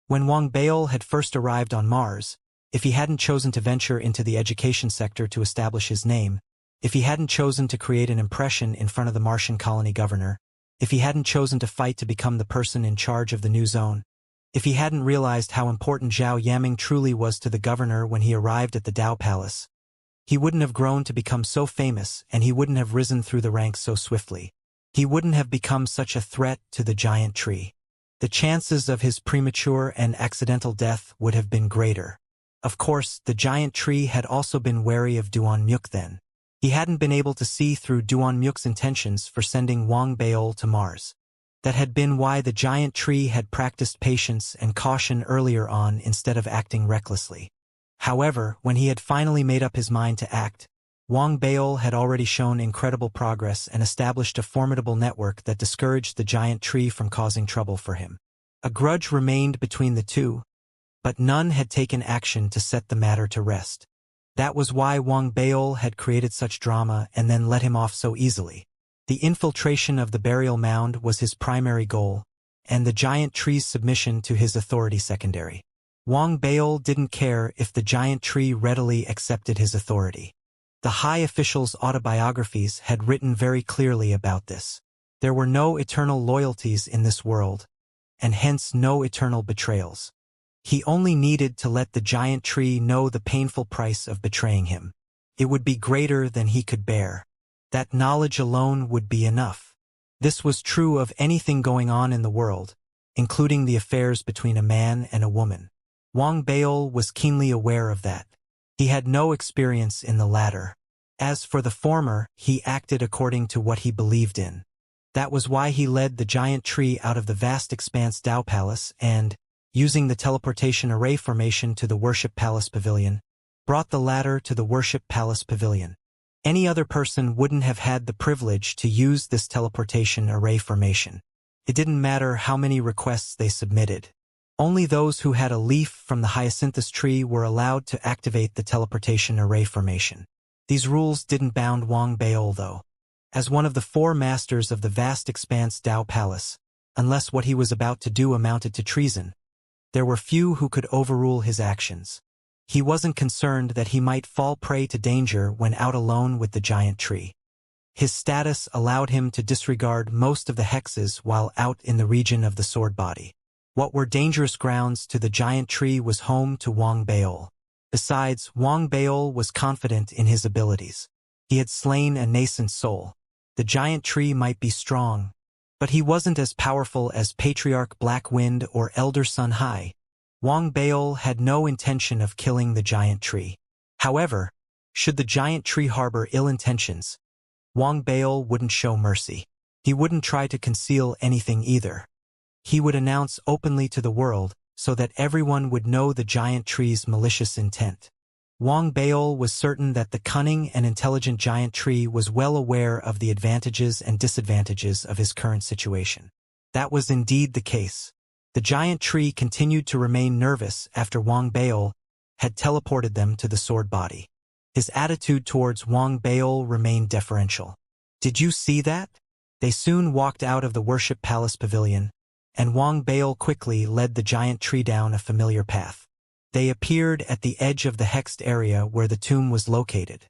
When Wang Baol had first arrived on Mars, if he hadn't chosen to venture into the education sector to establish his name, if he hadn't chosen to create an impression in front of the Martian colony governor, if he hadn't chosen to fight to become the person in charge of the new zone, if he hadn't realized how important Zhao Yaming truly was to the governor when he arrived at the Tao Palace, he wouldn't have grown to become so famous and he wouldn't have risen through the ranks so swiftly. He wouldn't have become such a threat to the giant tree. The chances of his premature and accidental death would have been greater. Of course, the giant tree had also been wary of Duan Muk then. He hadn't been able to see through Duanmyuk's intentions for sending Wang Beol to Mars. That had been why the giant tree had practiced patience and caution earlier on instead of acting recklessly. However, when he had finally made up his mind to act, Wang Beol had already shown incredible progress and established a formidable network that discouraged the giant tree from causing trouble for him. A grudge remained between the two, but none had taken action to set the matter to rest. That was why Wang Beol had created such drama and then let him off so easily. The infiltration of the burial mound was his primary goal, and the giant tree's submission to his authority secondary. Wang Beol didn't care if the giant tree readily accepted his authority. The high official's autobiographies had written very clearly about this. There were no eternal loyalties in this world, and hence no eternal betrayals. He only needed to let the giant tree know the painful price of betraying him. It would be greater than he could bear. That knowledge alone would be enough. This was true of anything going on in the world, including the affairs between a man and a woman. Wang Beol was keenly aware of that. He had no experience in the latter. As for the former, he acted according to what he believed in. That was why he led the giant tree out of the vast expanse Dao Palace and, using the teleportation array formation to the Worship Palace Pavilion, brought the latter to the Worship Palace Pavilion. Any other person wouldn't have had the privilege to use this teleportation array formation. It didn't matter how many requests they submitted. Only those who had a leaf from the hyacinthus tree were allowed to activate the teleportation array formation. These rules didn't bound Wang Beol though. As one of the four masters of the vast expanse Dao Palace, unless what he was about to do amounted to treason, there were few who could overrule his actions. He wasn't concerned that he might fall prey to danger when out alone with the giant tree. His status allowed him to disregard most of the hexes while out in the region of the sword body. What were dangerous grounds to the giant tree was home to Wang Beol. Besides, Wang Beol was confident in his abilities. He had slain a nascent soul. The giant tree might be strong, but he wasn't as powerful as Patriarch Black Wind or Elder Sun Hai. Wang Beol had no intention of killing the giant tree. However, should the giant tree harbor ill intentions, Wang Beol wouldn't show mercy. He wouldn't try to conceal anything either. He would announce openly to the world so that everyone would know the giant tree's malicious intent. Wang Beol was certain that the cunning and intelligent giant tree was well aware of the advantages and disadvantages of his current situation. That was indeed the case. The giant tree continued to remain nervous after Wang Beol had teleported them to the sword body. His attitude towards Wang Beol remained deferential. "Did you see that?" They soon walked out of the Worship Palace Pavilion, and Wang Beol quickly led the giant tree down a familiar path. They appeared at the edge of the hexed area where the tomb was located.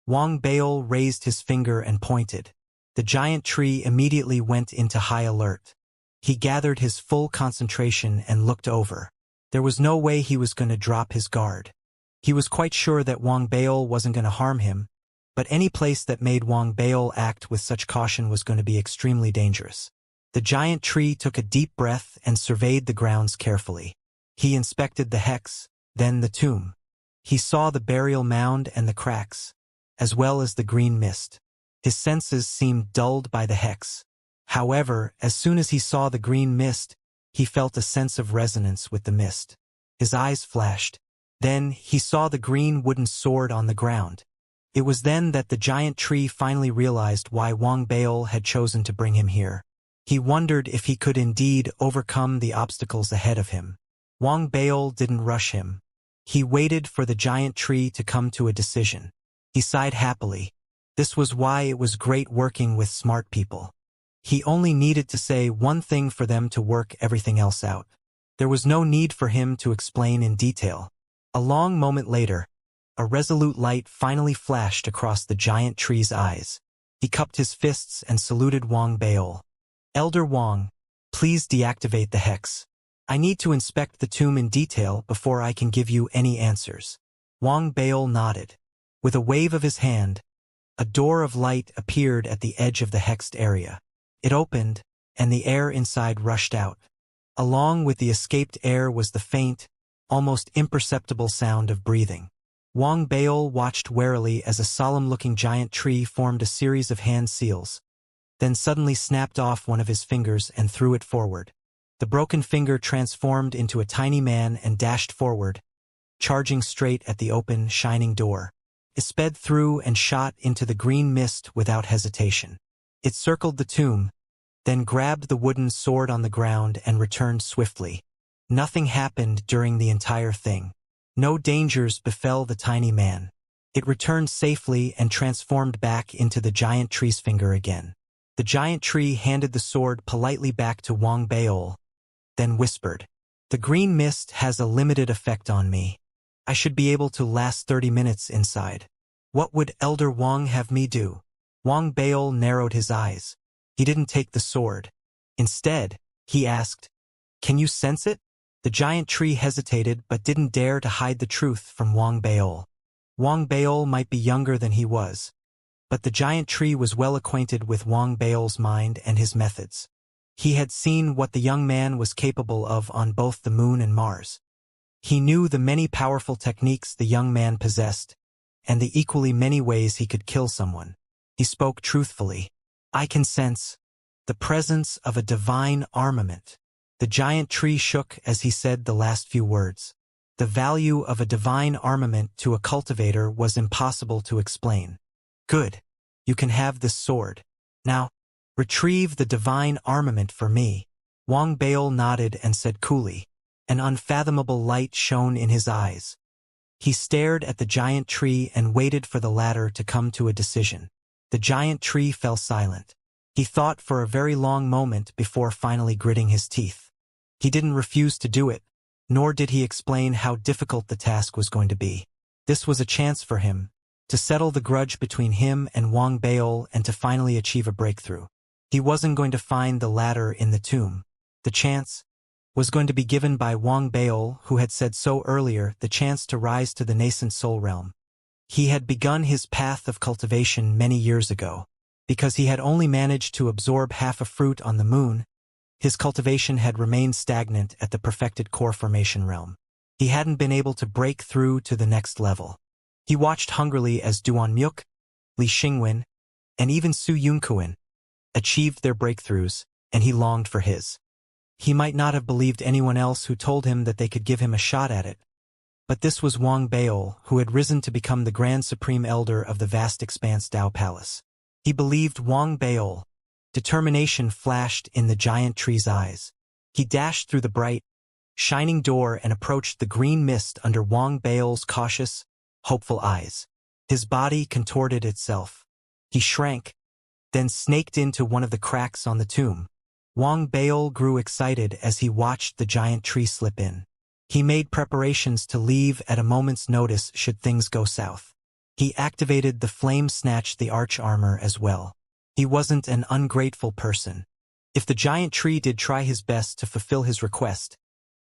Wang Beol raised his finger and pointed. The giant tree immediately went into high alert. He gathered his full concentration and looked over. There was no way he was going to drop his guard. He was quite sure that Wang Beol wasn't going to harm him, but any place that made Wang Beol act with such caution was going to be extremely dangerous. The giant tree took a deep breath and surveyed the grounds carefully. He inspected the hex, then the tomb. He saw the burial mound and the cracks, as well as the green mist. His senses seemed dulled by the hex. However, as soon as he saw the green mist, he felt a sense of resonance with the mist. His eyes flashed. Then he saw the green wooden sword on the ground. It was then that the giant tree finally realized why Wang Beol had chosen to bring him here. He wondered if he could indeed overcome the obstacles ahead of him. Wang Beol didn't rush him. He waited for the giant tree to come to a decision. He sighed happily. This was why it was great working with smart people. He only needed to say one thing for them to work everything else out. There was no need for him to explain in detail. A long moment later, a resolute light finally flashed across the giant tree's eyes. He cupped his fists and saluted Wang Beol. "Elder Wang, please deactivate the hex. I need to inspect the tomb in detail before I can give you any answers." Wang Beol nodded. With a wave of his hand, a door of light appeared at the edge of the hexed area. It opened, and the air inside rushed out. Along with the escaped air was the faint, almost imperceptible sound of breathing. Wang Baol watched warily as a solemn-looking giant tree formed a series of hand seals, then suddenly snapped off one of his fingers and threw it forward. The broken finger transformed into a tiny man and dashed forward, charging straight at the open, shining door. It sped through and shot into the green mist without hesitation. It circled the tomb, then grabbed the wooden sword on the ground and returned swiftly. Nothing happened during the entire thing. No dangers befell the tiny man. It returned safely and transformed back into the giant tree's finger again. The giant tree handed the sword politely back to Wang Baol, then whispered, "The green mist has a limited effect on me. I should be able to last 30 minutes inside. What would Elder Wang have me do?" Wang Baol narrowed his eyes. He didn't take the sword. Instead, he asked, "Can you sense it?" The giant tree hesitated but didn't dare to hide the truth from Wang Baol. Wang Baol might be younger than he was, but the giant tree was well acquainted with Wang Baol's mind and his methods. He had seen what the young man was capable of on both the moon and Mars. He knew the many powerful techniques the young man possessed, and the equally many ways he could kill someone. He spoke truthfully. "I can sense the presence of a divine armament." The giant tree shook as he said the last few words. The value of a divine armament to a cultivator was impossible to explain. "Good. You can have this sword. Now, retrieve the divine armament for me." Wang Baol nodded and said coolly. An unfathomable light shone in his eyes. He stared at the giant tree and waited for the latter to come to a decision. The giant tree fell silent. He thought for a very long moment before finally gritting his teeth. He didn't refuse to do it, nor did he explain how difficult the task was going to be. This was a chance for him to settle the grudge between him and Wang Baol and to finally achieve a breakthrough. He wasn't going to find the ladder in the tomb. The chance was going to be given by Wang Baol, who had said so earlier, the chance to rise to the nascent soul realm. He had begun his path of cultivation many years ago. Because he had only managed to absorb half a fruit on the moon, his cultivation had remained stagnant at the perfected core formation realm. He hadn't been able to break through to the next level. He watched hungrily as Duan Myuk, Li Xingwen, and even Su Yunkuan achieved their breakthroughs, and he longed for his. He might not have believed anyone else who told him that they could give him a shot at it. But this was Wang Baol, who had risen to become the Grand Supreme Elder of the vast expanse Dao Palace. He believed Wang Baol. Determination flashed in the giant tree's eyes. He dashed through the bright, shining door and approached the green mist under Wang Baol's cautious, hopeful eyes. His body contorted itself. He shrank, then snaked into one of the cracks on the tomb. Wang Baol grew excited as he watched the giant tree slip in. He made preparations to leave at a moment's notice should things go south. He activated the flame snatch the arch armor as well. He wasn't an ungrateful person. If the giant tree did try his best to fulfill his request,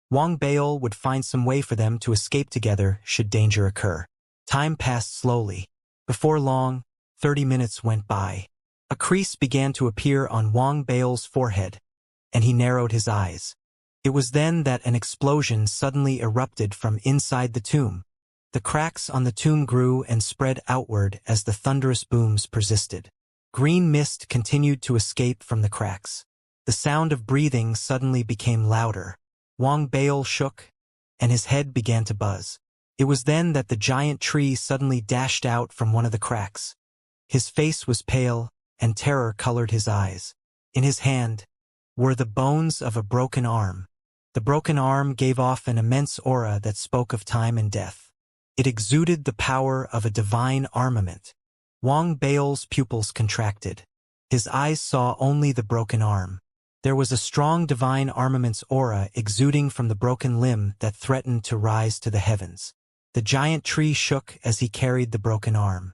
Wang Baol would find some way for them to escape together should danger occur. Time passed slowly. Before long, 30 minutes went by. A crease began to appear on Wang Baol's forehead, and he narrowed his eyes. It was then that an explosion suddenly erupted from inside the tomb. The cracks on the tomb grew and spread outward as the thunderous booms persisted. Green mist continued to escape from the cracks. The sound of breathing suddenly became louder. Wang Baol shook, and his head began to buzz. It was then that the giant tree suddenly dashed out from one of the cracks. His face was pale, and terror colored his eyes. In his hand were the bones of a broken arm. The broken arm gave off an immense aura that spoke of time and death. It exuded the power of a divine armament. Wang Baol's pupils contracted. His eyes saw only the broken arm. There was a strong divine armament's aura exuding from the broken limb that threatened to rise to the heavens. The giant tree shook as he carried the broken arm.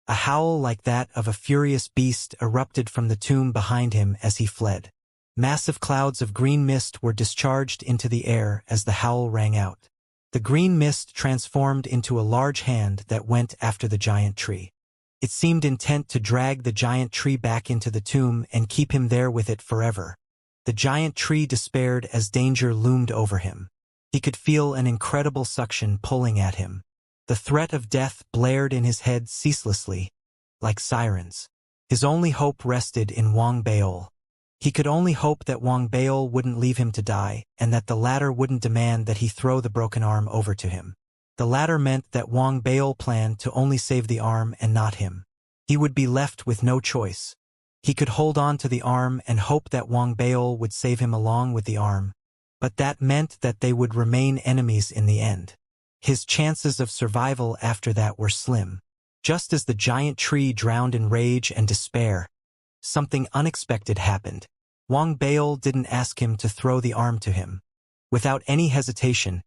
A howl like that of a furious beast erupted from the tomb behind him as he fled. Massive clouds of green mist were discharged into the air as the howl rang out. The green mist transformed into a large hand that went after the giant tree. It seemed intent to drag the giant tree back into the tomb and keep him there with it forever. The giant tree despaired as danger loomed over him. He could feel an incredible suction pulling at him. The threat of death blared in his head ceaselessly, like sirens. His only hope rested in Wang Baol. He could only hope that Wang Baol wouldn't leave him to die, and that the latter wouldn't demand that he throw the broken arm over to him. The latter meant that Wang Baol planned to only save the arm and not him. He would be left with no choice. He could hold on to the arm and hope that Wang Baol would save him along with the arm, but that meant that they would remain enemies in the end. His chances of survival after that were slim. Just as the giant tree drowned in rage and despair, something unexpected happened. Wang Baol didn't ask him to throw the arm to him. Without any hesitation,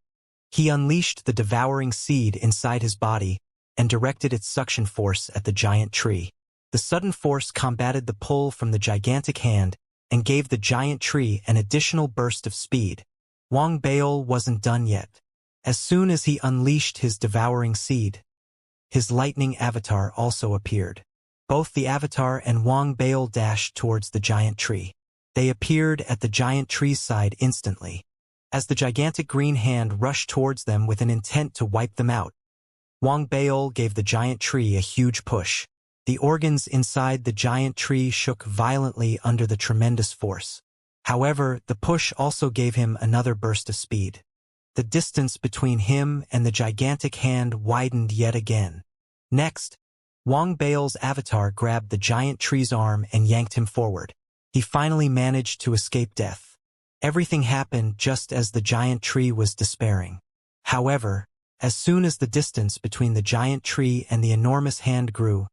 he unleashed the devouring seed inside his body and directed its suction force at the giant tree. The sudden force combated the pull from the gigantic hand and gave the giant tree an additional burst of speed. Wang Baol wasn't done yet. As soon as he unleashed his devouring seed, his lightning avatar also appeared. Both the avatar and Wang Baol dashed towards the giant tree. They appeared at the giant tree's side instantly. As the gigantic green hand rushed towards them with an intent to wipe them out, Wang Baol gave the giant tree a huge push. The organs inside the giant tree shook violently under the tremendous force. However, the push also gave him another burst of speed. The distance between him and the gigantic hand widened yet again. Next, Wang Baol's avatar grabbed the giant tree's arm and yanked him forward. He finally managed to escape death. Everything happened just as the giant tree was despairing. However, as soon as the distance between the giant tree and the enormous hand grew,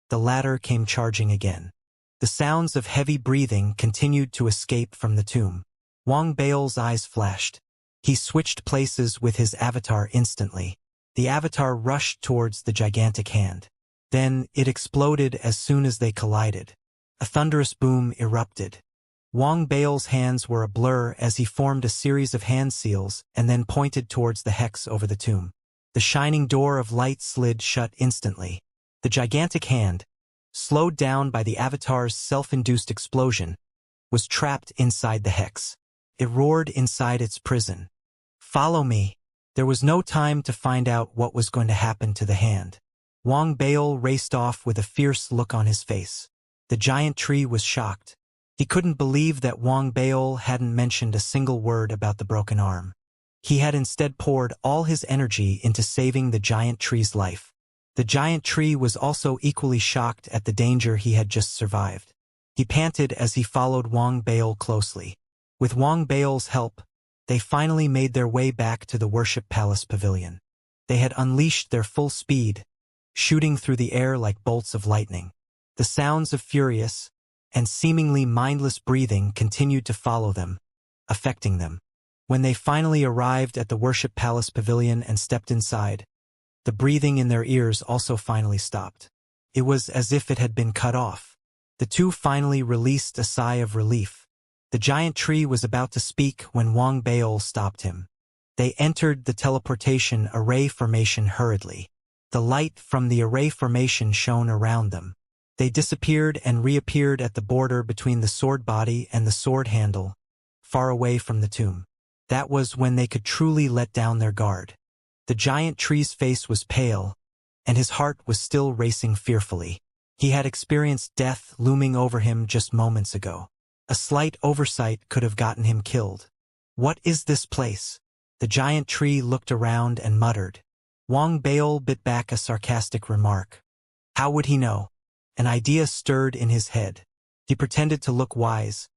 the latter came charging again. The sounds of heavy breathing continued to escape from the tomb. Wang Baol's eyes flashed. He switched places with his avatar instantly. The avatar rushed towards the gigantic hand. Then it exploded as soon as they collided. A thunderous boom erupted. Wang Baol's hands were a blur as he formed a series of hand seals and then pointed towards the hex over the tomb. The shining door of light slid shut instantly. The gigantic hand, slowed down by the avatar's self-induced explosion, was trapped inside the hex. It roared inside its prison. "Follow me." There was no time to find out what was going to happen to the hand. Wang Baol raced off with a fierce look on his face. The giant tree was shocked. He couldn't believe that Wang Baol hadn't mentioned a single word about the broken arm. He had instead poured all his energy into saving the giant tree's life. The giant tree was also equally shocked at the danger he had just survived. He panted as he followed Wang Baol closely. With Wang Baol's help, they finally made their way back to the Worship Palace Pavilion. They had unleashed their full speed, shooting through the air like bolts of lightning. The sounds of furious and seemingly mindless breathing continued to follow them, affecting them. When they finally arrived at the Worship Palace Pavilion and stepped inside, the breathing in their ears also finally stopped. It was as if it had been cut off. The two finally released a sigh of relief. The giant tree was about to speak when Wang Baol stopped him. They entered the teleportation array formation hurriedly. The light from the array formation shone around them. They disappeared and reappeared at the border between the sword body and the sword handle, far away from the tomb. That was when they could truly let down their guard. The giant tree's face was pale, and his heart was still racing fearfully. He had experienced death looming over him just moments ago. A slight oversight could have gotten him killed. "What is this place?" The giant tree looked around and muttered. Wang Baol bit back a sarcastic remark. How would he know? An idea stirred in his head. He pretended to look wise,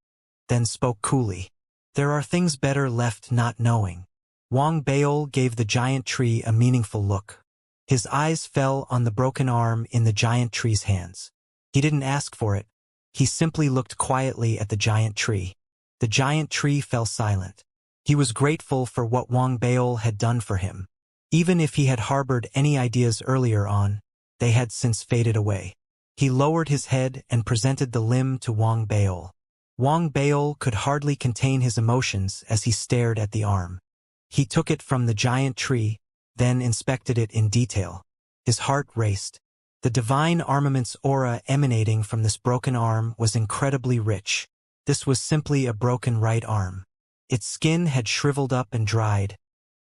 then spoke coolly. "There are things better left not knowing." Wang Baol gave the giant tree a meaningful look. His eyes fell on the broken arm in the giant tree's hands. He didn't ask for it. He simply looked quietly at the giant tree. The giant tree fell silent. He was grateful for what Wang Baol had done for him. Even if he had harbored any ideas earlier on, they had since faded away. He lowered his head and presented the limb to Wang Baol. Wang Baol could hardly contain his emotions as he stared at the arm. He took it from the giant tree, then inspected it in detail. His heart raced. The divine armament's aura emanating from this broken arm was incredibly rich. This was simply a broken right arm. Its skin had shriveled up and dried,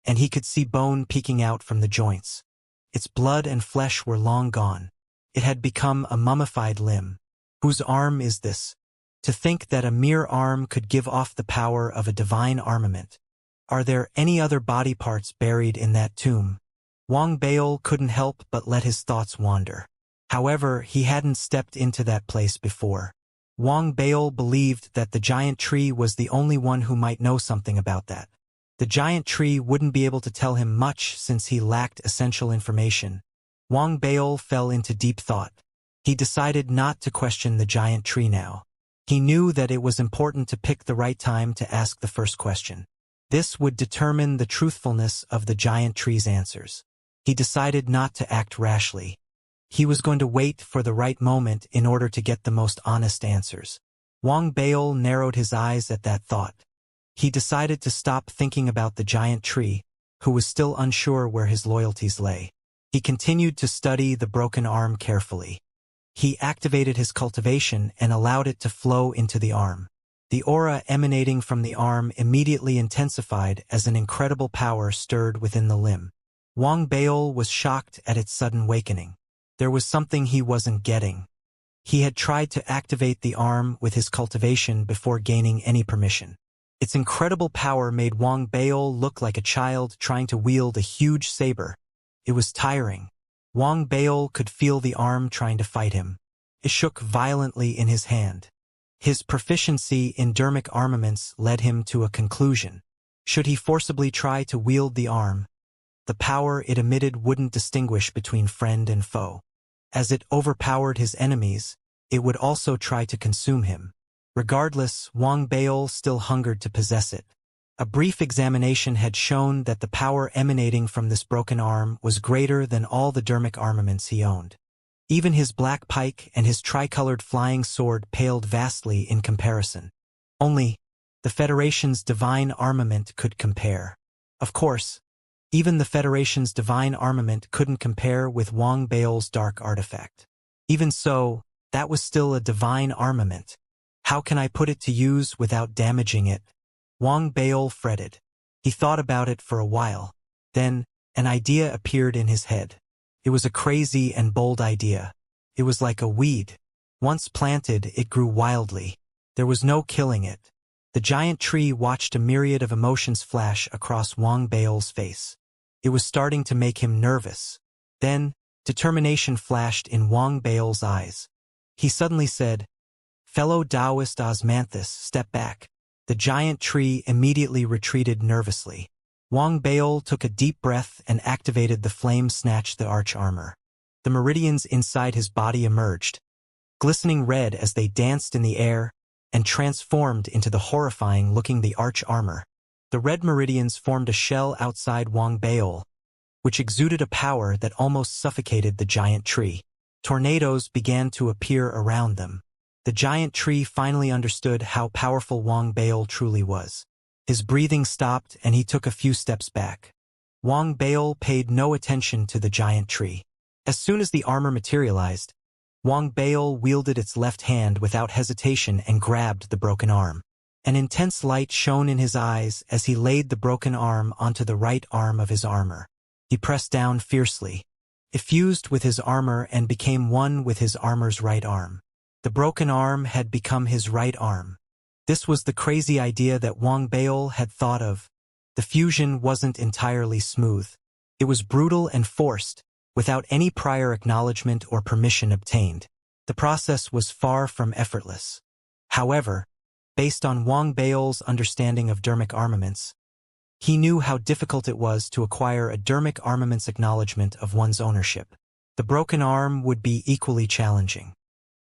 and he could see bone peeking out from the joints. Its blood and flesh were long gone. It had become a mummified limb. Whose arm is this? To think that a mere arm could give off the power of a divine armament. Are there any other body parts buried in that tomb? Wang Baol couldn't help but let his thoughts wander. However, he hadn't stepped into that place before. Wang Baol believed that the giant tree was the only one who might know something about that. The giant tree wouldn't be able to tell him much since he lacked essential information. Wang Baol fell into deep thought. He decided not to question the giant tree now. He knew that it was important to pick the right time to ask the first question. This would determine the truthfulness of the giant tree's answers. He decided not to act rashly. He was going to wait for the right moment in order to get the most honest answers. Wang Baol narrowed his eyes at that thought. He decided to stop thinking about the giant tree, who was still unsure where his loyalties lay. He continued to study the broken arm carefully. He activated his cultivation and allowed it to flow into the arm. The aura emanating from the arm immediately intensified as an incredible power stirred within the limb. Wang Baol was shocked at its sudden awakening. There was something he wasn't getting. He had tried to activate the arm with his cultivation before gaining any permission. Its incredible power made Wang Baol look like a child trying to wield a huge saber. It was tiring. Wang Baol could feel the arm trying to fight him. It shook violently in his hand. His proficiency in dermic armaments led him to a conclusion. Should he forcibly try to wield the arm, the power it emitted wouldn't distinguish between friend and foe. As it overpowered his enemies, it would also try to consume him. Regardless, Wang Baol still hungered to possess it. A brief examination had shown that the power emanating from this broken arm was greater than all the dermic armaments he owned. Even his black pike and his tricolored flying sword paled vastly in comparison. Only the Federation's divine armament could compare. Of course, even the Federation's divine armament couldn't compare with Wang Baol's dark artifact. Even so, that was still a divine armament. How can I put it to use without damaging it? Wang Baol fretted. He thought about it for a while. Then, an idea appeared in his head. It was a crazy and bold idea. It was like a weed. Once planted, it grew wildly. There was no killing it. The giant tree watched a myriad of emotions flash across Wang Baol's face. It was starting to make him nervous. Then, determination flashed in Wang Baol's eyes. He suddenly said, "Fellow Taoist Osmanthus, step back." The giant tree immediately retreated nervously. Wang Baol took a deep breath and activated the flame snatch the arch armor. The meridians inside his body emerged, glistening red as they danced in the air and transformed into the horrifying-looking the arch armor. The red meridians formed a shell outside Wang Baol, which exuded a power that almost suffocated the giant tree. Tornadoes began to appear around them. The giant tree finally understood how powerful Wang Baol truly was. His breathing stopped and he took a few steps back. Wang Baol paid no attention to the giant tree. As soon as the armor materialized, Wang Baol wielded its left hand without hesitation and grabbed the broken arm. An intense light shone in his eyes as he laid the broken arm onto the right arm of his armor. He pressed down fiercely. It fused with his armor and became one with his armor's right arm. The broken arm had become his right arm. This was the crazy idea that Wang Baol had thought of. The fusion wasn't entirely smooth. It was brutal and forced, without any prior acknowledgement or permission obtained. The process was far from effortless. However, based on Wang Baol's understanding of dermic armaments, he knew how difficult it was to acquire a dermic armament's acknowledgement of one's ownership. The broken arm would be equally challenging.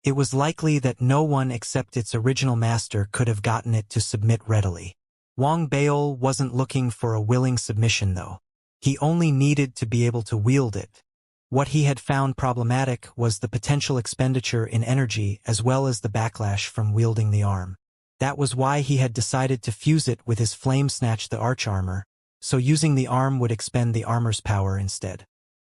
It was likely that no one except its original master could have gotten it to submit readily. Wang Baol wasn't looking for a willing submission, though. He only needed to be able to wield it. What he had found problematic was the potential expenditure in energy as well as the backlash from wielding the arm. That was why he had decided to fuse it with his flame snatch the arch armor, so using the arm would expend the armor's power instead.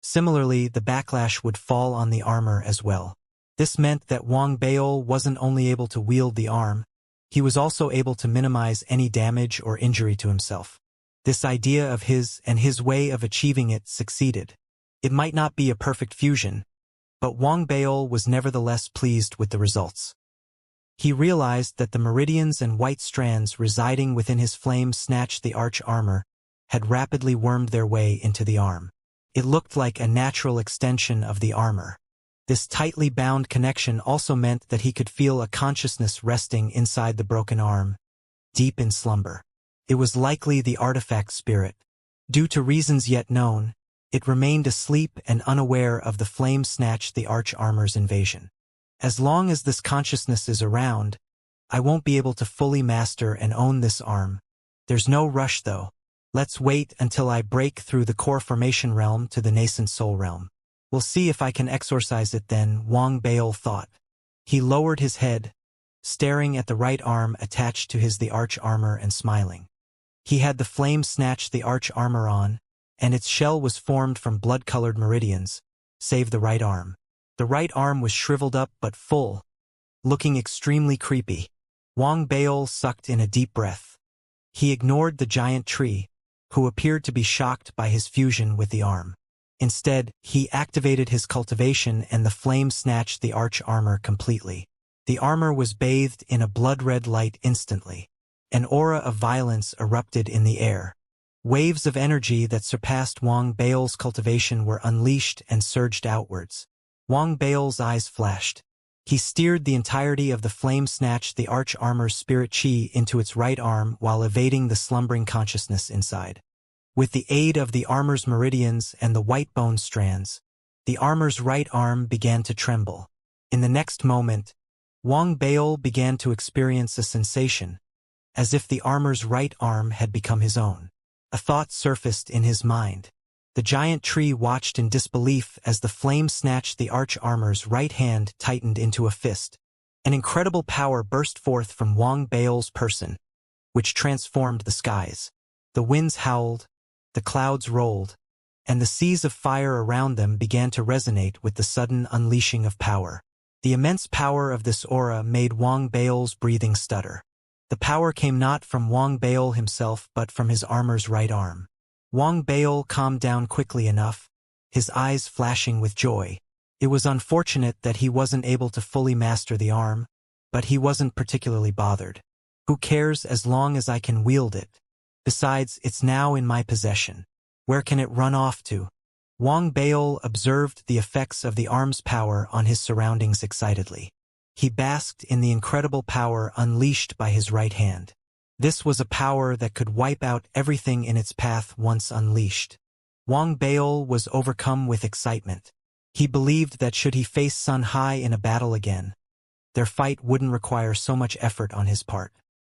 Similarly, the backlash would fall on the armor as well. This meant that Wang Baol wasn't only able to wield the arm, he was also able to minimize any damage or injury to himself. This idea of his and his way of achieving it succeeded. It might not be a perfect fusion, but Wang Baol was nevertheless pleased with the results. He realized that the meridians and white strands residing within his flame-snatched the arch armor had rapidly wormed their way into the arm. It looked like a natural extension of the armor. This tightly bound connection also meant that he could feel a consciousness resting inside the broken arm, deep in slumber. It was likely the artifact spirit. Due to reasons yet known, it remained asleep and unaware of the flame-snatched the arch armor's invasion. As long as this consciousness is around, I won't be able to fully master and own this arm. There's no rush though. Let's wait until I break through the core formation realm to the nascent soul realm. We'll see if I can exorcise it then, Wang Baol thought. He lowered his head, staring at the right arm attached to the arch armor and smiling. He had the flame snatch the arch armor on, and its shell was formed from blood-colored meridians, save the right arm. The right arm was shriveled up but full, looking extremely creepy. Wang Baol sucked in a deep breath. He ignored the giant tree, who appeared to be shocked by his fusion with the arm. Instead, he activated his cultivation and the flame snatched the arch armor completely. The armor was bathed in a blood-red light instantly. An aura of violence erupted in the air. Waves of energy that surpassed Wang Baol's cultivation were unleashed and surged outwards. Wang Baol's eyes flashed. He steered the entirety of the flame-snatched the arch armor's spirit chi into its right arm while evading the slumbering consciousness inside. With the aid of the armor's meridians and the white bone strands, the armor's right arm began to tremble. In the next moment, Wang Baol began to experience a sensation, as if the armor's right arm had become his own. A thought surfaced in his mind. The giant tree watched in disbelief as the flame snatched the arch armor's right hand tightened into a fist. An incredible power burst forth from Wang Baol's person, which transformed the skies. The winds howled, the clouds rolled, and the seas of fire around them began to resonate with the sudden unleashing of power. The immense power of this aura made Wang Baol's breathing stutter. The power came not from Wang Baol himself but from his armor's right arm. Wang Baol calmed down quickly enough, his eyes flashing with joy. It was unfortunate that he wasn't able to fully master the arm, but he wasn't particularly bothered. Who cares as long as I can wield it? Besides, it's now in my possession. Where can it run off to? Wang Baol observed the effects of the arm's power on his surroundings excitedly. He basked in the incredible power unleashed by his right hand. This was a power that could wipe out everything in its path once unleashed. Wang Baol was overcome with excitement. He believed that should he face Sun Hai in a battle again, their fight wouldn't require so much effort on his part.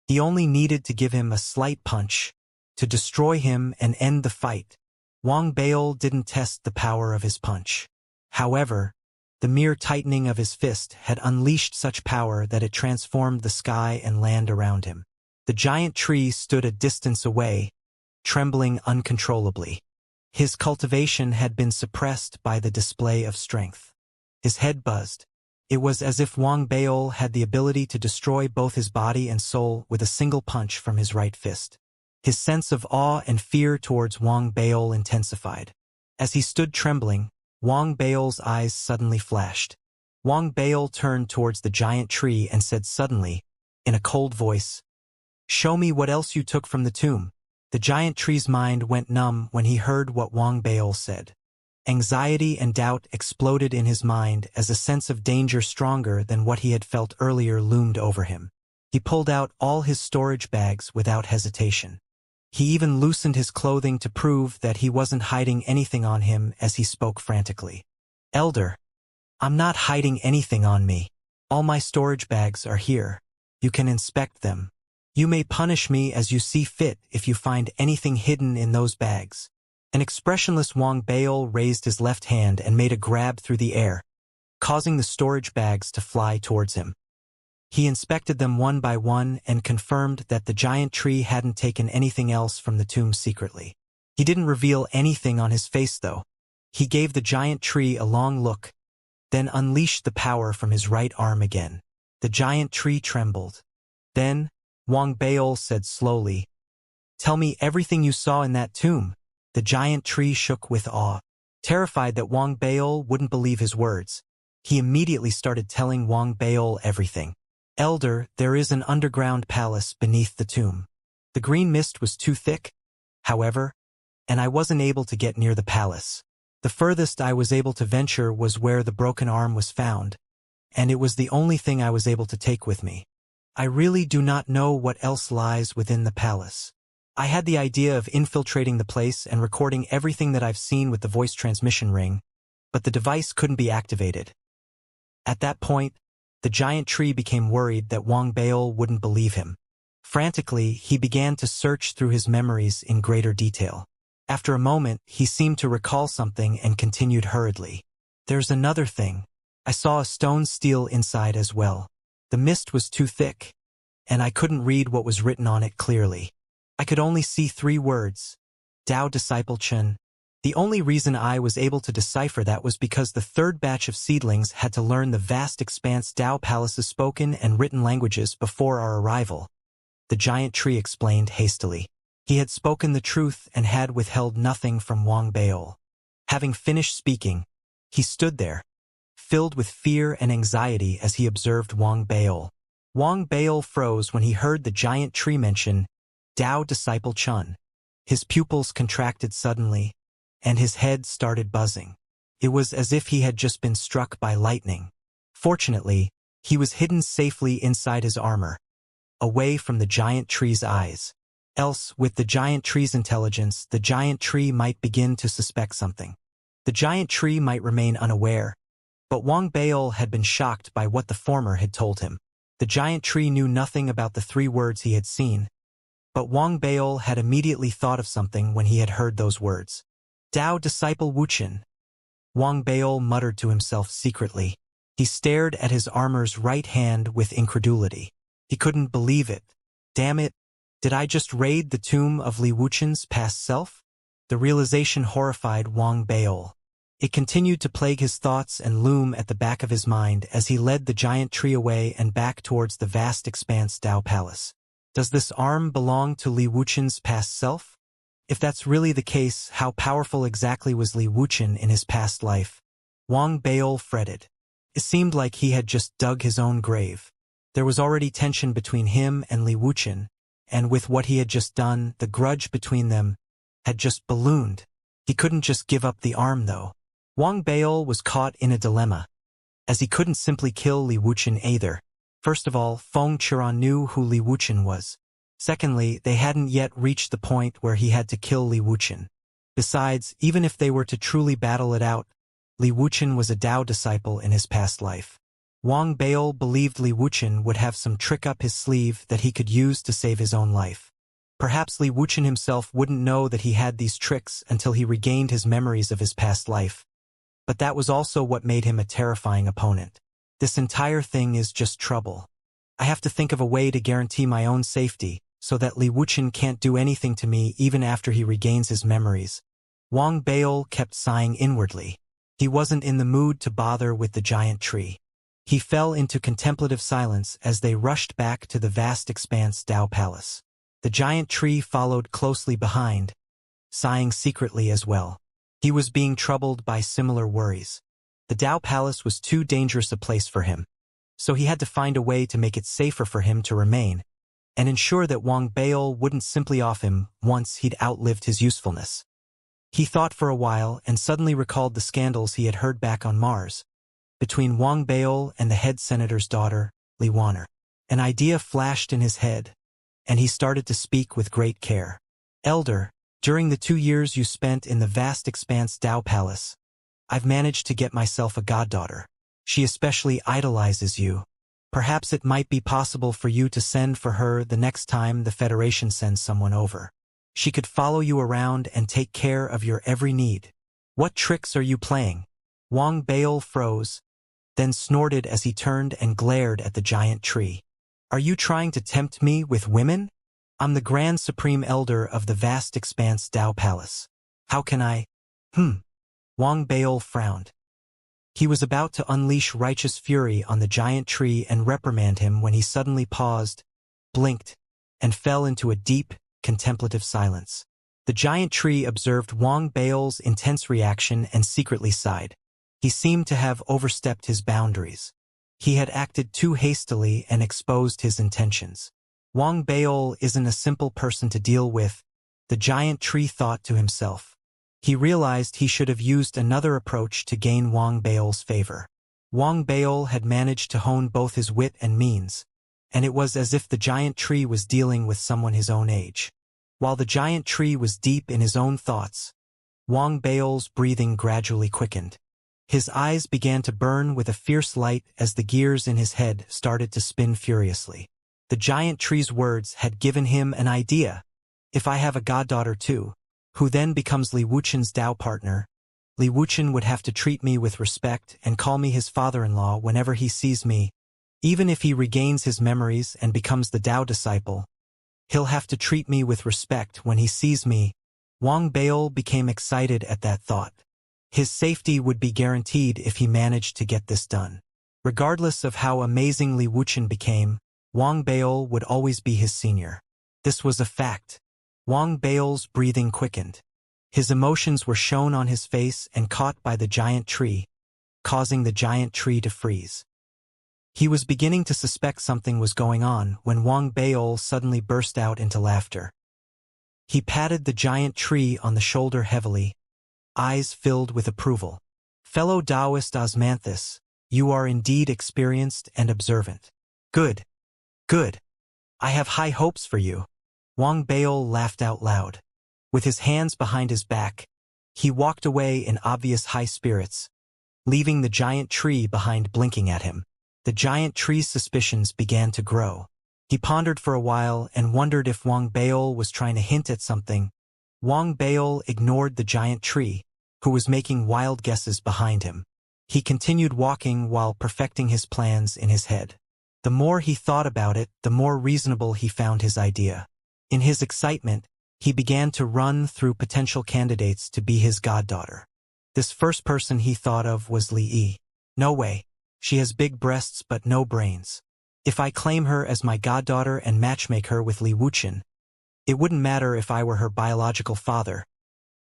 He only needed to give him a slight punch to destroy him and end the fight. Wang Baol didn't test the power of his punch. However, the mere tightening of his fist had unleashed such power that it transformed the sky and land around him. The giant tree stood a distance away, trembling uncontrollably. His cultivation had been suppressed by the display of strength. His head buzzed. It was as if Wang Baol had the ability to destroy both his body and soul with a single punch from his right fist. His sense of awe and fear towards Wang Baol intensified. As he stood trembling, Wang Baol's eyes suddenly flashed. Wang Baol turned towards the giant tree and said suddenly, in a cold voice, "Show me what else you took from the tomb." The giant tree's mind went numb when he heard what Wang Baol said. Anxiety and doubt exploded in his mind as a sense of danger stronger than what he had felt earlier loomed over him. He pulled out all his storage bags without hesitation. He even loosened his clothing to prove that he wasn't hiding anything on him as he spoke frantically. "Elder, I'm not hiding anything on me. All my storage bags are here. You can inspect them. You may punish me as you see fit if you find anything hidden in those bags." An expressionless Wang Baol raised his left hand and made a grab through the air, causing the storage bags to fly towards him. He inspected them one by one and confirmed that the giant tree hadn't taken anything else from the tomb secretly. He didn't reveal anything on his face, though. He gave the giant tree a long look, then unleashed the power from his right arm again. The giant tree trembled. Then, Wang Baol said slowly, "Tell me everything you saw in that tomb." The giant tree shook with awe. Terrified that Wang Baol wouldn't believe his words, he immediately started telling Wang Baol everything. Elder, there is an underground palace beneath the tomb. The green mist was too thick, however, and I wasn't able to get near the palace. The furthest I was able to venture was where the broken arm was found, and it was the only thing I was able to take with me. I really do not know what else lies within the palace. I had the idea of infiltrating the place and recording everything that I've seen with the voice transmission ring, but the device couldn't be activated. At that point, the giant tree became worried that Wang Baol wouldn't believe him. Frantically, he began to search through his memories in greater detail. After a moment, he seemed to recall something and continued hurriedly. There's another thing. I saw a stone stele inside as well. The mist was too thick, and I couldn't read what was written on it clearly. I could only see 3 words. Dao Disciple Chen. The only reason I was able to decipher that was because the 3rd batch of seedlings had to learn the vast expanse Dao Palace's spoken and written languages before our arrival. The giant tree explained hastily. He had spoken the truth and had withheld nothing from Wang Baol. Having finished speaking, he stood there, filled with fear and anxiety as he observed Wang Baol. Wang Baol froze when he heard the giant tree mention Dao Disciple Chun. His pupils contracted suddenly, and his head started buzzing. It was as if he had just been struck by lightning. Fortunately, he was hidden safely inside his armor, away from the giant tree's eyes. Else, with the giant tree's intelligence, the giant tree might begin to suspect something. The giant tree might remain unaware, but Wang Baol had been shocked by what the former had told him. The giant tree knew nothing about the 3 words he had seen, but Wang Baol had immediately thought of something when he had heard those words. Dao Disciple Wuchen. Wang Baol muttered to himself secretly. He stared at his armor's right hand with incredulity. He couldn't believe it. Damn it, did I just raid the tomb of Li Wuchen's past self? The realization horrified Wang Baol. It continued to plague his thoughts and loom at the back of his mind as he led the giant tree away and back towards the vast expanse Dao Palace. Does this arm belong to Li Wuchen's past self? If that's really the case, how powerful exactly was Li Wuchen in his past life? Wang Baol fretted. It seemed like he had just dug his own grave. There was already tension between him and Li Wuchen, and with what he had just done, the grudge between them had just ballooned. He couldn't just give up the arm, though. Wang Baol was caught in a dilemma, as he couldn't simply kill Li Wuchen either. First of all, Feng Qiran knew who Li Wuchen was. Secondly, they hadn't yet reached the point where he had to kill Li Wuchen. Besides, even if they were to truly battle it out, Li Wuchen was a Dao disciple in his past life. Wang Baol believed Li Wuchen would have some trick up his sleeve that he could use to save his own life. Perhaps Li Wuchen himself wouldn't know that he had these tricks until he regained his memories of his past life. But that was also what made him a terrifying opponent. This entire thing is just trouble. I have to think of a way to guarantee my own safety, so that Li Wuchen can't do anything to me even after he regains his memories. Wang Baol kept sighing inwardly. He wasn't in the mood to bother with the giant tree. He fell into contemplative silence as they rushed back to the vast expanse Dao Palace. The giant tree followed closely behind, sighing secretly as well. He was being troubled by similar worries. The Dao Palace was too dangerous a place for him, so he had to find a way to make it safer for him to remain, and ensure that Wang Baol wouldn't simply off him once he'd outlived his usefulness. He thought for a while and suddenly recalled the scandals he had heard back on Mars, between Wang Baol and the head senator's daughter, Li Wanner. An idea flashed in his head, and he started to speak with great care. Elder, during the 2 years you spent in the vast expanse Dao Palace, I've managed to get myself a goddaughter. She especially idolizes you. Perhaps it might be possible for you to send for her the next time the Federation sends someone over. She could follow you around and take care of your every need. What tricks are you playing? Wang Baol froze, then snorted as he turned and glared at the giant tree. Are you trying to tempt me with women? I'm the Grand Supreme Elder of the vast expanse Dao Palace. How can I? Wang Baol frowned. He was about to unleash righteous fury on the giant tree and reprimand him when he suddenly paused, blinked, and fell into a deep, contemplative silence. The giant tree observed Wang Bao's intense reaction and secretly sighed. He seemed to have overstepped his boundaries. He had acted too hastily and exposed his intentions. Wang Bao isn't a simple person to deal with, the giant tree thought to himself. He realized he should have used another approach to gain Wang Bao's favor. Wang Bao had managed to hone both his wit and means, and it was as if the giant tree was dealing with someone his own age. While the giant tree was deep in his own thoughts, Wang Bao's breathing gradually quickened. His eyes began to burn with a fierce light as the gears in his head started to spin furiously. The giant tree's words had given him an idea. If I have a goddaughter too, who then becomes Li Wuchen's Dao partner, Li Wuchen would have to treat me with respect and call me his father-in-law whenever he sees me. Even if he regains his memories and becomes the Dao disciple, he'll have to treat me with respect when he sees me. Wang Bao became excited at that thought. His safety would be guaranteed if he managed to get this done. Regardless of how amazing Li Wuchen became, Wang Bao would always be his senior. This was a fact. Wang Bao's breathing quickened. His emotions were shown on his face and caught by the giant tree, causing the giant tree to freeze. He was beginning to suspect something was going on when Wang Bao suddenly burst out into laughter. He patted the giant tree on the shoulder heavily, eyes filled with approval. Fellow Taoist Osmanthus, you are indeed experienced and observant. Good. Good. I have high hopes for you. Wang Bao laughed out loud. With his hands behind his back, he walked away in obvious high spirits, leaving the giant tree behind blinking at him. The giant tree's suspicions began to grow. He pondered for a while and wondered if Wang Bao was trying to hint at something. Wang Bao ignored the giant tree, who was making wild guesses behind him. He continued walking while perfecting his plans in his head. The more he thought about it, the more reasonable he found his idea. In his excitement, he began to run through potential candidates to be his goddaughter. This first person he thought of was Li Yi. No way. She has big breasts but no brains. If I claim her as my goddaughter and matchmake her with Li Wuchen, it wouldn't matter if I were her biological father.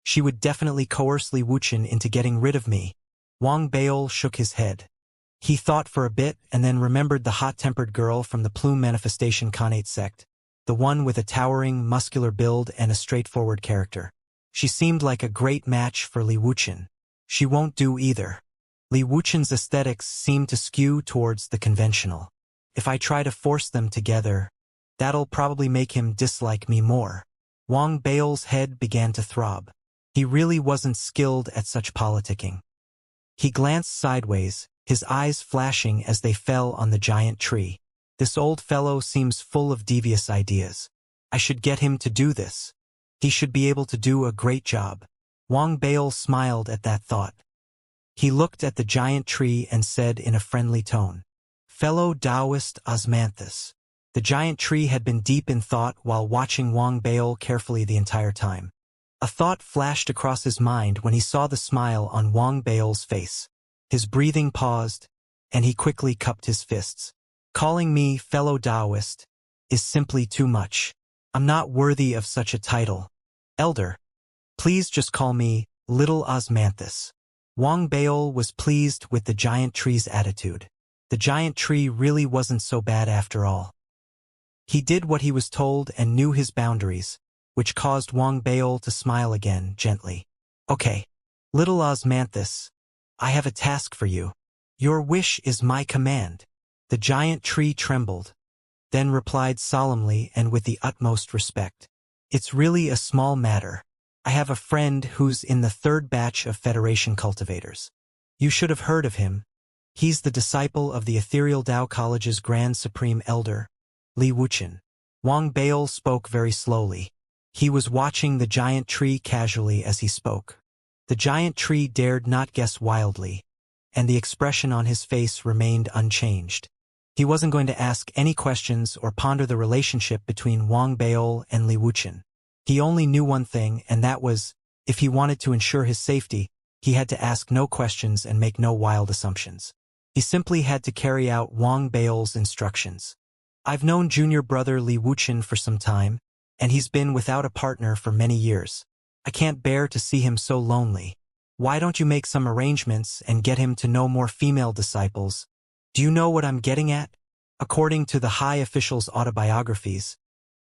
She would definitely coerce Li Wuchen into getting rid of me. Wang Bao shook his head. He thought for a bit and then remembered the hot-tempered girl from the Plume Manifestation Khanate sect, the one with a towering, muscular build and a straightforward character. She seemed like a great match for Li Wuchen. She won't do either. Li Wuchen's aesthetics seem to skew towards the conventional. If I try to force them together, that'll probably make him dislike me more. Wang Bao's head began to throb. He really wasn't skilled at such politicking. He glanced sideways, his eyes flashing as they fell on the giant tree. This old fellow seems full of devious ideas. I should get him to do this. He should be able to do a great job. Wang Bao smiled at that thought. He looked at the giant tree and said in a friendly tone, "Fellow Taoist Osmanthus." The giant tree had been deep in thought while watching Wang Bao carefully the entire time. A thought flashed across his mind when he saw the smile on Wang Bao's face. His breathing paused, and he quickly cupped his fists. Calling me fellow Taoist is simply too much. I'm not worthy of such a title. Elder, please just call me Little Osmanthus. Wang Bao was pleased with the giant tree's attitude. The giant tree really wasn't so bad after all. He did what he was told and knew his boundaries, which caused Wang Bao to smile again, gently. Okay, Little Osmanthus, I have a task for you. Your wish is my command. The giant tree trembled, then replied solemnly and with the utmost respect. It's really a small matter. I have a friend who's in the third batch of Federation cultivators. You should have heard of him. He's the disciple of the Ethereal Tao College's Grand Supreme Elder, Li Wuchen. Wang Bao spoke very slowly. He was watching the giant tree casually as he spoke. The giant tree dared not guess wildly, and the expression on his face remained unchanged. He wasn't going to ask any questions or ponder the relationship between Wang Bao and Li Wuchen. He only knew one thing, and that was, if he wanted to ensure his safety, he had to ask no questions and make no wild assumptions. He simply had to carry out Wang Bao's instructions. I've known junior brother Li Wuchen for some time, and he's been without a partner for many years. I can't bear to see him so lonely. Why don't you make some arrangements and get him to know more female disciples? Do you know what I'm getting at? According to the high officials' autobiographies,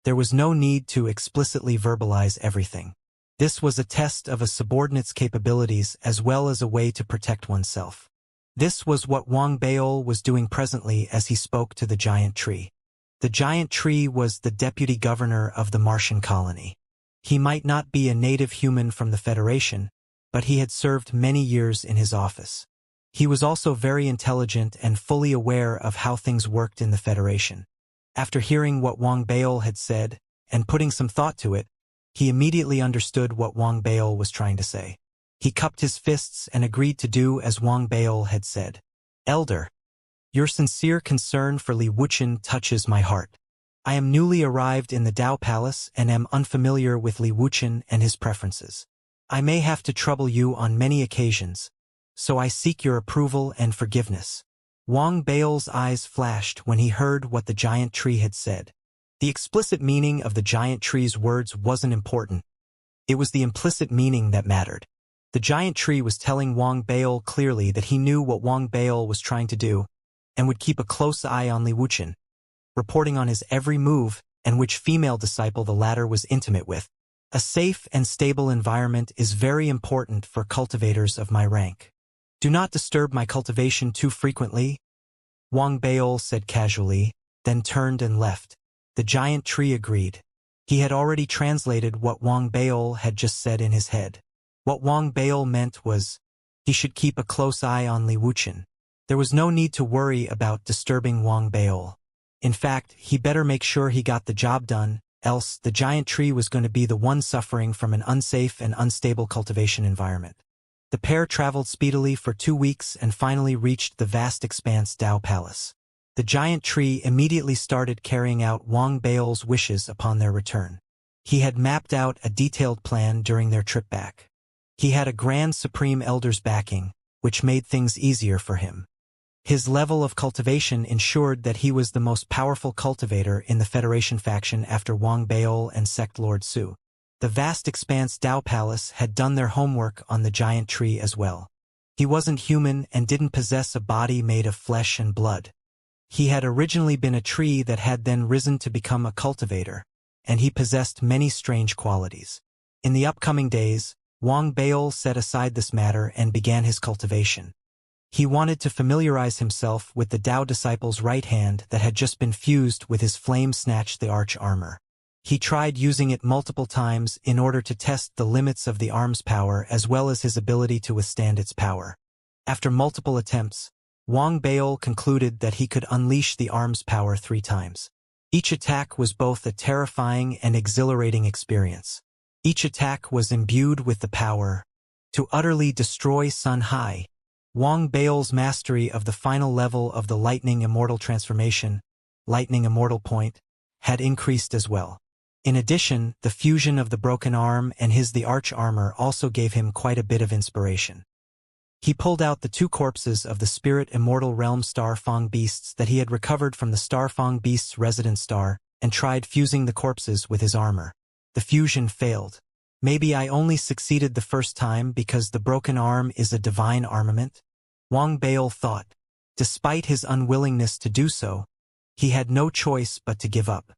there was no need to explicitly verbalize everything. This was a test of a subordinate's capabilities as well as a way to protect oneself. This was what Wang Baol was doing presently as he spoke to the giant tree. The giant tree was the deputy governor of the Martian colony. He might not be a native human from the Federation, but he had served many years in his office. He was also very intelligent and fully aware of how things worked in the Federation. After hearing what Wang Baol had said, and putting some thought to it, he immediately understood what Wang Baol was trying to say. He cupped his fists and agreed to do as Wang Baol had said. Elder, your sincere concern for Li Wuchen touches my heart. I am newly arrived in the Dao Palace and am unfamiliar with Li Wuchen and his preferences. I may have to trouble you on many occasions, so I seek your approval and forgiveness. Wang Baol's eyes flashed when he heard what the giant tree had said. The explicit meaning of the giant tree's words wasn't important. It was the implicit meaning that mattered. The giant tree was telling Wang Baol clearly that he knew what Wang Baol was trying to do and would keep a close eye on Li Wuchen, reporting on his every move and which female disciple the latter was intimate with. A safe and stable environment is very important for cultivators of my rank. Do not disturb my cultivation too frequently, Wang Baol said casually, then turned and left. The giant tree agreed. He had already translated what Wang Baol had just said in his head. What Wang Baol meant was, he should keep a close eye on Li Wuchen. There was no need to worry about disturbing Wang Baol. In fact, he better make sure he got the job done, else the giant tree was going to be the one suffering from an unsafe and unstable cultivation environment. The pair traveled speedily for 2 weeks and finally reached the vast expanse Dao Palace. The giant tree immediately started carrying out Wang Baol's wishes upon their return. He had mapped out a detailed plan during their trip back. He had a Grand Supreme Elder's backing, which made things easier for him. His level of cultivation ensured that he was the most powerful cultivator in the Federation faction after Wang Baol and Sect Lord Su. The vast expanse Dao Palace had done their homework on the giant tree as well. He wasn't human and didn't possess a body made of flesh and blood. He had originally been a tree that had then risen to become a cultivator, and he possessed many strange qualities. In the upcoming days, Wang Baol set aside this matter and began his cultivation. He wanted to familiarize himself with the Dao disciple's right hand that had just been fused with his Flame Snatch the Arch armor. He tried using it multiple times in order to test the limits of the arm's power as well as his ability to withstand its power. After multiple attempts, Wang Baol concluded that he could unleash the arm's power 3 times. Each attack was both a terrifying and exhilarating experience. Each attack was imbued with the power to utterly destroy Sun Hai. Wang Baol's mastery of the final level of the Lightning Immortal transformation, Lightning Immortal Point, had increased as well. In addition, the fusion of the broken arm and the arch armor also gave him quite a bit of inspiration. He pulled out the 2 corpses of the Spirit Immortal Realm Star Fong beasts that he had recovered from the Star Fong beast's resident star, and tried fusing the corpses with his armor. The fusion failed. Maybe I only succeeded the first time because the broken arm is a divine armament? Wang Baol thought. Despite his unwillingness to do so, he had no choice but to give up.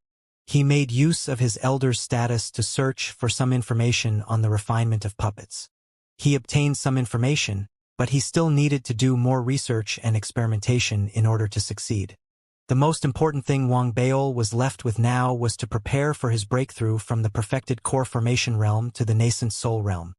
He made use of his elder's status to search for some information on the refinement of puppets. He obtained some information, but he still needed to do more research and experimentation in order to succeed. The most important thing Wang Baol was left with now was to prepare for his breakthrough from the perfected core formation realm to the nascent soul realm.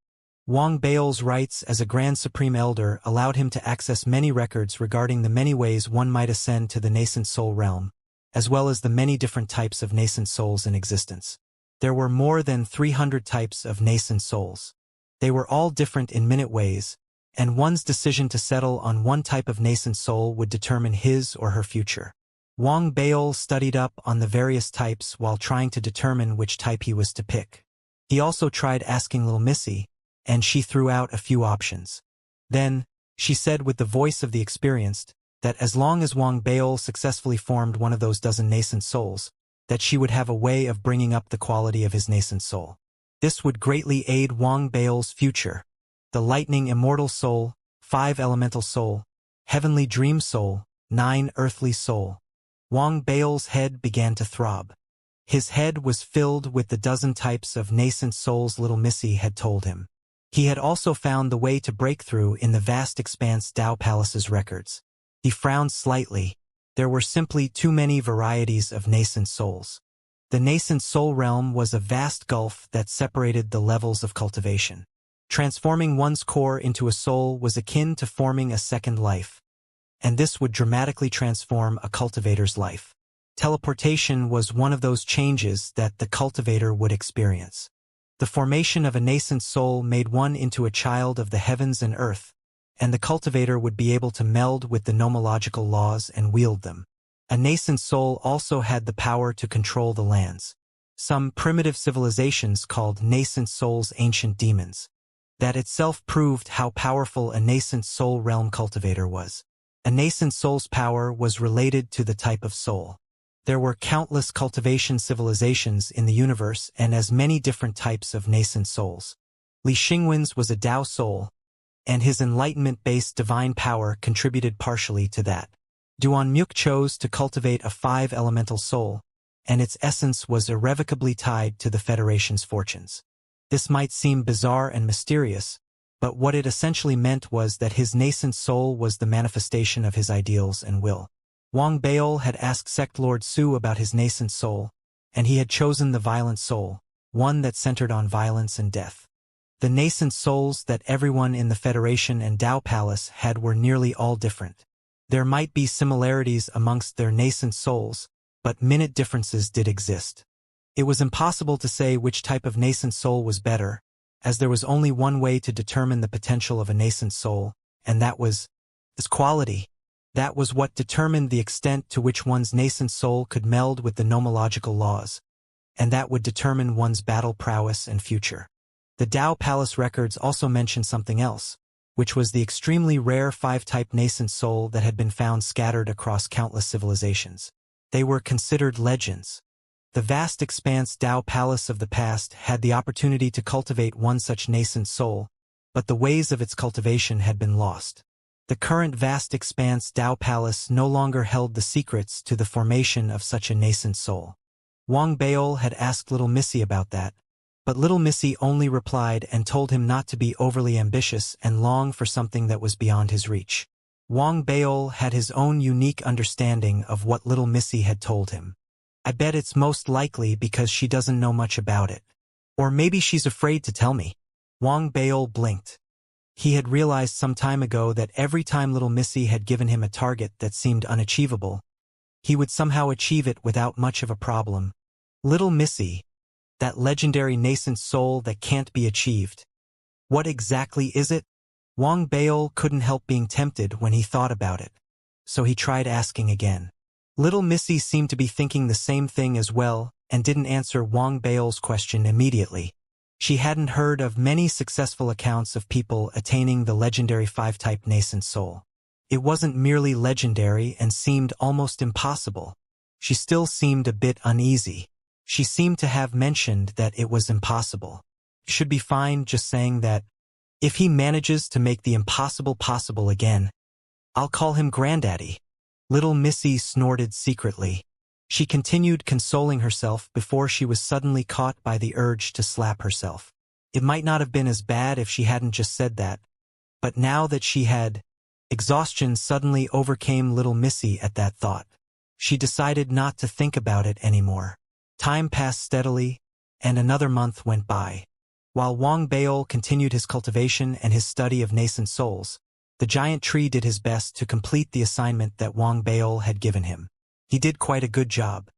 Wang Baol's rights as a Grand Supreme Elder allowed him to access many records regarding the many ways one might ascend to the nascent soul realm, as well as the many different types of nascent souls in existence. There were more than 300 types of nascent souls. They were all different in minute ways, and one's decision to settle on one type of nascent soul would determine his or her future. Wang Baol studied up on the various types while trying to determine which type he was to pick. He also tried asking Little Missy, and she threw out a few options. Then, she said with the voice of the experienced, that as long as Wang Baol successfully formed one of those dozen nascent souls, that she would have a way of bringing up the quality of his nascent soul. This would greatly aid Wang Bao's future. The lightning immortal soul, 5 elemental soul, heavenly dream soul, 9 earthly soul. Wang Bao's head began to throb. His head was filled with the dozen types of nascent souls little Missy had told him. He had also found the way to break through in the vast expanse Dao Palace's records. He frowned slightly. There were simply too many varieties of nascent souls. The nascent soul realm was a vast gulf that separated the levels of cultivation. Transforming one's core into a soul was akin to forming a second life, and this would dramatically transform a cultivator's life. Teleportation was one of those changes that the cultivator would experience. The formation of a nascent soul made one into a child of the heavens and earth, and the cultivator would be able to meld with the nomological laws and wield them. A nascent soul also had the power to control the lands. Some primitive civilizations called nascent souls ancient demons. That itself proved how powerful a nascent soul realm cultivator was. A nascent soul's power was related to the type of soul. There were countless cultivation civilizations in the universe and as many different types of nascent souls. Li Xingwen's was a Dao soul, and his enlightenment-based divine power contributed partially to that. Duan Muk chose to cultivate a 5 elemental soul, and its essence was irrevocably tied to the Federation's fortunes. This might seem bizarre and mysterious, but what it essentially meant was that his nascent soul was the manifestation of his ideals and will. Wang Bao had asked Sect Lord Su about his nascent soul, and he had chosen the violent soul, one that centered on violence and death. The nascent souls that everyone in the Federation and Dao Palace had were nearly all different. There might be similarities amongst their nascent souls, but minute differences did exist. It was impossible to say which type of nascent soul was better, as there was only one way to determine the potential of a nascent soul, and that was its quality. That was what determined the extent to which one's nascent soul could meld with the nomological laws, and that would determine one's battle prowess and future. The Dao Palace records also mention something else, which was the extremely rare 5-type nascent soul that had been found scattered across countless civilizations. They were considered legends. The vast expanse Dao Palace of the past had the opportunity to cultivate one such nascent soul, but the ways of its cultivation had been lost. The current vast expanse Dao Palace no longer held the secrets to the formation of such a nascent soul. Wang Baol had asked little Missy about that, but little Missy only replied and told him not to be overly ambitious and long for something that was beyond his reach. Wang Baol had his own unique understanding of what little Missy had told him. I bet it's most likely because she doesn't know much about it. Or maybe she's afraid to tell me. Wang Baol blinked. He had realized some time ago that every time little Missy had given him a target that seemed unachievable, he would somehow achieve it without much of a problem. Little Missy, that legendary nascent soul that can't be achieved. What exactly is it? Wang Baol couldn't help being tempted when he thought about it, so he tried asking again. Little Missy seemed to be thinking the same thing as well and didn't answer Wang Baol's question immediately. She hadn't heard of many successful accounts of people attaining the legendary 5-type nascent soul. It wasn't merely legendary and seemed almost impossible. She still seemed a bit uneasy. She seemed to have mentioned that it was impossible. Should be fine just saying that, if he manages to make the impossible possible again, I'll call him Granddaddy. Little Missy snorted secretly. She continued consoling herself before she was suddenly caught by the urge to slap herself. It might not have been as bad if she hadn't just said that, but now that she had, exhaustion suddenly overcame little Missy at that thought. She decided not to think about it anymore. Time passed steadily, and another month went by. While Wang Baol continued his cultivation and his study of nascent souls, the giant tree did his best to complete the assignment that Wang Baol had given him. He did quite a good job.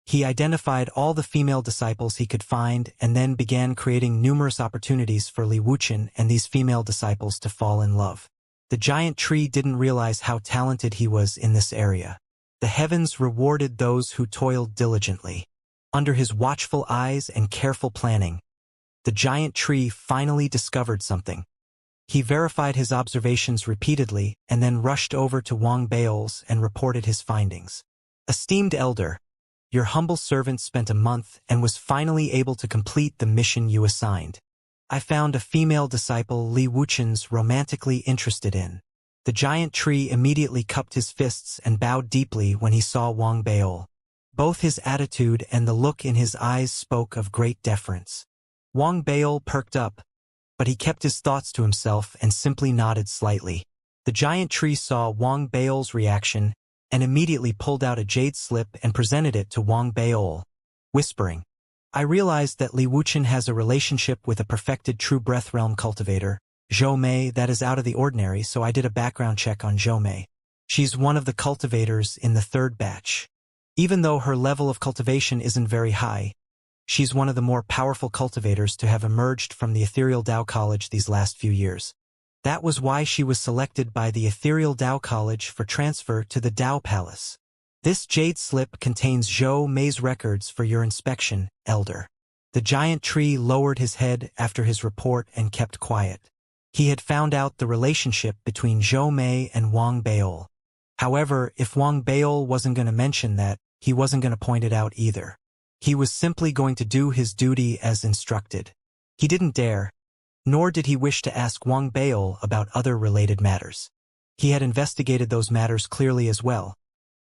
He identified all the female disciples he could find and then began creating numerous opportunities for Li Wuchen and these female disciples to fall in love. The giant tree didn't realize how talented he was in this area. The heavens rewarded those who toiled diligently. Under his watchful eyes and careful planning, the giant tree finally discovered something. He verified his observations repeatedly and then rushed over to Wang Baol's and reported his findings. Esteemed Elder, Your humble servant spent a month and was finally able to complete the mission you assigned. I found a female disciple Li Wuchen's romantically interested in. The giant tree immediately cupped his fists and bowed deeply when he saw Wang Beol. Both his attitude and the look in his eyes spoke of great deference. Wang Beol perked up, but he kept his thoughts to himself and simply nodded slightly. The giant tree saw Wang Beol's reaction and immediately pulled out a jade slip and presented it to Wang Beol, whispering, I realized that Li Wuchen has a relationship with a perfected true breath realm cultivator, Zhou Mei, that is out of the ordinary, so I did a background check on Zhou Mei. She's one of the cultivators in the third batch. Even though her level of cultivation isn't very high, she's one of the more powerful cultivators to have emerged from the Ethereal Dao College these last few years. That was why she was selected by the Ethereal Dao College for transfer to the Dao Palace. This jade slip contains Zhou Mei's records for your inspection, Elder. The giant tree lowered his head after his report and kept quiet. He had found out the relationship between Zhou Mei and Wang Beol. However, if Wang Beol wasn't going to mention that, he wasn't going to point it out either. He was simply going to do his duty as instructed. He didn't dare, nor did he wish to ask Wang Beol about other related matters. He had investigated those matters clearly as well,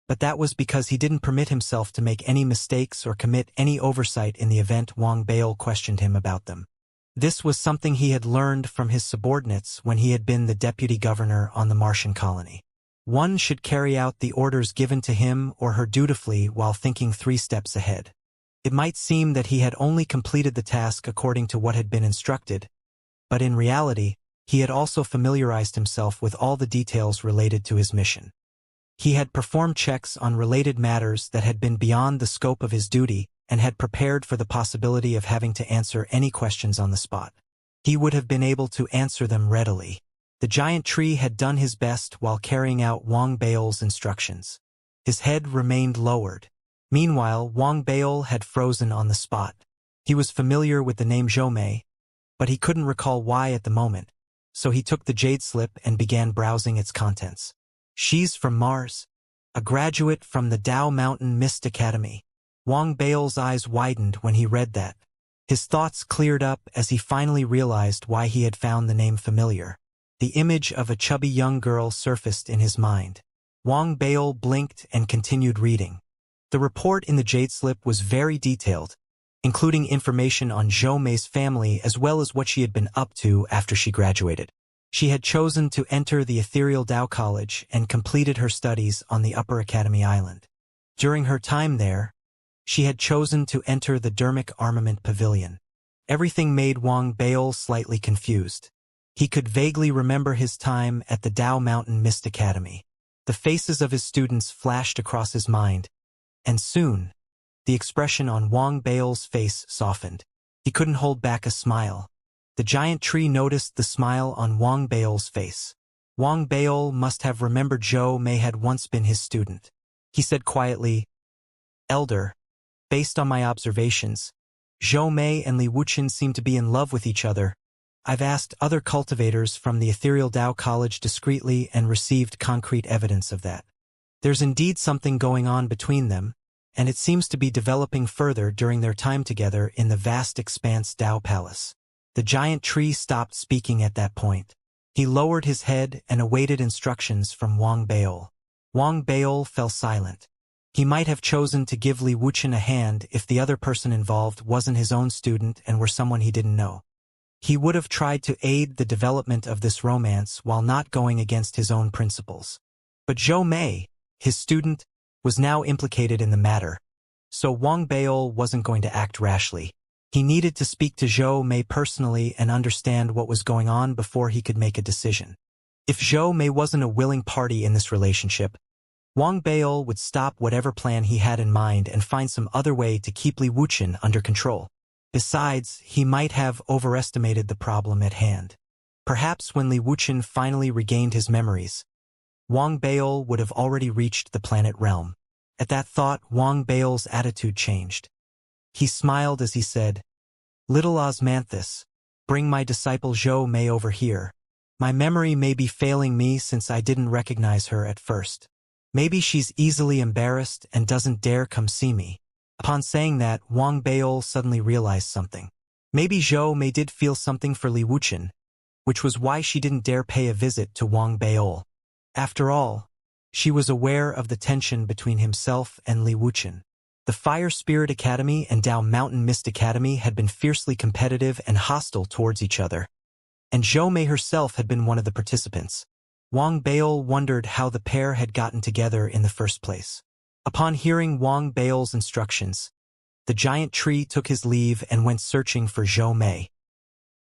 but that was because he didn't permit himself to make any mistakes or commit any oversight in the event Wang Beol questioned him about them. This was something he had learned from his subordinates when he had been the deputy governor on the Martian colony. One should carry out the orders given to him or her dutifully while thinking 3 steps ahead. It might seem that he had only completed the task according to what had been instructed, but in reality, he had also familiarized himself with all the details related to his mission. He had performed checks on related matters that had been beyond the scope of his duty and had prepared for the possibility of having to answer any questions on the spot. He would have been able to answer them readily. The giant tree had done his best while carrying out Wang Beol's instructions. His head remained lowered. Meanwhile, Wang Beol had frozen on the spot. He was familiar with the name Zhou Mei, but he couldn't recall why at the moment, so he took the jade slip and began browsing its contents. She's from Mars, a graduate from the Dao Mountain Mist Academy. Wang Beol's eyes widened when he read that. His thoughts cleared up as he finally realized why he had found the name familiar. The image of a chubby young girl surfaced in his mind. Wang Beol blinked and continued reading. The report in the jade slip was very detailed, including information on Zhou Mei's family as well as what she had been up to after she graduated. She had chosen to enter the Ethereal Dao College and completed her studies on the Upper Academy Island. During her time there, she had chosen to enter the Dermic Armament Pavilion. Everything made Wang Beol slightly confused. He could vaguely remember his time at the Dao Mountain Mist Academy. The faces of his students flashed across his mind, and soon, the expression on Wang Beol's face softened. He couldn't hold back a smile. The giant tree noticed the smile on Wang Beol's face. Wang Beol must have remembered Zhou Mei had once been his student. He said quietly, Elder, based on my observations, Zhou Mei and Li Wuchen seem to be in love with each other. I've asked other cultivators from the Ethereal Dao College discreetly and received concrete evidence of that. There's indeed something going on between them, and it seems to be developing further during their time together in the vast expanse Dao Palace. The giant tree stopped speaking at that point. He lowered his head and awaited instructions from Wang Beol. Wang Beol fell silent. He might have chosen to give Li Wuchen a hand if the other person involved wasn't his own student and were someone he didn't know. He would have tried to aid the development of this romance while not going against his own principles. But Zhou Mei, his student, was now implicated in the matter, so Wang Beol wasn't going to act rashly. He needed to speak to Zhou Mei personally and understand what was going on before he could make a decision. If Zhou Mei wasn't a willing party in this relationship, Wang Beol would stop whatever plan he had in mind and find some other way to keep Li Wuchen under control. Besides, he might have overestimated the problem at hand. Perhaps when Li Wuchen finally regained his memories, Wang Beol would have already reached the planet realm. At that thought, Wang Beol's attitude changed. He smiled as he said, Little Osmanthus, bring my disciple Zhou Mei over here. My memory may be failing me since I didn't recognize her at first. Maybe she's easily embarrassed and doesn't dare come see me. Upon saying that, Wang Beil suddenly realized something. Maybe Zhou Mei did feel something for Li Wuchen, which was why she didn't dare pay a visit to Wang Beil. After all, she was aware of the tension between himself and Li Wuchen. The Fire Spirit Academy and Dao Mountain Mist Academy had been fiercely competitive and hostile towards each other, and Zhou Mei herself had been one of the participants. Wang Beil wondered how the pair had gotten together in the first place. Upon hearing Wang Beil's instructions, the giant tree took his leave and went searching for Zhou Mei.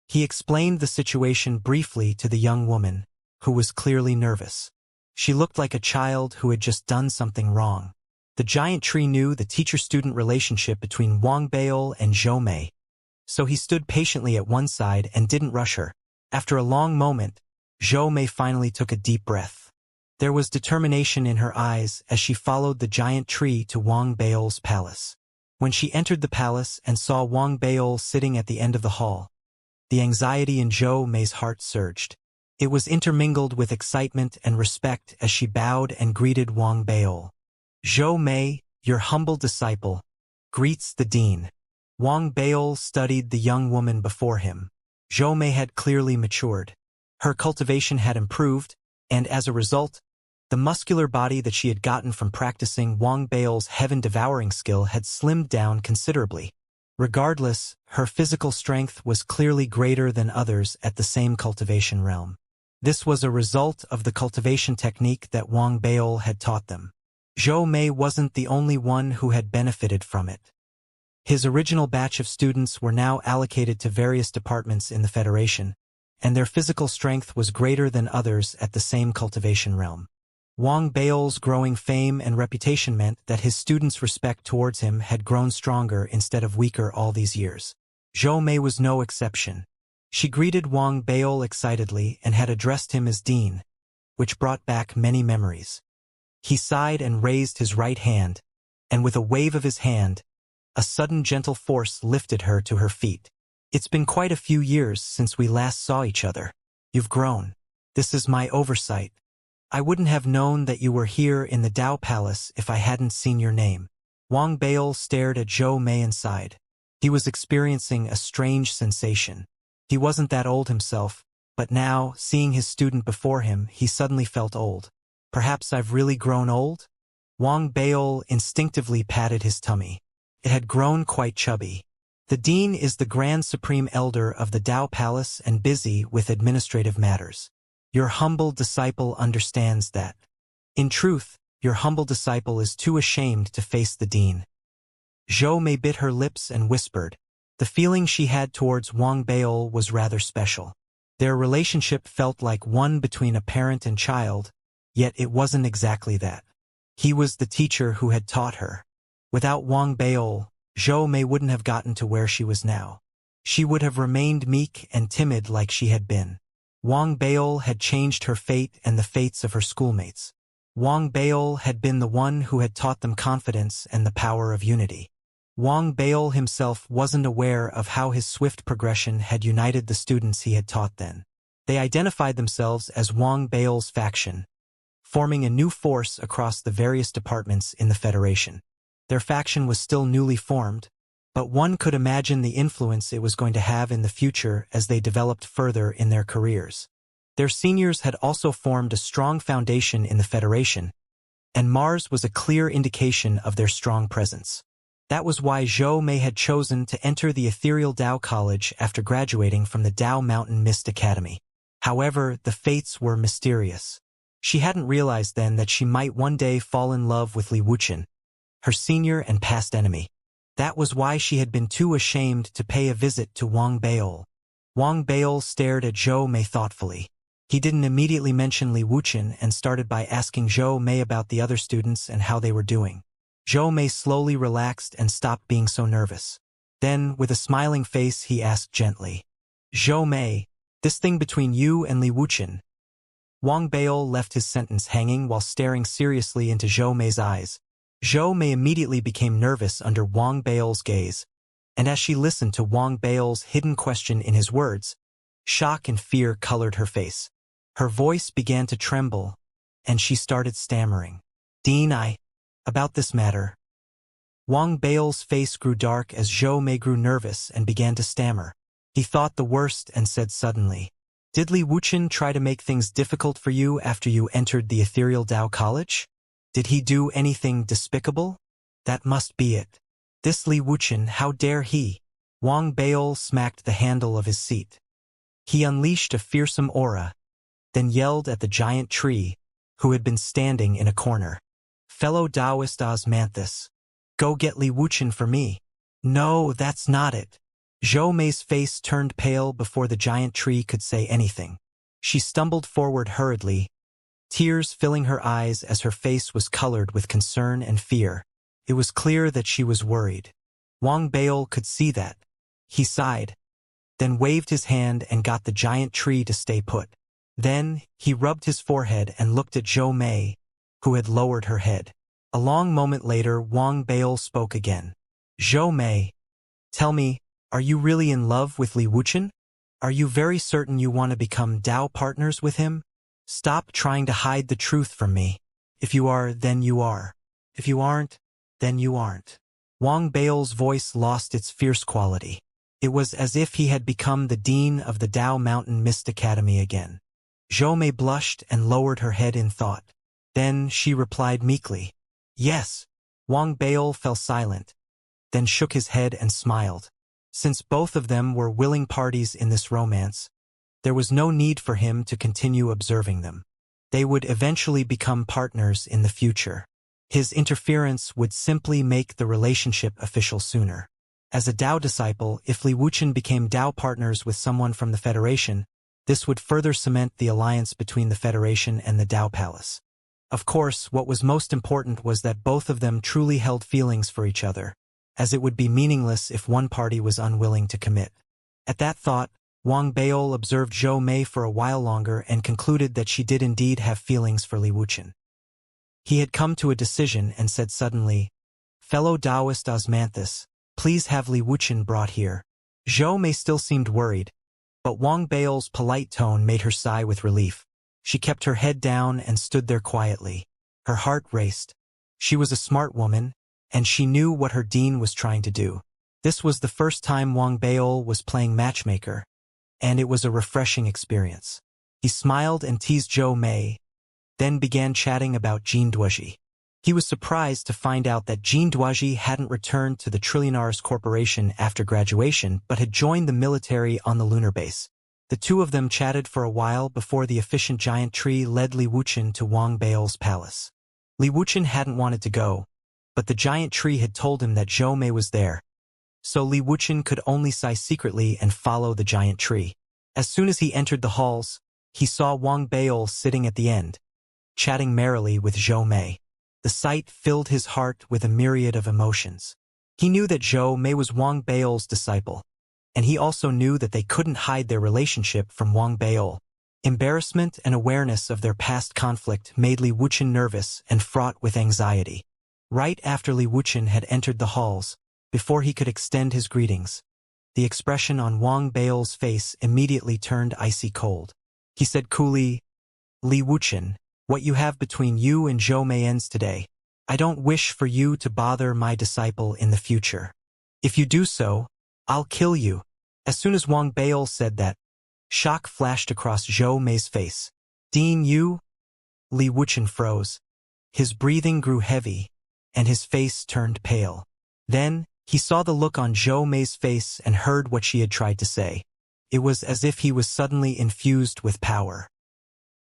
He explained the situation briefly to the young woman, who was clearly nervous. She looked like a child who had just done something wrong. The giant tree knew the teacher-student relationship between Wang Beil and Zhou Mei, so he stood patiently at one side and didn't rush her. After a long moment, Zhou Mei finally took a deep breath. There was determination in her eyes as she followed the giant tree to Wang Beil's palace. When she entered the palace and saw Wang Beil sitting at the end of the hall, the anxiety in Zhou Mei's heart surged. It was intermingled with excitement and respect as she bowed and greeted Wang Beil. Zhou Mei, your humble disciple, greets the dean. Wang Beil studied the young woman before him. Zhou Mei had clearly matured. Her cultivation had improved, and as a result, the muscular body that she had gotten from practicing Wang Beil's heaven-devouring skill had slimmed down considerably. Regardless, her physical strength was clearly greater than others at the same cultivation realm. This was a result of the cultivation technique that Wang Beil had taught them. Zhou Mei wasn't the only one who had benefited from it. His original batch of students were now allocated to various departments in the Federation, and their physical strength was greater than others at the same cultivation realm. Wang Beil's growing fame and reputation meant that his students' respect towards him had grown stronger instead of weaker all these years. Zhou Mei was no exception. She greeted Wang Beil excitedly and had addressed him as dean, which brought back many memories. He sighed and raised his right hand, and with a wave of his hand, a sudden gentle force lifted her to her feet. It's been quite a few years since we last saw each other. You've grown. This is my oversight. I wouldn't have known that you were here in the Dao Palace if I hadn't seen your name. Wang Beil stared at Zhou Mei and sighed. He was experiencing a strange sensation. He wasn't that old himself, but now, seeing his student before him, he suddenly felt old. Perhaps I've really grown old? Wang Beil instinctively patted his tummy. It had grown quite chubby. The dean is the Grand Supreme Elder of the Dao Palace and busy with administrative matters. Your humble disciple understands that. In truth, your humble disciple is too ashamed to face the dean. Zhou Mei bit her lips and whispered. The feeling she had towards Wang Beil was rather special. Their relationship felt like one between a parent and child, yet it wasn't exactly that. He was the teacher who had taught her. Without Wang Beil, Zhou Mei wouldn't have gotten to where she was now. She would have remained meek and timid like she had been. Wang Beil had changed her fate and the fates of her schoolmates. Wang Beil had been the one who had taught them confidence and the power of unity. Wang Beil himself wasn't aware of how his swift progression had united the students he had taught then. They identified themselves as Wang Beil's faction, forming a new force across the various departments in the Federation. Their faction was still newly formed, but one could imagine the influence it was going to have in the future as they developed further in their careers. Their seniors had also formed a strong foundation in the Federation, and Mars was a clear indication of their strong presence. That was why Zhou Mei had chosen to enter the Ethereal Dao College after graduating from the Dao Mountain Mist Academy. However, the fates were mysterious. She hadn't realized then that she might one day fall in love with Li Wuchen, her senior and past enemy. That was why she had been too ashamed to pay a visit to Wang Beil. Wang Beil stared at Zhou Mei thoughtfully. He didn't immediately mention Li Wuchen and started by asking Zhou Mei about the other students and how they were doing. Zhou Mei slowly relaxed and stopped being so nervous. Then, with a smiling face, he asked gently, Zhou Mei, this thing between you and Li Wuchen. Wang Beil left his sentence hanging while staring seriously into Zhou Mei's eyes. Zhou Mei immediately became nervous under Wang Beil's gaze, and as she listened to Wang Beil's hidden question in his words, shock and fear colored her face. Her voice began to tremble, and she started stammering. Dean, about this matter. Wang Bao's face grew dark as Zhou Mei grew nervous and began to stammer. He thought the worst and said suddenly, "Did Li Wuchen try to make things difficult for you after you entered the Ethereal Tao College? Did he do anything despicable? That must be it. This Li Wuchen, how dare he?" Wang Bao smacked the handle of his seat. He unleashed a fearsome aura, then yelled at the giant tree, who had been standing in a corner. "Fellow Taoist Osmanthus, go get Li Wuchen for me." "No, that's not it." Zhou Mei's face turned pale before the giant tree could say anything. She stumbled forward hurriedly, tears filling her eyes as her face was colored with concern and fear. It was clear that she was worried. Wang Bao could see that. He sighed, then waved his hand and got the giant tree to stay put. Then, he rubbed his forehead and looked at Zhou Mei, who had lowered her head. A long moment later, Wang Bao spoke again. "Zhou Mei, tell me, are you really in love with Li Wuchen? Are you very certain you want to become Tao partners with him? Stop trying to hide the truth from me. If you are, then you are. If you aren't, then you aren't." Wang Bao's voice lost its fierce quality. It was as if he had become the dean of the Tao Mountain Mist Academy again. Zhou Mei blushed and lowered her head in thought. Then she replied meekly, "Yes." Wang Bao fell silent, then shook his head and smiled. Since both of them were willing parties in this romance, there was no need for him to continue observing them. They would eventually become partners in the future. His interference would simply make the relationship official sooner. As a Tao disciple, if Li Wuchen became Tao partners with someone from the Federation, this would further cement the alliance between the Federation and the Tao Palace. Of course, what was most important was that both of them truly held feelings for each other, as it would be meaningless if one party was unwilling to commit. At that thought, Wang Bao observed Zhou Mei for a while longer and concluded that she did indeed have feelings for Li Wuchen. He had come to a decision and said suddenly, "Fellow Taoist Osmanthus, please have Li Wuchen brought here." Zhou Mei still seemed worried, but Wang Bao's polite tone made her sigh with relief. She kept her head down and stood there quietly. Her heart raced. She was a smart woman, and she knew what her dean was trying to do. This was the first time Wang Bao was playing matchmaker, and it was a refreshing experience. He smiled and teased Zhou Mei, then began chatting about Jean Duoji. He was surprised to find out that Jean Duoji hadn't returned to the Trillionaires Corporation after graduation but had joined the military on the lunar base. The two of them chatted for a while before the efficient giant tree led Li Wuchen to Wang Bao's palace. Li Wuchen hadn't wanted to go, but the giant tree had told him that Zhou Mei was there, so Li Wuchen could only sigh secretly and follow the giant tree. As soon as he entered the halls, he saw Wang Bao sitting at the end, chatting merrily with Zhou Mei. The sight filled his heart with a myriad of emotions. He knew that Zhou Mei was Wang Bao's disciple, and he also knew that they couldn't hide their relationship from Wang Bao. Embarrassment and awareness of their past conflict made Li Wuchen nervous and fraught with anxiety. Right after Li Wuchen had entered the halls, before he could extend his greetings, the expression on Wang Bao's face immediately turned icy cold. He said coolly, "Li Wuchen, what you have between you and Zhou Mei ends today. I don't wish for you to bother my disciple in the future. If you do so, I'll kill you." As soon as Wang Bao said that, shock flashed across Zhou Mei's face. "Dean, you?" Li Wuchen froze. His breathing grew heavy, and his face turned pale. Then, he saw the look on Zhou Mei's face and heard what she had tried to say. It was as if he was suddenly infused with power.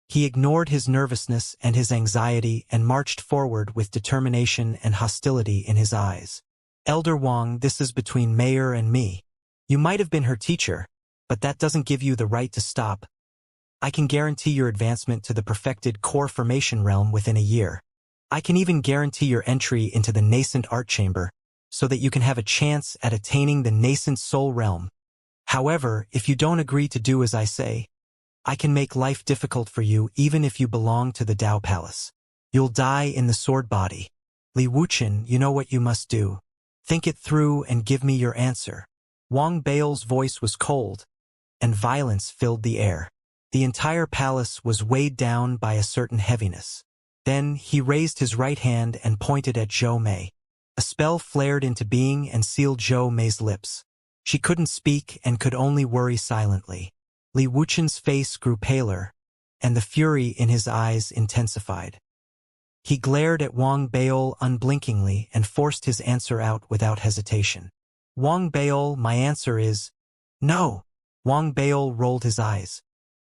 He ignored his nervousness and his anxiety and marched forward with determination and hostility in his eyes. "Elder Wang, this is between Mayor and me. You might have been her teacher, but that doesn't give you the right to stop. I can guarantee your advancement to the perfected core formation realm within a year. I can even guarantee your entry into the nascent art chamber, so that you can have a chance at attaining the nascent soul realm. However, if you don't agree to do as I say, I can make life difficult for you even if you belong to the Tao Palace. You'll die in the sword body. Li Wuchen, you know what you must do. Think it through and give me your answer." Wang Bao's voice was cold, and violence filled the air. The entire palace was weighed down by a certain heaviness. Then he raised his right hand and pointed at Zhou Mei. A spell flared into being and sealed Zhou Mei's lips. She couldn't speak and could only worry silently. Li Wuchen's face grew paler, and the fury in his eyes intensified. He glared at Wang Beol unblinkingly and forced his answer out without hesitation. Wang Beol, my answer is no. Wang Beol rolled his eyes.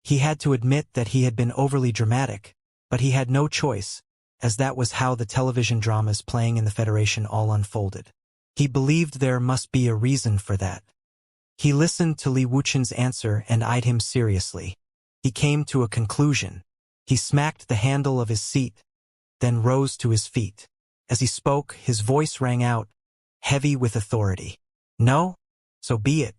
He had to admit that he had been overly dramatic, but he had no choice, as that was how the television dramas playing in the Federation all unfolded. He believed there must be a reason for that. He listened to Li Wuchen's answer and eyed him seriously. He came to a conclusion. He smacked the handle of his seat, then rose to his feet. As he spoke, his voice rang out, heavy with authority. No? So be it.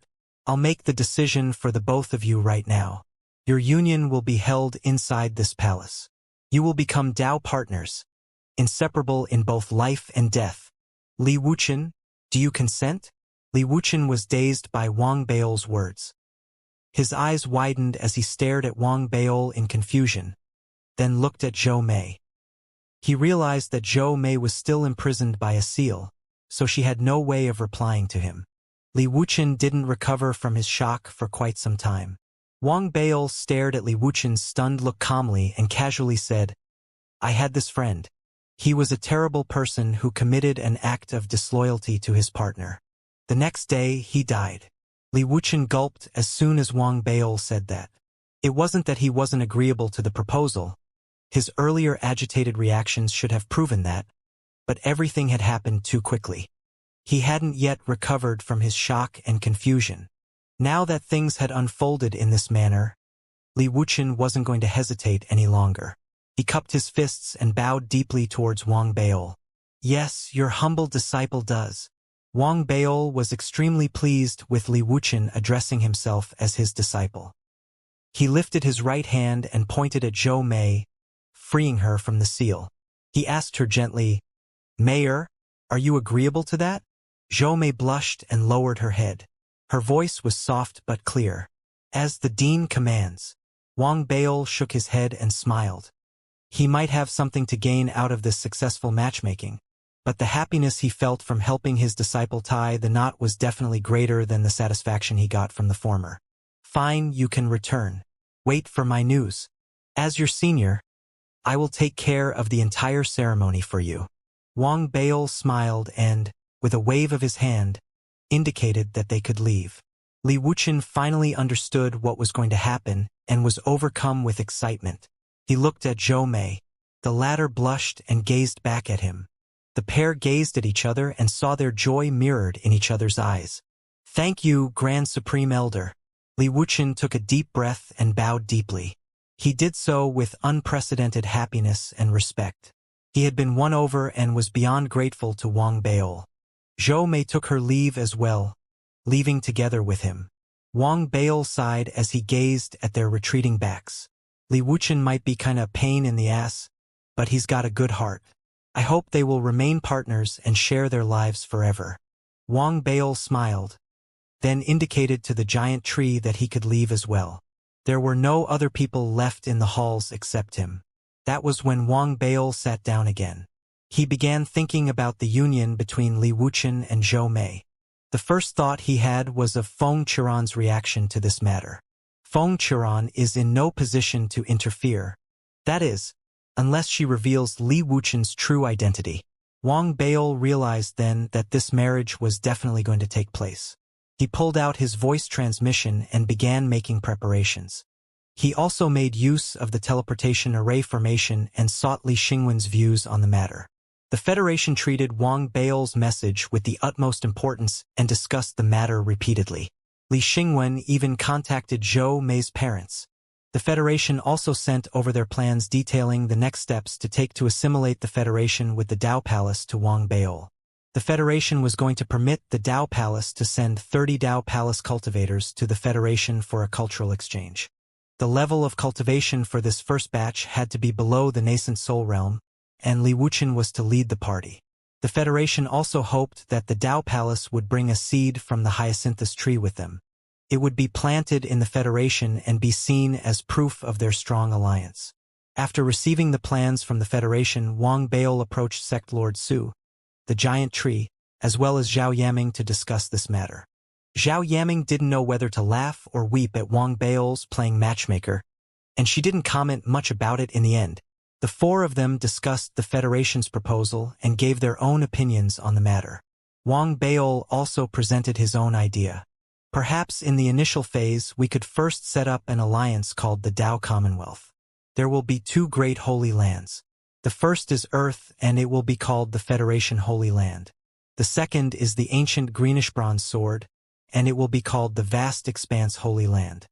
I'll make the decision for the both of you right now. Your union will be held inside this palace. You will become Dao partners, inseparable in both life and death. Li Wuchen, do you consent? Li Wuchen was dazed by Wang Beol's words. His eyes widened as he stared at Wang Beol in confusion, then looked at Zhou Mei. He realized that Zhou Mei was still imprisoned by a seal, so she had no way of replying to him. Li Wuchen didn't recover from his shock for quite some time. Wang Beol stared at Li Wuchen's stunned look calmly and casually said, I had this friend. He was a terrible person who committed an act of disloyalty to his partner. The next day, he died. Li Wuchen gulped as soon as Wang Beol said that. It wasn't that he wasn't agreeable to the proposal. His earlier agitated reactions should have proven that, but everything had happened too quickly. He hadn't yet recovered from his shock and confusion. Now that things had unfolded in this manner, Li Wuchen wasn't going to hesitate any longer. He cupped his fists and bowed deeply towards Wang Beol. Yes, your humble disciple does. Wang Beol was extremely pleased with Li Wuchen addressing himself as his disciple. He lifted his right hand and pointed at Zhou Mei, freeing her from the seal. He asked her gently, Mayor, are you agreeable to that? Zhou Mei blushed and lowered her head. Her voice was soft but clear. As the dean commands. Wang Beol shook his head and smiled. He might have something to gain out of this successful matchmaking, but the happiness he felt from helping his disciple tie the knot was definitely greater than the satisfaction he got from the former. Fine, you can return. Wait for my news. As your senior, I will take care of the entire ceremony for you. Wang Beol smiled and, with a wave of his hand, indicated that they could leave. Li Wuchen finally understood what was going to happen and was overcome with excitement. He looked at Zhou Mei. The latter blushed and gazed back at him. The pair gazed at each other and saw their joy mirrored in each other's eyes. Thank you, Grand Supreme Elder. Li Wuchen took a deep breath and bowed deeply. He did so with unprecedented happiness and respect. He had been won over and was beyond grateful to Wang Beol. Zhou Mei took her leave as well, leaving together with him. Wang Beol sighed as he gazed at their retreating backs. Li Wuchen might be kinda a pain in the ass, but he's got a good heart. I hope they will remain partners and share their lives forever. Wang Beol smiled, then indicated to the giant tree that he could leave as well. There were no other people left in the halls except him. That was when Wang Beol sat down again. He began thinking about the union between Li Wuchen and Zhou Mei. The first thought he had was of Feng Qiran's reaction to this matter. Feng Qiran is in no position to interfere. That is, unless she reveals Li Wuchen's true identity. Wang Beol realized then that this marriage was definitely going to take place. He pulled out his voice transmission and began making preparations. He also made use of the teleportation array formation and sought Li Xingwen's views on the matter. The Federation treated Wang Beol's message with the utmost importance and discussed the matter repeatedly. Li Xingwen even contacted Zhou Mei's parents. The Federation also sent over their plans detailing the next steps to take to assimilate the Federation with the Dao Palace to Wang Beol. The Federation was going to permit the Dao Palace to send 30 Dao Palace cultivators to the Federation for a cultural exchange. The level of cultivation for this first batch had to be below the nascent Soul Realm, and Li Wuchen was to lead the party. The Federation also hoped that the Dao Palace would bring a seed from the hyacinthus tree with them. It would be planted in the Federation and be seen as proof of their strong alliance. After receiving the plans from the Federation, Wang Beol approached Sect Lord Su. the giant tree, as well as Zhao Yaming to discuss this matter. Zhao Yaming didn't know whether to laugh or weep at Wang Bao's playing matchmaker, and she didn't comment much about it in the end. The four of them discussed the Federation's proposal and gave their own opinions on the matter. Wang Bao also presented his own idea. Perhaps in the initial phase we could first set up an alliance called the Tao Commonwealth. There will be two great holy lands. The first is Earth and it will be called the Federation Holy Land. The second is the ancient greenish-bronze sword, and it will be called the Vast Expanse Holy Land.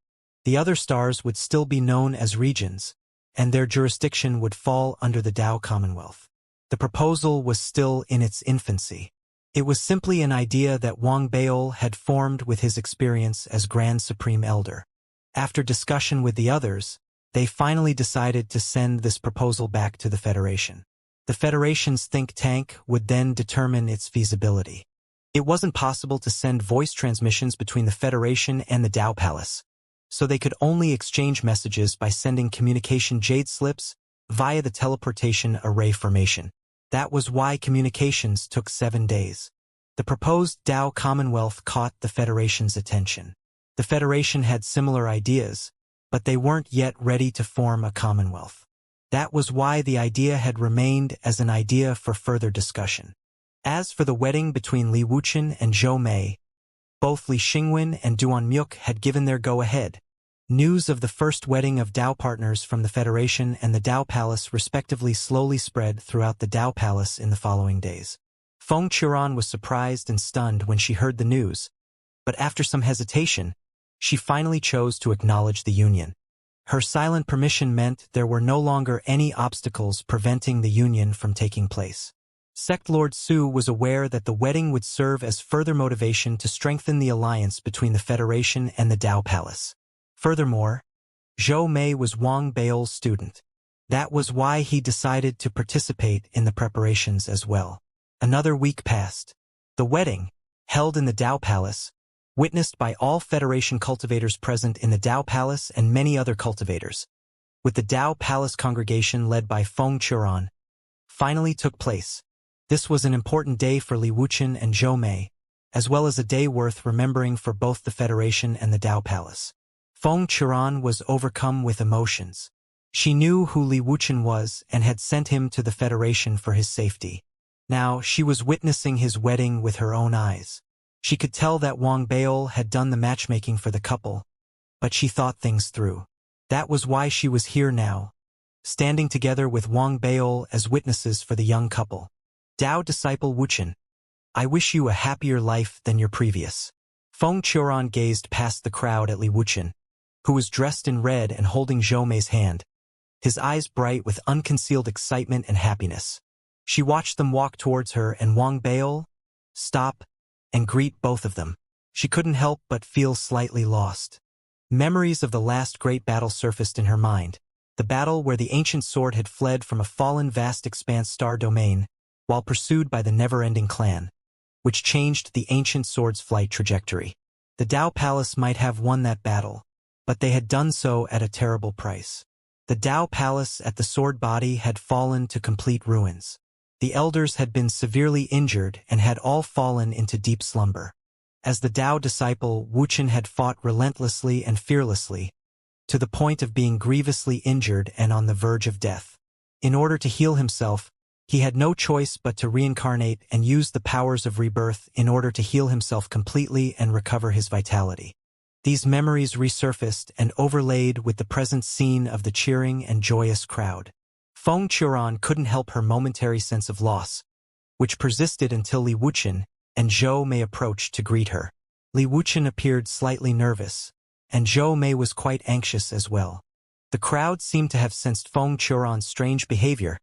The other stars would still be known as regions, and their jurisdiction would fall under the Tao Commonwealth. The proposal was still in its infancy. It was simply an idea that Wang Bao had formed with his experience as Grand Supreme Elder. After discussion with the others, they finally decided to send this proposal back to the Federation. The Federation's think tank would then determine its feasibility. It wasn't possible to send voice transmissions between the Federation and the Tao Palace, so they could only exchange messages by sending communication jade slips via the teleportation array formation. That was why communications took 7 days. The proposed Tao Commonwealth caught the Federation's attention. The Federation had similar ideas, but they weren't yet ready to form a commonwealth. That was why the idea had remained as an idea for further discussion. As for the wedding between Li Wuchen and Zhou Mei, both Li Xingwen and Duan Myuk had given their go-ahead. News of the first wedding of Tao partners from the Federation and the Tao Palace respectively slowly spread throughout the Tao Palace in the following days. Feng Qiran was surprised and stunned when she heard the news, but after some hesitation, she finally chose to acknowledge the union. Her silent permission meant there were no longer any obstacles preventing the union from taking place. Sect Lord Su was aware that the wedding would serve as further motivation to strengthen the alliance between the Federation and the Tao Palace. Furthermore, Zhou Mei was Wang Bao's student. That was why he decided to participate in the preparations as well. Another week passed. The wedding, held in the Tao Palace, witnessed by all Federation cultivators present in the Tao Palace and many other cultivators, with the Tao Palace congregation led by Feng Qiran, finally took place. This was an important day for Li Wuchen and Zhou Mei, as well as a day worth remembering for both the Federation and the Tao Palace. Feng Qiran was overcome with emotions. She knew who Li Wuchen was and had sent him to the Federation for his safety. Now she was witnessing his wedding with her own eyes. She could tell that Wang Bao had done the matchmaking for the couple, but she thought things through. That was why she was here now, standing together with Wang Bao as witnesses for the young couple. Tao disciple Wuchen, I wish you a happier life than your previous. Feng Qiran gazed past the crowd at Li Wuchen, who was dressed in red and holding Zhou Mei's hand, his eyes bright with unconcealed excitement and happiness. She watched them walk towards her and Wang Bao stop and greet both of them. She couldn't help but feel slightly lost. Memories of the last great battle surfaced in her mind, the battle where the ancient sword had fled from a fallen vast expanse star domain, while pursued by the never-ending clan, which changed the ancient sword's flight trajectory. The Tao Palace might have won that battle, but they had done so at a terrible price. The Tao Palace at the sword body had fallen to complete ruins. The elders had been severely injured and had all fallen into deep slumber. As the Tao disciple, Wuchen had fought relentlessly and fearlessly, to the point of being grievously injured and on the verge of death. In order to heal himself, he had no choice but to reincarnate and use the powers of rebirth in order to heal himself completely and recover his vitality. These memories resurfaced and overlaid with the present scene of the cheering and joyous crowd. Feng Qiran couldn't help her momentary sense of loss, which persisted until Li Wuchen and Zhou Mei approached to greet her. Li Wuchen appeared slightly nervous, and Zhou Mei was quite anxious as well. The crowd seemed to have sensed Feng Qiran's strange behavior,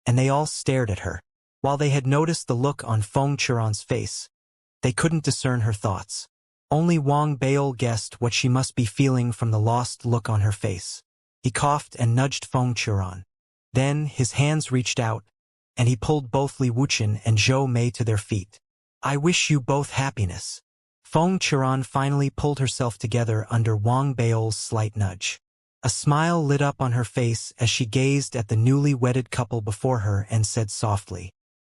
and they all stared at her. While they had noticed the look on Feng Qiran's face, they couldn't discern her thoughts. Only Wang Bao guessed what she must be feeling from the lost look on her face. He coughed and nudged Feng Qiran. Then his hands reached out, and he pulled both Li Wuchen and Zhou Mei to their feet. I wish you both happiness. Feng Qiran finally pulled herself together under Wang Bao's slight nudge. A smile lit up on her face as she gazed at the newly wedded couple before her and said softly,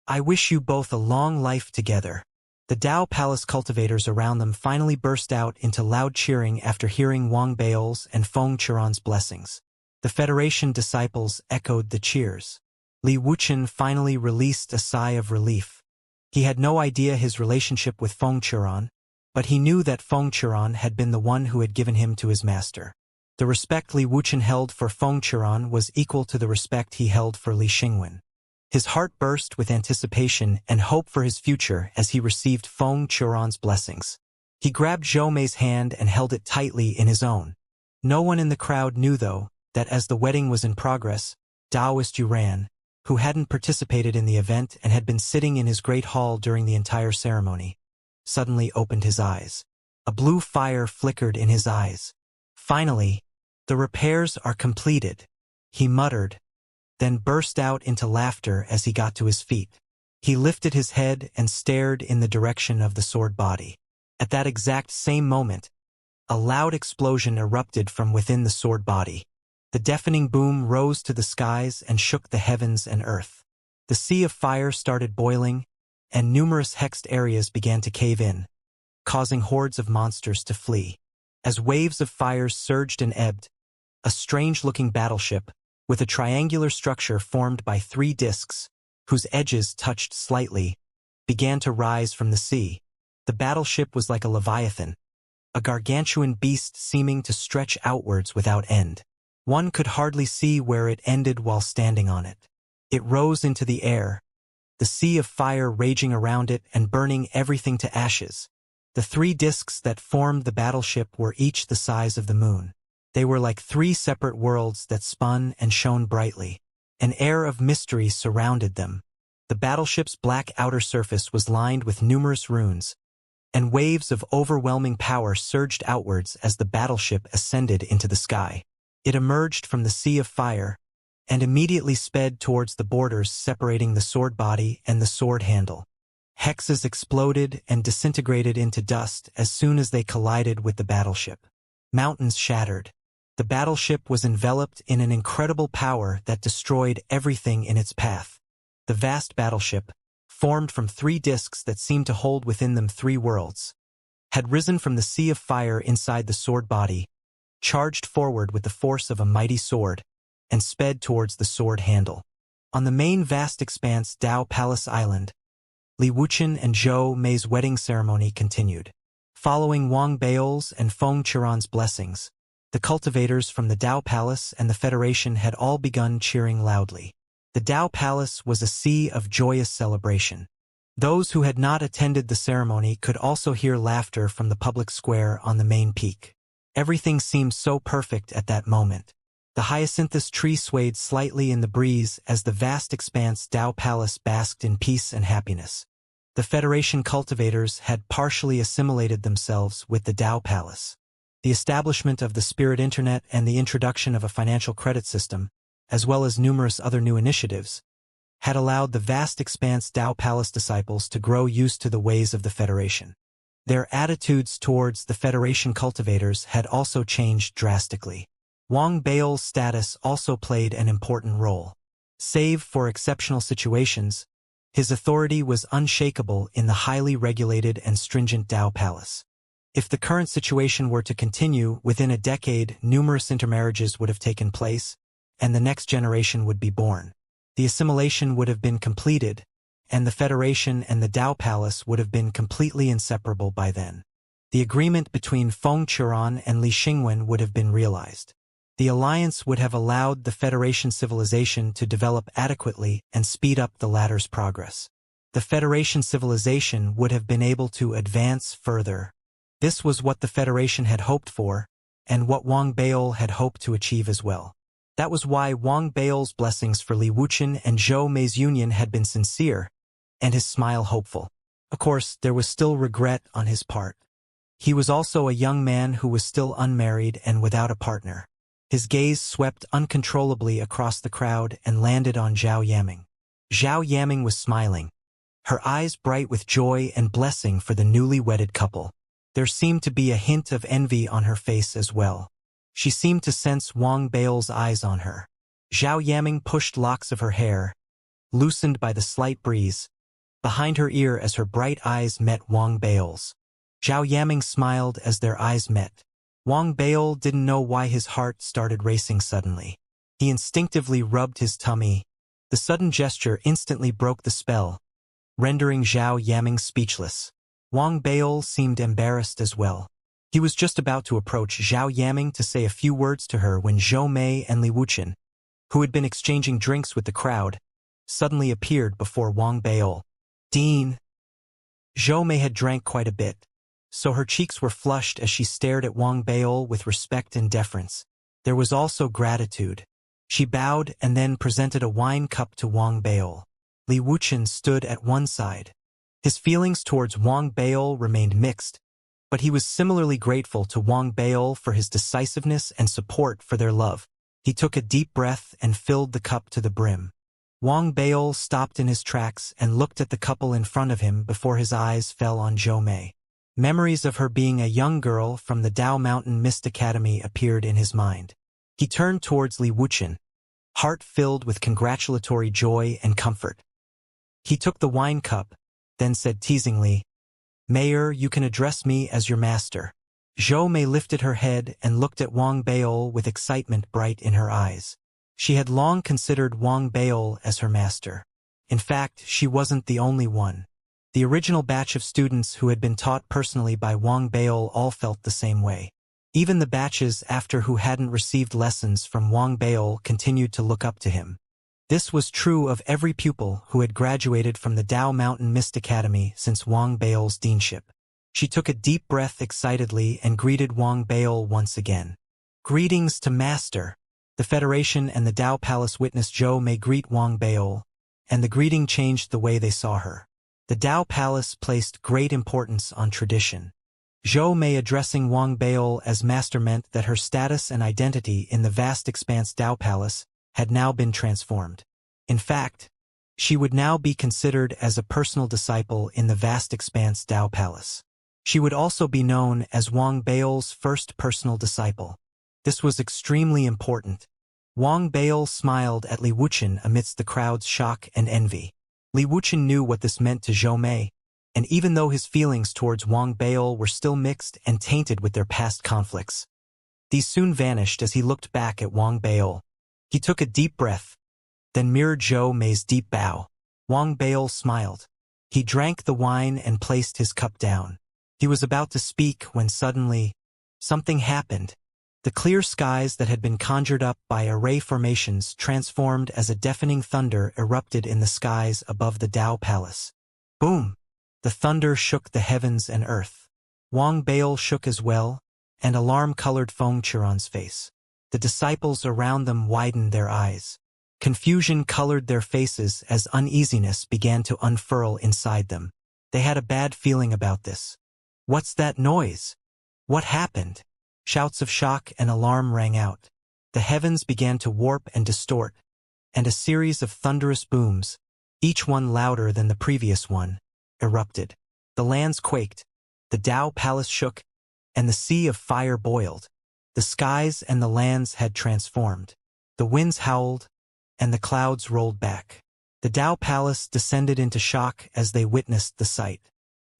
I wish you both a long life together." The Dao Palace cultivators around them finally burst out into loud cheering after hearing Wang Bao's and Feng Qiran's blessings. The Federation disciples echoed the cheers. Li Wuchen finally released a sigh of relief. He had no idea his relationship with Feng Qiran, but he knew that Feng Qiran had been the one who had given him to his master. The respect Li Wuchen held for Feng Qiran was equal to the respect he held for Li Xingwen. His heart burst with anticipation and hope for his future as he received Feng Qiran's blessings. He grabbed Zhou Mei's hand and held it tightly in his own. No one in the crowd knew, though, that as the wedding was in progress, Taoist Yuran, who hadn't participated in the event and had been sitting in his great hall during the entire ceremony, suddenly opened his eyes. A blue fire flickered in his eyes. "Finally, the repairs are completed," he muttered, then burst out into laughter as he got to his feet. He lifted his head and stared in the direction of the sword body. At that exact same moment, a loud explosion erupted from within the sword body. The deafening boom rose to the skies and shook the heavens and earth. The sea of fire started boiling, and numerous hexed areas began to cave in, causing hordes of monsters to flee. As waves of fire surged and ebbed, a strange-looking battleship, with a triangular structure formed by 3 discs, whose edges touched slightly, began to rise from the sea. The battleship was like a leviathan, a gargantuan beast seeming to stretch outwards without end. One could hardly see where it ended while standing on it. It rose into the air, the sea of fire raging around it and burning everything to ashes. The 3 discs that formed the battleship were each the size of the moon. They were like 3 separate worlds that spun and shone brightly. An air of mystery surrounded them. The battleship's black outer surface was lined with numerous runes, and waves of overwhelming power surged outwards as the battleship ascended into the sky. It emerged from the sea of fire, and immediately sped towards the borders separating the sword body and the sword handle. Hexes exploded and disintegrated into dust as soon as they collided with the battleship. Mountains shattered. The battleship was enveloped in an incredible power that destroyed everything in its path. The vast battleship, formed from 3 discs that seemed to hold within them 3 worlds, had risen from the sea of fire inside the sword body, charged forward with the force of a mighty sword, and sped towards the sword handle. On the main vast expanse Dao Palace Island, Li Wuchen and Zhou Mei's wedding ceremony continued. Following Wang Bao's and Feng Qiran's blessings, the cultivators from the Dao Palace and the Federation had all begun cheering loudly. The Dao Palace was a sea of joyous celebration. Those who had not attended the ceremony could also hear laughter from the public square on the main peak. Everything seemed so perfect at that moment. The hyacinthus tree swayed slightly in the breeze as the vast expanse Dao Palace basked in peace and happiness. The Federation cultivators had partially assimilated themselves with the Dao Palace. The establishment of the Spirit Internet and the introduction of a financial credit system, as well as numerous other new initiatives, had allowed the vast expanse Dao Palace disciples to grow used to the ways of the Federation. Their attitudes towards the Federation cultivators had also changed drastically. Wang Bao's status also played an important role. Save for exceptional situations, his authority was unshakable in the highly regulated and stringent Dao Palace. If the current situation were to continue, within a decade numerous intermarriages would have taken place, and the next generation would be born. The assimilation would have been completed, and the Federation and the Dao Palace would have been completely inseparable by then. The agreement between Feng Qiran and Li Xingwen would have been realized. The alliance would have allowed the Federation civilization to develop adequately and speed up the latter's progress. The Federation civilization would have been able to advance further. This was what the Federation had hoped for, and what Wang Bao had hoped to achieve as well. That was why Wang Bao's blessings for Li Wuchen and Zhou Mei's union had been sincere, and his smile hopeful. Of course, there was still regret on his part. He was also a young man who was still unmarried and without a partner. His gaze swept uncontrollably across the crowd and landed on Zhao Yaming. Zhao Yaming was smiling, her eyes bright with joy and blessing for the newly wedded couple. There seemed to be a hint of envy on her face as well. She seemed to sense Wang Bao's eyes on her. Zhao Yaming pushed locks of her hair, loosened by the slight breeze, behind her ear as her bright eyes met Wang Bao's. Zhao Yaming smiled as their eyes met. Wang Bao didn't know why his heart started racing suddenly. He instinctively rubbed his tummy. The sudden gesture instantly broke the spell, rendering Zhao Yaming speechless. Wang Bao seemed embarrassed as well. He was just about to approach Zhao Yaming to say a few words to her when Zhou Mei and Li Wuchen, who had been exchanging drinks with the crowd, suddenly appeared before Wang Bao. Dean. Zhou Mei had drank quite a bit, so her cheeks were flushed as she stared at Wang Bao with respect and deference. There was also gratitude. She bowed and then presented a wine cup to Wang Bao. Li Wuchen stood at one side. His feelings towards Wang Bao remained mixed, but he was similarly grateful to Wang Bao for his decisiveness and support for their love. He took a deep breath and filled the cup to the brim. Wang Bao stopped in his tracks and looked at the couple in front of him before his eyes fell on Zhou Mei. Memories of her being a young girl from the Dao Mountain Mist Academy appeared in his mind. He turned towards Li Wuchen, heart filled with congratulatory joy and comfort. He took the wine cup, then said teasingly, "Mayor, you can address me as your master." Zhou Mei lifted her head and looked at Wang Bao with excitement bright in her eyes. She had long considered Wang Bao as her master. In fact, she wasn't the only one. The original batch of students who had been taught personally by Wang Bao all felt the same way. Even the batches after who hadn't received lessons from Wang Bao continued to look up to him. This was true of every pupil who had graduated from the Dao Mountain Mist Academy since Wang Bao's deanship. She took a deep breath excitedly and greeted Wang Bao once again. "Greetings to Master." The Federation and the Dao Palace witnessed Zhou Mei greet Wang Bao, and the greeting changed the way they saw her. The Dao Palace placed great importance on tradition. Zhou Mei addressing Wang Bao as master meant that her status and identity in the vast expanse Dao Palace had now been transformed. In fact, she would now be considered as a personal disciple in the vast expanse Dao Palace. She would also be known as Wang Bao's first personal disciple. This was extremely important. Wang Bao smiled at Li Wuchen amidst the crowd's shock and envy. Li Wuchen knew what this meant to Zhou Mei, and even though his feelings towards Wang Bao were still mixed and tainted with their past conflicts, these soon vanished as he looked back at Wang Bao. He took a deep breath, then mirrored Zhou Mei's deep bow. Wang Bao smiled. He drank the wine and placed his cup down. He was about to speak when suddenly, something happened. The clear skies that had been conjured up by array formations transformed as a deafening thunder erupted in the skies above the Dao Palace. Boom! The thunder shook the heavens and earth. Wang Bao shook as well, and alarm colored Feng Qiran's face. The disciples around them widened their eyes. Confusion colored their faces as uneasiness began to unfurl inside them. They had a bad feeling about this. "What's that noise? What happened?" Shouts of shock and alarm rang out. The heavens began to warp and distort, and a series of thunderous booms, each one louder than the previous one, erupted. The lands quaked, the Dao Palace shook, and the sea of fire boiled. The skies and the lands had transformed. The winds howled, and the clouds rolled back. The Dao Palace descended into shock as they witnessed the sight.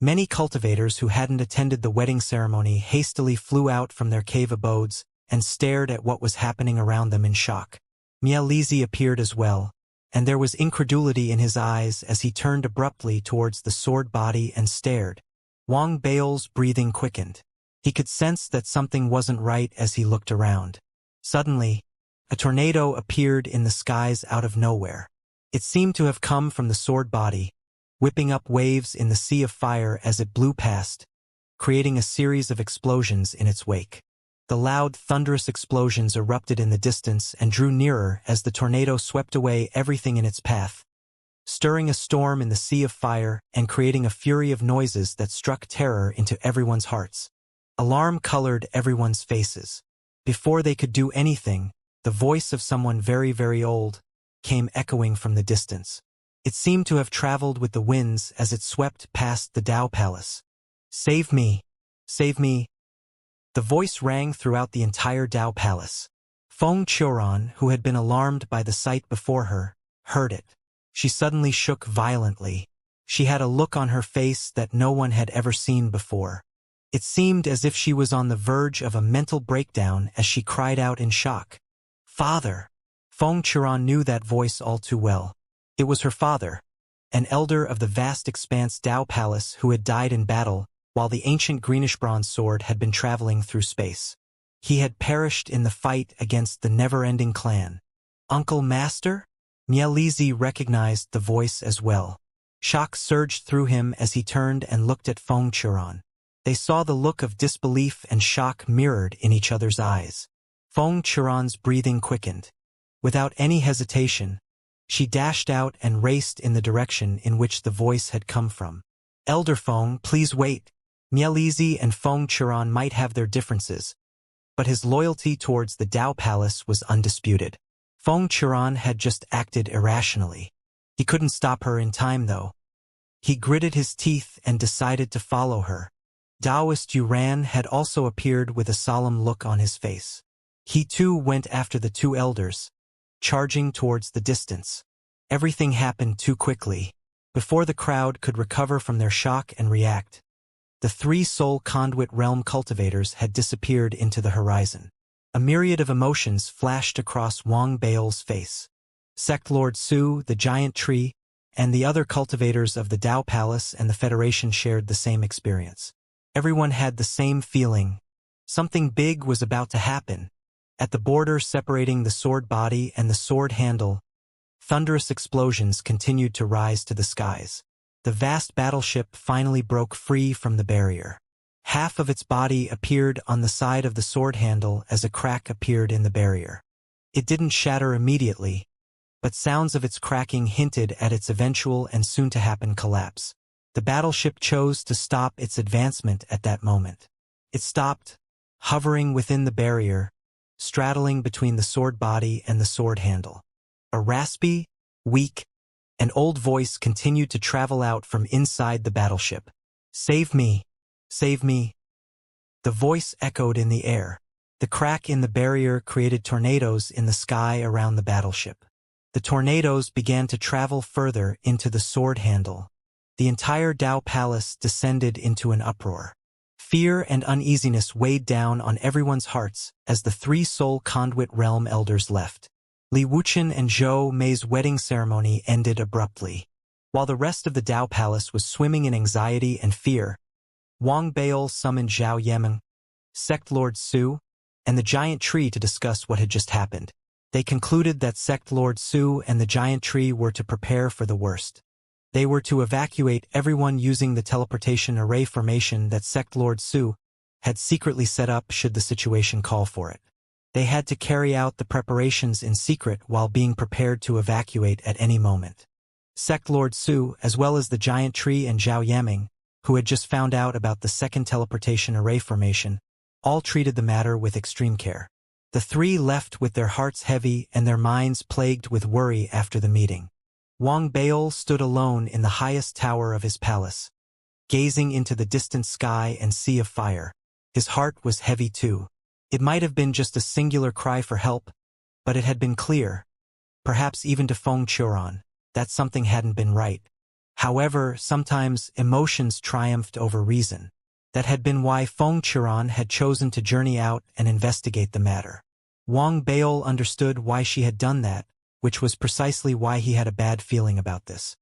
Many cultivators who hadn't attended the wedding ceremony hastily flew out from their cave abodes and stared at what was happening around them in shock. Mielizi appeared as well, and there was incredulity in his eyes as he turned abruptly towards the sword body and stared. Wang Bao's breathing quickened. He could sense that something wasn't right as he looked around. Suddenly, a tornado appeared in the skies out of nowhere. It seemed to have come from the sword body, whipping up waves in the sea of fire as it blew past, creating a series of explosions in its wake. The loud, thunderous explosions erupted in the distance and drew nearer as the tornado swept away everything in its path, stirring a storm in the sea of fire and creating a fury of noises that struck terror into everyone's hearts. Alarm colored everyone's faces. Before they could do anything, the voice of someone very, very old came echoing from the distance. It seemed to have traveled with the winds as it swept past the Dao Palace. "Save me! Save me!" The voice rang throughout the entire Dao Palace. Feng Qiran, who had been alarmed by the sight before her, heard it. She suddenly shook violently. She had a look on her face that no one had ever seen before. It seemed as if she was on the verge of a mental breakdown as she cried out in shock. "Father!" Feng Qiran knew that voice all too well. It was her father, an elder of the vast expanse Dao Palace who had died in battle while the ancient greenish bronze sword had been traveling through space. He had perished in the fight against the never-ending clan. "Uncle Master?" Mielizi recognized the voice as well. Shock surged through him as he turned and looked at Feng Qiran. They saw the look of disbelief and shock mirrored in each other's eyes. Feng Qiran's breathing quickened. Without any hesitation, she dashed out and raced in the direction in which the voice had come from. "Elder Feng, please wait." Mielizi and Feng Qiran might have their differences, but his loyalty towards the Dao Palace was undisputed. Feng Qiran had just acted irrationally. He couldn't stop her in time, though. He gritted his teeth and decided to follow her. Taoist Yuran had also appeared with a solemn look on his face. He too went after the two elders, charging towards the distance. Everything happened too quickly. Before the crowd could recover from their shock and react, the three soul conduit realm cultivators had disappeared into the horizon. A myriad of emotions flashed across Wang Bao's face. Sect Lord Su, the giant tree, and the other cultivators of the Dao Palace and the Federation shared the same experience. Everyone had the same feeling. Something big was about to happen. At the border separating the sword body and the sword handle, thunderous explosions continued to rise to the skies. The vast battleship finally broke free from the barrier. Half of its body appeared on the side of the sword handle as a crack appeared in the barrier. It didn't shatter immediately, but sounds of its cracking hinted at its eventual and soon-to-happen collapse. The battleship chose to stop its advancement at that moment. It stopped, hovering within the barrier, straddling between the sword body and the sword handle. A raspy, weak, and old voice continued to travel out from inside the battleship. "Save me! Save me!" The voice echoed in the air. The crack in the barrier created tornadoes in the sky around the battleship. The tornadoes began to travel further into the sword handle. The entire Dao Palace descended into an uproar. Fear and uneasiness weighed down on everyone's hearts as the three soul conduit realm elders left. Li Wuchen and Zhou Mei's wedding ceremony ended abruptly. While the rest of the Dao Palace was swimming in anxiety and fear, Wang Bao summoned Zhao Yemeng, Sect Lord Su, and the giant tree to discuss what had just happened. They concluded that Sect Lord Su and the giant tree were to prepare for the worst. They were to evacuate everyone using the teleportation array formation that Sect Lord Su had secretly set up should the situation call for it. They had to carry out the preparations in secret while being prepared to evacuate at any moment. Sect Lord Su, as well as the giant tree and Zhao Yaming, who had just found out about the second teleportation array formation, all treated the matter with extreme care. The three left with their hearts heavy and their minds plagued with worry after the meeting. Wang Bao stood alone in the highest tower of his palace, gazing into the distant sky and sea of fire. His heart was heavy too. It might have been just a singular cry for help, but it had been clear, perhaps even to Feng Qiran, that something hadn't been right. However, sometimes emotions triumphed over reason. That had been why Feng Qiran had chosen to journey out and investigate the matter. Wang Bao understood why she had done that, which was precisely why he had a bad feeling about this.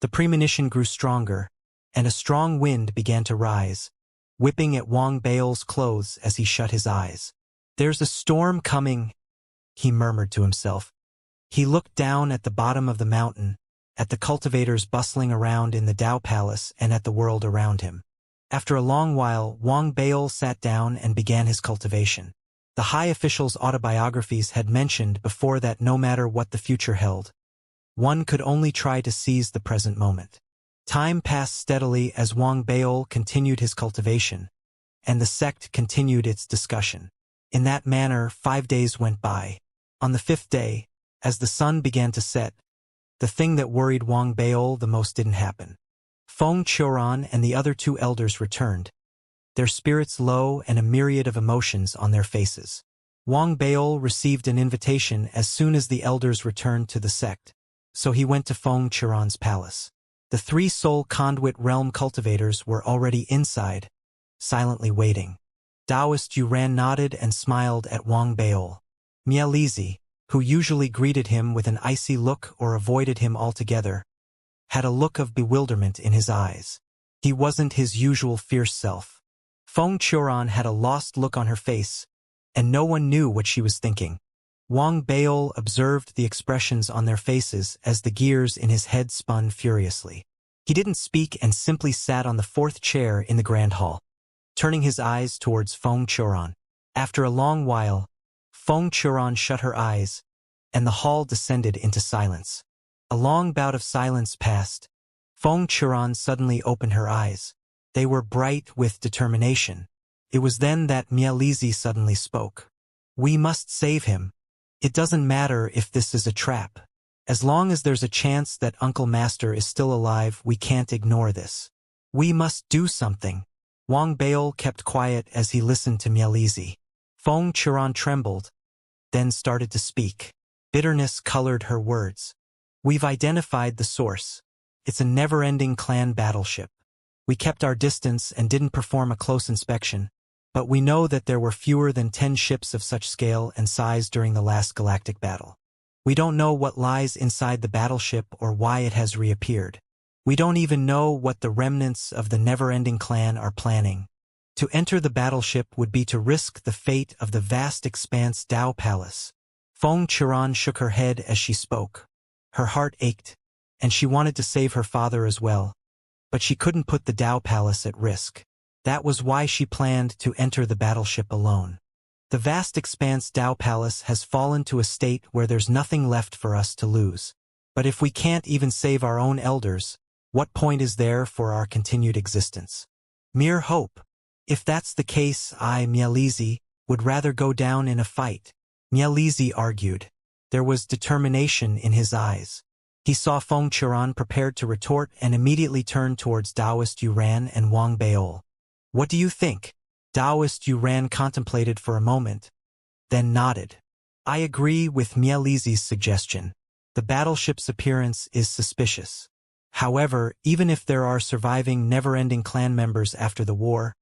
The premonition grew stronger, and a strong wind began to rise, whipping at Wang Bao's clothes as he shut his eyes. "There's a storm coming," he murmured to himself. He looked down at the bottom of the mountain, at the cultivators bustling around in the Dao Palace and at the world around him. After a long while, Wang Bao sat down and began his cultivation. The high officials' autobiographies had mentioned before that no matter what the future held, one could only try to seize the present moment. Time passed steadily as Wang Bao continued his cultivation, and the sect continued its discussion. In that manner, 5 days went by. On the 5th day, as the sun began to set, the thing that worried Wang Bao the most didn't happen. Feng Qiran and the other two elders returned, their spirits low and a myriad of emotions on their faces. Wang Bao received an invitation as soon as the elders returned to the sect, so he went to Feng Qiran's palace. The 3 soul conduit realm cultivators were already inside, silently waiting. Taoist Yuran nodded and smiled at Wang Baol. Mielizi, who usually greeted him with an icy look or avoided him altogether, had a look of bewilderment in his eyes. He wasn't his usual fierce self. Feng Churan had a lost look on her face, and no one knew what she was thinking. Wang Baol observed the expressions on their faces as the gears in his head spun furiously. He didn't speak and simply sat on the 4th chair in the grand hall, turning his eyes towards Feng Churan. After a long while, Feng Churan shut her eyes, and the hall descended into silence. A long bout of silence passed. Feng Churan suddenly opened her eyes. They were bright with determination. It was then that Mielizi suddenly spoke. "We must save him. It doesn't matter if this is a trap. As long as there's a chance that Uncle Master is still alive, we can't ignore this. We must do something." Wang Baol kept quiet as he listened to Mielizi. Feng Churan trembled, then started to speak. Bitterness colored her words. "We've identified the source. It's a never-ending clan battleship. We kept our distance and didn't perform a close inspection, but we know that there were fewer than 10 ships of such scale and size during the last galactic battle. We don't know what lies inside the battleship or why it has reappeared. We don't even know what the remnants of the never-ending clan are planning. To enter the battleship would be to risk the fate of the vast expanse Dao Palace." Feng Churan shook her head as she spoke. Her heart ached, and she wanted to save her father as well, but she couldn't put the Dao Palace at risk. That was why she planned to enter the battleship alone. "The vast expanse Dao Palace has fallen to a state where there's nothing left for us to lose. But if we can't even save our own elders, what point is there for our continued existence? Mere hope. If that's the case, Mielizi, would rather go down in a fight." Mielizi argued. There was determination in his eyes. He saw Feng Churan prepared to retort and immediately turned towards Taoist Yuran and Wang Baol. "What do you think?" Taoist Yuran contemplated for a moment, then nodded. "I agree with Mielizi's suggestion. The battleship's appearance is suspicious. However, even if there are surviving never-ending clan members after the war,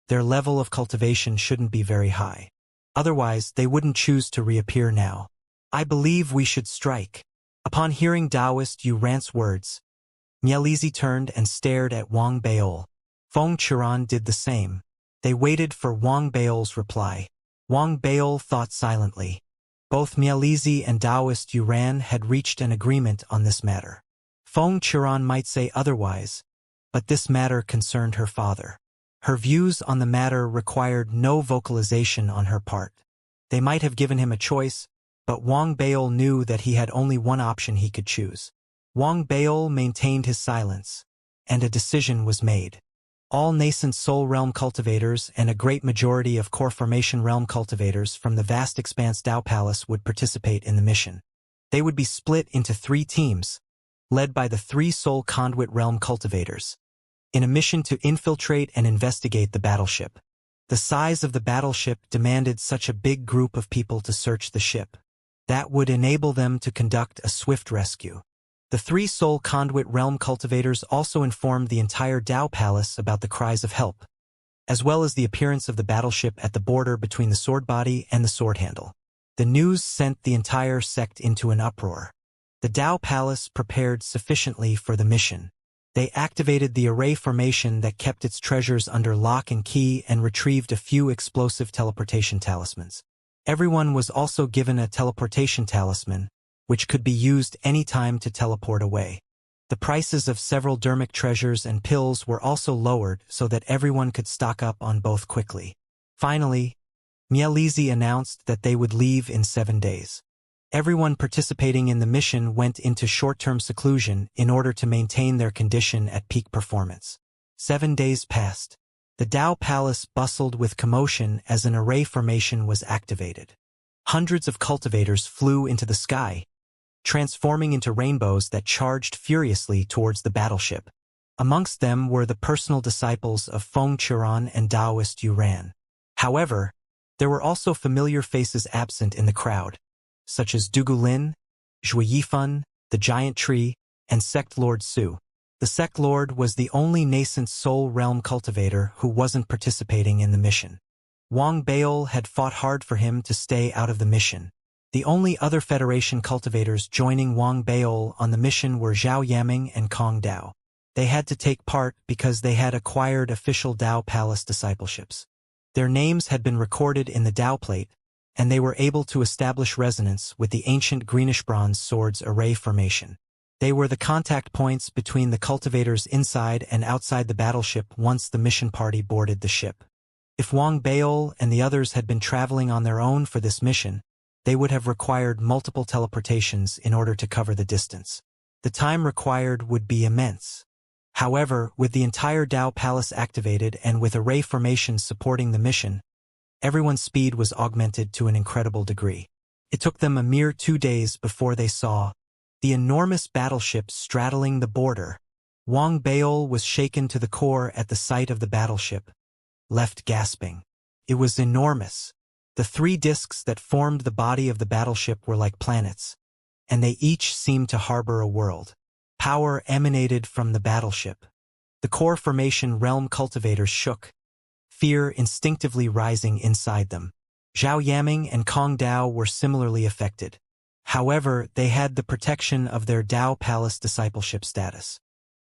their level of cultivation shouldn't be very high. Otherwise, they wouldn't choose to reappear now. I believe we should strike." Upon hearing Taoist Yuran's words, Mielizi turned and stared at Wang Baol. Feng Churan did the same. They waited for Wang Baol's reply. Wang Baol thought silently. Both Mielizi and Taoist Yuran had reached an agreement on this matter. Feng Churan might say otherwise, but this matter concerned her father. Her views on the matter required no vocalization on her part. They might have given him a choice, but Wang Baol knew that he had only one option he could choose. Wang Baol maintained his silence, and a decision was made. All nascent soul realm cultivators and a great majority of core formation realm cultivators from the vast expanse Dao Palace would participate in the mission. They would be split into 3 teams, led by the 3 soul conduit realm cultivators, in a mission to infiltrate and investigate the battleship. The size of the battleship demanded such a big group of people to search the ship. That would enable them to conduct a swift rescue. The 3 soul conduit realm cultivators also informed the entire Dao Palace about the cries of help, as well as the appearance of the battleship at the border between the sword body and the sword handle. The news sent the entire sect into an uproar. The Dao Palace prepared sufficiently for the mission. They activated the array formation that kept its treasures under lock and key and retrieved a few explosive teleportation talismans. Everyone was also given a teleportation talisman, which could be used any time to teleport away. The prices of several dermic treasures and pills were also lowered so that everyone could stock up on both quickly. Finally, Mielizi announced that they would leave in 7 days. Everyone participating in the mission went into short-term seclusion in order to maintain their condition at peak performance. 7 days passed. The Dao Palace bustled with commotion as an array formation was activated. Hundreds of cultivators flew into the sky, transforming into rainbows that charged furiously towards the battleship. Amongst them were the personal disciples of Feng Churan and Taoist Yuran. However, there were also familiar faces absent in the crowd, such as Dugu Lin, Zhui Yifan, the Giant Tree, and Sect Lord Su. The Sec Lord was the only nascent soul realm cultivator who wasn't participating in the mission. Wang Baol had fought hard for him to stay out of the mission. The only other Federation cultivators joining Wang Baol on the mission were Zhao Yaming and Kong Dao. They had to take part because they had acquired official Dao Palace discipleships. Their names had been recorded in the Dao plate, and they were able to establish resonance with the ancient greenish-bronze swords array formation. They were the contact points between the cultivators inside and outside the battleship once the mission party boarded the ship. If Wang Baol and the others had been traveling on their own for this mission, they would have required multiple teleportations in order to cover the distance. The time required would be immense. However, with the entire Dao Palace activated and with array formations supporting the mission, everyone's speed was augmented to an incredible degree. It took them a mere 2 days before they saw the enormous battleship straddling the border. Wang Baol was shaken to the core at the sight of the battleship, left gasping. It was enormous. The 3 discs that formed the body of the battleship were like planets, and they each seemed to harbor a world. Power emanated from the battleship. The core formation realm cultivators shook, fear instinctively rising inside them. Zhao Yaming and Kong Dao were similarly affected. However, they had the protection of their Dao Palace discipleship status.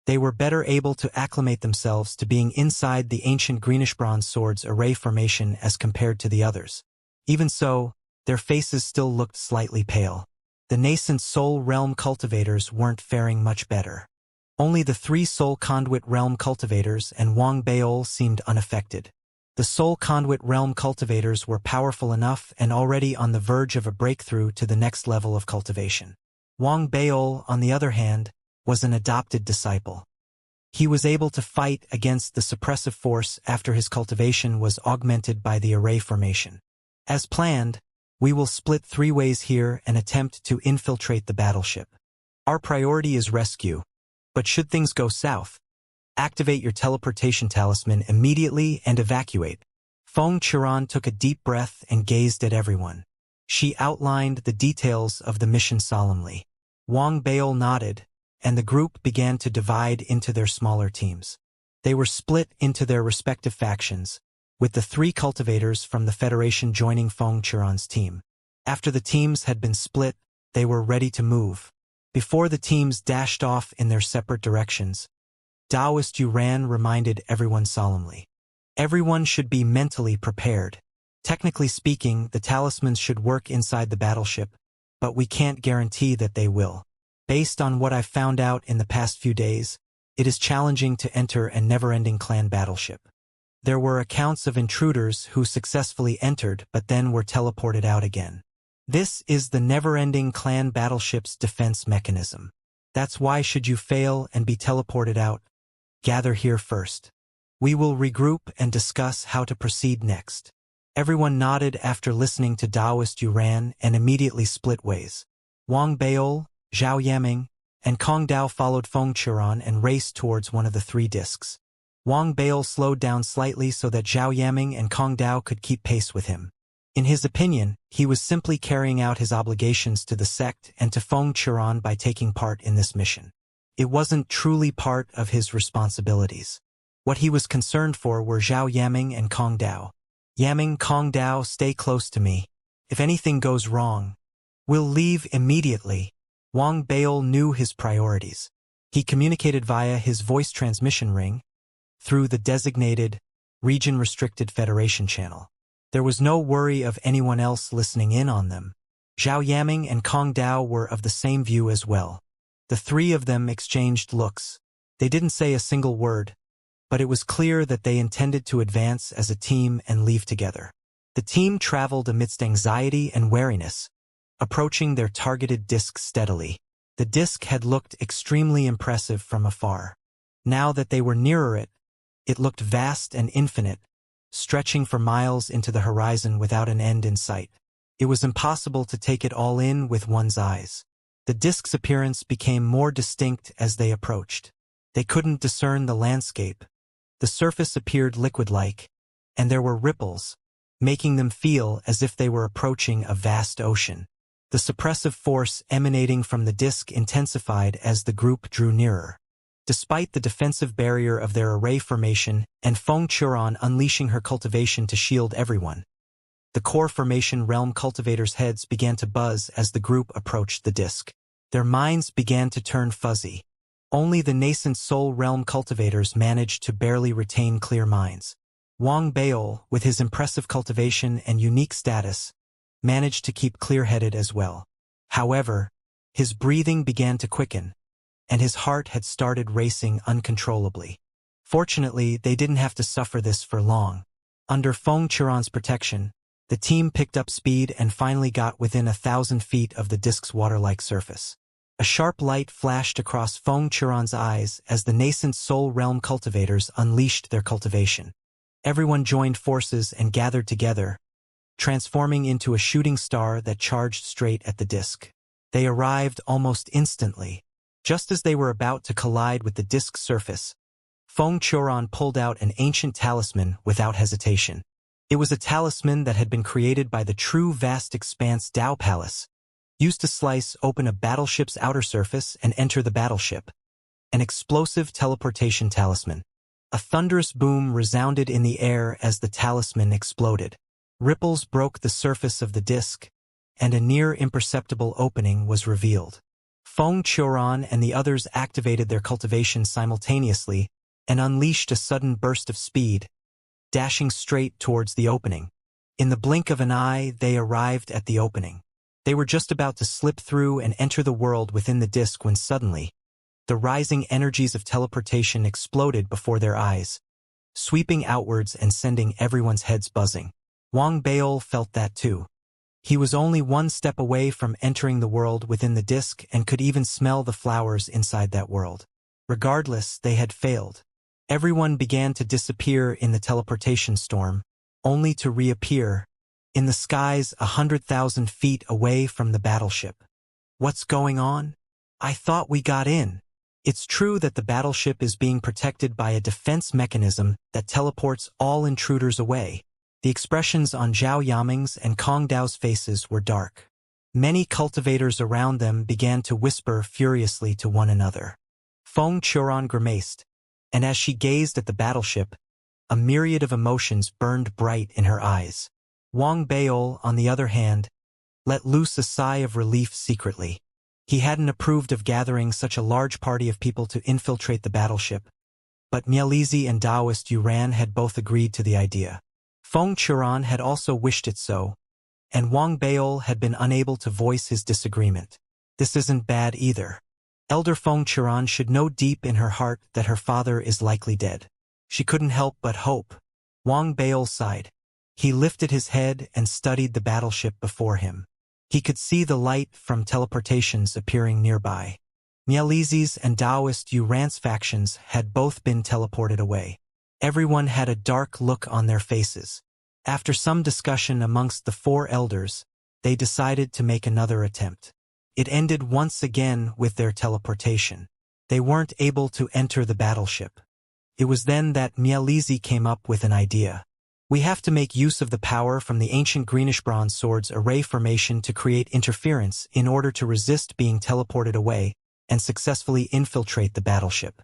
They were better able to acclimate themselves to being inside the ancient greenish-bronze swords array formation as compared to the others. Even so, their faces still looked slightly pale. The nascent soul realm cultivators weren't faring much better. Only the 3 soul conduit realm cultivators and Wang Baol seemed unaffected. The soul conduit realm cultivators were powerful enough and already on the verge of a breakthrough to the next level of cultivation. Wang Baol, on the other hand, was an adopted disciple. He was able to fight against the suppressive force after his cultivation was augmented by the array formation. As planned, we will split 3 ways here and attempt to infiltrate the battleship. Our priority is rescue, but should things go south, activate your teleportation talisman immediately and evacuate. Feng Qiran took a deep breath and gazed at everyone. She outlined the details of the mission solemnly. Wang Baol nodded, and the group began to divide into their smaller teams. They were split into their respective factions, with the 3 cultivators from the Federation joining Feng Qiran's team. After the teams had been split, they were ready to move. Before the teams dashed off in their separate directions, Taoist Yuran reminded everyone solemnly. Everyone should be mentally prepared. Technically speaking, the talismans should work inside the battleship, but we can't guarantee that they will. Based on what I've found out in the past few days, it is challenging to enter a never-ending clan battleship. There were accounts of intruders who successfully entered but then were teleported out again. This is the never-ending clan battleship's defense mechanism. That's why should you fail and be teleported out, gather here first. We will regroup and discuss how to proceed next. Everyone nodded after listening to Taoist Yuran and immediately split ways. Wang Baol, Zhao Yaming, and Kong Dao followed Feng Qiran and raced towards one of the 3 discs. Wang Baol slowed down slightly so that Zhao Yaming and Kong Dao could keep pace with him. In his opinion, he was simply carrying out his obligations to the sect and to Feng Qiran by taking part in this mission. It wasn't truly part of his responsibilities. What he was concerned for were Zhao Yaming and Kong Dao. Yaming, Kong Dao, stay close to me. If anything goes wrong, we'll leave immediately. Wang Baol knew his priorities. He communicated via his voice transmission ring, through the designated, region-restricted Federation channel. There was no worry of anyone else listening in on them. Zhao Yaming and Kong Dao were of the same view as well. The 3 of them exchanged looks. They didn't say a single word, but it was clear that they intended to advance as a team and leave together. The team traveled amidst anxiety and wariness, approaching their targeted disc steadily. The disc had looked extremely impressive from afar. Now that they were nearer it, it looked vast and infinite, stretching for miles into the horizon without an end in sight. It was impossible to take it all in with one's eyes. The disc's appearance became more distinct as they approached. They couldn't discern the landscape. The surface appeared liquid-like, and there were ripples, making them feel as if they were approaching a vast ocean. The suppressive force emanating from the disc intensified as the group drew nearer. despite the defensive barrier of their array formation and Feng Churan unleashing her cultivation to shield everyone. The core formation realm cultivators' heads began to buzz as the group approached the disk. Their minds began to turn fuzzy. Only the nascent soul realm cultivators managed to barely retain clear minds. Wang Baol, with his impressive cultivation and unique status, managed to keep clear-headed as well. However, his breathing began to quicken, and his heart had started racing uncontrollably. Fortunately, they didn't have to suffer this for long. Under Feng Churan's protection, the team picked up speed and finally got within 1,000 feet of the disk's water-like surface. A sharp light flashed across Feng Churan's eyes as the nascent soul realm cultivators unleashed their cultivation. Everyone joined forces and gathered together, transforming into a shooting star that charged straight at the disk. They arrived almost instantly. Just as they were about to collide with the disk's surface, Feng Churan pulled out an ancient talisman without hesitation. It was a talisman that had been created by the true vast expanse Dao Palace, used to slice open a battleship's outer surface and enter the battleship. An explosive teleportation talisman. A thunderous boom resounded in the air as the talisman exploded. Ripples broke the surface of the disk, and a near-imperceptible opening was revealed. Feng Churan and the others activated their cultivation simultaneously and unleashed a sudden burst of speed, dashing straight towards the opening. In the blink of an eye, they arrived at the opening. They were just about to slip through and enter the world within the disk when suddenly, the rising energies of teleportation exploded before their eyes, sweeping outwards and sending everyone's heads buzzing. Wang Baol felt that too. He was only one step away from entering the world within the disk and could even smell the flowers inside that world. Regardless, they had failed. Everyone began to disappear in the teleportation storm, only to reappear in the skies 100,000 feet away from the battleship. What's going on? I thought we got in. It's true that the battleship is being protected by a defense mechanism that teleports all intruders away. The expressions on Zhao Yaming's and Kong Dao's faces were dark. Many cultivators around them began to whisper furiously to one another. Feng Churan grimaced, and as she gazed at the battleship, a myriad of emotions burned bright in her eyes. Wang Baol, on the other hand, let loose a sigh of relief secretly. He hadn't approved of gathering such a large party of people to infiltrate the battleship, but Mielizi and Taoist Yuran had both agreed to the idea. Feng Churan had also wished it so, and Wang Baol had been unable to voice his disagreement. This isn't bad either. Elder Feng Churan should know deep in her heart that her father is likely dead. She couldn't help but hope. Wang Baol sighed. He lifted his head and studied the battleship before him. He could see the light from teleportations appearing nearby. Mielizi's and Taoist Yuran's factions had both been teleported away. Everyone had a dark look on their faces. After some discussion amongst the four elders, they decided to make another attempt. It ended once again with their teleportation. They weren't able to enter the battleship. It was then that Mielizi came up with an idea. We have to make use of the power from the ancient greenish-bronze sword's array formation to create interference in order to resist being teleported away and successfully infiltrate the battleship.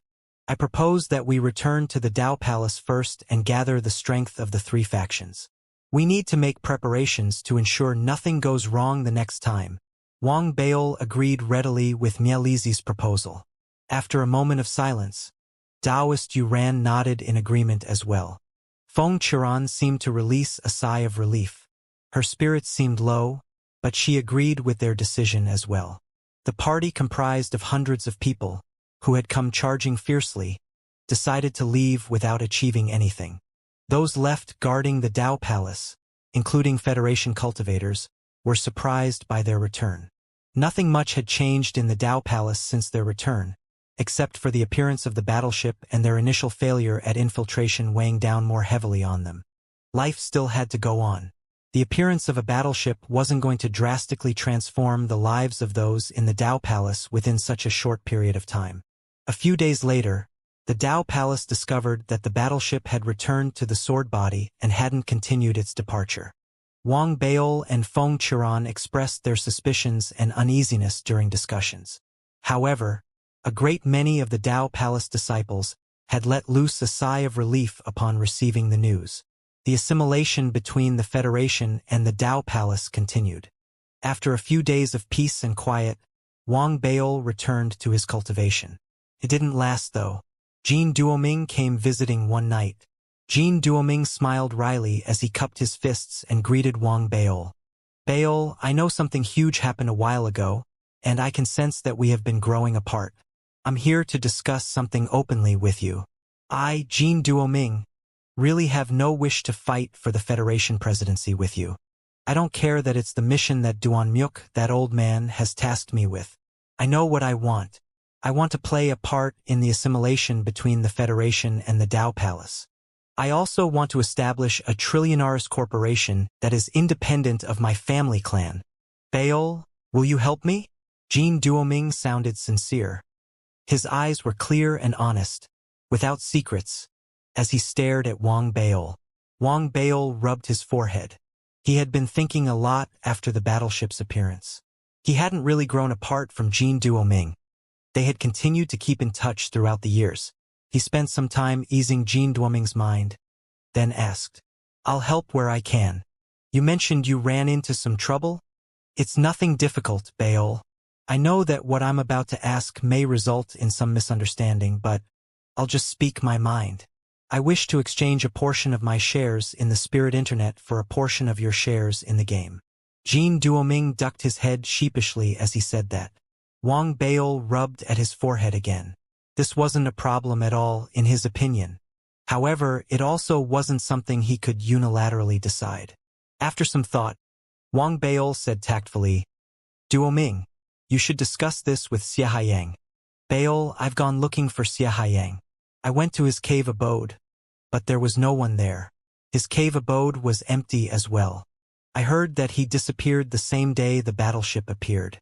I propose that we return to the Dao Palace first and gather the strength of the three factions. We need to make preparations to ensure nothing goes wrong the next time. Wang Baol agreed readily with Mielizi's proposal. After a moment of silence, Taoist Yuran nodded in agreement as well. Feng Churan seemed to release a sigh of relief. Her spirits seemed low, but she agreed with their decision as well. The party, comprised of hundreds of people, who had come charging fiercely, decided to leave without achieving anything. Those left guarding the Dao Palace, including Federation cultivators, were surprised by their return. Nothing much had changed in the Dao Palace since their return, except for the appearance of the battleship and their initial failure at infiltration weighing down more heavily on them. Life still had to go on. The appearance of a battleship wasn't going to drastically transform the lives of those in the Dao Palace within such a short period of time. A few days later, the Dao Palace discovered that the battleship had returned to the sword body and hadn't continued its departure. Wang Baol and Feng Churan expressed their suspicions and uneasiness during discussions. However, A great many of the Dao Palace disciples had let loose a sigh of relief upon receiving the news. The assimilation between the Federation and the Dao Palace continued. After a few days of peace and quiet, Wang Baol returned to his cultivation. It didn't last, though. Jin Duoming came visiting one night. Jin Duoming smiled wryly as he cupped his fists and greeted Wang Baol. Baol, I know something huge happened a while ago, and I can sense that we have been growing apart. I'm here to discuss something openly with you. I, Jin Duoming, really have no wish to fight for the Federation presidency with you. I don't care that it's the mission that Duan Myuk, that old man, has tasked me with. I know what I want. I want to play a part in the assimilation between the Federation and the Dao Palace. I also want to establish a trillionaires corporation that is independent of my family clan. Baol, will you help me? Jin Duoming sounded sincere. His eyes were clear and honest, without secrets, as he stared at Wang Baol. Wang Baol rubbed his forehead. He had been thinking a lot after the battleship's appearance. He hadn't really grown apart from Jin Duoming. They had continued to keep in touch throughout the years. He spent some time easing Jin Duoming's mind, then asked, I'll help where I can. You mentioned you ran into some trouble? It's nothing difficult, Baol. I know that what I'm about to ask may result in some misunderstanding, but I'll just speak my mind. I wish to exchange a portion of my shares in the Spirit Internet for a portion of your shares in the game. Jin Duoming ducked his head sheepishly as he said that. Wang Baol rubbed at his forehead again. This wasn't a problem at all, in his opinion. However, it also wasn't something he could unilaterally decide. After some thought, Wang Baol said tactfully, Duoming, you should discuss this with Xianxia. Baol, I've gone looking for Xianxia. I went to his cave abode, but there was no one there. His cave abode was empty as well. I heard that he disappeared the same day the battleship appeared.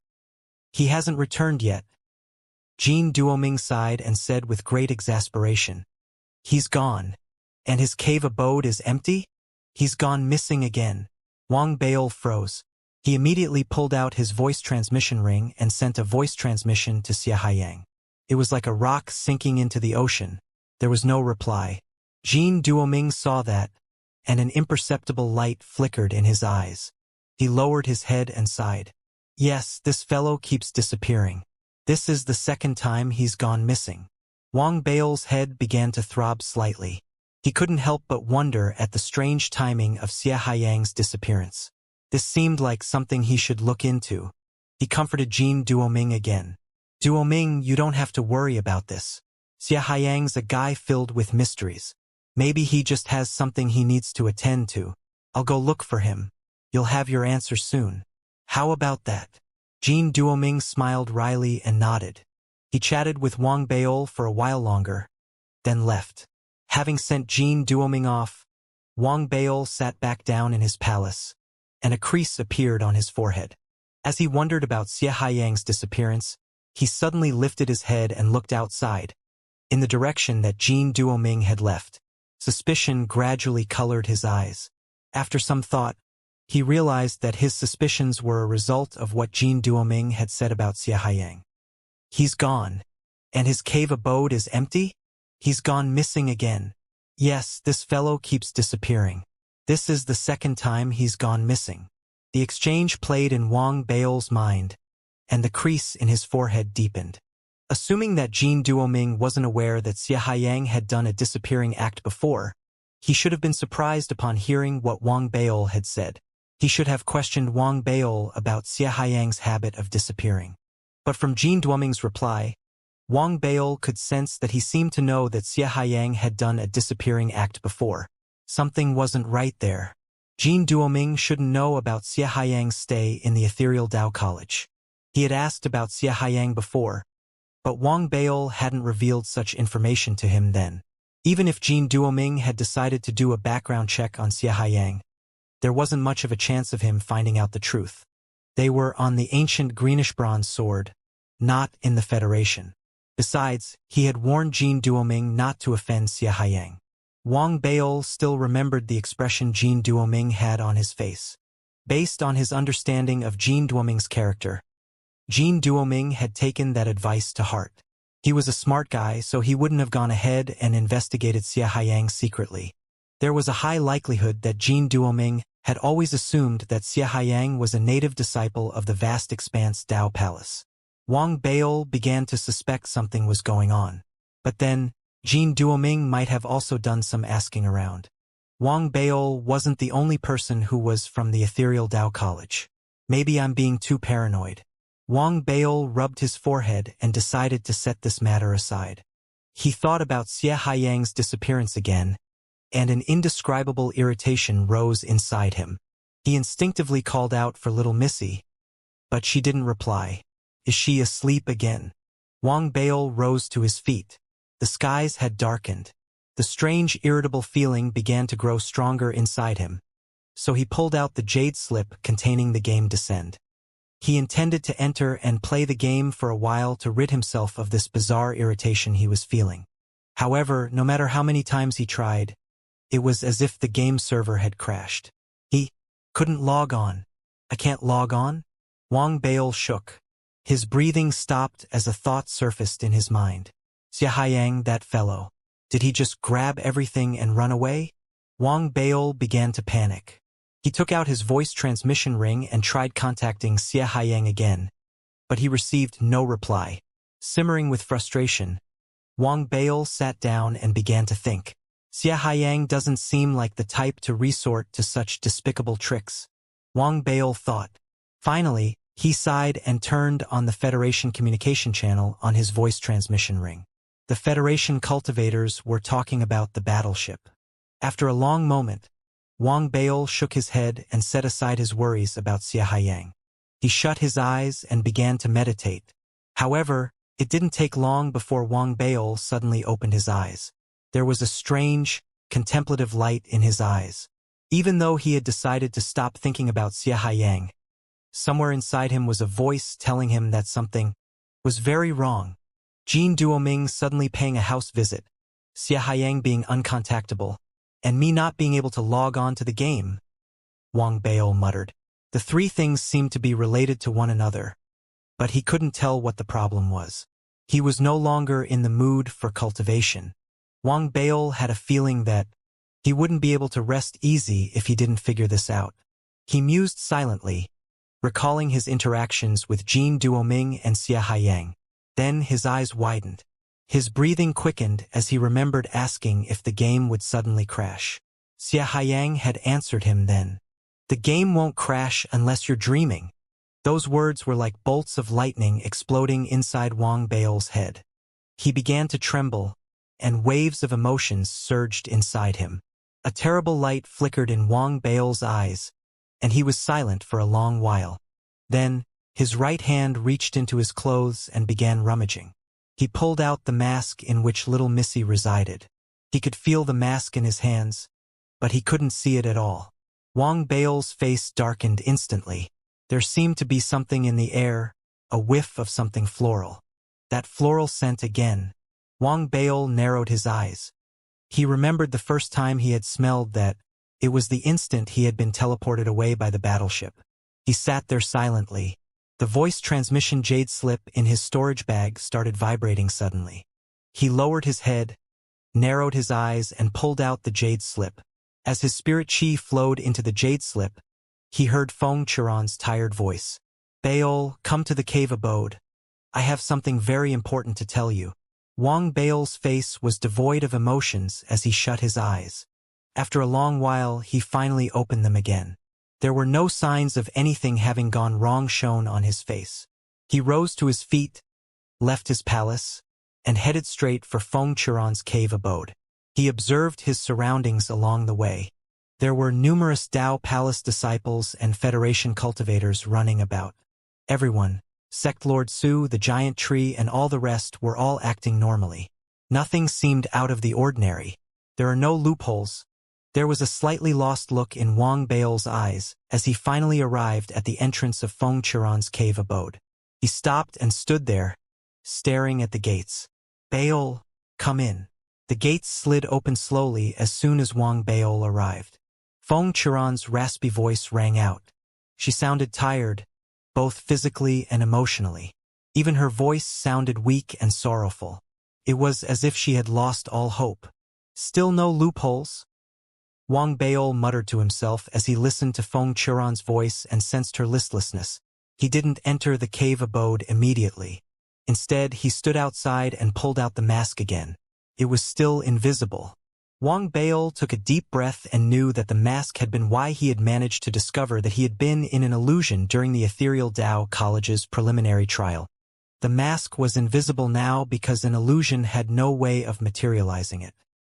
He hasn't returned yet. Jin Duoming sighed and said with great exasperation, He's gone. And his cave abode is empty? He's gone missing again. Wang Baol froze. He immediately pulled out his voice transmission ring and sent a voice transmission to Xianxia. It was like a rock sinking into the ocean. There was no reply. Jin Duoming saw that, and an imperceptible light flickered in his eyes. He lowered his head and sighed. Yes, this fellow keeps disappearing. This is the second time he's gone missing. Wang Baol's head began to throb slightly. He couldn't help but wonder at the strange timing of Xianxia's disappearance. This seemed like something he should look into. He comforted Jin Duoming again. Duoming, you don't have to worry about this. Xianxia's a guy filled with mysteries. Maybe he just has something he needs to attend to. I'll go look for him. You'll have your answer soon. How about that? Jin Duoming smiled wryly and nodded. He chatted with Wang Baol for a while longer, then left. Having sent Jin Duoming off, Wang Baol sat back down in his palace, and a crease appeared on his forehead. As he wondered about Xianxia's disappearance, he suddenly lifted his head and looked outside, in the direction that Jin Duoming had left. Suspicion gradually colored his eyes. After some thought, he realized that his suspicions were a result of what Jin Duoming had said about Xianxia. He's gone. And his cave abode is empty? He's gone missing again. Yes, this fellow keeps disappearing. This is the second time he's gone missing. The exchange played in Wang Baol's mind, and the crease in his forehead deepened. Assuming that Jin Duoming wasn't aware that Xianxia had done a disappearing act before, he should have been surprised upon hearing what Wang Baol had said. He should have questioned Wang Baol about Xianxia's habit of disappearing. But from Jin Duoming's reply, Wang Baol could sense that he seemed to know that Xianxia had done a disappearing act before. Something wasn't right there. Jin Duoming shouldn't know about Xianxia's stay in the Ethereal Dao College. He had asked about Xianxia before, but Wang Baol hadn't revealed such information to him then. Even if Jin Duoming had decided to do a background check on Xianxia, there wasn't much of a chance of him finding out the truth. They were on the ancient greenish-bronze sword, not in the Federation. Besides, he had warned Jin Duoming not to offend Xianxia. Wang Baol still remembered the expression Jin Duoming had on his face. Based on his understanding of Jin Duoming's character, Jin Duoming had taken that advice to heart. He was a smart guy, so he wouldn't have gone ahead and investigated Xianxia secretly. There was a high likelihood that Jin Duoming had always assumed that Xianxia was a native disciple of the vast expanse Dao Palace. Wang Bail began to suspect something was going on. But then, Jin Duoming might have also done some asking around. Wang Bail wasn't the only person who was from the ethereal Dao College. Maybe I'm being too paranoid. Wang Bail rubbed his forehead and decided to set this matter aside. He thought about Xianxia's disappearance again, and an indescribable irritation rose inside him. He instinctively called out for little Missy, but she didn't reply. Is she asleep again? Wang Bail rose to his feet. The skies had darkened. The strange, irritable feeling began to grow stronger inside him. So he pulled out the jade slip containing the game Descend. He intended to enter and play the game for a while to rid himself of this bizarre irritation he was feeling. However, no matter how many times he tried, it was as if the game server had crashed. He couldn't log on. I can't log on? Wang Bail shook. His breathing stopped as a thought surfaced in his mind. Xianxia, that fellow. Did he just grab everything and run away? Wang Bail began to panic. He took out his voice transmission ring and tried contacting Xianxia again, but he received no reply. Simmering with frustration, Wang Bail sat down and began to think. Xianxia doesn't seem like the type to resort to such despicable tricks. Wang Bail thought. Finally, he sighed and turned on the Federation communication channel on his voice transmission ring. The Federation cultivators were talking about the battleship. After a long moment, Wang Bail shook his head and set aside his worries about Xianxia. He shut his eyes and began to meditate. However, it didn't take long before Wang Bail suddenly opened his eyes. There was a strange, contemplative light in his eyes. Even though he had decided to stop thinking about Xianxia, somewhere inside him was a voice telling him that something was very wrong. Jin Duoming suddenly paying a house visit, Xianxia being uncontactable, and me not being able to log on to the game, Wang Bail muttered. The three things seemed to be related to one another, but he couldn't tell what the problem was. He was no longer in the mood for cultivation. Wang Bail had a feeling that he wouldn't be able to rest easy if he didn't figure this out. He mused silently, recalling his interactions with Jin Duoming and Xianxia. Then his eyes widened. His breathing quickened as he remembered asking if the game would suddenly crash. Xianxia had answered him then. The game won't crash unless you're dreaming. Those words were like bolts of lightning exploding inside Wang Bail's head. He began to tremble, and waves of emotions surged inside him. A terrible light flickered in Wang Bail's eyes, and he was silent for a long while. Then, his right hand reached into his clothes and began rummaging. He pulled out the mask in which little Missy resided. He could feel the mask in his hands, but he couldn't see it at all. Wang Bail's face darkened instantly. There seemed to be something in the air, a whiff of something floral. That floral scent again. Wang Bail narrowed his eyes. He remembered the first time he had smelled that. It was the instant he had been teleported away by the battleship. He sat there silently. The voice transmission jade slip in his storage bag started vibrating suddenly. He lowered his head, narrowed his eyes, and pulled out the jade slip. As his spirit chi flowed into the jade slip, he heard Feng Chiron's tired voice. Bail, come to the cave abode. I have something very important to tell you. Wang Bail's face was devoid of emotions as he shut his eyes. After a long while, he finally opened them again. There were no signs of anything having gone wrong shown on his face. He rose to his feet, left his palace, and headed straight for Feng Chiron's cave abode. He observed his surroundings along the way. There were numerous Dao Palace disciples and Federation cultivators running about. Everyone, Sect Lord Su, the giant tree, and all the rest were all acting normally. Nothing seemed out of the ordinary. There are no loopholes. There was a slightly lost look in Wang Bail's eyes as he finally arrived at the entrance of Feng Chiron's cave abode. He stopped and stood there, staring at the gates. Bail, come in. The gates slid open slowly as soon as Wang Bail arrived. Feng Chiron's raspy voice rang out. She sounded tired, both physically and emotionally. Even her voice sounded weak and sorrowful. It was as if she had lost all hope. Still no loopholes? Wang Baol muttered to himself as he listened to Feng Churan's voice and sensed her listlessness. He didn't enter the cave abode immediately. Instead, he stood outside and pulled out the mask again. It was still invisible. Wang Baol took a deep breath and knew that the mask had been why he had managed to discover that he had been in an illusion during the Ethereal Dao College's preliminary trial. The mask was invisible now because an illusion had no way of materializing it.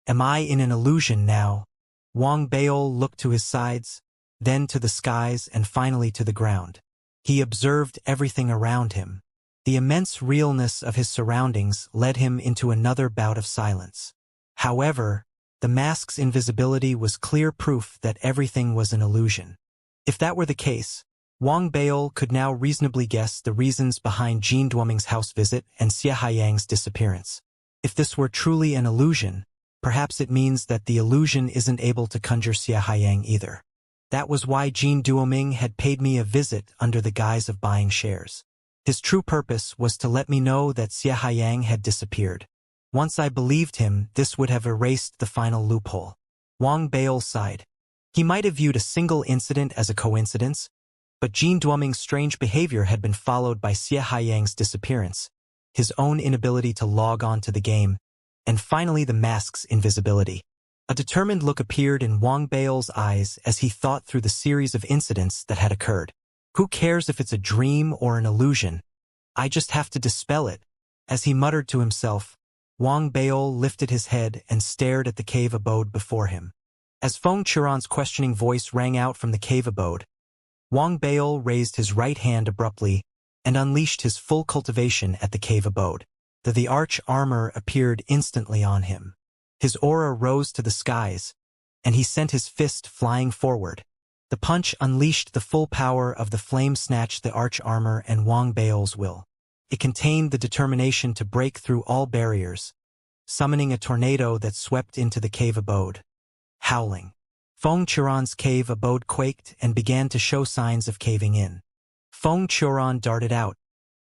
Am I in an illusion now? Wang Baol looked to his sides, then to the skies and finally to the ground. He observed everything around him. The immense realness of his surroundings led him into another bout of silence. However, the mask's invisibility was clear proof that everything was an illusion. If that were the case, Wang Baol could now reasonably guess the reasons behind Jin Duoming's house visit and Xiahayang's disappearance. If this were truly an illusion, perhaps it means that the illusion isn't able to conjure Xiahayang either. That was why Jin Duoming had paid me a visit under the guise of buying shares. His true purpose was to let me know that Xiahayang had disappeared. Once I believed him, this would have erased the final loophole. Wang Baol sighed. He might have viewed a single incident as a coincidence, but Jin Duoming's strange behavior had been followed by Xiahayang's disappearance, his own inability to log on to the game, and finally the mask's invisibility. A determined look appeared in Wang Baol's eyes as he thought through the series of incidents that had occurred. Who cares if it's a dream or an illusion? I just have to dispel it. As he muttered to himself, Wang Baol lifted his head and stared at the cave abode before him. As Feng Churan's questioning voice rang out from the cave abode, Wang Baol raised his right hand abruptly and unleashed his full cultivation at the cave abode. The arch armor appeared instantly on him. His aura rose to the skies, and he sent his fist flying forward. The punch unleashed the full power of the flame snatched the arch armor and Wang Baol's will. It contained the determination to break through all barriers, summoning a tornado that swept into the cave abode. Howling. Feng Churan's cave abode quaked and began to show signs of caving in. Feng Churan darted out,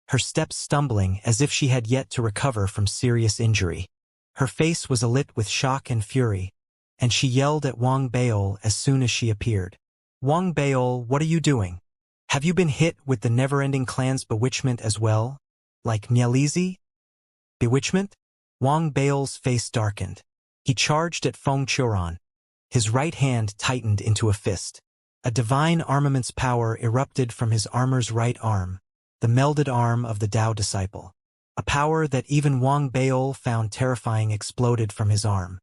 her steps stumbling as if she had yet to recover from serious injury. Her face was alit with shock and fury, and she yelled at Wang Baol as soon as she appeared. Wang Baol, what are you doing? Have you been hit with the never-ending clan's bewitchment as well? Like Mielizi? Bewitchment? Wang Baol's face darkened. He charged at Feng Churan. His right hand tightened into a fist. A divine armament's power erupted from his armor's right arm, the melded arm of the Dao disciple. A power that even Wang Baol found terrifying exploded from his arm.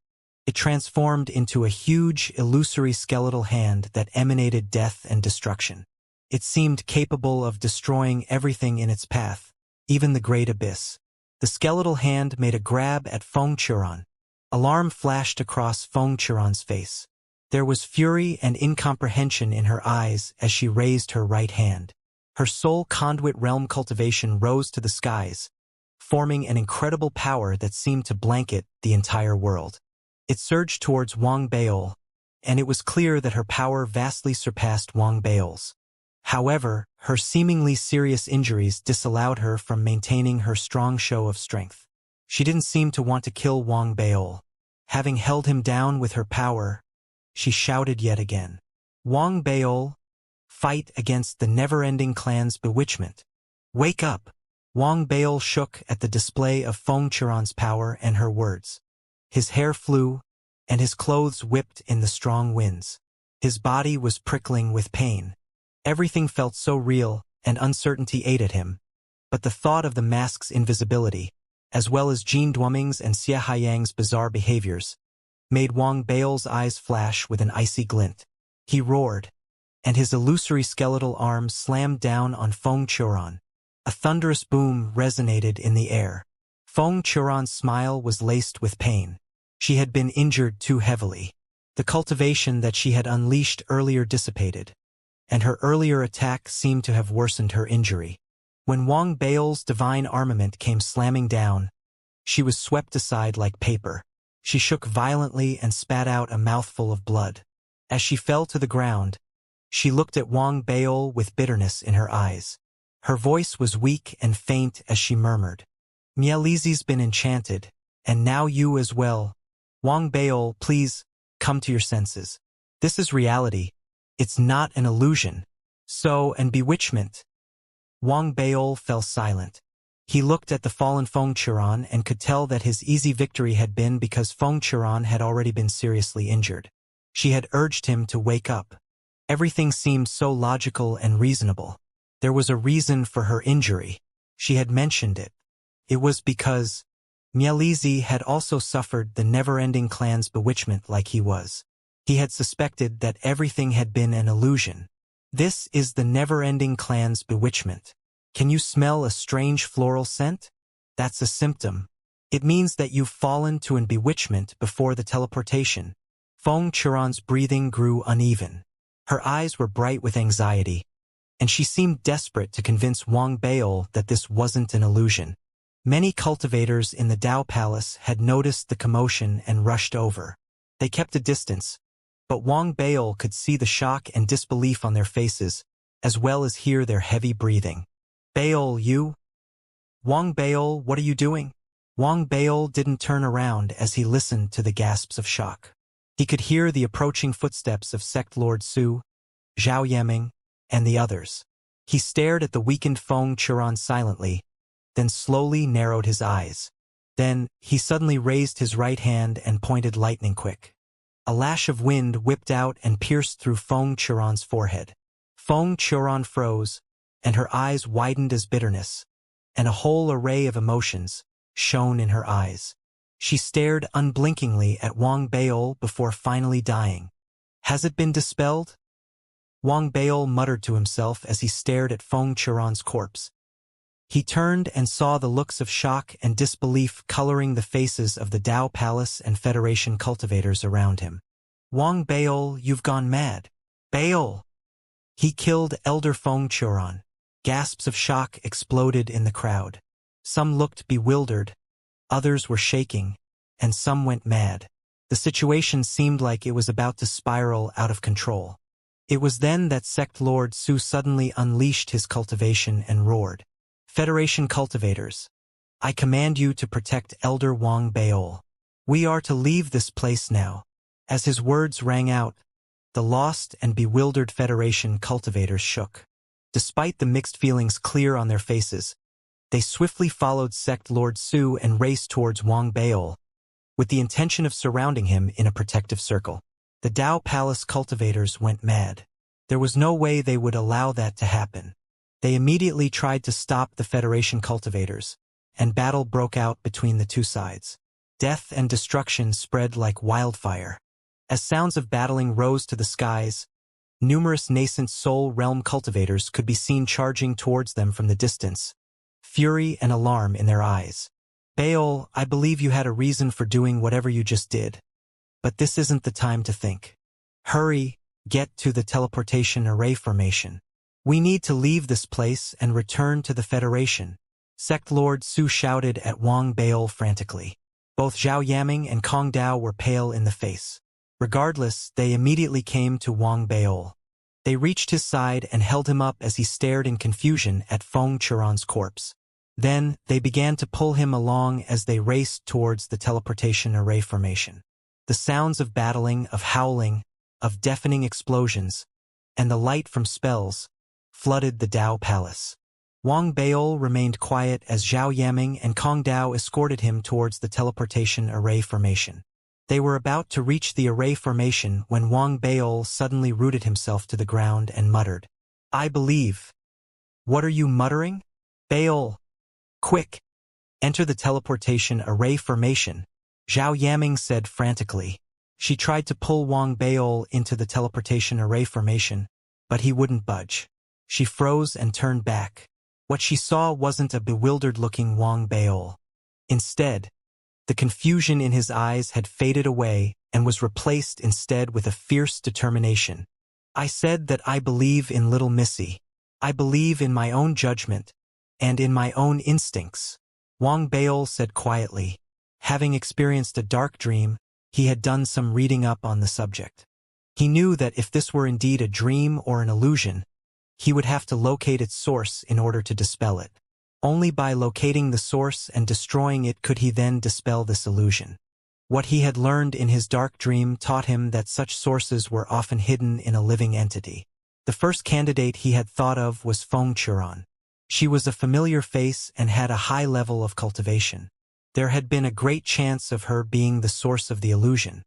It transformed into a huge, illusory skeletal hand that emanated death and destruction. It seemed capable of destroying everything in its path, even the great abyss. The skeletal hand made a grab at Feng Churan. Alarm flashed across Feng Churan's face. There was fury and incomprehension in her eyes as she raised her right hand. Her soul conduit realm cultivation rose to the skies, forming an incredible power that seemed to blanket the entire world. It surged towards Wang Baol, and it was clear that her power vastly surpassed Wang Baol's. However, her seemingly serious injuries disallowed her from maintaining her strong show of strength. She didn't seem to want to kill Wang Baol. Having held him down with her power, she shouted yet again. Wang Baol, fight against the never-ending clan's bewitchment. Wake up! Wang Baol shook at the display of Feng Churan's power and her words. His hair flew, and his clothes whipped in the strong winds. His body was prickling with pain. Everything felt so real, and uncertainty ate at him. But the thought of the mask's invisibility, as well as Jin Duoming's and Xiahayang's bizarre behaviors, made Wang Baol's eyes flash with an icy glint. He roared, and his illusory skeletal arm slammed down on Feng Churan. A thunderous boom resonated in the air. Feng Churan's smile was laced with pain. She had been injured too heavily. The cultivation that she had unleashed earlier dissipated, and her earlier attack seemed to have worsened her injury. When Wang Baol's divine armament came slamming down, she was swept aside like paper. She shook violently and spat out a mouthful of blood. As she fell to the ground, she looked at Wang Baol with bitterness in her eyes. Her voice was weak and faint as she murmured, Mielizi's been enchanted, and now you as well. Wang Baol, please, come to your senses. This is reality. It's not an illusion. So, and bewitchment. Wang Baol fell silent. He looked at the fallen Feng Qiran and could tell that his easy victory had been because Feng Qiran had already been seriously injured. She had urged him to wake up. Everything seemed so logical and reasonable. There was a reason for her injury. She had mentioned it. It was because Mielizi had also suffered the never-ending clan's bewitchment like he was. He had suspected that everything had been an illusion. This is the never-ending clan's bewitchment. Can you smell a strange floral scent? That's a symptom. It means that you've fallen to an bewitchment before the teleportation. Feng Qiran's breathing grew uneven. Her eyes were bright with anxiety, and she seemed desperate to convince Wang Baol that this wasn't an illusion. Many cultivators in the Dao Palace had noticed the commotion and rushed over. They kept a distance, but Wang Baol could see the shock and disbelief on their faces, as well as hear their heavy breathing. Baol, you? Wang Baol, what are you doing? Wang Baol didn't turn around as he listened to the gasps of shock. He could hear the approaching footsteps of Sect Lord Su, Zhao Yeming, and the others. He stared at the weakened Feng Qiran silently, then slowly narrowed his eyes. Then, he suddenly raised his right hand and pointed lightning quick. A lash of wind whipped out and pierced through Feng Qiran's forehead. Feng Qiran froze, and her eyes widened as bitterness, and a whole array of emotions shone in her eyes. She stared unblinkingly at Wang Baol before finally dying. Has it been dispelled? Wang Baol muttered to himself as he stared at Feng Qiran's corpse. He turned and saw the looks of shock and disbelief coloring the faces of the Dao Palace and Federation cultivators around him. Wang Baol, you've gone mad. Baol! He killed Elder Feng Qiran. Gasps of shock exploded in the crowd. Some looked bewildered, others were shaking, and some went mad. The situation seemed like it was about to spiral out of control. It was then that Sect Lord Su suddenly unleashed his cultivation and roared. Federation cultivators, I command you to protect Elder Wang Baol. We are to leave this place now. As his words rang out, the lost and bewildered Federation cultivators shook. Despite the mixed feelings clear on their faces, they swiftly followed Sect Lord Su and raced towards Wang Baol, with the intention of surrounding him in a protective circle. The Dao Palace cultivators went mad. There was no way they would allow that to happen. They immediately tried to stop the Federation cultivators, and battle broke out between the two sides. Death and destruction spread like wildfire. As sounds of battling rose to the skies, numerous nascent Soul Realm cultivators could be seen charging towards them from the distance, fury and alarm in their eyes. Baol, I believe you had a reason for doing whatever you just did. But this isn't the time to think. Hurry, get to the teleportation array formation. We need to leave this place and return to the Federation. Sect Lord Su shouted at Wang Baol frantically. Both Zhao Yaming and Kong Dao were pale in the face. Regardless, they immediately came to Wang Baol. They reached his side and held him up as he stared in confusion at Feng Qiran's corpse. Then, they began to pull him along as they raced towards the teleportation array formation. The sounds of battling, of howling, of deafening explosions, and the light from spells flooded the Dao Palace. Wang Baol remained quiet as Zhao Yaming and Kong Dao escorted him towards the teleportation array formation. They were about to reach the array formation when Wang Baol suddenly rooted himself to the ground and muttered, I believe. What are you muttering? Baol! Quick! Enter the teleportation array formation, Zhao Yaming said frantically. She tried to pull Wang Baol into the teleportation array formation, but he wouldn't budge. She froze and turned back. What she saw wasn't a bewildered-looking Wang Baol. Instead, the confusion in his eyes had faded away and was replaced instead with a fierce determination. I said that I believe in little Missy. I believe in my own judgment and in my own instincts, Wang Baol said quietly. Having experienced a dark dream, he had done some reading up on the subject. He knew that if this were indeed a dream or an illusion, He would have to locate its source in order to dispel it. Only by locating the source and destroying it could he then dispel this illusion. What he had learned in his dark dream taught him that such sources were often hidden in a living entity. The first candidate he had thought of was Feng Churan. She was a familiar face and had a high level of cultivation. There had been a great chance of her being the source of the illusion.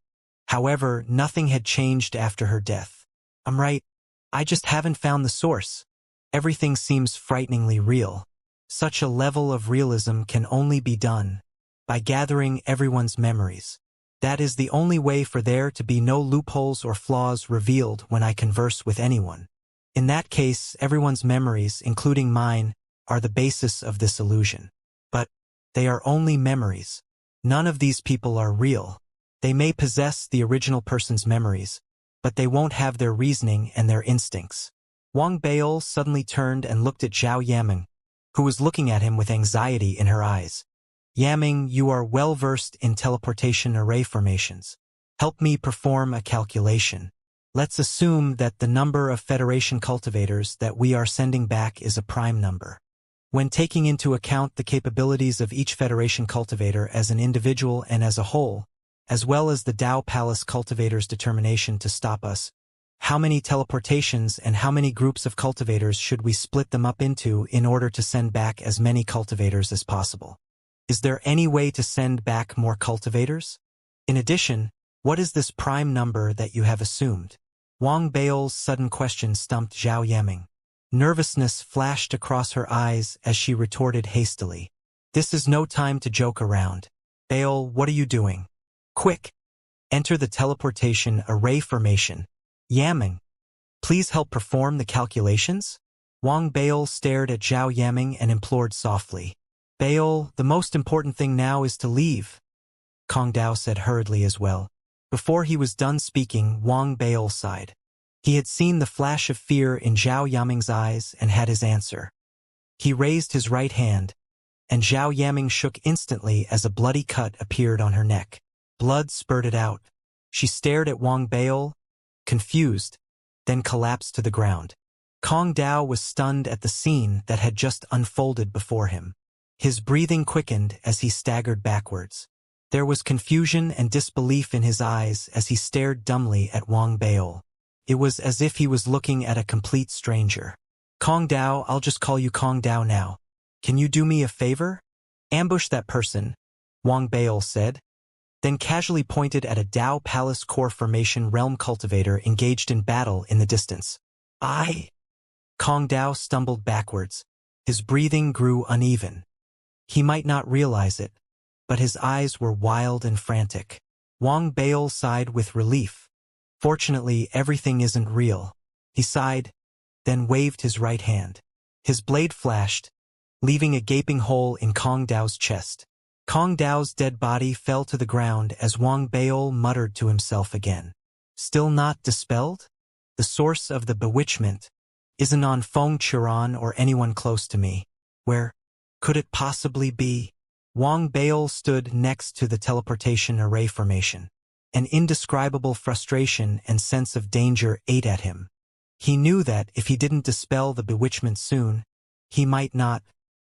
However, nothing had changed after her death. I'm right. I just haven't found the source. Everything seems frighteningly real. Such a level of realism can only be done by gathering everyone's memories. That is the only way for there to be no loopholes or flaws revealed when I converse with anyone. In that case, everyone's memories, including mine, are the basis of this illusion. But they are only memories. None of these people are real. They may possess the original person's memories, but they won't have their reasoning and their instincts. Wang Baol suddenly turned and looked at Zhao Yaming, who was looking at him with anxiety in her eyes. Yaming, you are well versed in teleportation array formations. Help me perform a calculation. Let's assume that the number of Federation cultivators that we are sending back is a prime number. When taking into account the capabilities of each Federation cultivator as an individual and as a whole, as well as the Dao Palace cultivators' determination to stop us, how many teleportations and how many groups of cultivators should we split them up into in order to send back as many cultivators as possible? Is there any way to send back more cultivators? In addition, what is this prime number that you have assumed? Wang Baol's sudden question stumped Zhao Yaming. Nervousness flashed across her eyes as she retorted hastily. This is no time to joke around. Baol, what are you doing? Quick! Enter the teleportation array formation. Yaming, please help perform the calculations? Wang Baol stared at Zhao Yaming and implored softly. Baol, the most important thing now is to leave. Kong Dao said hurriedly as well. Before he was done speaking, Wang Baol sighed. He had seen the flash of fear in Zhao Yaming's eyes and had his answer. He raised his right hand, and Zhao Yaming shook instantly as a bloody cut appeared on her neck. Blood spurted out. She stared at Wang Baol, confused, then collapsed to the ground. Kong Dao was stunned at the scene that had just unfolded before him. His breathing quickened as he staggered backwards. There was confusion and disbelief in his eyes as he stared dumbly at Wang Baol. It was as if he was looking at a complete stranger. Kong Dao, I'll just call you Kong Dao now. Can you do me a favor? Ambush that person, Wang Baol said, then casually pointed at a Dao Palace Core Formation Realm cultivator engaged in battle in the distance. Kong Dao stumbled backwards. His breathing grew uneven. He might not realize it, but his eyes were wild and frantic. Wang Baol sighed with relief. Fortunately, everything isn't real. He sighed, then waved his right hand. His blade flashed, leaving a gaping hole in Kong Dao's chest. Kong Dao's dead body fell to the ground as Wang Baol muttered to himself again. Still not dispelled? The source of the bewitchment isn't on Feng Churan or anyone close to me. Where could it possibly be? Wang Baol stood next to the teleportation array formation. An indescribable frustration and sense of danger ate at him. He knew that if he didn't dispel the bewitchment soon, he might not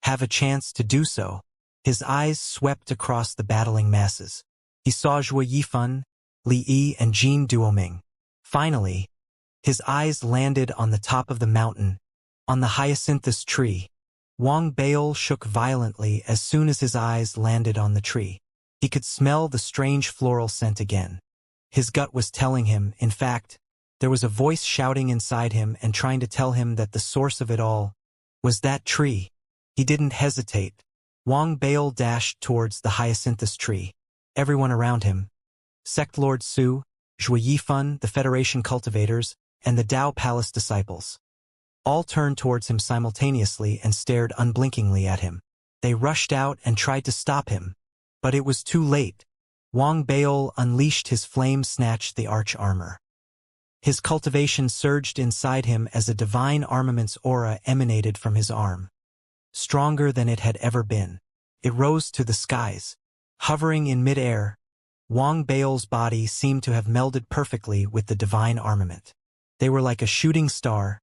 have a chance to do so. His eyes swept across the battling masses. He saw Zhuo Yifan, Li Yi, and Jin Duoming. Finally, his eyes landed on the top of the mountain, on the hyacinthus tree. Wang Baol shook violently as soon as his eyes landed on the tree. He could smell the strange floral scent again. His gut was telling him, in fact, there was a voice shouting inside him and trying to tell him that the source of it all was that tree. He didn't hesitate. Wang Baol dashed towards the hyacinthus tree. Everyone around him, Sect Lord Su, Zhuo Yifan, the Federation cultivators, and the Dao Palace disciples, all turned towards him simultaneously and stared unblinkingly at him. They rushed out and tried to stop him, but it was too late. Wang Baol unleashed his flame-snatched the arch armor. His cultivation surged inside him as a divine armament's aura emanated from his arm. Stronger than it had ever been. It rose to the skies. Hovering in mid-air, Wang Baol's body seemed to have melded perfectly with the divine armament. They were like a shooting star,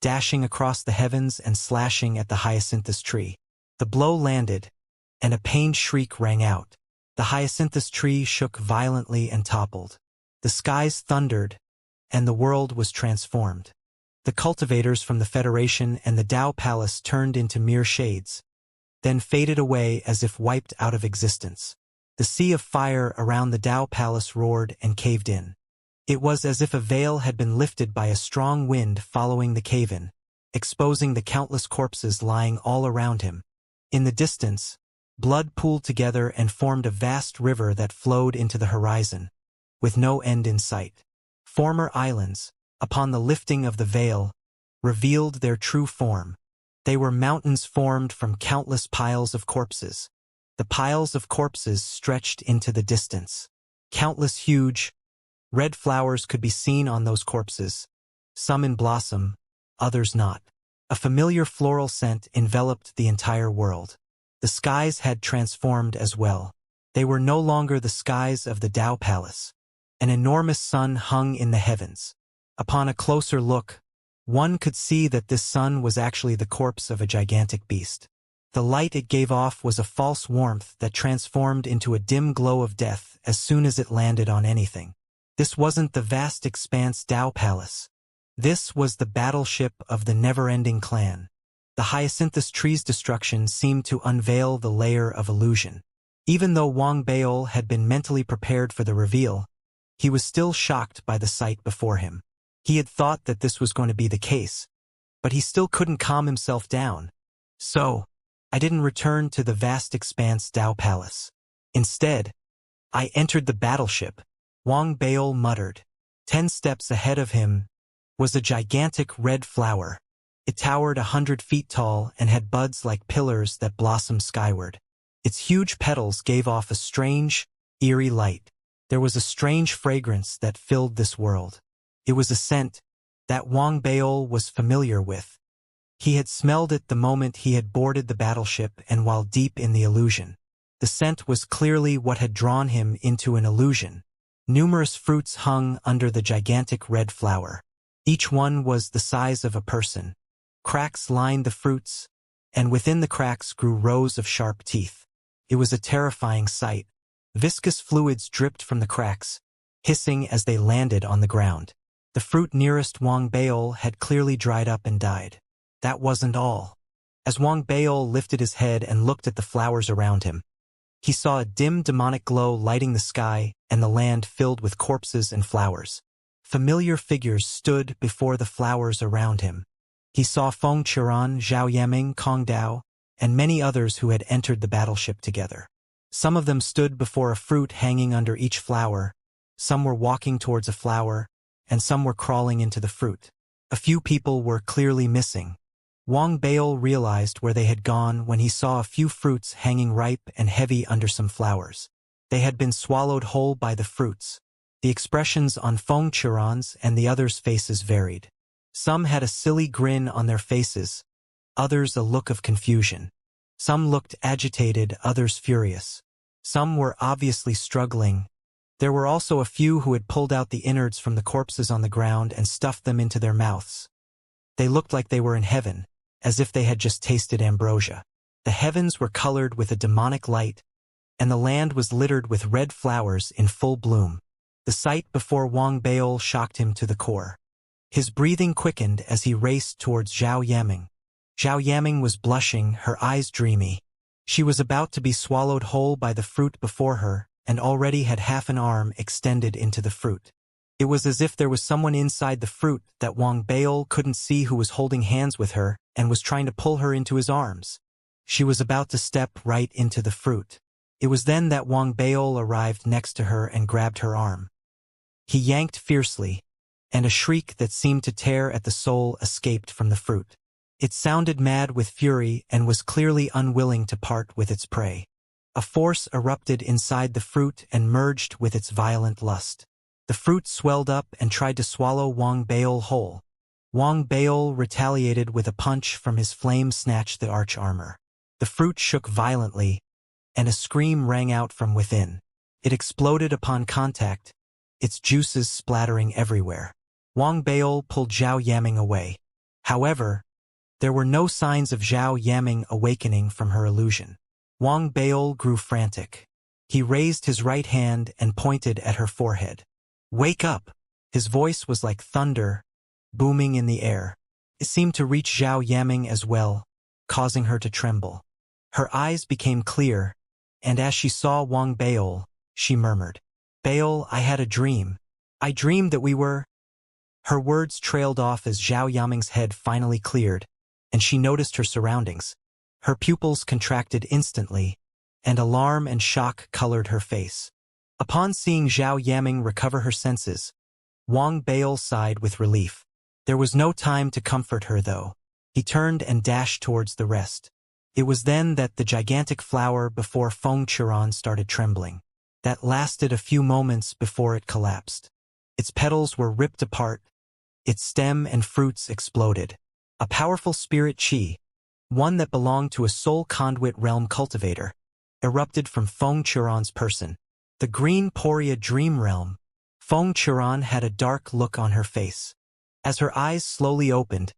dashing across the heavens and slashing at the hyacinthus tree. The blow landed, and a pained shriek rang out. The hyacinthus tree shook violently and toppled. The skies thundered, and the world was transformed. The cultivators from the Federation and the Tao Palace turned into mere shades, then faded away as if wiped out of existence. The sea of fire around the Tao Palace roared and caved in. It was as if a veil had been lifted by a strong wind following the cave-in, exposing the countless corpses lying all around him. In the distance, blood pooled together and formed a vast river that flowed into the horizon, with no end in sight. Former islands, upon the lifting of the veil, revealed their true form. They were mountains formed from countless piles of corpses. The piles of corpses stretched into the distance. Countless huge, red flowers could be seen on those corpses, some in blossom, others not. A familiar floral scent enveloped the entire world. The skies had transformed as well. They were no longer the skies of the Tao Palace. An enormous sun hung in the heavens. Upon a closer look, one could see that this sun was actually the corpse of a gigantic beast. The light it gave off was a false warmth that transformed into a dim glow of death as soon as it landed on anything. This wasn't the vast expanse Tao Palace. This was the battleship of the never-ending clan. The hyacinthus tree's destruction seemed to unveil the layer of illusion. Even though Wang Beol had been mentally prepared for the reveal, he was still shocked by the sight before him. He had thought that this was going to be the case, but he still couldn't calm himself down. So, I didn't return to the vast expanse Tao Palace. Instead, I entered the battleship, Wang Beol muttered. 10 steps ahead of him was a gigantic red flower. It towered 100 feet tall and had buds like pillars that blossomed skyward. Its huge petals gave off a strange, eerie light. There was a strange fragrance that filled this world. It was a scent that Wang Beol was familiar with. He had smelled it the moment he had boarded the battleship and while deep in the illusion. The scent was clearly what had drawn him into an illusion. Numerous fruits hung under the gigantic red flower. Each one was the size of a person. Cracks lined the fruits, and within the cracks grew rows of sharp teeth. It was a terrifying sight. Viscous fluids dripped from the cracks, hissing as they landed on the ground. The fruit nearest Wang Beol had clearly dried up and died. That wasn't all. As Wang Beol lifted his head and looked at the flowers around him, he saw a dim demonic glow lighting the sky and the land filled with corpses and flowers. Familiar figures stood before the flowers around him. He saw Feng Qiran, Zhao Yaming, Kong Dao, and many others who had entered the battleship together. Some of them stood before a fruit hanging under each flower, some were walking towards a flower, and some were crawling into the fruit. A few people were clearly missing. Wang Beol realized where they had gone when he saw a few fruits hanging ripe and heavy under some flowers. They had been swallowed whole by the fruits. The expressions on Feng Qiran's and the others' faces varied. Some had a silly grin on their faces, others a look of confusion. Some looked agitated, others furious. Some were obviously struggling. There were also a few who had pulled out the innards from the corpses on the ground and stuffed them into their mouths. They looked like they were in heaven, as if they had just tasted ambrosia. The heavens were colored with a demonic light, and the land was littered with red flowers in full bloom. The sight before Wang Beol shocked him to the core. His breathing quickened as he raced towards Zhao Yaming. Zhao Yaming was blushing, her eyes dreamy. She was about to be swallowed whole by the fruit before her, and already had half an arm extended into the fruit. It was as if there was someone inside the fruit that Wang Beol couldn't see who was holding hands with her and was trying to pull her into his arms. She was about to step right into the fruit. It was then that Wang Beol arrived next to her and grabbed her arm. He yanked fiercely, and a shriek that seemed to tear at the soul escaped from the fruit. It sounded mad with fury and was clearly unwilling to part with its prey. A force erupted inside the fruit and merged with its violent lust. The fruit swelled up and tried to swallow Wang Beol whole. Wang Beol retaliated with a punch from his flame-snatched the arch armor. The fruit shook violently, and a scream rang out from within. It exploded upon contact, its juices splattering everywhere. Wang Beol pulled Zhao Yaming away. However, there were no signs of Zhao Yaming awakening from her illusion. Wang Baol grew frantic. He raised his right hand and pointed at her forehead. "Wake up!" His voice was like thunder, booming in the air. It seemed to reach Zhao Yaming as well, causing her to tremble. Her eyes became clear, and as she saw Wang Baol, she murmured, "Baol, I had a dream. I dreamed that we were—" Her words trailed off as Zhao Yaming's head finally cleared, and she noticed her surroundings. Her pupils contracted instantly, and alarm and shock colored her face. Upon seeing Zhao Yaming recover her senses, Wang Baol sighed with relief. There was no time to comfort her, though. He turned and dashed towards the rest. It was then that the gigantic flower before Feng Churan started trembling. That lasted a few moments before it collapsed. Its petals were ripped apart, its stem and fruits exploded. A powerful spirit chi, one that belonged to a soul conduit realm cultivator, erupted from Feng Churan's person. The green Poria dream realm. Feng Churan had a dark look on her face. As her eyes slowly opened,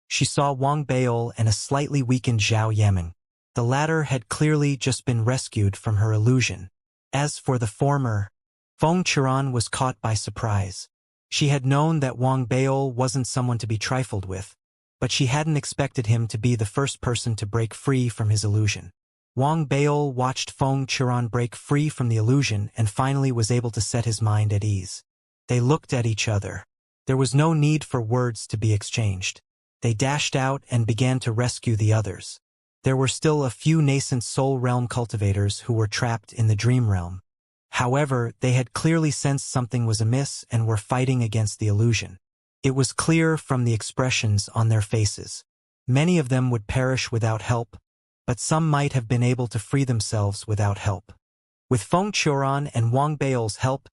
she saw Wang Baol and a slightly weakened Zhao Yaming. The latter had clearly just been rescued from her illusion. As for the former, Feng Churan was caught by surprise. She had known that Wang Baol wasn't someone to be trifled with, but she hadn't expected him to be the first person to break free from his illusion. Wang Baol watched Feng Churan break free from the illusion and finally was able to set his mind at ease. They looked at each other. There was no need for words to be exchanged. They dashed out and began to rescue the others. There were still a few nascent soul realm cultivators who were trapped in the dream realm. However, they had clearly sensed something was amiss and were fighting against the illusion. It was clear from the expressions on their faces. Many of them would perish without help, but some might have been able to free themselves without help. With Feng Churan and Wang Baol's help,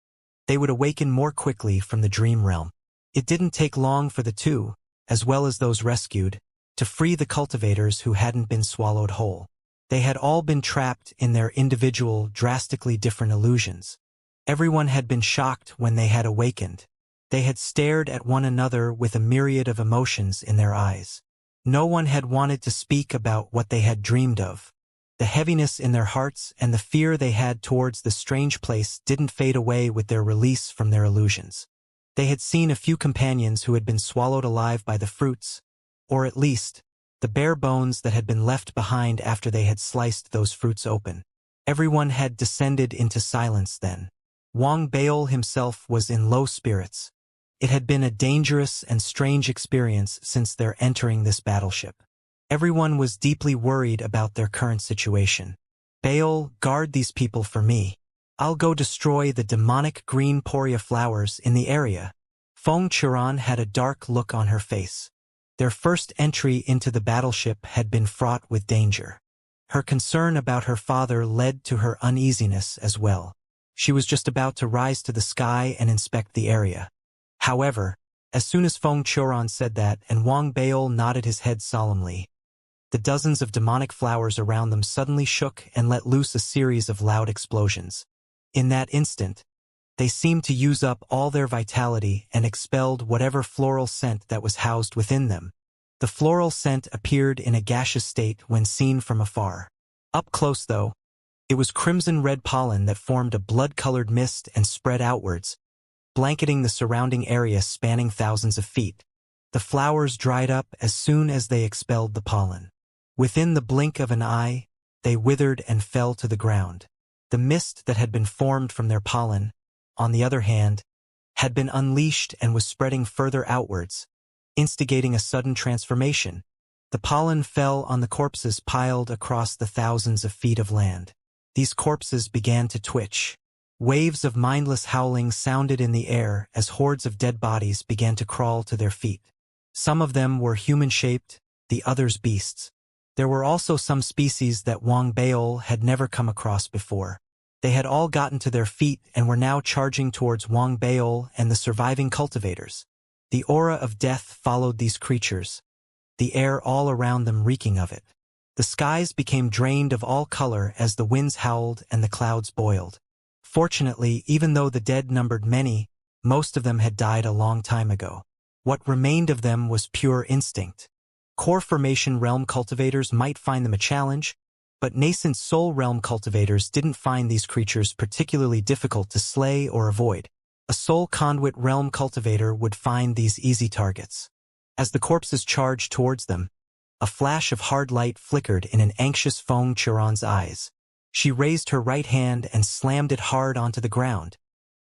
they would awaken more quickly from the dream realm. It didn't take long for the two, as well as those rescued, to free the cultivators who hadn't been swallowed whole. They had all been trapped in their individual, drastically different illusions. Everyone had been shocked when they had awakened. They had stared at one another with a myriad of emotions in their eyes. No one had wanted to speak about what they had dreamed of. The heaviness in their hearts and the fear they had towards the strange place didn't fade away with their release from their illusions. They had seen a few companions who had been swallowed alive by the fruits, or at least, the bare bones that had been left behind after they had sliced those fruits open. Everyone had descended into silence then. Wang Baol himself was in low spirits. It had been a dangerous and strange experience since their entering this battleship. Everyone was deeply worried about their current situation. "Baol, guard these people for me. I'll go destroy the demonic green Poria flowers in the area." Feng Churan had a dark look on her face. Their first entry into the battleship had been fraught with danger. Her concern about her father led to her uneasiness as well. She was just about to rise to the sky and inspect the area. However, as soon as Feng Churan said that and Wang Baol nodded his head solemnly, the dozens of demonic flowers around them suddenly shook and let loose a series of loud explosions. In that instant, they seemed to use up all their vitality and expelled whatever floral scent that was housed within them. The floral scent appeared in a gaseous state when seen from afar. Up close, though, it was crimson-red pollen that formed a blood-colored mist and spread outwards, blanketing the surrounding area spanning thousands of feet. The flowers dried up as soon as they expelled the pollen. Within the blink of an eye, they withered and fell to the ground. The mist that had been formed from their pollen, on the other hand, had been unleashed and was spreading further outwards, instigating a sudden transformation. The pollen fell on the corpses piled across the thousands of feet of land. These corpses began to twitch. Waves of mindless howling sounded in the air as hordes of dead bodies began to crawl to their feet. Some of them were human-shaped, the others beasts. There were also some species that Wang Baol had never come across before. They had all gotten to their feet and were now charging towards Wang Baol and the surviving cultivators. The aura of death followed these creatures, the air all around them reeking of it. The skies became drained of all color as the winds howled and the clouds boiled. Fortunately, even though the dead numbered many, most of them had died a long time ago. What remained of them was pure instinct. Core formation realm cultivators might find them a challenge, but nascent soul realm cultivators didn't find these creatures particularly difficult to slay or avoid. A soul conduit realm cultivator would find these easy targets. As the corpses charged towards them, a flash of hard light flickered in an anxious Feng Chiron's eyes. She raised her right hand and slammed it hard onto the ground.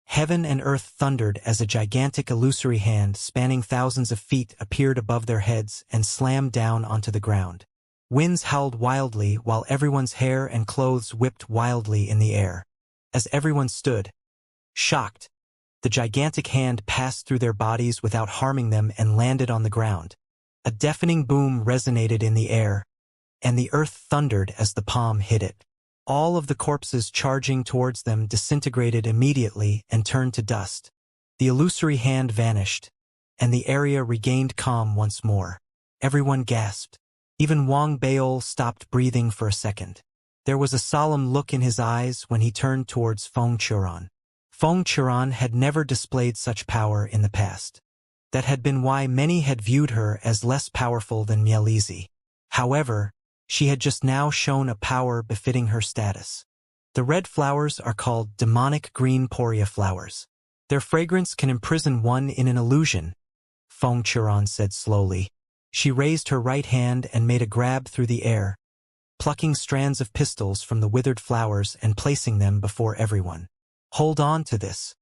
Heaven and earth thundered as a gigantic illusory hand spanning thousands of feet appeared above their heads and slammed down onto the ground. Winds howled wildly while everyone's hair and clothes whipped wildly in the air. As everyone stood, shocked, the gigantic hand passed through their bodies without harming them and landed on the ground. A deafening boom resonated in the air, and the earth thundered as the palm hit it. All of the corpses charging towards them disintegrated immediately and turned to dust. The illusory hand vanished, and the area regained calm once more. Everyone gasped. Even Wang Baol stopped breathing for a second. There was a solemn look in his eyes when he turned towards Feng Chiron. Feng Chiron had never displayed such power in the past. That had been why many had viewed her as less powerful than Mielizi. However, she had just now shown a power befitting her status. The red flowers are called demonic green poria flowers. Their fragrance can imprison one in an illusion, Feng Chiron said slowly. She raised her right hand and made a grab through the air, plucking strands of pistils from the withered flowers and placing them before everyone. Hold on to this.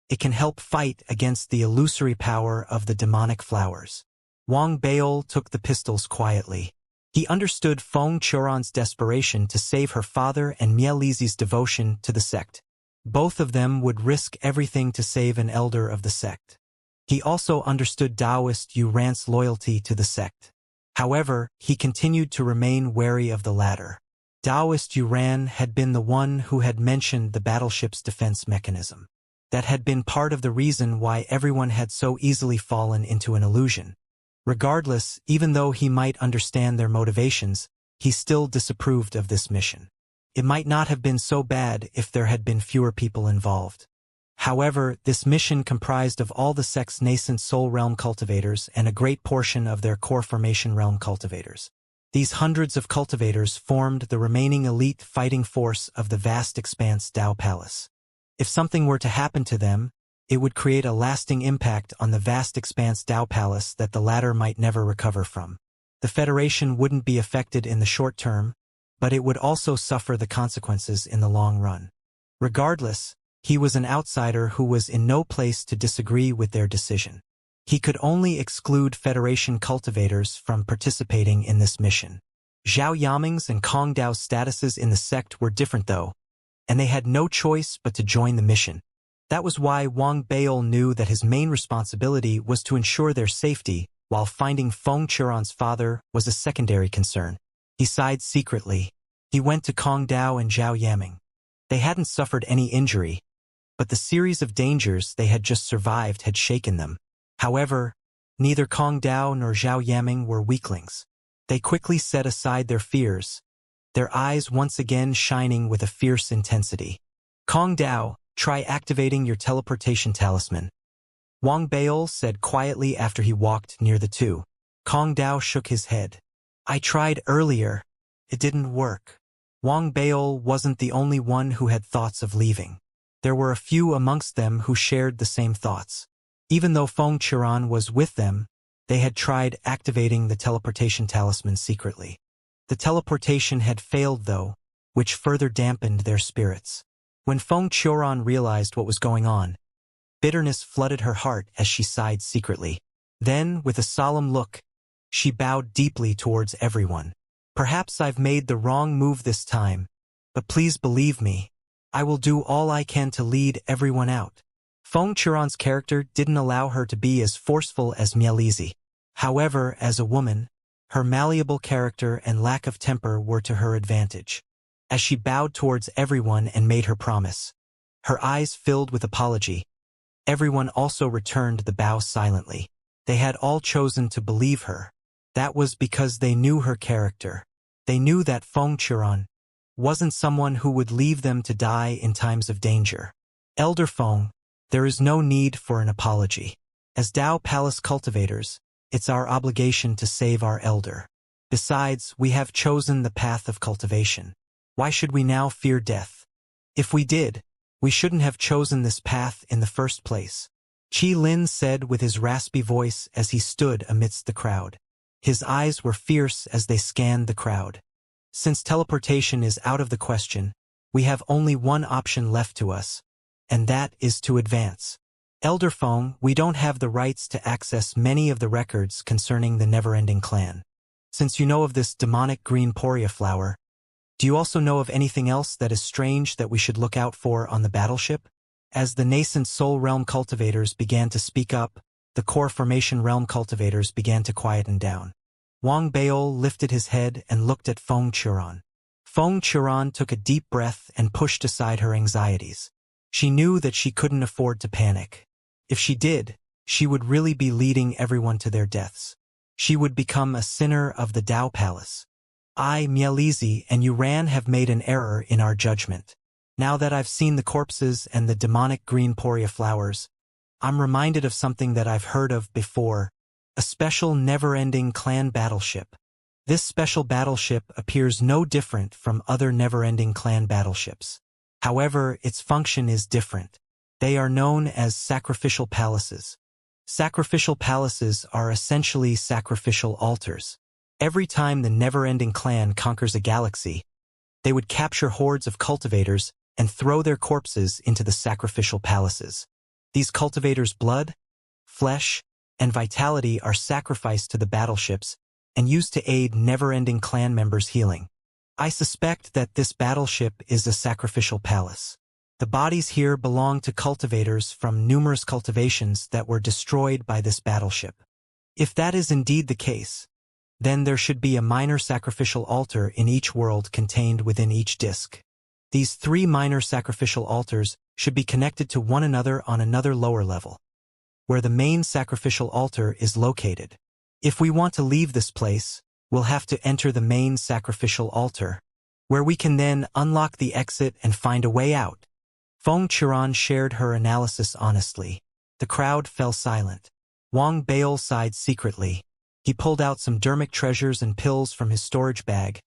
It can help fight against the illusory power of the demonic flowers. Wang Baol took the pistils quietly. He understood Feng Chiron's desperation to save her father and Mielizi's devotion to the sect. Both of them would risk everything to save an elder of the sect. He also understood Taoist Yu Rant's loyalty to the sect. However, he continued to remain wary of the latter. Taoist Yu Ran had been the one who had mentioned the battleship's defense mechanism. That had been part of the reason why everyone had so easily fallen into an illusion. Regardless, even though he might understand their motivations, he still disapproved of this mission. It might not have been so bad if there had been fewer people involved. However, this mission comprised of all the sect's nascent soul realm cultivators and a great portion of their core formation realm cultivators. These hundreds of cultivators formed the remaining elite fighting force of the vast expanse Dao Palace. If something were to happen to them, it would create a lasting impact on the vast expanse Dao Palace that the latter might never recover from. The Federation wouldn't be affected in the short term, but it would also suffer the consequences in the long run. Regardless, he was an outsider who was in no place to disagree with their decision. He could only exclude Federation cultivators from participating in this mission. Zhao Yaming's and Kong Dao's statuses in the sect were different though, and they had no choice but to join the mission. That was why Wang Baol knew that his main responsibility was to ensure their safety, while finding Feng Chiron's father was a secondary concern. He sighed secretly. He went to Kong Dao and Zhao Yaming. They hadn't suffered any injury, but the series of dangers they had just survived had shaken them. However, neither Kong Dao nor Zhao Yaming were weaklings. They quickly set aside their fears, their eyes once again shining with a fierce intensity. Kong Dao, try activating your teleportation talisman, Wang Baol said quietly after he walked near the two. Kong Dao shook his head. I tried earlier. It didn't work. Wang Baol wasn't the only one who had thoughts of leaving. There were a few amongst them who shared the same thoughts. Even though Feng Chiron was with them, they had tried activating the teleportation talisman secretly. The teleportation had failed though, which further dampened their spirits. When Feng Chiron realized what was going on, bitterness flooded her heart as she sighed secretly. Then, with a solemn look, she bowed deeply towards everyone. Perhaps I've made the wrong move this time, but please believe me, I will do all I can to lead everyone out. Feng Chiron's character didn't allow her to be as forceful as Mielizi. However, as a woman, her malleable character and lack of temper were to her advantage. As she bowed towards everyone and made her promise, her eyes filled with apology, everyone also returned the bow silently. They had all chosen to believe her. That was because they knew her character. They knew that Feng Chiron wasn't someone who would leave them to die in times of danger. Elder Feng, there is no need for an apology. As Dao Palace cultivators, it's our obligation to save our elder. Besides, we have chosen the path of cultivation. Why should we now fear death? If we did, we shouldn't have chosen this path in the first place. Qi Lin said with his raspy voice as he stood amidst the crowd. His eyes were fierce as they scanned the crowd. Since teleportation is out of the question, we have only one option left to us, and that is to advance. Elder Feng, we don't have the rights to access many of the records concerning the Never-Ending Clan. Since you know of this demonic green poria flower, do you also know of anything else that is strange that we should look out for on the battleship? As the nascent Soul Realm cultivators began to speak up, the Core Formation Realm cultivators began to quieten down. Wang Baol lifted his head and looked at Feng Churan. Feng Churan took a deep breath and pushed aside her anxieties. She knew that she couldn't afford to panic. If she did, she would really be leading everyone to their deaths. She would become a sinner of the Dao Palace. I, Mielizi, and Yuran have made an error in our judgment. Now that I've seen the corpses and the demonic green poria flowers, I'm reminded of something that I've heard of before, a special never-ending clan battleship. This special battleship appears no different from other never-ending clan battleships. However, its function is different. They are known as sacrificial palaces. Sacrificial palaces are essentially sacrificial altars. Every time the never-ending clan conquers a galaxy, they would capture hordes of cultivators and throw their corpses into the sacrificial palaces. These cultivators' blood, flesh, and vitality are sacrificed to the battleships and used to aid never-ending clan members' healing. I suspect that this battleship is a sacrificial palace. The bodies here belong to cultivators from numerous cultivations that were destroyed by this battleship. If that is indeed the case, then there should be a minor sacrificial altar in each world contained within each disk. These 3 minor sacrificial altars should be connected to one another on another lower level, where the main sacrificial altar is located. If we want to leave this place, we'll have to enter the main sacrificial altar, where we can then unlock the exit and find a way out. Feng Churan shared her analysis honestly. The crowd fell silent. Wang Baol sighed secretly. He pulled out some dermic treasures and pills from his storage bag,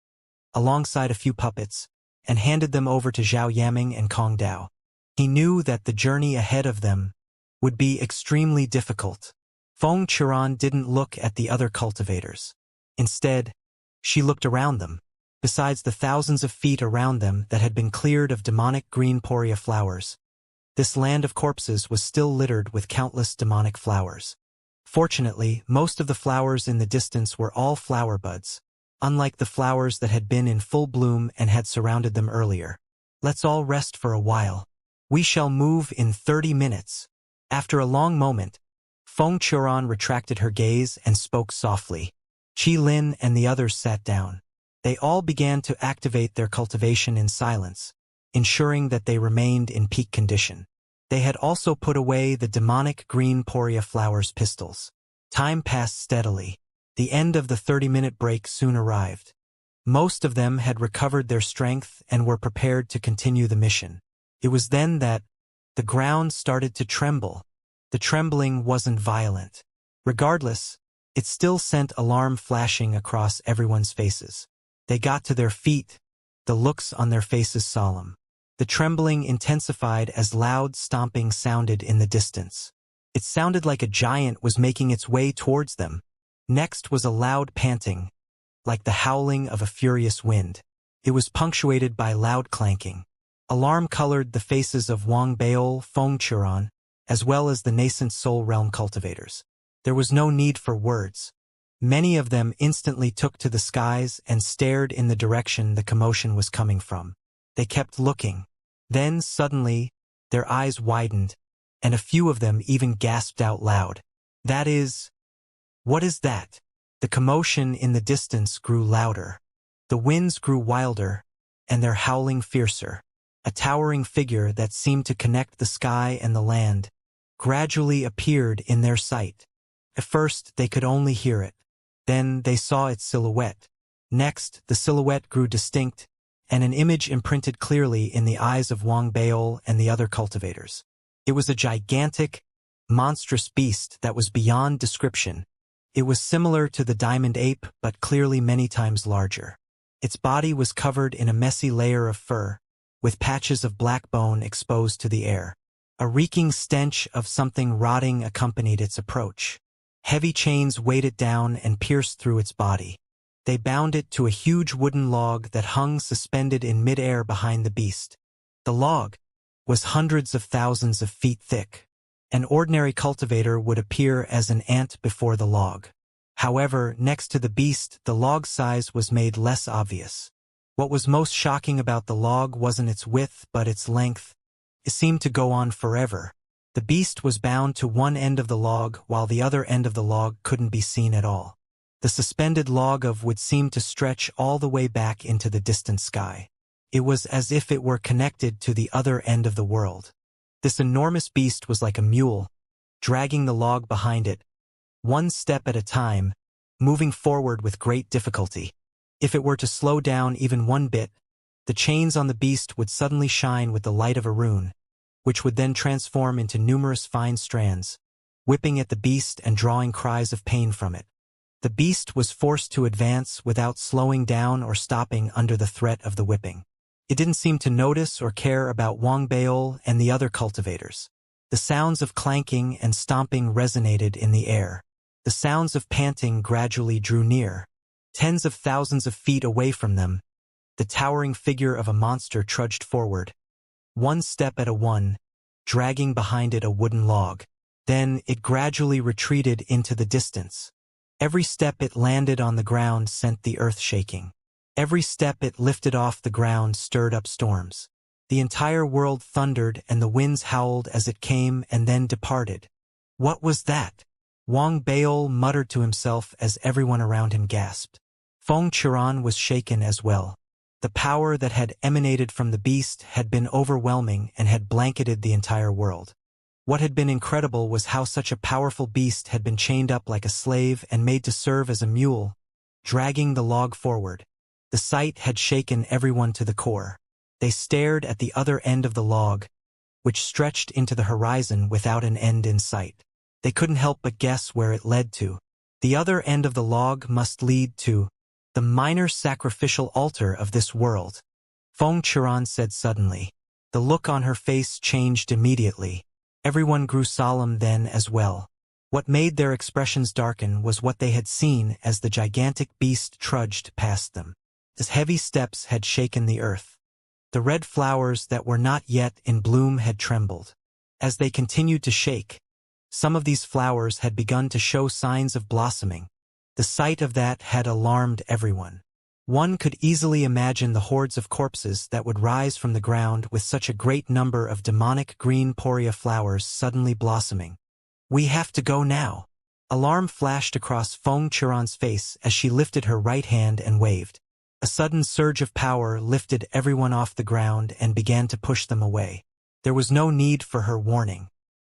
alongside a few puppets, and handed them over to Zhao Yaming and Kong Dao. He knew that the journey ahead of them would be extremely difficult. Feng Churan didn't look at the other cultivators. Instead, she looked around them. Besides the thousands of feet around them that had been cleared of demonic green poria flowers, this land of corpses was still littered with countless demonic flowers. Fortunately, most of the flowers in the distance were all flower buds, unlike the flowers that had been in full bloom and had surrounded them earlier. Let's all rest for a while. We shall move in 30 minutes. After a long moment, Feng Churan retracted her gaze and spoke softly. Qi Lin and the others sat down. They all began to activate their cultivation in silence, ensuring that they remained in peak condition. They had also put away the demonic green poria flowers pistols. Time passed steadily. The end of the 30-minute break soon arrived. Most of them had recovered their strength and were prepared to continue the mission. It was then that the ground started to tremble. The trembling wasn't violent. Regardless, it still sent alarm flashing across everyone's faces. They got to their feet, the looks on their faces solemn. The trembling intensified as loud stomping sounded in the distance. It sounded like a giant was making its way towards them. Next was a loud panting, like the howling of a furious wind. It was punctuated by loud clanking. Alarm colored the faces of Wang Baol, Feng Churan, as well as the nascent Soul Realm cultivators. There was no need for words. Many of them instantly took to the skies and stared in the direction the commotion was coming from. They kept looking. Then, suddenly, their eyes widened, and a few of them even gasped out loud. What is that? The commotion in the distance grew louder. The winds grew wilder, and their howling fiercer. A towering figure that seemed to connect the sky and the land gradually appeared in their sight. At first, they could only hear it. Then they saw its silhouette. Next, the silhouette grew distinct, and an image imprinted clearly in the eyes of Wang Baol and the other cultivators. It was a gigantic, monstrous beast that was beyond description. It was similar to the diamond ape, but clearly many times larger. Its body was covered in a messy layer of fur, with patches of black bone exposed to the air. A reeking stench of something rotting accompanied its approach. Heavy chains weighed it down and pierced through its body. They bound it to a huge wooden log that hung suspended in mid-air behind the beast. The log was hundreds of thousands of feet thick. An ordinary cultivator would appear as an ant before the log. However, next to the beast, the log's size was made less obvious. What was most shocking about the log wasn't its width but its length. It seemed to go on forever. The beast was bound to one end of the log while the other end of the log couldn't be seen at all. The suspended log of wood seemed to stretch all the way back into the distant sky. It was as if it were connected to the other end of the world. This enormous beast was like a mule, dragging the log behind it, one step at a time, moving forward with great difficulty. If it were to slow down even one bit, the chains on the beast would suddenly shine with the light of a rune, which would then transform into numerous fine strands, whipping at the beast and drawing cries of pain from it. The beast was forced to advance without slowing down or stopping under the threat of the whipping. It didn't seem to notice or care about Wang Beol and the other cultivators. The sounds of clanking and stomping resonated in the air. The sounds of panting gradually drew near. Tens of thousands of feet away from them, the towering figure of a monster trudged forward, one step at a one, dragging behind it a wooden log. Then it gradually retreated into the distance. Every step it landed on the ground sent the earth shaking. Every step it lifted off the ground stirred up storms. The entire world thundered and the winds howled as it came and then departed. What was that? Wang Beol muttered to himself as everyone around him gasped. Feng Qiran was shaken as well. The power that had emanated from the beast had been overwhelming and had blanketed the entire world. What had been incredible was how such a powerful beast had been chained up like a slave and made to serve as a mule, dragging the log forward. The sight had shaken everyone to the core. They stared at the other end of the log, which stretched into the horizon without an end in sight. They couldn't help but guess where it led to. The other end of the log must lead to the minor sacrificial altar of this world. Feng Qiran said suddenly. The look on her face changed immediately. Everyone grew solemn then as well. What made their expressions darken was what they had seen as the gigantic beast trudged past them. His heavy steps had shaken the earth. The red flowers that were not yet in bloom had trembled. As they continued to shake, some of these flowers had begun to show signs of blossoming. The sight of that had alarmed everyone. One could easily imagine the hordes of corpses that would rise from the ground with such a great number of demonic green poria flowers suddenly blossoming. We have to go now. Alarm flashed across Feng Qiran's face as she lifted her right hand and waved. A sudden surge of power lifted everyone off the ground and began to push them away. There was no need for her warning.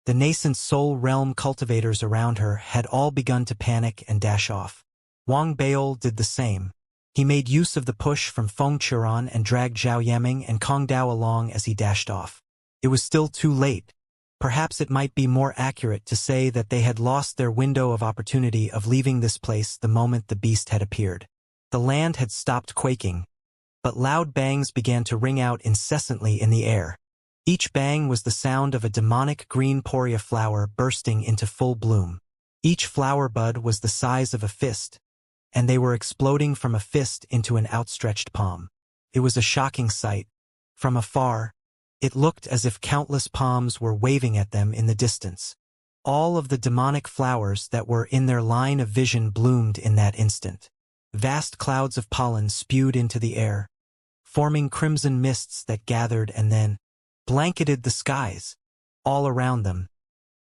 The nascent soul realm cultivators around her had all begun to panic and dash off. Wang Beol did the same. He made use of the push from Feng Qiran and dragged Zhao Yaming and Kong Dao along as he dashed off. It was still too late. Perhaps it might be more accurate to say that they had lost their window of opportunity of leaving this place the moment the beast had appeared. The land had stopped quaking, but loud bangs began to ring out incessantly in the air. Each bang was the sound of a demonic green poria flower bursting into full bloom. Each flower bud was the size of a fist, and they were exploding from a fist into an outstretched palm. It was a shocking sight. From afar, it looked as if countless palms were waving at them in the distance. All of the demonic flowers that were in their line of vision bloomed in that instant. Vast clouds of pollen spewed into the air, forming crimson mists that gathered and then blanketed the skies. All around them,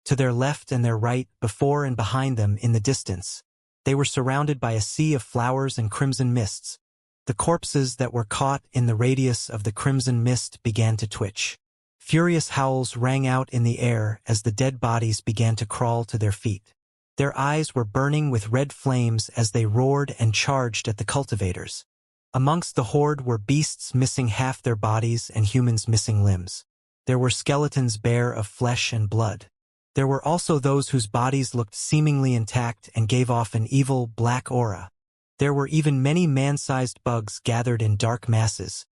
to their left and their right, before and behind them in the distance, they were surrounded by a sea of flowers and crimson mists. The corpses that were caught in the radius of the crimson mist began to twitch. Furious howls rang out in the air as the dead bodies began to crawl to their feet. Their eyes were burning with red flames as they roared and charged at the cultivators. Amongst the horde were beasts missing half their bodies and humans missing limbs. There were skeletons bare of flesh and blood. There were also those whose bodies looked seemingly intact and gave off an evil, black aura. There were even many man-sized bugs gathered in dark masses,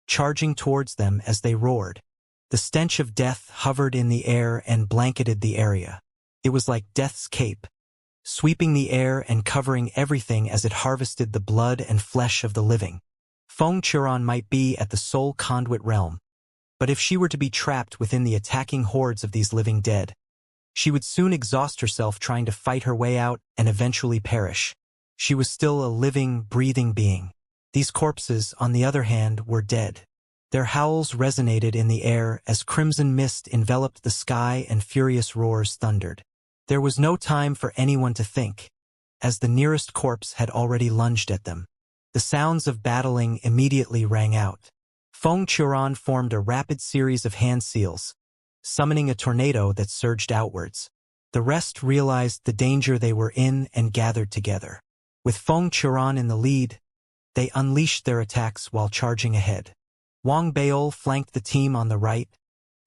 charging towards them as they roared. The stench of death hovered in the air and blanketed the area. It was like death's cape, sweeping the air and covering everything as it harvested the blood and flesh of the living. Feng Churan might be at the soul conduit realm, but if she were to be trapped within the attacking hordes of these living dead, she would soon exhaust herself trying to fight her way out and eventually perish. She was still a living, breathing being. These corpses, on the other hand, were dead. Their howls resonated in the air as crimson mist enveloped the sky and furious roars thundered. There was no time for anyone to think, as the nearest corpse had already lunged at them. The sounds of battling immediately rang out. Feng Churan formed a rapid series of hand seals, summoning a tornado that surged outwards. The rest realized the danger they were in and gathered together. With Feng Churan in the lead, they unleashed their attacks while charging ahead. Wang Baol flanked the team on the right,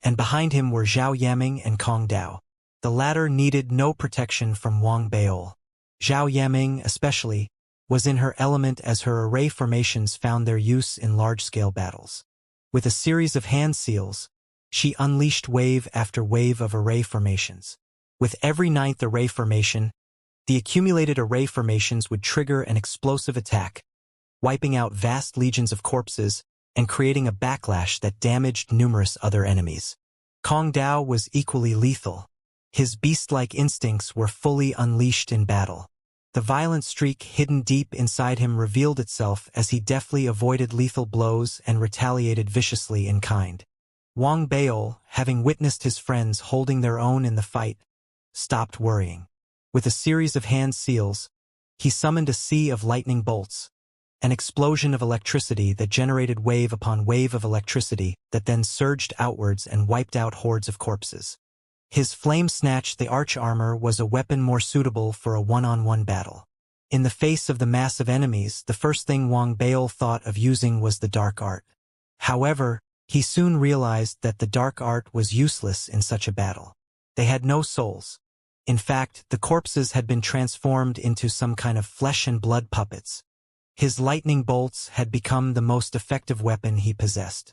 and behind him were Zhao Yaming and Kong Dao. The latter needed no protection from Wang Baol. Zhao Yaming, especially, was in her element as her array formations found their use in large-scale battles. With a series of hand seals, she unleashed wave after wave of array formations. With every ninth array formation, the accumulated array formations would trigger an explosive attack, wiping out vast legions of corpses and creating a backlash that damaged numerous other enemies. Kong Dao was equally lethal. His beast-like instincts were fully unleashed in battle. The violent streak hidden deep inside him revealed itself as he deftly avoided lethal blows and retaliated viciously in kind. Wang Baol, having witnessed his friends holding their own in the fight, stopped worrying. With a series of hand seals, he summoned a sea of lightning bolts, an explosion of electricity that generated wave upon wave of electricity that then surged outwards and wiped out hordes of corpses. His flame snatch, the arch armor, was a weapon more suitable for a one-on-one battle. In the face of the massive enemies, the first thing Wang Baol thought of using was the dark art. However, he soon realized that the dark art was useless in such a battle. They had no souls. In fact, the corpses had been transformed into some kind of flesh and blood puppets. His lightning bolts had become the most effective weapon he possessed.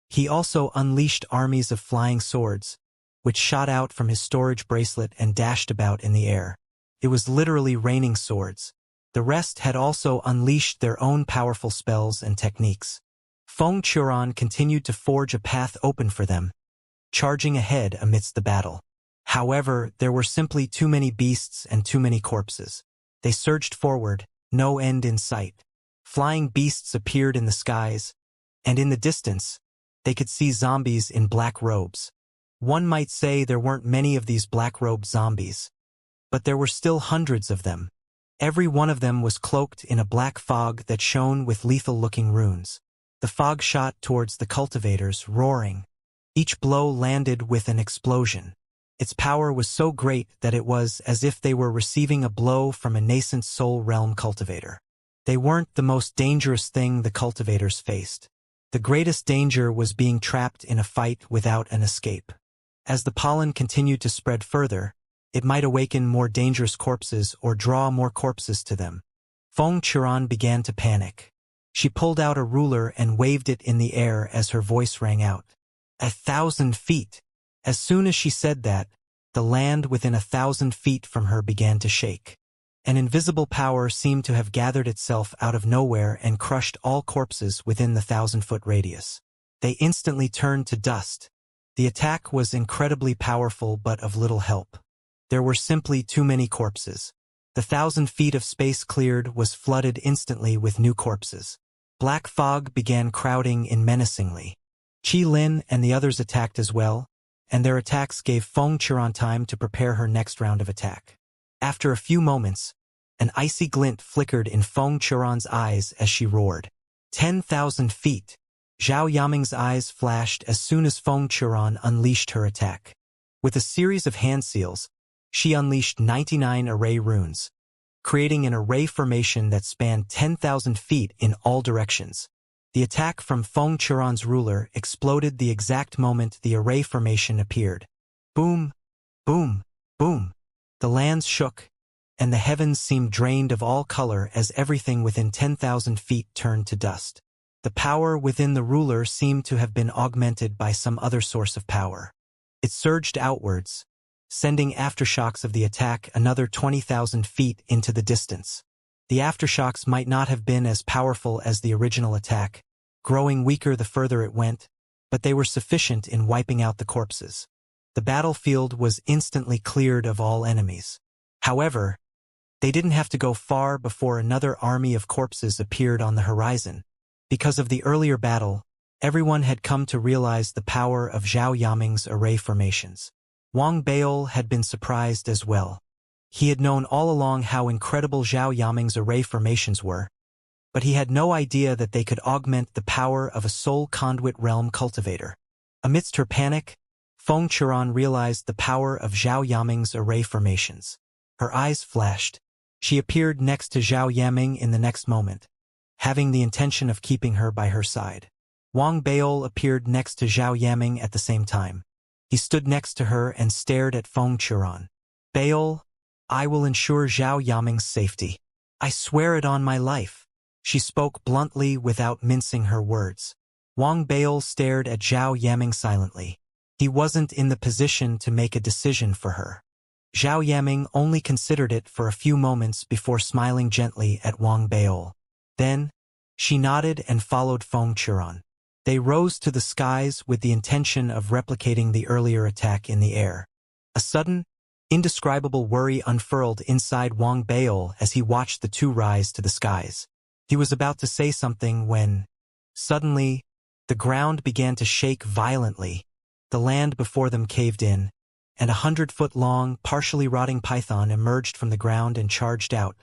He also unleashed armies of flying swords, which shot out from his storage bracelet and dashed about in the air. It was literally raining swords. The rest had also unleashed their own powerful spells and techniques. Feng Churan continued to forge a path open for them, charging ahead amidst the battle. However, there were simply too many beasts and too many corpses. They surged forward, no end in sight. Flying beasts appeared in the skies, and in the distance, they could see zombies in black robes. One might say there weren't many of these black-robed zombies, but there were still hundreds of them. Every one of them was cloaked in a black fog that shone with lethal-looking runes. The fog shot towards the cultivators, roaring. Each blow landed with an explosion. Its power was so great that it was as if they were receiving a blow from a nascent soul realm cultivator. They weren't the most dangerous thing the cultivators faced. The greatest danger was being trapped in a fight without an escape. As the pollen continued to spread further, it might awaken more dangerous corpses or draw more corpses to them. Feng Churan began to panic. She pulled out a ruler and waved it in the air as her voice rang out. 1,000 feet! As soon as she said that, the land within 1,000 feet from her began to shake. An invisible power seemed to have gathered itself out of nowhere and crushed all corpses within the 1,000-foot radius. They instantly turned to dust. The attack was incredibly powerful but of little help. There were simply too many corpses. The 1,000 feet of space cleared was flooded instantly with new corpses. Black fog began crowding in menacingly. Qi Lin and the others attacked as well, and their attacks gave Feng Churan time to prepare her next round of attack. After a few moments, an icy glint flickered in Feng Churan's eyes as she roared. 10,000 feet! Zhao Yaming's eyes flashed as soon as Feng Churan unleashed her attack. With a series of hand seals, she unleashed 99 array runes, creating an array formation that spanned 10,000 feet in all directions. The attack from Feng Churan's ruler exploded the exact moment the array formation appeared. Boom! Boom, boom. The lands shook, and the heavens seemed drained of all color as everything within 10,000 feet turned to dust. The power within the ruler seemed to have been augmented by some other source of power. It surged outwards, sending aftershocks of the attack another 20,000 feet into the distance. The aftershocks might not have been as powerful as the original attack, growing weaker the further it went, but they were sufficient in wiping out the corpses. The battlefield was instantly cleared of all enemies. However, they didn't have to go far before another army of corpses appeared on the horizon. Because of the earlier battle, everyone had come to realize the power of Zhao Yaming's array formations. Wang Beil had been surprised as well. He had known all along how incredible Zhao Yaming's array formations were, but he had no idea that they could augment the power of a soul conduit realm cultivator. Amidst her panic, Feng Qiran realized the power of Zhao Yaming's array formations. Her eyes flashed. She appeared next to Zhao Yaming in the next moment, having the intention of keeping her by her side. Wang Beil appeared next to Zhao Yaming at the same time. He stood next to her and stared at Feng Qiran. Beil, I will ensure Zhao Yaming's safety. I swear it on my life. She spoke bluntly without mincing her words. Wang Beil stared at Zhao Yaming silently. He wasn't in the position to make a decision for her. Zhao Yaming only considered it for a few moments before smiling gently at Wang Beil. Then, she nodded and followed Feng Qiran. They rose to the skies with the intention of replicating the earlier attack in the air. A sudden, indescribable worry unfurled inside Wang Beil as he watched the two rise to the skies. He was about to say something when, suddenly, the ground began to shake violently. The land before them caved in, and a 100-foot-long, partially rotting python emerged from the ground and charged out,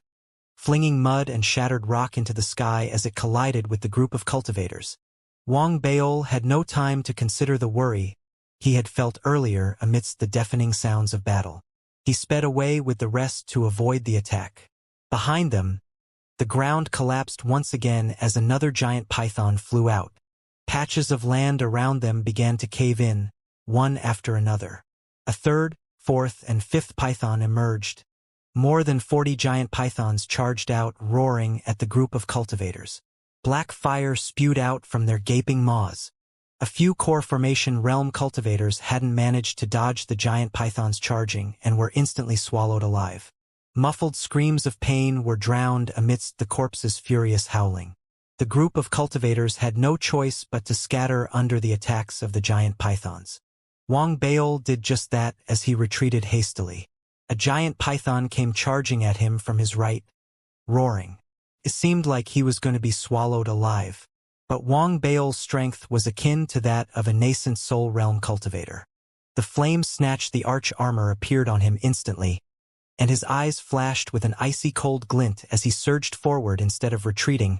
flinging mud and shattered rock into the sky as it collided with the group of cultivators. Wang Beil had no time to consider the worry he had felt earlier amidst the deafening sounds of battle. He sped away with the rest to avoid the attack. Behind them, the ground collapsed once again as another giant python flew out. Patches of land around them began to cave in, one after another. A third, fourth, and fifth python emerged. More than 40 giant pythons charged out, roaring at the group of cultivators. Black fire spewed out from their gaping maws. A few core formation realm cultivators hadn't managed to dodge the giant pythons charging and were instantly swallowed alive. Muffled screams of pain were drowned amidst the corpses' furious howling. The group of cultivators had no choice but to scatter under the attacks of the giant pythons. Wang Beil did just that as he retreated hastily. A giant python came charging at him from his right, roaring. It seemed like he was going to be swallowed alive. But Wang Beil's strength was akin to that of a nascent soul realm cultivator. The flame snatched the arch armor appeared on him instantly, and his eyes flashed with an icy cold glint as he surged forward instead of retreating,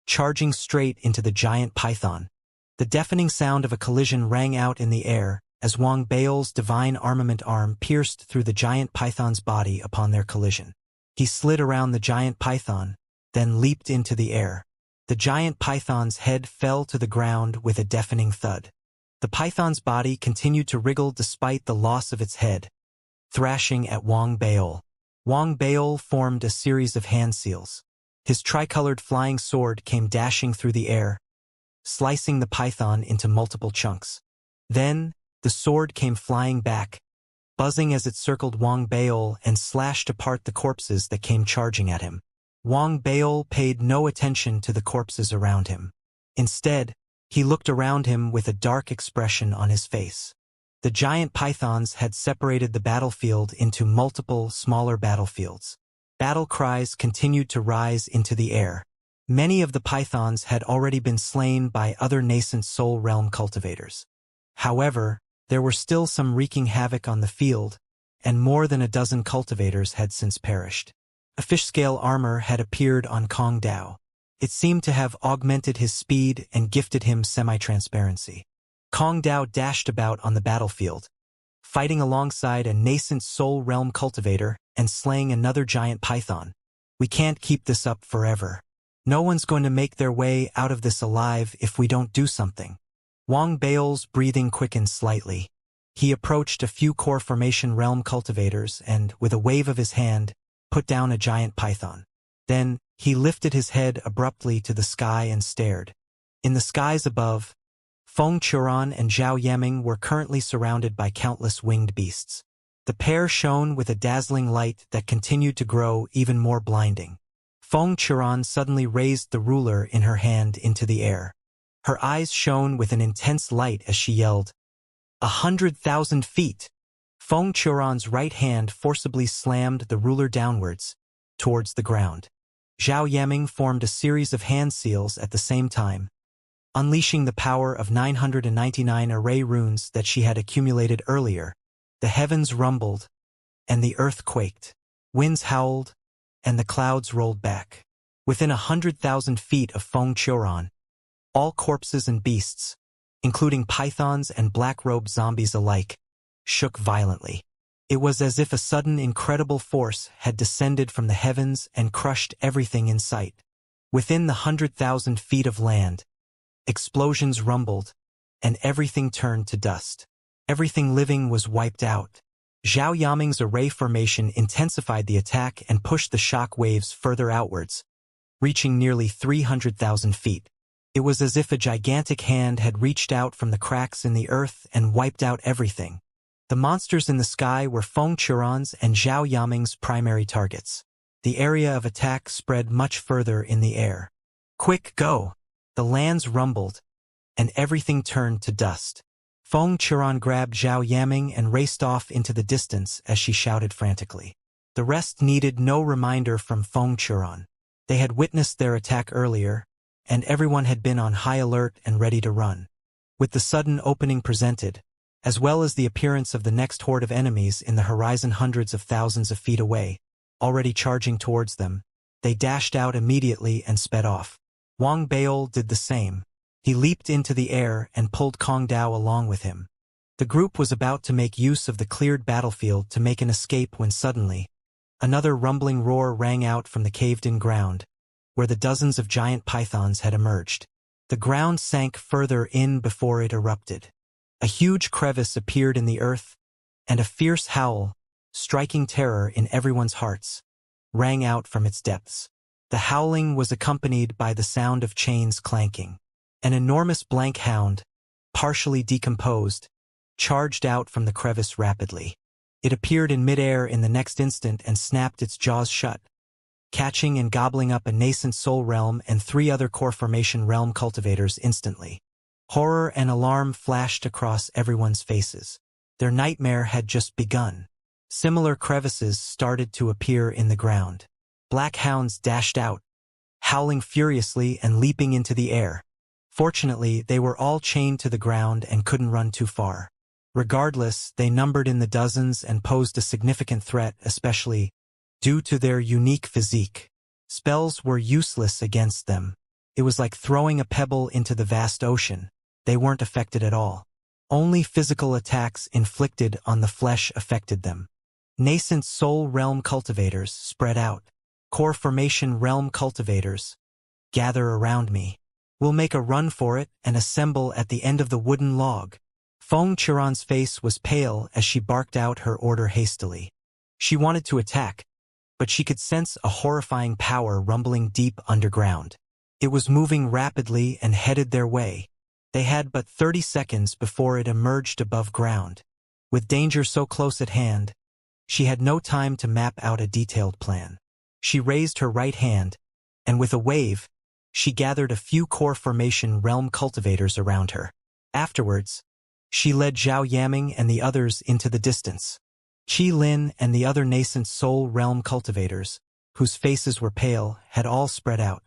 charging straight into the giant python. The deafening sound of a collision rang out in the air as Wang Beil's divine armament arm pierced through the giant python's body upon their collision. He slid around the giant python, then leaped into the air. The giant python's head fell to the ground with a deafening thud. The python's body continued to wriggle despite the loss of its head, thrashing at Wang Beil. Wang Beil formed a series of hand seals. His tricolored flying sword came dashing through the air, slicing the python into multiple chunks. Then, the sword came flying back, buzzing as it circled Wang Beil and slashed apart the corpses that came charging at him. Wang Beil paid no attention to the corpses around him. Instead, he looked around him with a dark expression on his face. The giant pythons had separated the battlefield into multiple, smaller battlefields. Battle cries continued to rise into the air. Many of the pythons had already been slain by other nascent soul realm cultivators. However, there were still some wreaking havoc on the field, and more than a dozen cultivators had since perished. A fish-scale armor had appeared on Kong Dao. It seemed to have augmented his speed and gifted him semi-transparency. Kong Dao dashed about on the battlefield, fighting alongside a nascent soul realm cultivator and slaying another giant python. We can't keep this up forever. No one's going to make their way out of this alive if we don't do something. Wang Beil's breathing quickened slightly. He approached a few core formation realm cultivators and, with a wave of his hand, put down a giant python. Then, he lifted his head abruptly to the sky and stared. In the skies above, Feng Churan and Zhao Yaming were currently surrounded by countless winged beasts. The pair shone with a dazzling light that continued to grow even more blinding. Feng Churan suddenly raised the ruler in her hand into the air. Her eyes shone with an intense light as she yelled, 100,000 feet! Feng Churan's right hand forcibly slammed the ruler downwards, towards the ground. Zhao Yaming formed a series of hand seals at the same time, unleashing the power of 999 array runes that she had accumulated earlier. The heavens rumbled, and the earth quaked. Winds howled, and the clouds rolled back. Within 100,000 feet of Feng Churan, all corpses and beasts, including pythons and black-robed zombies alike, shook violently. It was as if a sudden incredible force had descended from the heavens and crushed everything in sight. Within the 100,000 feet of land, explosions rumbled, and everything turned to dust. Everything living was wiped out. Zhao Yaming's array formation intensified the attack and pushed the shock waves further outwards, reaching nearly 300,000 feet. It was as if a gigantic hand had reached out from the cracks in the earth and wiped out everything. The monsters in the sky were Feng Churan's and Zhao Yaming's primary targets. The area of attack spread much further in the air. Quick, go! The lands rumbled, and everything turned to dust. Feng Churan grabbed Zhao Yaming and raced off into the distance as she shouted frantically. The rest needed no reminder from Feng Churan. They had witnessed their attack earlier, and everyone had been on high alert and ready to run. With the sudden opening presented, as well as the appearance of the next horde of enemies in the horizon hundreds of thousands of feet away, already charging towards them, they dashed out immediately and sped off. Wang Beol did the same. He leaped into the air and pulled Kong Dao along with him. The group was about to make use of the cleared battlefield to make an escape when suddenly, another rumbling roar rang out from the caved-in ground, where the dozens of giant pythons had emerged. The ground sank further in before it erupted. A huge crevice appeared in the earth, and a fierce howl, striking terror in everyone's hearts, rang out from its depths. The howling was accompanied by the sound of chains clanking. An enormous blank hound, partially decomposed, charged out from the crevice rapidly. It appeared in midair in the next instant and snapped its jaws shut, catching and gobbling up a nascent soul realm and 3 other core formation realm cultivators instantly. Horror and alarm flashed across everyone's faces. Their nightmare had just begun. Similar crevices started to appear in the ground. Black hounds dashed out, howling furiously and leaping into the air. Fortunately, they were all chained to the ground and couldn't run too far. Regardless, they numbered in the dozens and posed a significant threat, especially due to their unique physique. Spells were useless against them. It was like throwing a pebble into the vast ocean. They weren't affected at all. Only physical attacks inflicted on the flesh affected them. Nascent soul realm cultivators spread out. Core formation realm cultivators, gather around me. We'll make a run for it and assemble at the end of the wooden log. Feng Churan's face was pale as she barked out her order hastily. She wanted to attack, but she could sense a horrifying power rumbling deep underground. It was moving rapidly and headed their way. They had but 30 seconds before it emerged above ground. With danger so close at hand, she had no time to map out a detailed plan. She raised her right hand, and with a wave, she gathered a few core formation realm cultivators around her. Afterwards, she led Zhao Yaming and the others into the distance. Qi Lin and the other nascent soul realm cultivators, whose faces were pale, had all spread out.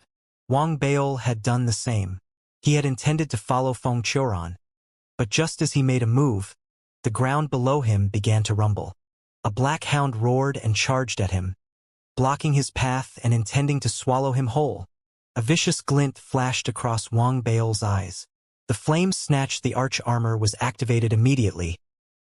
Wang Beol had done the same. He had intended to follow Feng Churan, but just as he made a move, the ground below him began to rumble. A black hound roared and charged at him, blocking his path and intending to swallow him whole. A vicious glint flashed across Wang Beol's eyes. The flame snatched the arch armor was activated immediately.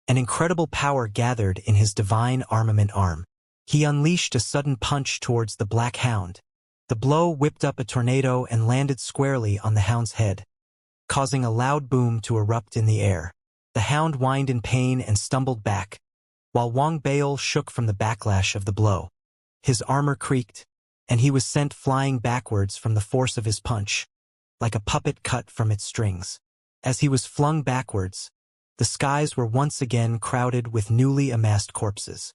An incredible power gathered in his divine armament arm. He unleashed a sudden punch towards the black hound. The blow whipped up a tornado and landed squarely on the hound's head, causing a loud boom to erupt in the air. The hound whined in pain and stumbled back, while Wang Bail shook from the backlash of the blow. His armor creaked, and he was sent flying backwards from the force of his punch, like a puppet cut from its strings. As he was flung backwards, the skies were once again crowded with newly amassed corpses.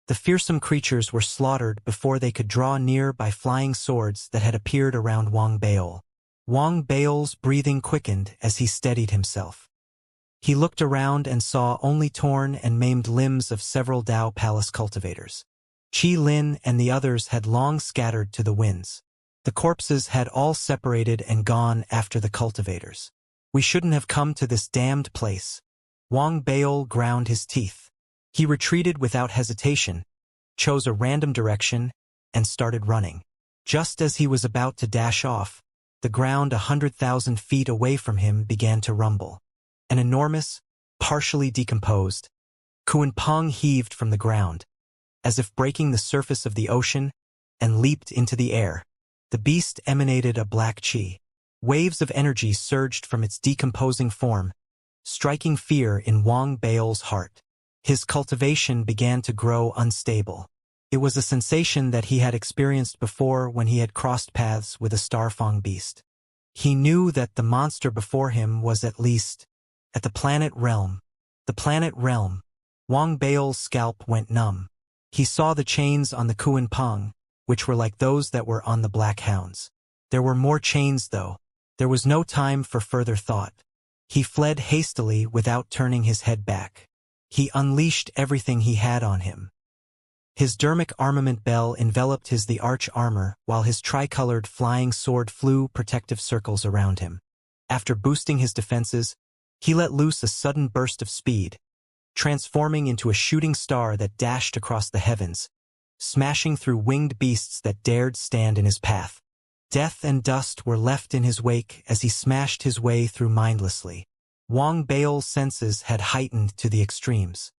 The fearsome creatures were slaughtered before they could draw near by flying swords that had appeared around Wang Bail. Wang Bail's breathing quickened as he steadied himself. He looked around and saw only torn and maimed limbs of several Dao Palace cultivators. Qi Lin and the others had long scattered to the winds. The corpses had all separated and gone after the cultivators. We shouldn't have come to this damned place. Wang Bail ground his teeth. He retreated without hesitation, chose a random direction, and started running. Just as he was about to dash off, the ground 100,000 feet away from him began to rumble. An enormous, partially decomposed, Kuanpeng heaved from the ground, as if breaking the surface of the ocean, and leaped into the air. The beast emanated a black qi. Waves of energy surged from its decomposing form, striking fear in Wang Bail's heart. His cultivation began to grow unstable. It was a sensation that he had experienced before when he had crossed paths with a Starfang beast. He knew that the monster before him was at least at the planet realm. The planet realm. Wang Bail's scalp went numb. He saw the chains on the Kuanpeng, which were like those that were on the black hounds. There were more chains, though. There was no time for further thought. He fled hastily without turning his head back. He unleashed everything he had on him. His dermic armament bell enveloped the arch armor, while his tricolored flying sword flew protective circles around him. After boosting his defenses, he let loose a sudden burst of speed, transforming into a shooting star that dashed across the heavens, smashing through winged beasts that dared stand in his path. Death and dust were left in his wake as he smashed his way through mindlessly. Wang Bail's senses had heightened to the extremes.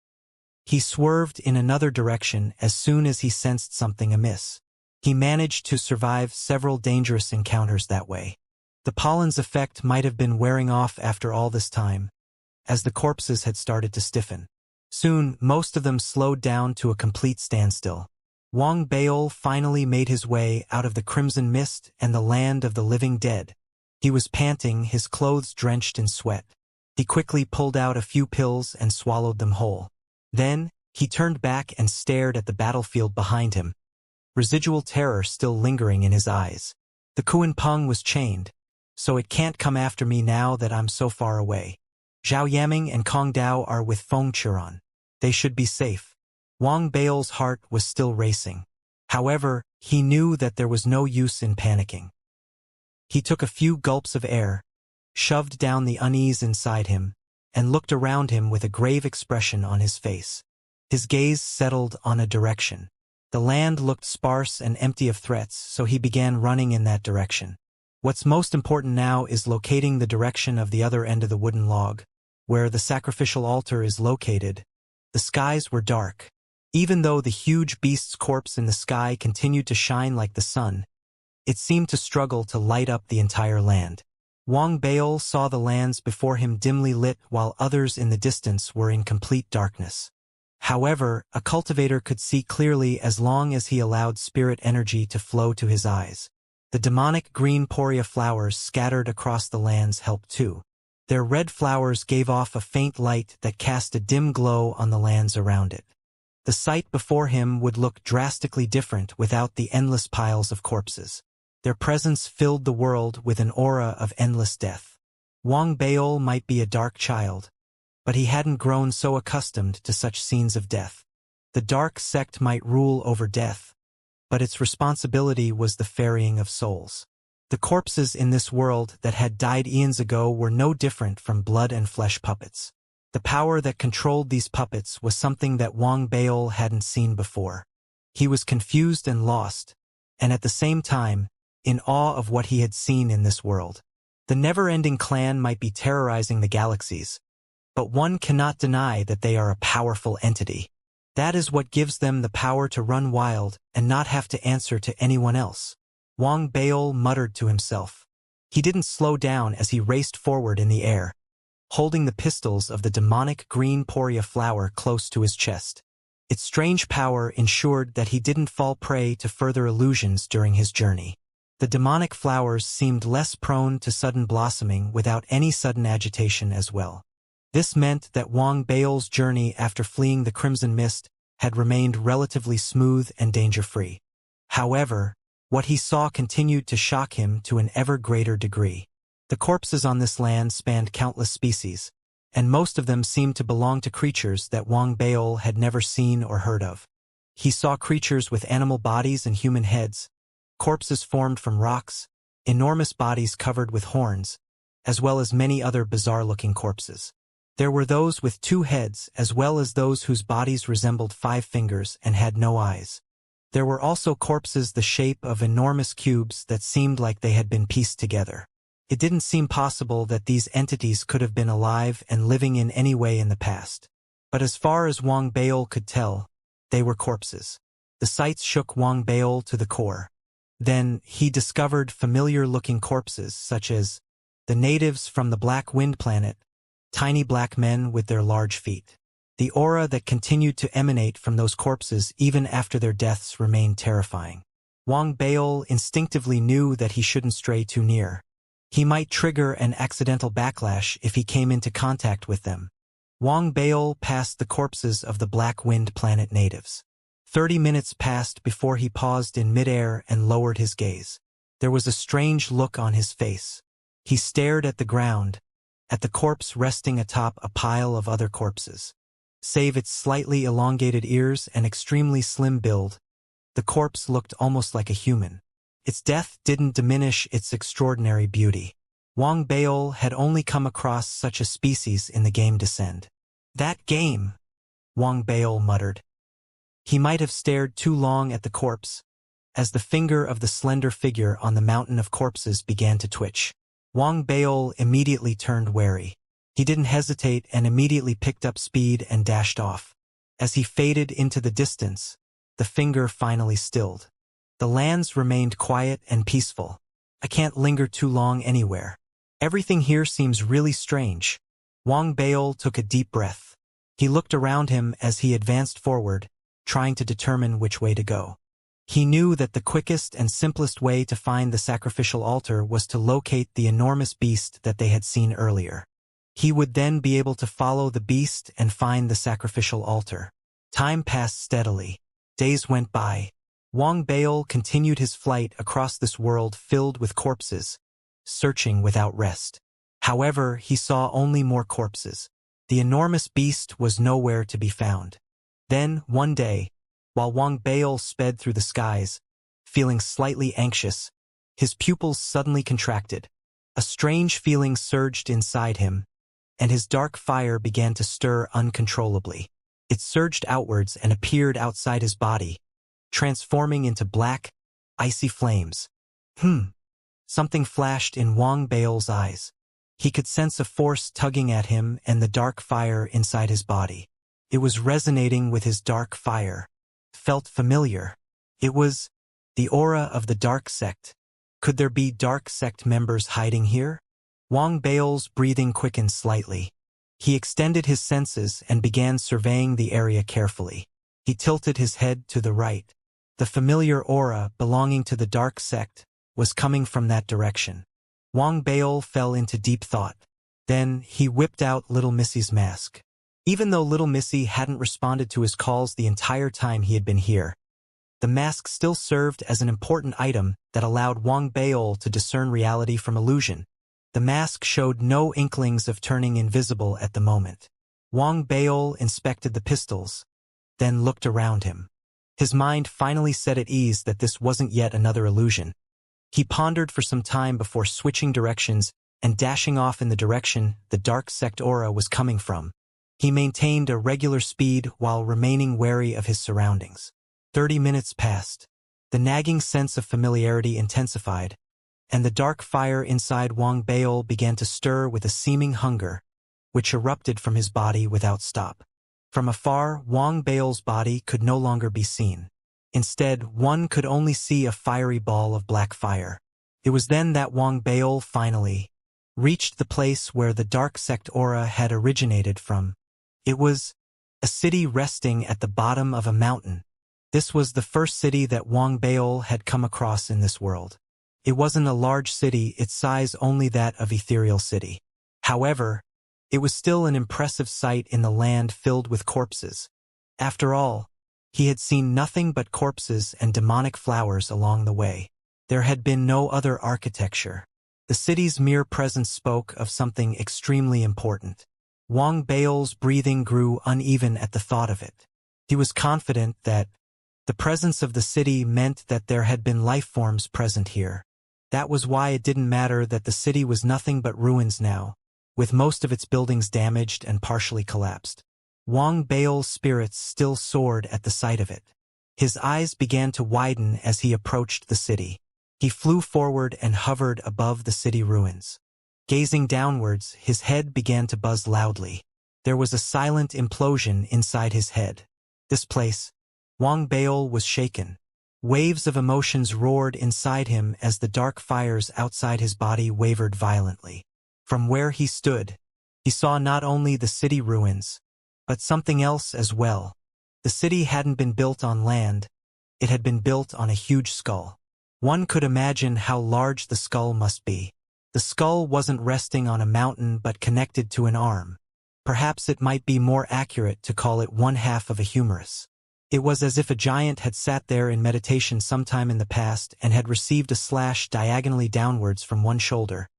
He swerved in another direction as soon as he sensed something amiss. He managed to survive several dangerous encounters that way. The pollen's effect might have been wearing off after all this time, as the corpses had started to stiffen. Soon, most of them slowed down to a complete standstill. Wang Bail finally made his way out of the crimson mist and the land of the living dead. He was panting, his clothes drenched in sweat. He quickly pulled out a few pills and swallowed them whole. Then, he turned back and stared at the battlefield behind him, residual terror still lingering in his eyes. The Kuanpeng was chained, so it can't come after me now that I'm so far away. Zhao Yaming and Kong Dao are with Feng Churan. They should be safe. Wang Bail's heart was still racing. However, he knew that there was no use in panicking. He took a few gulps of air, shoved down the unease inside him, and looked around him with a grave expression on his face. His gaze settled on a direction. The land looked sparse and empty of threats, so he began running in that direction. What's most important now is locating the direction of the other end of the wooden log, where the sacrificial altar is located. The skies were dark. Even though the huge beast's corpse in the sky continued to shine like the sun, it seemed to struggle to light up the entire land. Wang Bail saw the lands before him dimly lit while others in the distance were in complete darkness. However, a cultivator could see clearly as long as he allowed spirit energy to flow to his eyes. The demonic green poria flowers scattered across the lands helped too. Their red flowers gave off a faint light that cast a dim glow on the lands around it. The sight before him would look drastically different without the endless piles of corpses. Their presence filled the world with an aura of endless death. Wang Bail might be a dark child, but he hadn't grown so accustomed to such scenes of death. The dark sect might rule over death, but its responsibility was the ferrying of souls. The corpses in this world that had died eons ago were no different from blood and flesh puppets. The power that controlled these puppets was something that Wang Bail hadn't seen before. He was confused and lost, and at the same time, in awe of what he had seen in this world. The never-ending clan might be terrorizing the galaxies, but one cannot deny that they are a powerful entity. That is what gives them the power to run wild and not have to answer to anyone else. Wang Bail muttered to himself. He didn't slow down as he raced forward in the air. holding the pistils of the demonic green poria flower close to his chest. Its strange power ensured that he didn't fall prey to further illusions during his journey. The demonic flowers seemed less prone to sudden blossoming without any sudden agitation as well. This meant that Wang Bao's journey after fleeing the Crimson Mist had remained relatively smooth and danger-free. However, what he saw continued to shock him to an ever greater degree. The corpses on this land spanned countless species, and most of them seemed to belong to creatures that Wang Bao had never seen or heard of. He saw creatures with animal bodies and human heads, corpses formed from rocks, enormous bodies covered with horns, as well as many other bizarre-looking corpses. There were those with 2 heads as well as those whose bodies resembled 5 fingers and had no eyes. There were also corpses the shape of enormous cubes that seemed like they had been pieced together. It didn't seem possible that these entities could have been alive and living in any way in the past. But as far as Wang Bao could tell, they were corpses. The sights shook Wang Bao to the core. Then he discovered familiar-looking corpses such as the natives from the Black Wind planet, tiny black men with their large feet. The aura that continued to emanate from those corpses even after their deaths remained terrifying. Wang Bao instinctively knew that he shouldn't stray too near. He might trigger an accidental backlash if he came into contact with them. Wang Bao passed the corpses of the Black Wind planet natives. 30 minutes passed before he paused in midair and lowered his gaze. There was a strange look on his face. He stared at the ground, at the corpse resting atop a pile of other corpses. Save its slightly elongated ears and extremely slim build, the corpse looked almost like a human. Its death didn't diminish its extraordinary beauty. Wang Bao had only come across such a species in the game Descend. That game, Wang Bao muttered. He might have stared too long at the corpse, as the finger of the slender figure on the mountain of corpses began to twitch. Wang Bao immediately turned wary. He didn't hesitate and immediately picked up speed and dashed off. As he faded into the distance, the finger finally stilled. The lands remained quiet and peaceful. I can't linger too long anywhere. Everything here seems really strange. Wang Bao took a deep breath. He looked around him as he advanced forward, trying to determine which way to go. He knew that the quickest and simplest way to find the sacrificial altar was to locate the enormous beast that they had seen earlier. He would then be able to follow the beast and find the sacrificial altar. Time passed steadily. Days went by. Wang Bao continued his flight across this world filled with corpses, searching without rest. However, he saw only more corpses. The enormous beast was nowhere to be found. Then, one day, while Wang Bao sped through the skies, feeling slightly anxious, his pupils suddenly contracted. A strange feeling surged inside him, and his dark fire began to stir uncontrollably. It surged outwards and appeared outside his body, transforming into black, icy flames. Something flashed in Wang Bao's eyes. He could sense a force tugging at him and the dark fire inside his body. It was resonating with his dark fire. Felt familiar. It was the aura of the dark sect. Could there be dark sect members hiding here? Wang Bao's breathing quickened slightly. He extended his senses and began surveying the area carefully. He tilted his head to the right. The familiar aura belonging to the dark sect was coming from that direction. Wang Bao fell into deep thought. Then he whipped out Little Missy's mask. Even though Little Missy hadn't responded to his calls the entire time he had been here, the mask still served as an important item that allowed Wang Bao to discern reality from illusion. The mask showed no inklings of turning invisible at the moment. Wang Bao inspected the pistols, then looked around him. His mind finally set at ease that this wasn't yet another illusion. He pondered for some time before switching directions and dashing off in the direction the dark sect aura was coming from. He maintained a regular speed while remaining wary of his surroundings. 30 minutes passed. The nagging sense of familiarity intensified, and the dark fire inside Wang Bao began to stir with a seeming hunger, which erupted from his body without stop. From afar, Wang Bao's body could no longer be seen. Instead, one could only see a fiery ball of black fire. It was then that Wang Bao finally reached the place where the dark sect aura had originated from. It was a city resting at the bottom of a mountain. This was the first city that Wang Baol had come across in this world. It wasn't a large city, its size only that of Ethereal City. However, it was still an impressive sight in the land filled with corpses. After all, he had seen nothing but corpses and demonic flowers along the way. There had been no other architecture. The city's mere presence spoke of something extremely important. Wang Baol's breathing grew uneven at the thought of it. He was confident that the presence of the city meant that there had been life forms present here. That was why it didn't matter that the city was nothing but ruins now, with most of its buildings damaged and partially collapsed. Wang Baol's spirits still soared at the sight of it. His eyes began to widen as he approached the city. He flew forward and hovered above the city ruins. Gazing downwards, his head began to buzz loudly. There was a silent implosion inside his head. This place, Wang Baol was shaken. Waves of emotions roared inside him as the dark fires outside his body wavered violently. From where he stood, he saw not only the city ruins, but something else as well. The city hadn't been built on land, it had been built on a huge skull. One could imagine how large the skull must be. The skull wasn't resting on a mountain but connected to an arm. Perhaps it might be more accurate to call it one half of a humerus. It was as if a giant had sat there in meditation sometime in the past and had received a slash diagonally downwards from one shoulder,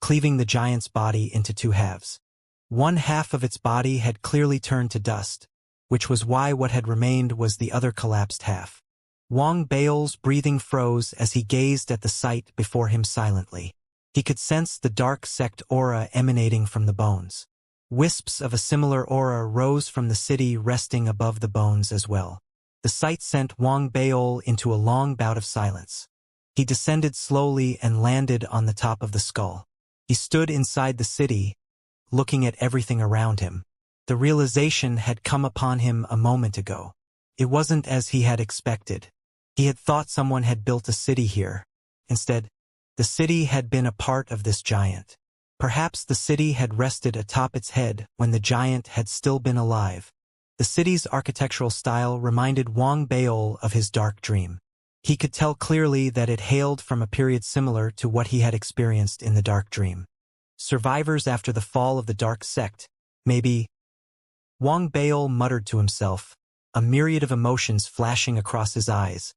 cleaving the giant's body into two halves. One half of its body had clearly turned to dust, which was why what had remained was the other collapsed half. Wang Baol's breathing froze as he gazed at the sight before him silently. He could sense the dark sect aura emanating from the bones. Wisps of a similar aura rose from the city resting above the bones as well. The sight sent Wang Baol into a long bout of silence. He descended slowly and landed on the top of the skull. He stood inside the city, looking at everything around him. The realization had come upon him a moment ago. It wasn't as he had expected. He had thought someone had built a city here. Instead, the city had been a part of this giant. Perhaps the city had rested atop its head when the giant had still been alive. The city's architectural style reminded Wang Baol of his dark dream. He could tell clearly that it hailed from a period similar to what he had experienced in the dark dream. Survivors after the fall of the dark sect, maybe. Wang Baol muttered to himself, a myriad of emotions flashing across his eyes.